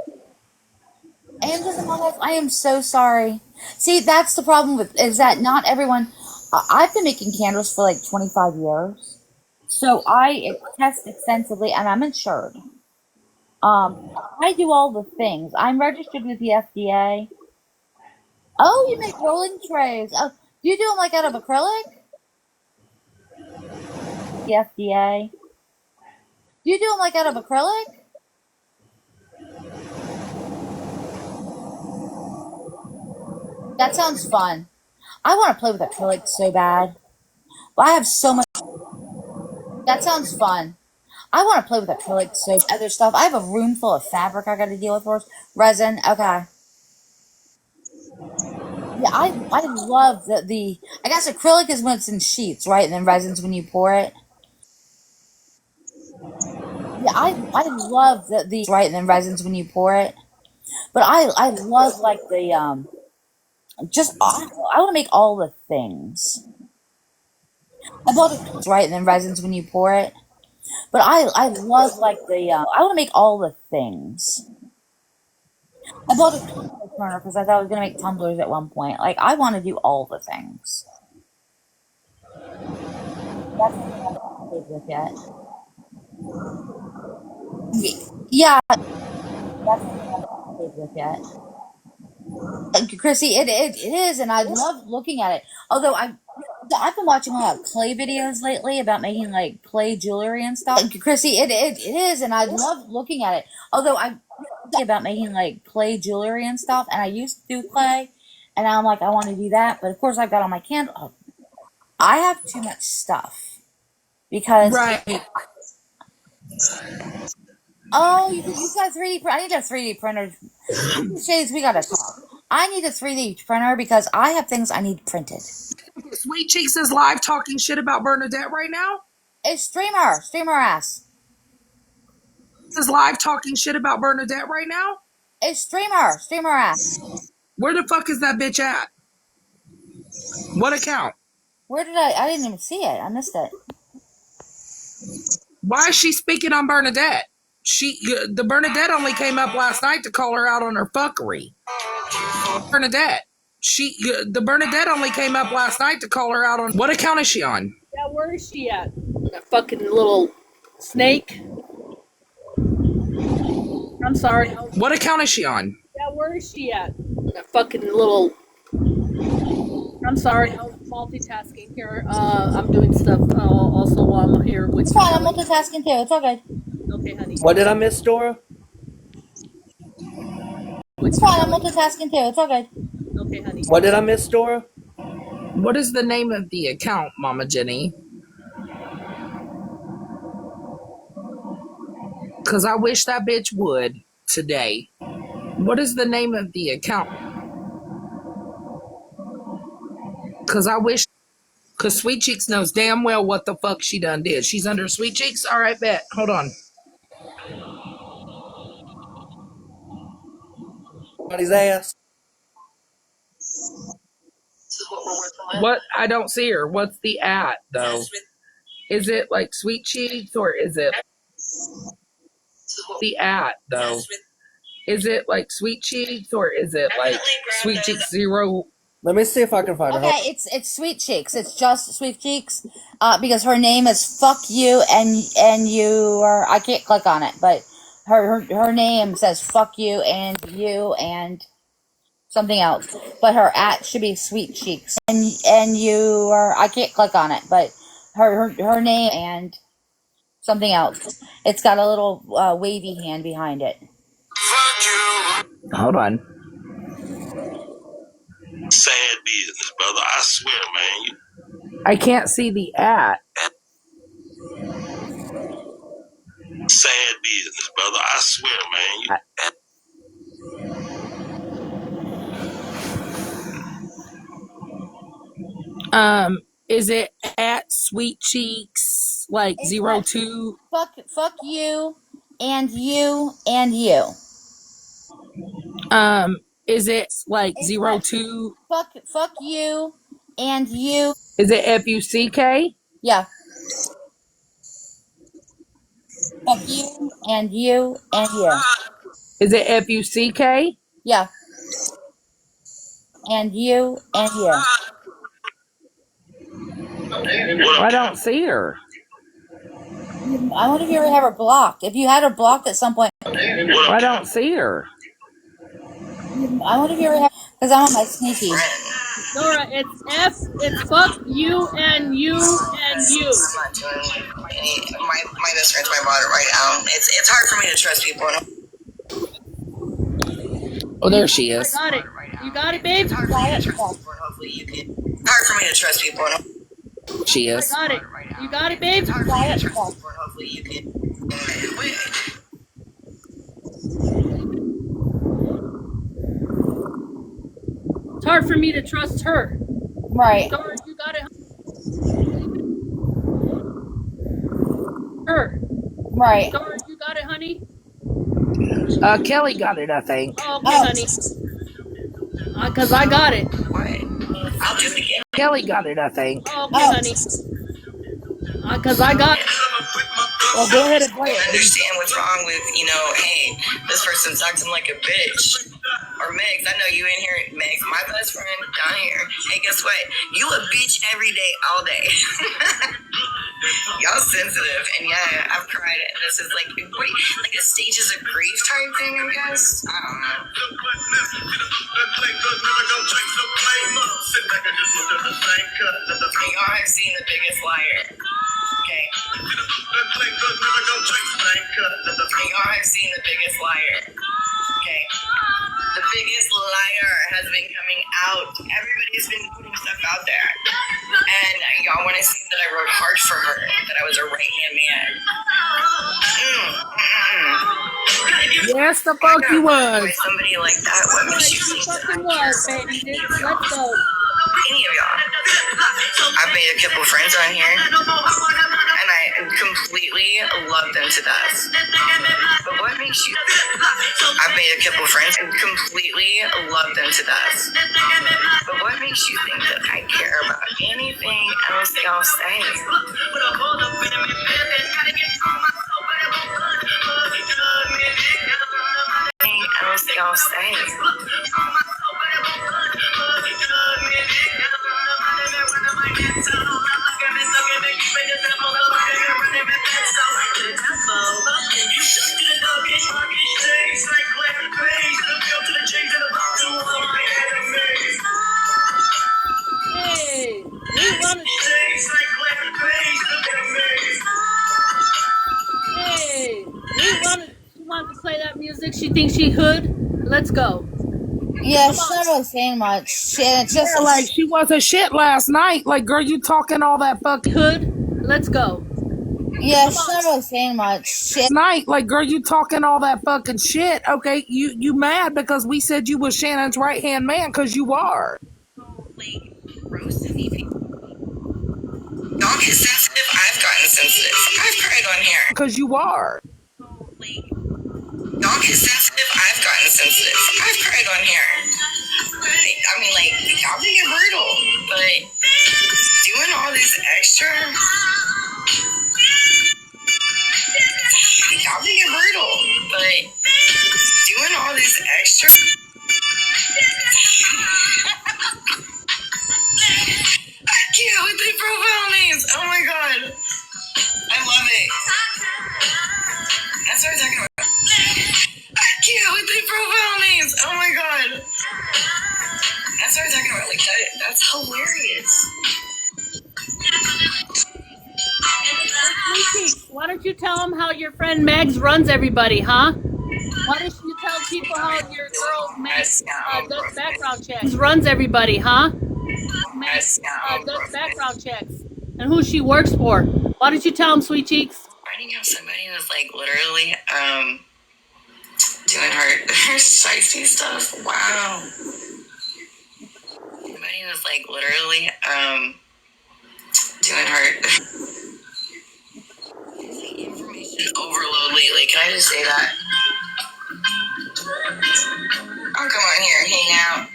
S1: And just in my life, I am so sorry. See, that's the problem with is that not everyone. I've been making candles for like 25 years, so I test extensively, and I'm insured. I do all the things. I'm registered with the FDA. Oh, you make rolling trays. Oh, do you do them like out of acrylic? The FDA. Do you do them like out of acrylic? That sounds fun. I want to play with acrylic so bad. But I have so much. That sounds fun. I want to play with acrylic so other stuff. I have a room full of fabric I got to deal with first. Resin. Okay. Yeah, I love the I guess acrylic is when it's in sheets, right? And then resin's when you pour it. Yeah, I love the right, and then resin's when you pour it. But I love like the just I want to make all the things. I bought it right, and then resin's when you pour it. But I love like the I want to make all the things. I bought a tumbler turner because I thought I was gonna make tumblers at one point. Like I want to do all the things. That's something I haven't played with yet. Yeah, that's something I haven't played with yet. Chrissy, it is, and I love looking at it. Although I've been watching a lot of clay videos lately about making like clay jewelry and stuff. Chrissy, it is, and I love looking at it. Although I about making like clay jewelry and stuff, and I used to do clay, and now I'm like I want to do that, but of course I've got all my candle. Oh, I have too much stuff because
S17: Right.
S1: oh, you got 3D. I need a 3D printer. Shades, we gotta talk. I need a 3D printer because I have things I need printed.
S17: Sweet Cheeks is live talking shit about Bernadette right now.
S1: It's streamer ass.
S17: Is live talking shit about Bernadette right now.
S1: It's streamer ass.
S17: Where the fuck is that bitch at? What account?
S1: Where did I didn't even see it. I missed it.
S17: Why is she speaking on Bernadette? The Bernadette only came up last night to call her out on her fuckery. Bernadette. The Bernadette only came up last night to call her out on what account is she on?
S10: Yeah, where is she at? That fucking little snake. I'm sorry.
S17: What account is she on?
S10: Yeah, where is she at? That fucking little. I'm sorry. I was multitasking here. I'm doing stuff also while I'm here with.
S1: It's fine. I'm multitasking too. It's all good.
S10: Okay, honey.
S16: What did I miss, Dora?
S1: It's fine. I'm multitasking too. It's all good.
S10: Okay, honey.
S16: What did I miss, Dora?
S17: What is the name of the account, Mama Jenny? Because I wish that bitch would today. What is the name of the account? Because I wish. Because Sweet Cheeks knows damn well what the fuck she done did. She's under Sweet Cheeks? All right, bet. Hold on.
S16: Somebody's ass.
S17: What? I don't see her. What's the at, though? Is it like Sweet Cheeks or is it the at, though? Is it like Sweet Cheeks or is it like Sweet Cheeks Zero?
S16: Let me see if I can find her.
S1: Okay, it's Sweet Cheeks. It's just Sweet Cheeks. Because her name is Fuck You, and you are. I can't click on it, but her name says Fuck You and something else. But her at should be Sweet Cheeks, and you are. I can't click on it, but her name and something else. It's got a little wavy hand behind it.
S17: Hold on.
S22: Sad business, brother. I swear, man.
S17: I can't see the at.
S22: Sad business, brother. I swear,
S17: man. Is it at Sweet Cheeks like
S1: It's
S17: 02?
S1: Fuck you and you and you.
S17: Is it like 02?
S1: Fuck you and you.
S17: Is it FUCK?
S1: Yeah. Fuck you and you and you.
S17: Is it FUCK?
S1: Yeah, and you and you.
S17: I don't see her.
S1: I wonder if you ever have her blocked. If you had her blocked at some point.
S17: I don't see her.
S1: I wonder if you ever have, because I'm on my sneaky.
S10: Dora, it's fuck you and you and you.
S12: I'm not doing any. My best friend's my mother right now. It's hard for me to trust people.
S17: Oh, there she is.
S10: I got it. You got it, babe?
S12: Hopefully you can. It's hard for me to trust people.
S17: She is.
S10: I got it. You got it, babe?
S12: Hopefully you can.
S10: It's hard for me to trust her.
S1: Right.
S10: Dora, you got it. Her.
S1: Right.
S10: Dora, you got it, honey?
S17: Kelly got it, I think.
S10: Oh, okay, honey. Because I got it.
S12: I'll do it again.
S17: Kelly got it, I think.
S10: Oh, okay, honey. Because I got it.
S1: Well, go ahead and play
S12: I
S1: it.
S12: understand what's wrong with, hey, this person's acting like a bitch. Or Megs, I know you in here, Megs, my best friend down here. Hey, guess what? You a bitch every day, all day. Y'all sensitive, and yeah, I've cried. And this is like a stages of grief type thing, I guess. I don't know. Y'all have seen The Biggest Liar. Okay. Y'all have seen The Biggest Liar. Okay. The Biggest Liar has been coming out. Everybody's been putting stuff out there. And y'all want to see that I wrote hard for her, that I was a right-hand man.
S17: Yes, the fuck you was.
S12: Somebody like that, what makes you think that I care about
S10: baby. Let's go.
S12: any of y'all? I've made a couple friends on here, and I completely love them to death. But what makes you... I've made a couple friends and completely love them to death. But what makes you think that I care about anything else y'all say? Anything else y'all say?
S10: Hey, we run it. Hey, we run it. She wants to play that music. She thinks she hood. Let's go.
S1: Yeah, she's not really saying much. It's just
S17: Yeah, like she wasn't shit last night. Like, girl, you talking all that fucking
S10: hood. Let's go.
S1: Yeah, she's not really saying much.
S17: Night, like, girl, you talking all that fucking shit. Okay, you mad because we said you was Shannon's right hand man, because you are.
S12: Y'all get sensitive. I've gotten sensitive. I've cried on here.
S17: Because you are.
S12: Y'all get sensitive. I've gotten sensitive. I've cried on here. I mean, like, y'all can get brutal, but doing all this extra. Y'all can get brutal, but doing all this extra. I can't with the profile names. Oh my god. I love it. That's what we're talking about. I can't with the profile names. Oh my god. That's what we're talking about. Like, that's hilarious.
S10: Why don't you tell them how your friend Megs runs everybody, huh? Why don't you tell people how your girl Megs does background checks? Runs everybody, huh? Megs does background checks. And who she works for. Why don't you tell them, Sweet Cheeks?
S12: Finding out somebody was like literally doing her shicey stuff. Wow. Somebody was like literally doing her information overload lately. Can I just say that? I'll come on here and hang out.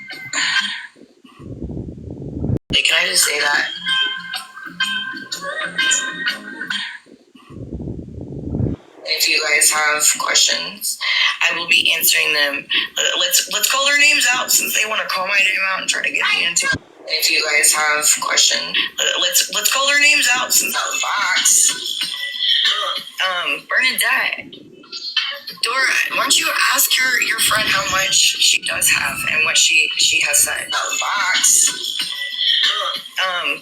S12: Like, can I just say that?
S13: If you guys have questions, I will be answering them. Let's call their names out since they want to call my name out and try to get me into. If you guys have questions, let's call their names out since that box. Bernadette, Dora, why don't you ask your friend how much she does have and what she has sent? That box.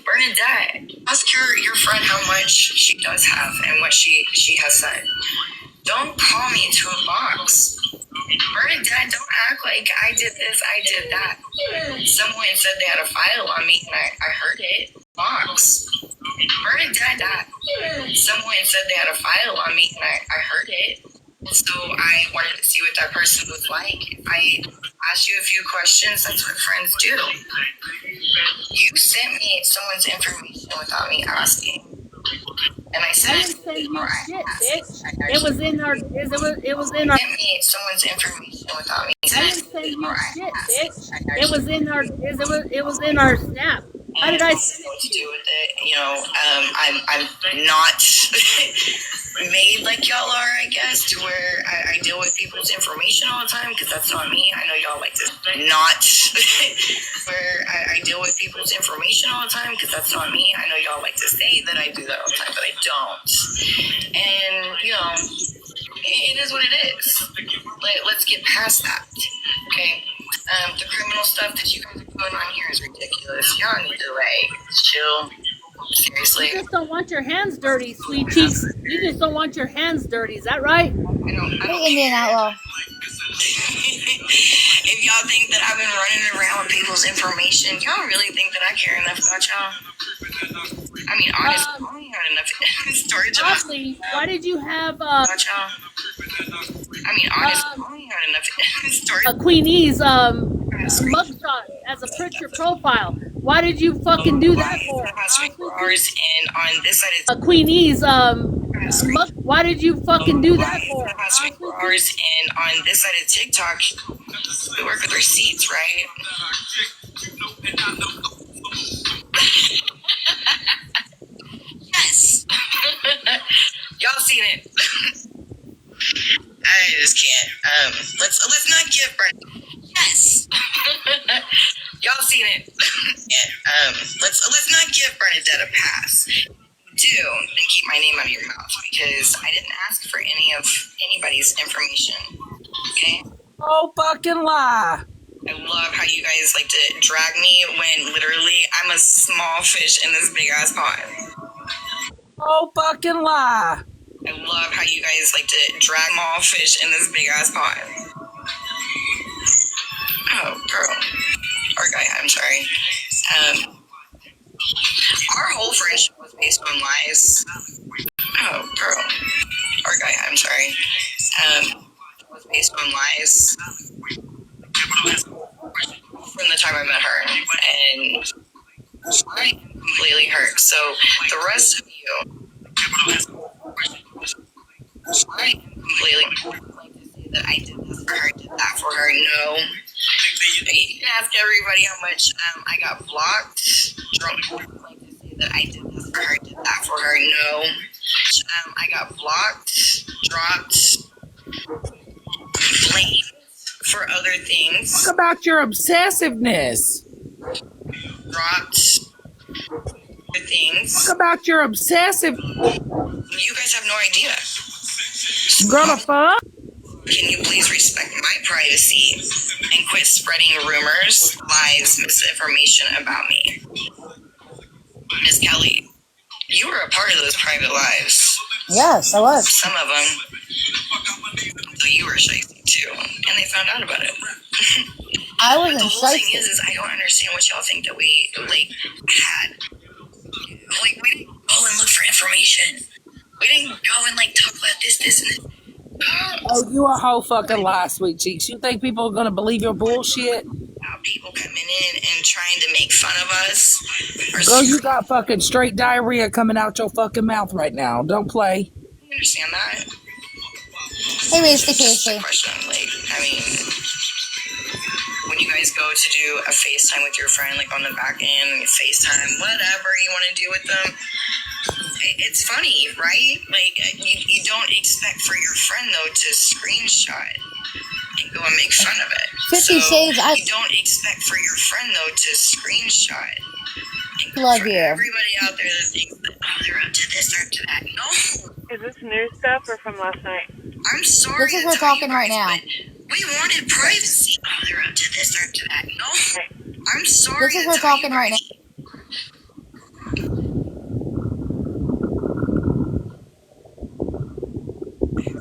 S13: Bernadette, ask your friend how much she does have and what she has sent. Don't call me into a box. Bernadette, don't act like I did this, I did that. Someone said they had a file on me and I heard it. Box. Bernadette, someone said they had a file on me and I heard it. So I wanted to see what that person was like. If I asked you a few questions, that's what friends do. You sent me someone's information without me asking. And I said,
S10: I didn't send you shit, bitch. It was in our. It was in our.
S13: Sent me someone's information without me.
S10: I didn't send you shit, bitch. It was in our. It was in our snap. How did I send
S13: what to do with it? You know, I'm not made like y'all are, I guess, to where I deal with people's information all the time because that's not me. I know y'all like to not where I deal with people's information all the time because that's not me. I know y'all like to say that I do that all the time, but I don't. And you know, it is what it is. Let's get past that, okay? The criminal stuff that you guys are doing on here is ridiculous. Y'all need to chill. Seriously.
S10: You just don't want your hands dirty, sweet cheeks. You just don't want your hands dirty. Is that right?
S13: I don't Indian outlaw. If y'all think that I've been running around with people's information, y'all really think that I care enough about y'all? I mean, honestly, I don't have enough storage.
S10: Honestly, why did you have
S13: about y'all? I mean, honestly, I don't have enough storage.
S10: Queenie's mugshot as a picture profile? Why did you fucking do that for?
S13: Hours and on this side it's
S10: Queenie's why did you fucking do that for?
S13: Hours and on this side of TikTok, we work with receipts, right? Yes. Y'all seen it. I just can't. Let's not give Brenda. Yes. Y'all seen it. Yeah. Let's not give Bernadette a pass. Do then keep my name out of your mouth because I didn't ask for anybody's information. Okay?
S17: Oh, fucking lie.
S13: I love how you guys like to drag me when literally I'm a small fish in this big ass pond.
S17: Oh, fucking lie.
S13: I love how you guys like to drag small fish in this big ass pond. Oh, girl. Or guy, I'm sorry. Our whole friendship was based on lies. Oh, girl. Or guy, I'm sorry. Was based on lies. From the time I met her. And I completely hurt. So the rest of you, I completely that I did this for her, did that for her. No. You can ask everybody how much I got blocked, drunk. That I did this for her, did that for her. No. I got blocked, dropped, blamed for other things.
S17: Talk about your obsessiveness.
S13: Dropped other things.
S17: Talk about your obsessive.
S13: You guys have no idea.
S17: Gonna fuck?
S13: Can you please respect my privacy and quit spreading rumors, lies, misinformation about me? Miss Kelly, you were a part of those private lives.
S1: Yes, I was.
S13: Some of them. So you were shady too, and they found out about it.
S1: I wasn't
S13: the whole
S1: shady.
S13: thing is I don't understand what y'all think that we had. We didn't go and look for information. We didn't go and talk about this, and this.
S17: Oh, you a whole fucking lie, sweet cheeks. You think people are gonna believe your bullshit?
S13: People coming in and trying to make fun of us.
S17: Girl, you got fucking straight diarrhea coming out your fucking mouth right now. Don't play.
S13: You understand that?
S1: Hey, raise the Casey.
S13: Question, I mean, when you guys go to do a FaceTime with your friend, on the back end, FaceTime, whatever you want to do with them, it's funny, right? Like, you don't expect for your friend, though, to screenshot and go and make fun of it.
S1: 50 Shades,
S13: you don't expect for your friend, though, to screenshot and go
S1: love
S13: for
S1: you.
S13: everybody out there that thinks that, oh, they're up to this, they're up to that. No. Is this new stuff or from last night? I'm sorry.
S1: This is we're talking right now.
S13: We wanted privacy. Oh, they're up to this, they're up to that. No. I'm sorry.
S1: This is we're talking right now.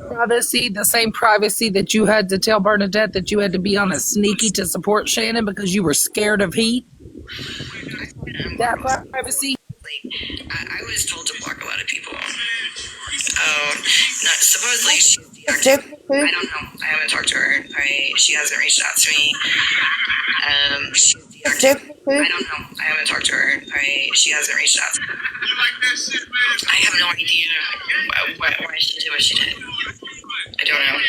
S17: Privacy, the same privacy that you had to tell Bernadette that you had to be on a sneaky to support Shannon because you were scared of heat. That privacy.
S13: I was told to block a lot of people. Supposedly she's deactivated. I don't know. I haven't talked to her. She hasn't reached out to me. She's deactivated. I don't know. I haven't talked to her. She hasn't reached out to me. I have no idea why she did what she did. I don't know.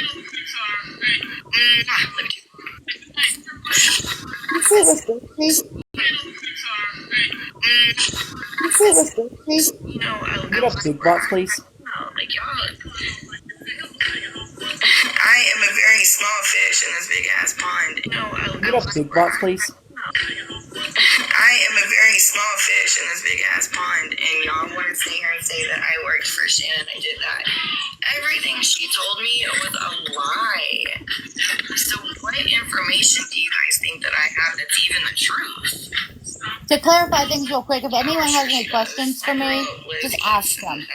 S7: Get up, big box, please.
S13: I am a very small fish in this big ass pond.
S7: Get up, big box, please.
S13: I am a very small fish in this big ass pond, and y'all want to sit here and say that I worked for Shannon. I did that. Everything she told me was a lie. So what information do you guys think that I have that's even the truth?
S1: To clarify things real quick, if anyone has any questions for me, just ask them.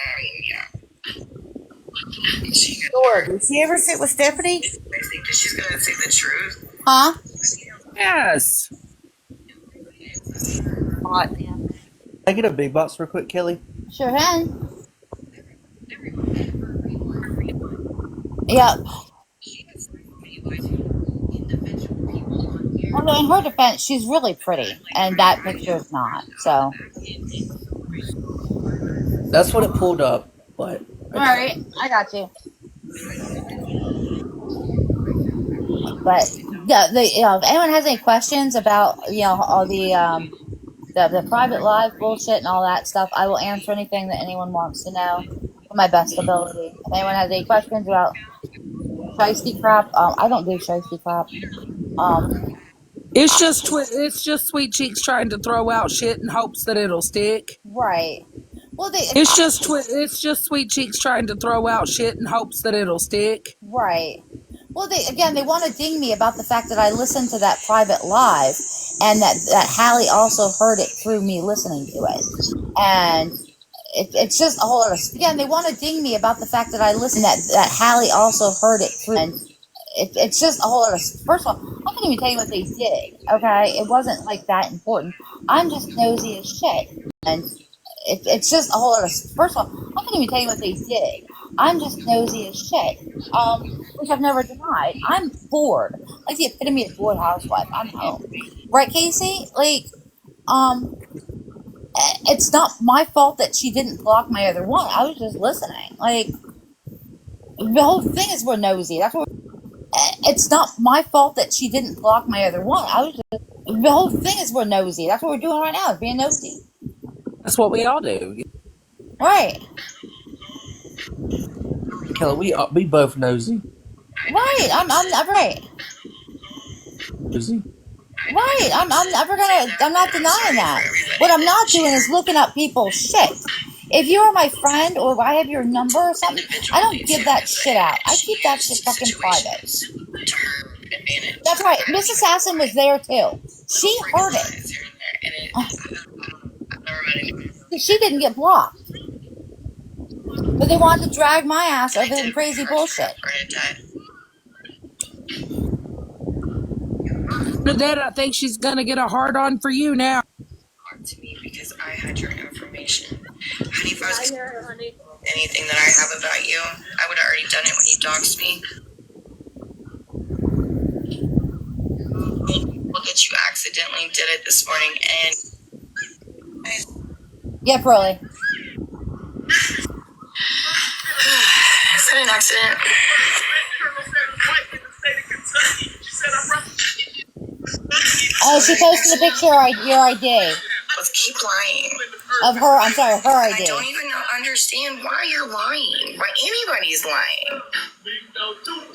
S20: Laura, did she ever sit with Stephanie?
S13: I think that she's gonna say the truth.
S1: Huh?
S17: Yes.
S7: Can I get a big box real quick, Kelly?
S1: Sure can. Yep. Although in her defense, she's really pretty, and that picture is not. So.
S7: That's what it pulled up, but.
S1: All right, I got you. But yeah, if anyone has any questions about all the private live bullshit and all that stuff, I will answer anything that anyone wants to know to my best ability. If anyone has any questions about shiesty crap, I don't do shiesty crap.
S17: It's just Sweet Cheeks trying to throw out shit in hopes that it'll stick.
S1: Right. Well,
S17: it's just Sweet Cheeks trying to throw out shit in hopes that it'll stick.
S1: Right. Well, they want to ding me about the fact that I listened to that private live, and that Hallie also heard it through me listening to it, and it's just a whole lot of. Again, they want to ding me about the fact that I listened that Hallie also heard it through, and it's just a whole lot of. First of all, I can't even tell you what they did. Okay, it wasn't like that important. I'm just nosy as shit, and it's just a whole lot of. First of all, I can't even tell you what they did. I'm just nosy as shit, which I've never denied. I'm bored, like the epitome of bored housewife. I'm home, right, Casey? Like, it's not my fault that she didn't block my other one. I was just listening. Like, the whole thing is we're nosy. That's what. It's not my fault that she didn't block my other one. I was just. The whole thing is we're nosy. That's what we're doing right now. Is being nosy.
S17: That's what we all do.
S1: Right.
S7: Kelly, we both nosy.
S1: Right. I'm right.
S7: Nosy.
S1: Right. I'm not denying that. What I'm not doing is looking up people's shit. If you are my friend or I have your number or something, I don't give that shit out. I keep that shit fucking private. That's right. Miss Assassin was there too. She heard it. She didn't get blocked. But they wanted to drag my ass over some crazy bullshit.
S17: Bernadette, I think she's gonna get a hard on for you now.
S13: To me because I had your information. Honey, if I was anything that I have about you, I would have already done it when you doxed me. Well, that you accidentally did it this morning, and
S1: yeah, probably.
S13: Is it an accident?
S1: Oh, she posted a picture of your ID.
S13: Let's keep lying.
S1: Of her, I'm sorry, her
S13: I
S1: ID.
S13: don't even understand why you're lying. Why anybody's lying.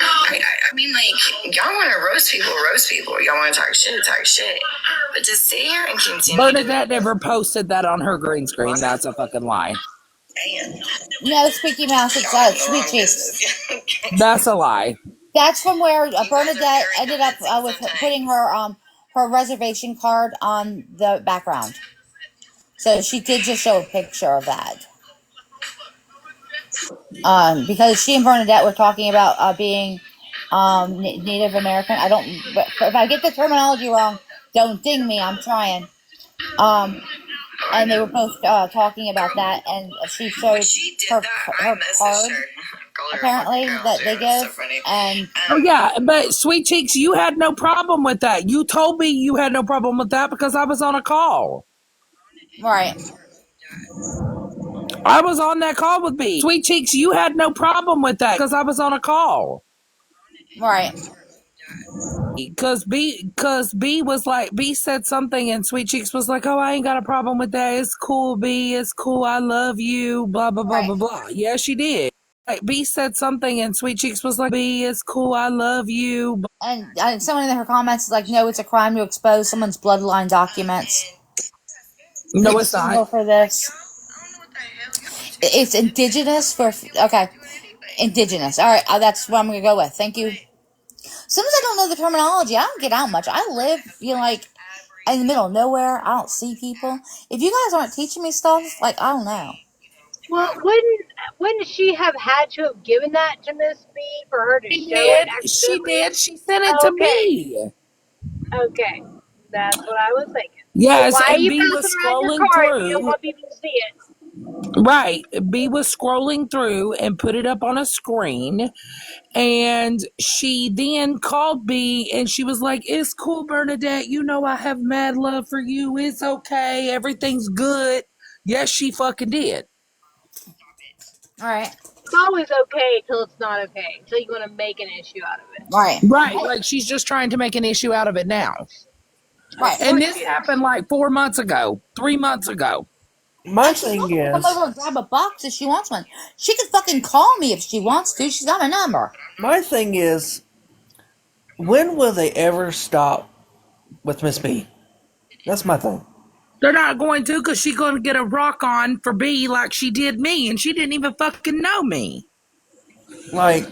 S13: I mean, like, y'all want to roast people. Y'all want to talk shit. But to sit here and continue.
S17: Bernadette never posted that on her green screen. That's a fucking lie.
S1: No, Squeaky Mouse, it's Sweet Cheeks.
S17: That's a lie.
S1: That's from where Bernadette ended up with putting her reservation card on the background. So she did just show a picture of that. Because she and Bernadette were talking about being Native American. I don't. If I get the terminology wrong, don't ding me. I'm trying. And they were both talking about that, and she showed her card apparently that they give, and
S17: oh yeah, but Sweet Cheeks, you had no problem with that. You told me you had no problem with that because I was on a call.
S1: Right.
S17: I was on that call with B. Sweet Cheeks, you had no problem with that because I was on a call.
S1: Right.
S17: Because B was like, B said something and Sweet Cheeks was like, oh, I ain't got a problem with that. It's cool, B. It's cool. I love you. Blah, blah, blah, blah, blah. Yeah, she did. Like, B said something and Sweet Cheeks was like, B, it's cool. I love you.
S1: And someone in her comments is like, no, it's a crime to expose someone's bloodline documents.
S17: No, it's not.
S1: For this. It's indigenous for, okay. Indigenous. All right, that's what I'm going to go with. Thank you. Sometimes I don't know the terminology. I don't get out much. I live, like, in the middle of nowhere. I don't see people. If you guys aren't teaching me stuff, like, I don't know.
S11: Well, wouldn't she have had to have given that to Miss B for her to show it accidentally?
S17: She did. She sent it to me.
S11: Okay. That's what I was thinking.
S17: Yes,
S11: So why
S17: and
S11: are you
S17: B was
S11: passing around your
S17: scrolling
S11: card if you don't
S17: through.
S11: want people to see it?
S17: Right. B was scrolling through and put it up on a screen. And she then called B and she was like, it's cool, Bernadette. You know I have mad love for you. It's okay. Everything's good. Yes, she fucking did.
S1: All right.
S11: It's always okay till it's not okay. Until you want to make an issue out of it.
S1: Right.
S17: Right. Like she's just trying to make an issue out of it now.
S1: Right.
S17: And this happened like 4 months ago, 3 months ago.
S7: My thing
S1: Come
S7: is,
S1: over and grab a box if she wants one. She can fucking call me if she wants to. She's got my number.
S7: my thing is, when will they ever stop with Miss B? That's my thing.
S17: They're not going to because she's going to get a rock on for B like she did me, and she didn't even fucking know me.
S7: Like,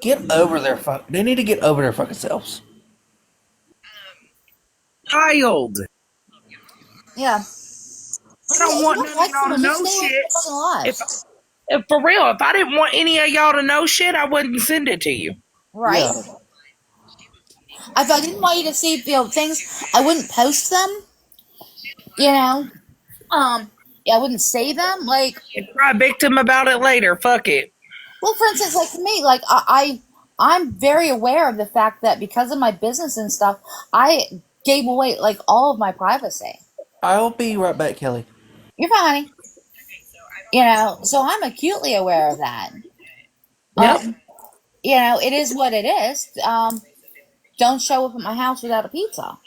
S7: get over their they need to get over their fucking selves.
S17: Child.
S1: Yeah.
S17: I don't want none of y'all to know shit. If for real, if I didn't want any of y'all to know shit, I wouldn't send it to you.
S1: Right.
S7: Yeah.
S1: If I didn't want you to see things, I wouldn't post them. Yeah, I wouldn't say them. Like,
S17: cry victim about it later. Fuck it.
S1: Well, for instance, like for me, like I'm very aware of the fact that because of my business and stuff, I gave away like all of my privacy.
S7: I'll be right back, Kelly.
S1: You're fine, honey. So I'm acutely aware of that.
S17: Yep.
S1: It is what it is. Don't show up at my house without a pizza.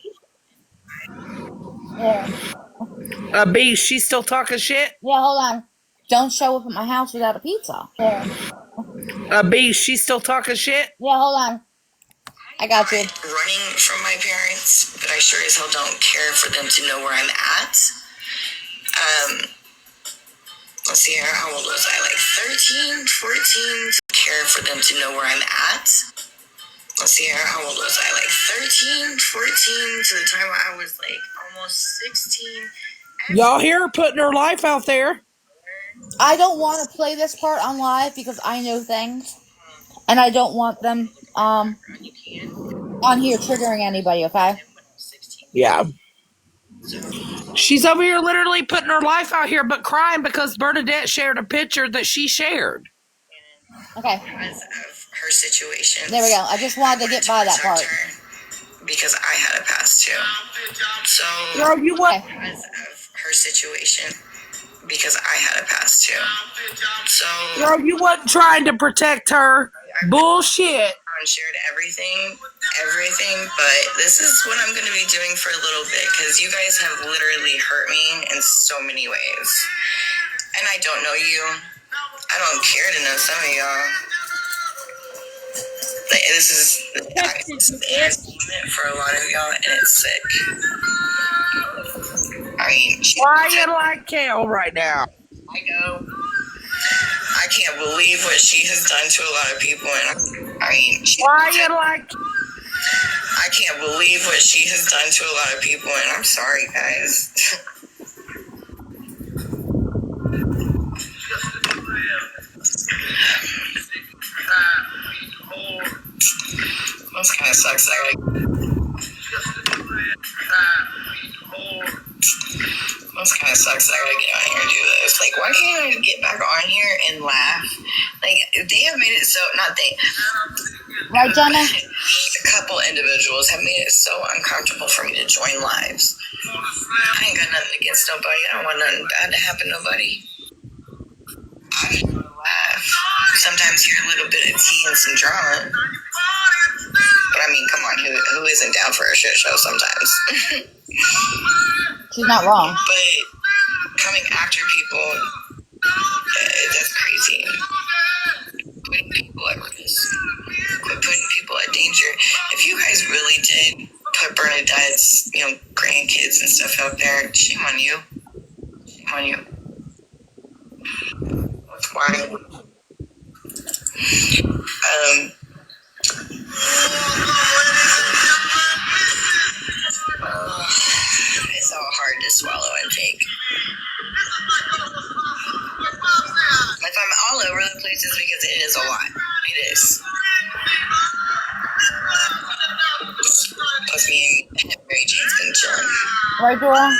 S1: Yeah.
S17: B, she still talking shit?
S1: Yeah, hold on. Don't show up at my house without a pizza. Yeah.
S17: B, she still talking shit?
S1: Yeah, hold on. I got you.
S13: Running from my parents, but I sure as hell don't care for them to know where I'm at. Let's see here, how old was I? Like 13, 14? Care for them to know where I'm at. Let's see here, how old was I? Like 13, 14, to the time I was like almost 16.
S17: Y'all hear her putting her life out there.
S1: I don't want to play this part on live because I know things. And I don't want them on here triggering anybody, okay?
S17: Yeah. She's over here literally putting her life out here but crying because Bernadette shared a picture that she shared.
S1: Okay.
S13: Because of her situation.
S1: There we go. I just wanted to get by that part.
S13: Because I had a past too. So,
S17: girl, you what?
S13: Because of her situation. Because I had a past too. So,
S17: girl, you wasn't trying to protect her. Bullshit.
S12: shared everything, but this is what I'm going to be doing for a little bit because you guys have literally hurt me in so many ways. And I don't know you. I don't care to know some of y'all. Like, this is entertainment for a lot of y'all, and it's sick. I mean,
S17: why you like Kale right now?
S12: I know. I can't believe what she has done to a lot of people, and I can't believe what she has done to a lot of people, and I'm sorry, guys. This kind of sucks. This kind of sucks that I gotta get on here and do this. Like, why can't I get back on here and laugh? Like, they have made it so, not they.
S1: Right, Jenna?
S12: A couple individuals have made it so uncomfortable for me to join lives. I ain't got nothing against nobody. I don't want nothing bad to happen to nobody. I just want to laugh. Sometimes hear a little bit of tea and some drama. But I mean, come on, who isn't down for a shit show sometimes?
S1: She's not wrong.
S12: But coming after people, that's crazy. Putting people at risk. Quit putting people at danger. If you guys really did put Bernadette's, grandkids and stuff out there, shame on you. Shame on you. That's why. It's all hard to swallow and take. If I'm all over the place, it's because it is a lot. It is. Plus, me and Mary Jane's been chilling.
S1: Right, Dora?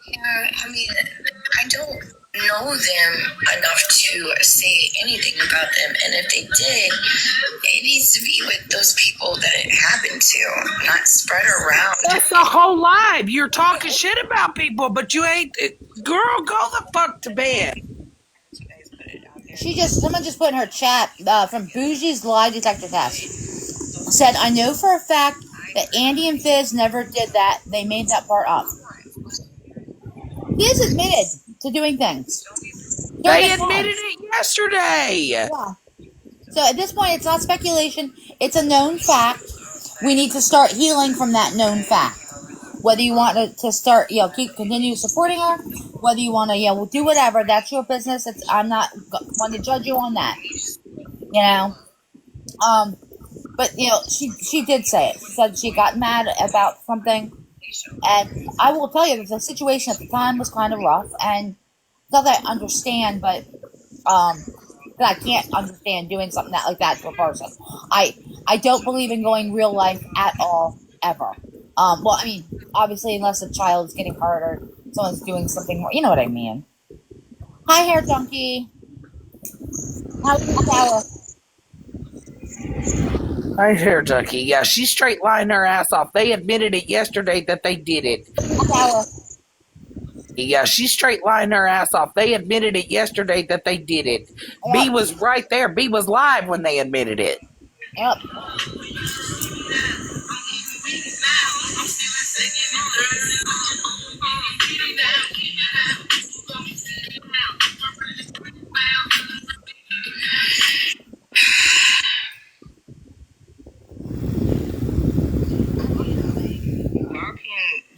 S12: Yeah, I mean, I don't know them enough to say anything about them, and if they did, it needs to be with those people that it happened to, not spread around.
S17: That's the whole live. You're talking shit about people, but you ain't. Girl, go the fuck to bed.
S1: Someone just put in her chat from Bougie's lie detector test. Said, I know for a fact that Andy and Fizz never did that. They made that part up. Fizz admitted to doing things.
S17: They admitted it yesterday.
S1: Yeah. So at this point, it's not speculation. It's a known fact. We need to start healing from that known fact. Whether you want to start, continue supporting her, whether you want to, do whatever, that's your business. I'm not going to judge you on that. But she did say it. She said she got mad about something, and I will tell you that the situation at the time was kind of rough, and not that I understand, but that I can't understand doing something like that to a person. I don't believe in going real life at all, ever. Well, I mean, obviously, unless a child is getting hurt or someone's doing something more, you know what I mean. Hi, Hair Junkie. How's your shower?
S17: Hi, Hair Junkie. Yeah, she's straight lying her ass off. They admitted it yesterday that they did it. Yeah, she's straight lying her ass off. They admitted it yesterday that they did it. Yep. B was right there. B was live when they admitted it.
S1: Yep.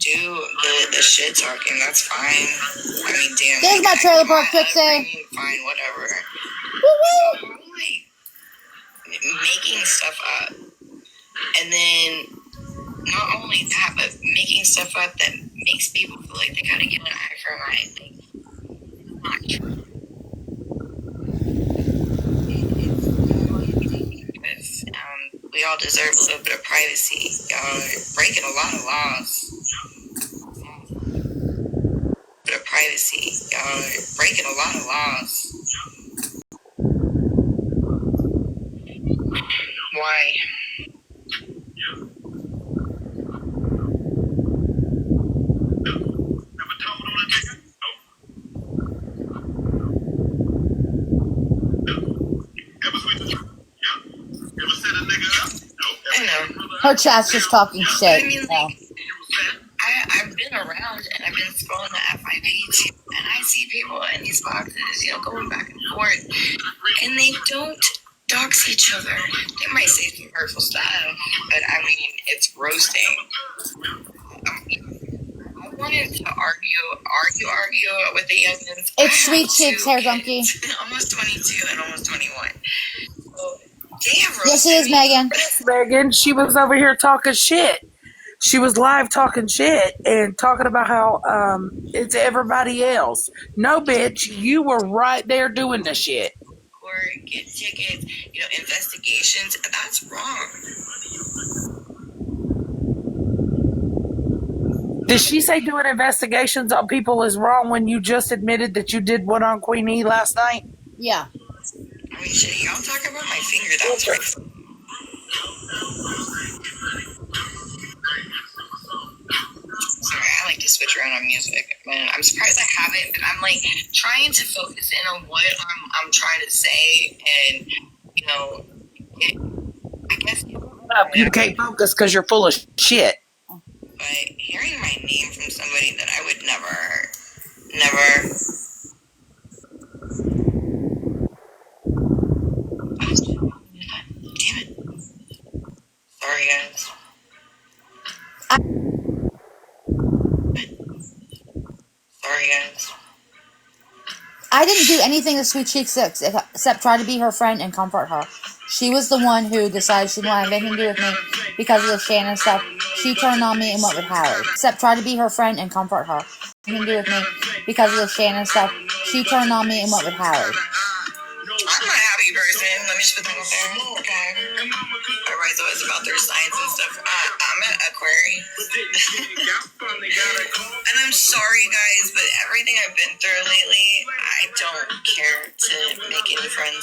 S12: Do the shit talking, that's fine. I mean, damn.
S1: There's my trailer park pixie.
S12: Fine, whatever.
S1: Woo-woo.
S12: Like, making stuff up. And then, not only that, but making stuff up that makes people feel like they gotta get an eye for an eye. Like, it's not true. We all deserve a little bit of privacy. Y'all are breaking a lot of laws. Y'all are breaking a lot of laws. Why?
S1: Her chat's just talking shit.
S13: I mean, like, I've been around and I've been scrolling the FIP too, and I see people in these boxes, going back and forth, and they don't dox each other. They might say some hurtful stuff, but I mean, it's roasting. I wanted to argue with the youngins.
S1: It's Sweet Cheeks, Hair Junkie.
S13: Almost 22 and almost 21. So they have roasted.
S1: Yes, it is, Megan.
S17: Megan, she was over here talking shit. She was live talking shit and talking about how it's everybody else. No, bitch, you were right there doing the shit.
S13: Or get tickets, investigations. That's wrong.
S17: Did she say doing investigations on people is wrong when you just admitted that you did one on Queen E last night?
S1: Yeah.
S13: I mean, shit, y'all talking about my finger. That was right. Sorry, I like to switch around on music. Man, I'm surprised I haven't, but I'm like trying to focus in on what I'm trying to say, and I guess
S17: you can't focus because you're full of shit.
S13: But hearing my name from somebody that I would never. Damn it! Sorry, guys. Sorry, guys.
S1: I didn't do anything to Sweet Cheeks except try to be her friend and comfort her. She was the one who decided she didn't want anything to do with me because of the Shannon stuff. She turned on me and went with Howard. Except try to be her friend and comfort her. Nothing to do with me because of the Shannon stuff. She turned on me and went with Howard.
S13: I'm a happy person. Let me just put that out there. Okay. Everybody's always about their signs and stuff. I'm an Aquarius. And I'm sorry, guys, but everything I've been through lately, I don't care to make any friends.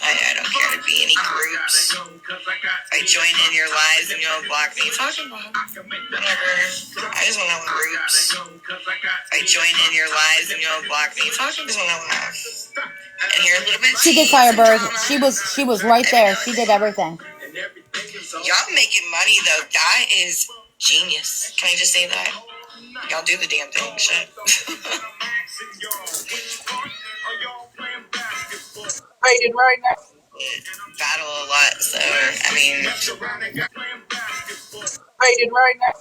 S13: I don't care to be any groups. If I join in your lives and you don't block me, talking about whatever. I just want to know groups. If I join in your lives and you don't block me, talking just want to laugh. And you're a little bit.
S1: She did Firebird. She was right there. She did everything.
S13: Y'all making money though. That is genius. Can I just say that? Y'all do the damn thing. Shit.
S17: Rated right now.
S13: Battle a lot, so I mean.
S17: Rated right now.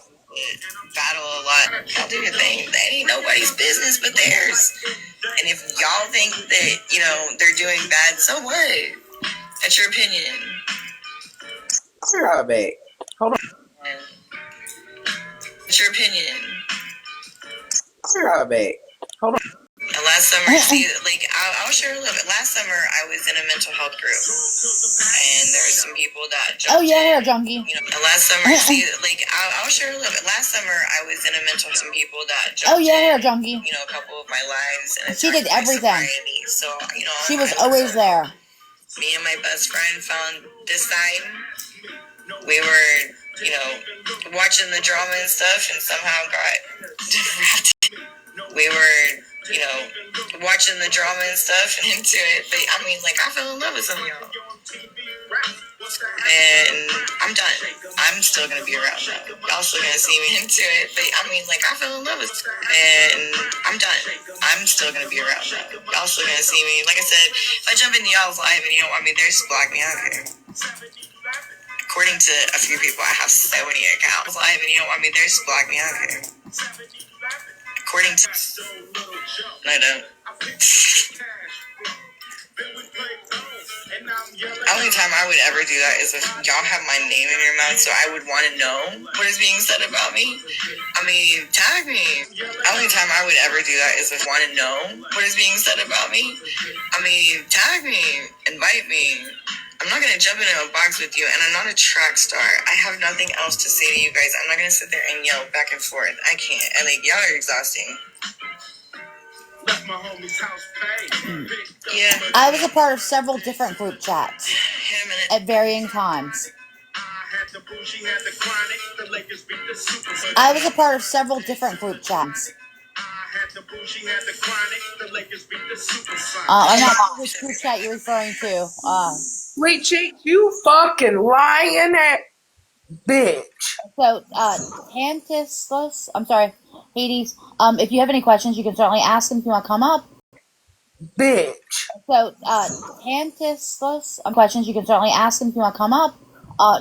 S13: Battle a lot. Y'all do your thing. That ain't nobody's business but theirs. And if y'all think that, they're doing bad, so what? That's your opinion.
S17: Hold on.
S13: That's your opinion.
S17: Hold on.
S13: And last summer, I'll share a little bit. Last summer, I was in a mental health group, and there were some people that jumped
S1: Hair Junkie.
S13: And last summer, I'll share a little bit. Last summer, I was in a mental some people that jumped
S1: Hair Junkie.
S13: a couple of my lives, and
S1: she did everything.
S13: So,
S1: she was always there.
S13: Me and my best friend found this side. We were, watching the drama and stuff, and somehow got wrapped. We were, watching the drama and stuff and into it. But I fell in love with some of y'all. And I'm done. I'm still gonna be around though. Y'all still gonna see me into it. But I fell in love with and I'm done. I'm still gonna be around though. Y'all still gonna see me. Like I said, if I jump into y'all's live and you don't want me there, just block me out here. According to a few people, I have 70 accounts live and you don't want me there, just block me out here. According to no, I don't. The only time I would ever do that is if y'all have my name in your mouth, so I would want to know what is being said about me. Tag me. The only time I would ever do that is if I want to know what is being said about me. Tag me. Invite me. I'm not going to jump into a box with you, and I'm not a track star. I have nothing else to say to you guys. I'm not going to sit there and yell back and forth. I can't. And y'all are exhausting. Yeah.
S1: I was a part of several different group chats at varying times. I was a part of several different group chats. I'm not sure which group chat you're referring to.
S17: Sweet Cheeks, you fucking lying at.
S21: Bitch.
S1: So, Tantislus, I'm sorry, Hades. If you have any questions, you can certainly ask him if you want to come up.
S21: Bitch.
S1: So, Tantislus, questions, you can certainly ask him if you want to come up.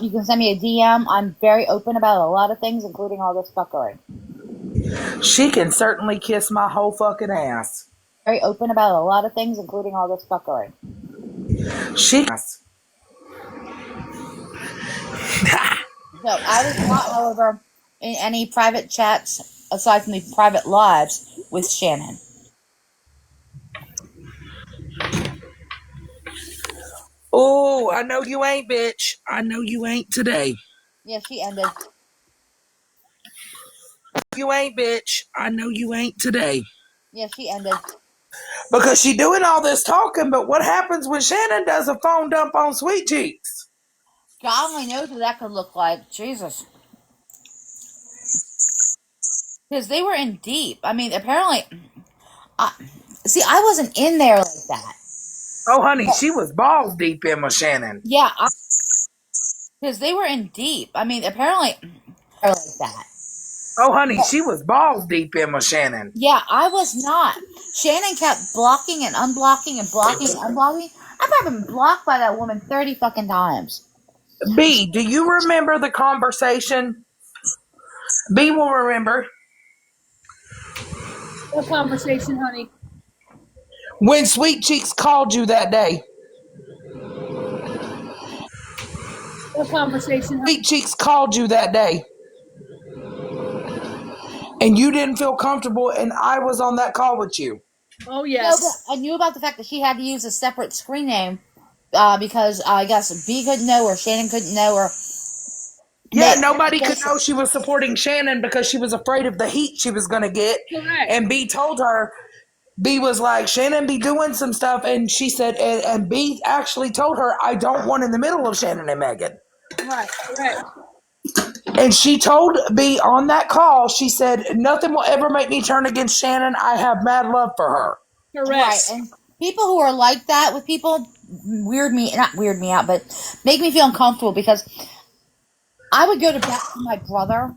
S1: You can send me a DM. I'm very open about a lot of things, including all this fuckery.
S21: She can certainly kiss my whole fucking ass.
S1: Very open about a lot of things, including all this fuckery.
S21: She.
S1: So I was not, however, in any private chats aside from the private lives with Shannon.
S21: Oh, I know you ain't, bitch. I know you ain't today.
S1: Yeah, she ended.
S21: You ain't, bitch. I know you ain't today.
S1: Yeah, she ended.
S21: Because she doing all this talking, but what happens when Shannon does a phone dump on Sweet Cheeks?
S1: God only knows what that could look like. Jesus. Because they were in deep. I mean, apparently... see, I wasn't in there like that.
S21: Oh, honey, she was balls deep in with Shannon.
S1: Yeah, because they were in deep. I mean, apparently... like that.
S21: Oh, honey, she was balls deep in with Shannon.
S1: Yeah, I was not. Shannon kept blocking and unblocking and blocking and unblocking. I've probably been blocked by that woman 30 fucking times.
S21: B, do you remember the conversation? B will remember.
S10: What conversation, honey?
S21: When Sweet Cheeks called you that day.
S10: What conversation, honey?
S21: Sweet Cheeks called you that day. And you didn't feel comfortable, and I was on that call with you.
S10: Oh, yes.
S1: No, but I knew about the fact that she had to use a separate screen name because I guess B couldn't know or Shannon couldn't know or...
S21: Yeah, nobody could know she was supporting Shannon because she was afraid of the heat she was going to get.
S10: Correct.
S21: And B told her, B was like, Shannon be doing some stuff. And she said, and B actually told her, I don't want in the middle of Shannon and Megan.
S10: Right, correct.
S21: And she told B on that call, she said, nothing will ever make me turn against Shannon. I have mad love for her.
S10: Correct.
S1: Right, and people who are like that with people not weird me out, but make me feel uncomfortable because I would go to bat for my brother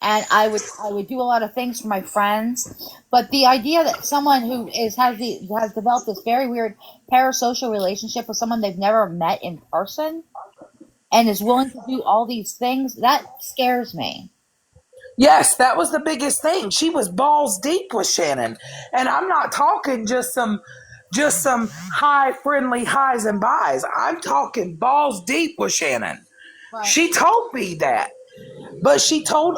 S1: and I would do a lot of things for my friends, but the idea that someone who has developed this very weird parasocial relationship with someone they've never met in person and is willing to do all these things, that scares me.
S21: Yes, that was the biggest thing. She was balls deep with Shannon. And I'm not talking just some high friendly highs and buys. I'm talking balls deep with Shannon.
S1: Right.
S21: She told me that. But she told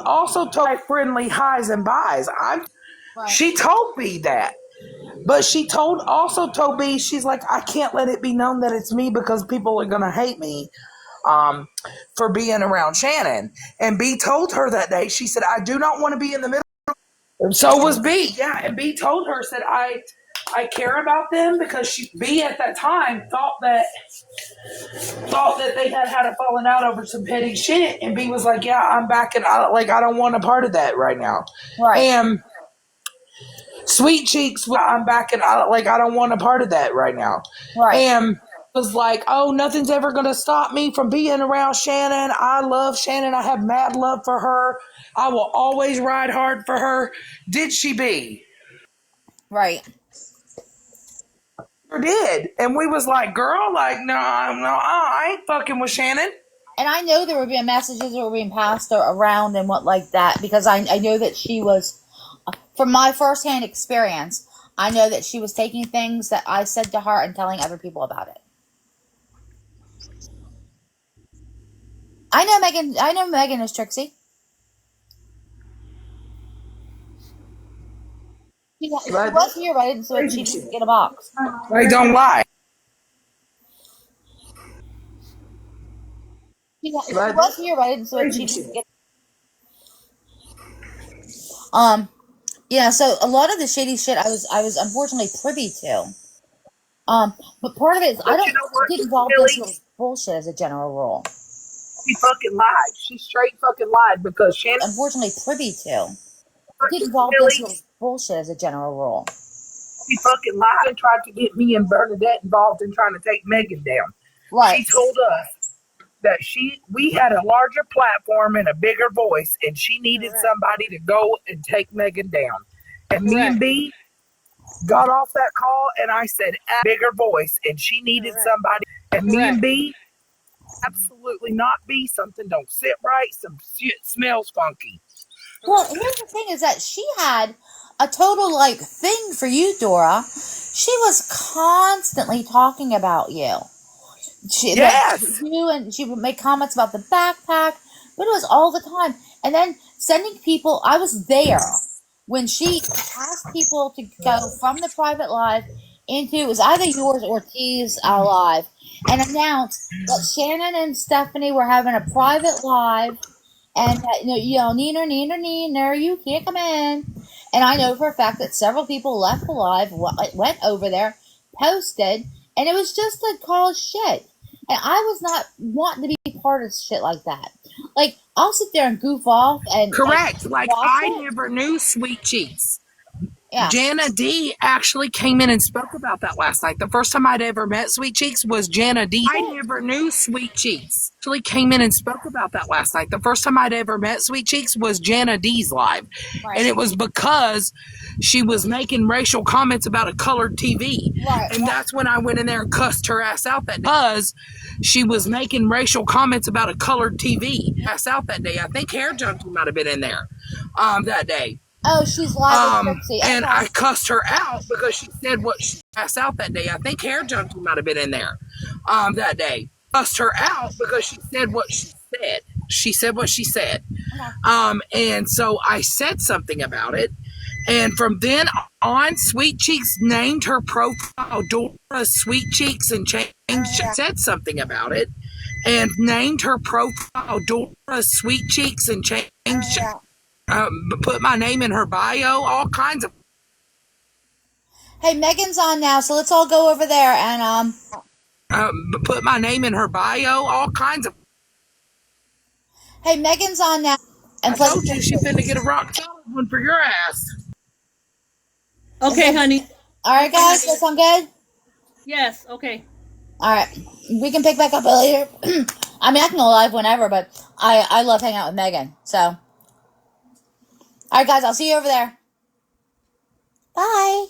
S21: friendly highs and buys. She told me that. But she told me, she's like, I can't let it be known that it's me because people are gonna hate me for being around Shannon. And B told her that day, she said, I do not want to be in the middle. And so was B. Yeah. And B told her, said, I care about them because B at that time thought that they had a falling out over some petty shit. And B was like, yeah, I'm back and I don't want a part of that right now.
S1: Right.
S21: And Sweet Cheeks, I'm back and I don't want a part of that right now.
S1: Right.
S21: And was like, oh, nothing's ever going to stop me from being around Shannon. I love Shannon. I have mad love for her. I will always ride hard for her. Did she be?
S1: Right.
S21: Sure did. And we was like, girl, no, I ain't fucking with Shannon.
S1: And I know there were being messages that were being passed around and what like that because I know that she was, from my firsthand experience, I know that she was taking things that I said to her and telling other people about it. I know Megan is Trixie. She was here, but I didn't so she didn't get a box.
S21: Don't lie.
S1: She was here, but I didn't so she didn't get. Yeah, so a lot of the shady shit I was unfortunately privy to. But part of it is I don't get involved in this bullshit as a general rule.
S21: She fucking lied. She straight fucking lied because Shannon.
S1: Unfortunately, privy to. Get involved in this bullshit as a general rule.
S21: She fucking lied and tried to get me and Bernadette involved in trying to take Megan down.
S1: Right.
S21: She told us that we had a larger platform and a bigger voice, and she needed somebody to go and take Megan down. And me and B got off that call, and I said, bigger voice, and she needed somebody. And me and B, absolutely not B, something don't sit right, some shit smells funky.
S1: Well, here's the thing is that she had a total, like, thing for you, Dora. She was constantly talking about you.
S21: Yes.
S1: And she would make comments about the backpack, but it was all the time. And then sending people, I was there when she asked people to go from the private live into, it was either yours or T's live, and announced that Shannon and Stephanie were having a private live, and neener, you can't come in. And I know for a fact that several people left the live, went over there, posted, and it was just to cause shit. And I was not wanting to be part of shit like that. Like, I'll sit there and goof off and
S21: correct.
S1: And
S21: like,
S1: watch
S21: I
S1: it.
S21: never knew Sweet Cheeks.
S1: Yeah.
S21: Jana D actually came in and spoke about that last night. The first time I'd ever met Sweet Cheeks was Jana D. I never knew Sweet Cheeks. Actually came in and spoke about that last night. The first time I'd ever met Sweet Cheeks was Jana D's live.
S1: Right.
S21: And it was because she was making racial comments about a colored TV.
S1: Right.
S21: And that's when I went in there and cussed her ass out that day. Because she was making racial comments about a colored TV. Ass out that day. I think Hair Junkie might have been in there that day.
S1: Oh, she's live with Trixie.
S21: And I cussed her out because she said what she passed out that day. I think Hair Junkie might have been in there that day. Cussed her out because she said what she said. She said what she said. And so I said something about it. And from then on, Sweet Cheeks named her profile Dora Sweet Cheeks and changed. Said something about it and named her profile Dora Sweet Cheeks and changed. Put my name in her bio, all kinds of.
S1: Hey, Megan's on now, so let's all go over there and
S21: put my name in her bio, all kinds of.
S1: Hey, Megan's on now. And
S21: I told you she finna get a rock solid one for your ass.
S10: Okay, honey.
S1: All right, guys, that sound good?
S10: Yes. Okay.
S1: All right, we can pick back up later. I mean, I can go live whenever, but I love hanging out with Megan. So, all right, guys, I'll see you over there. Bye.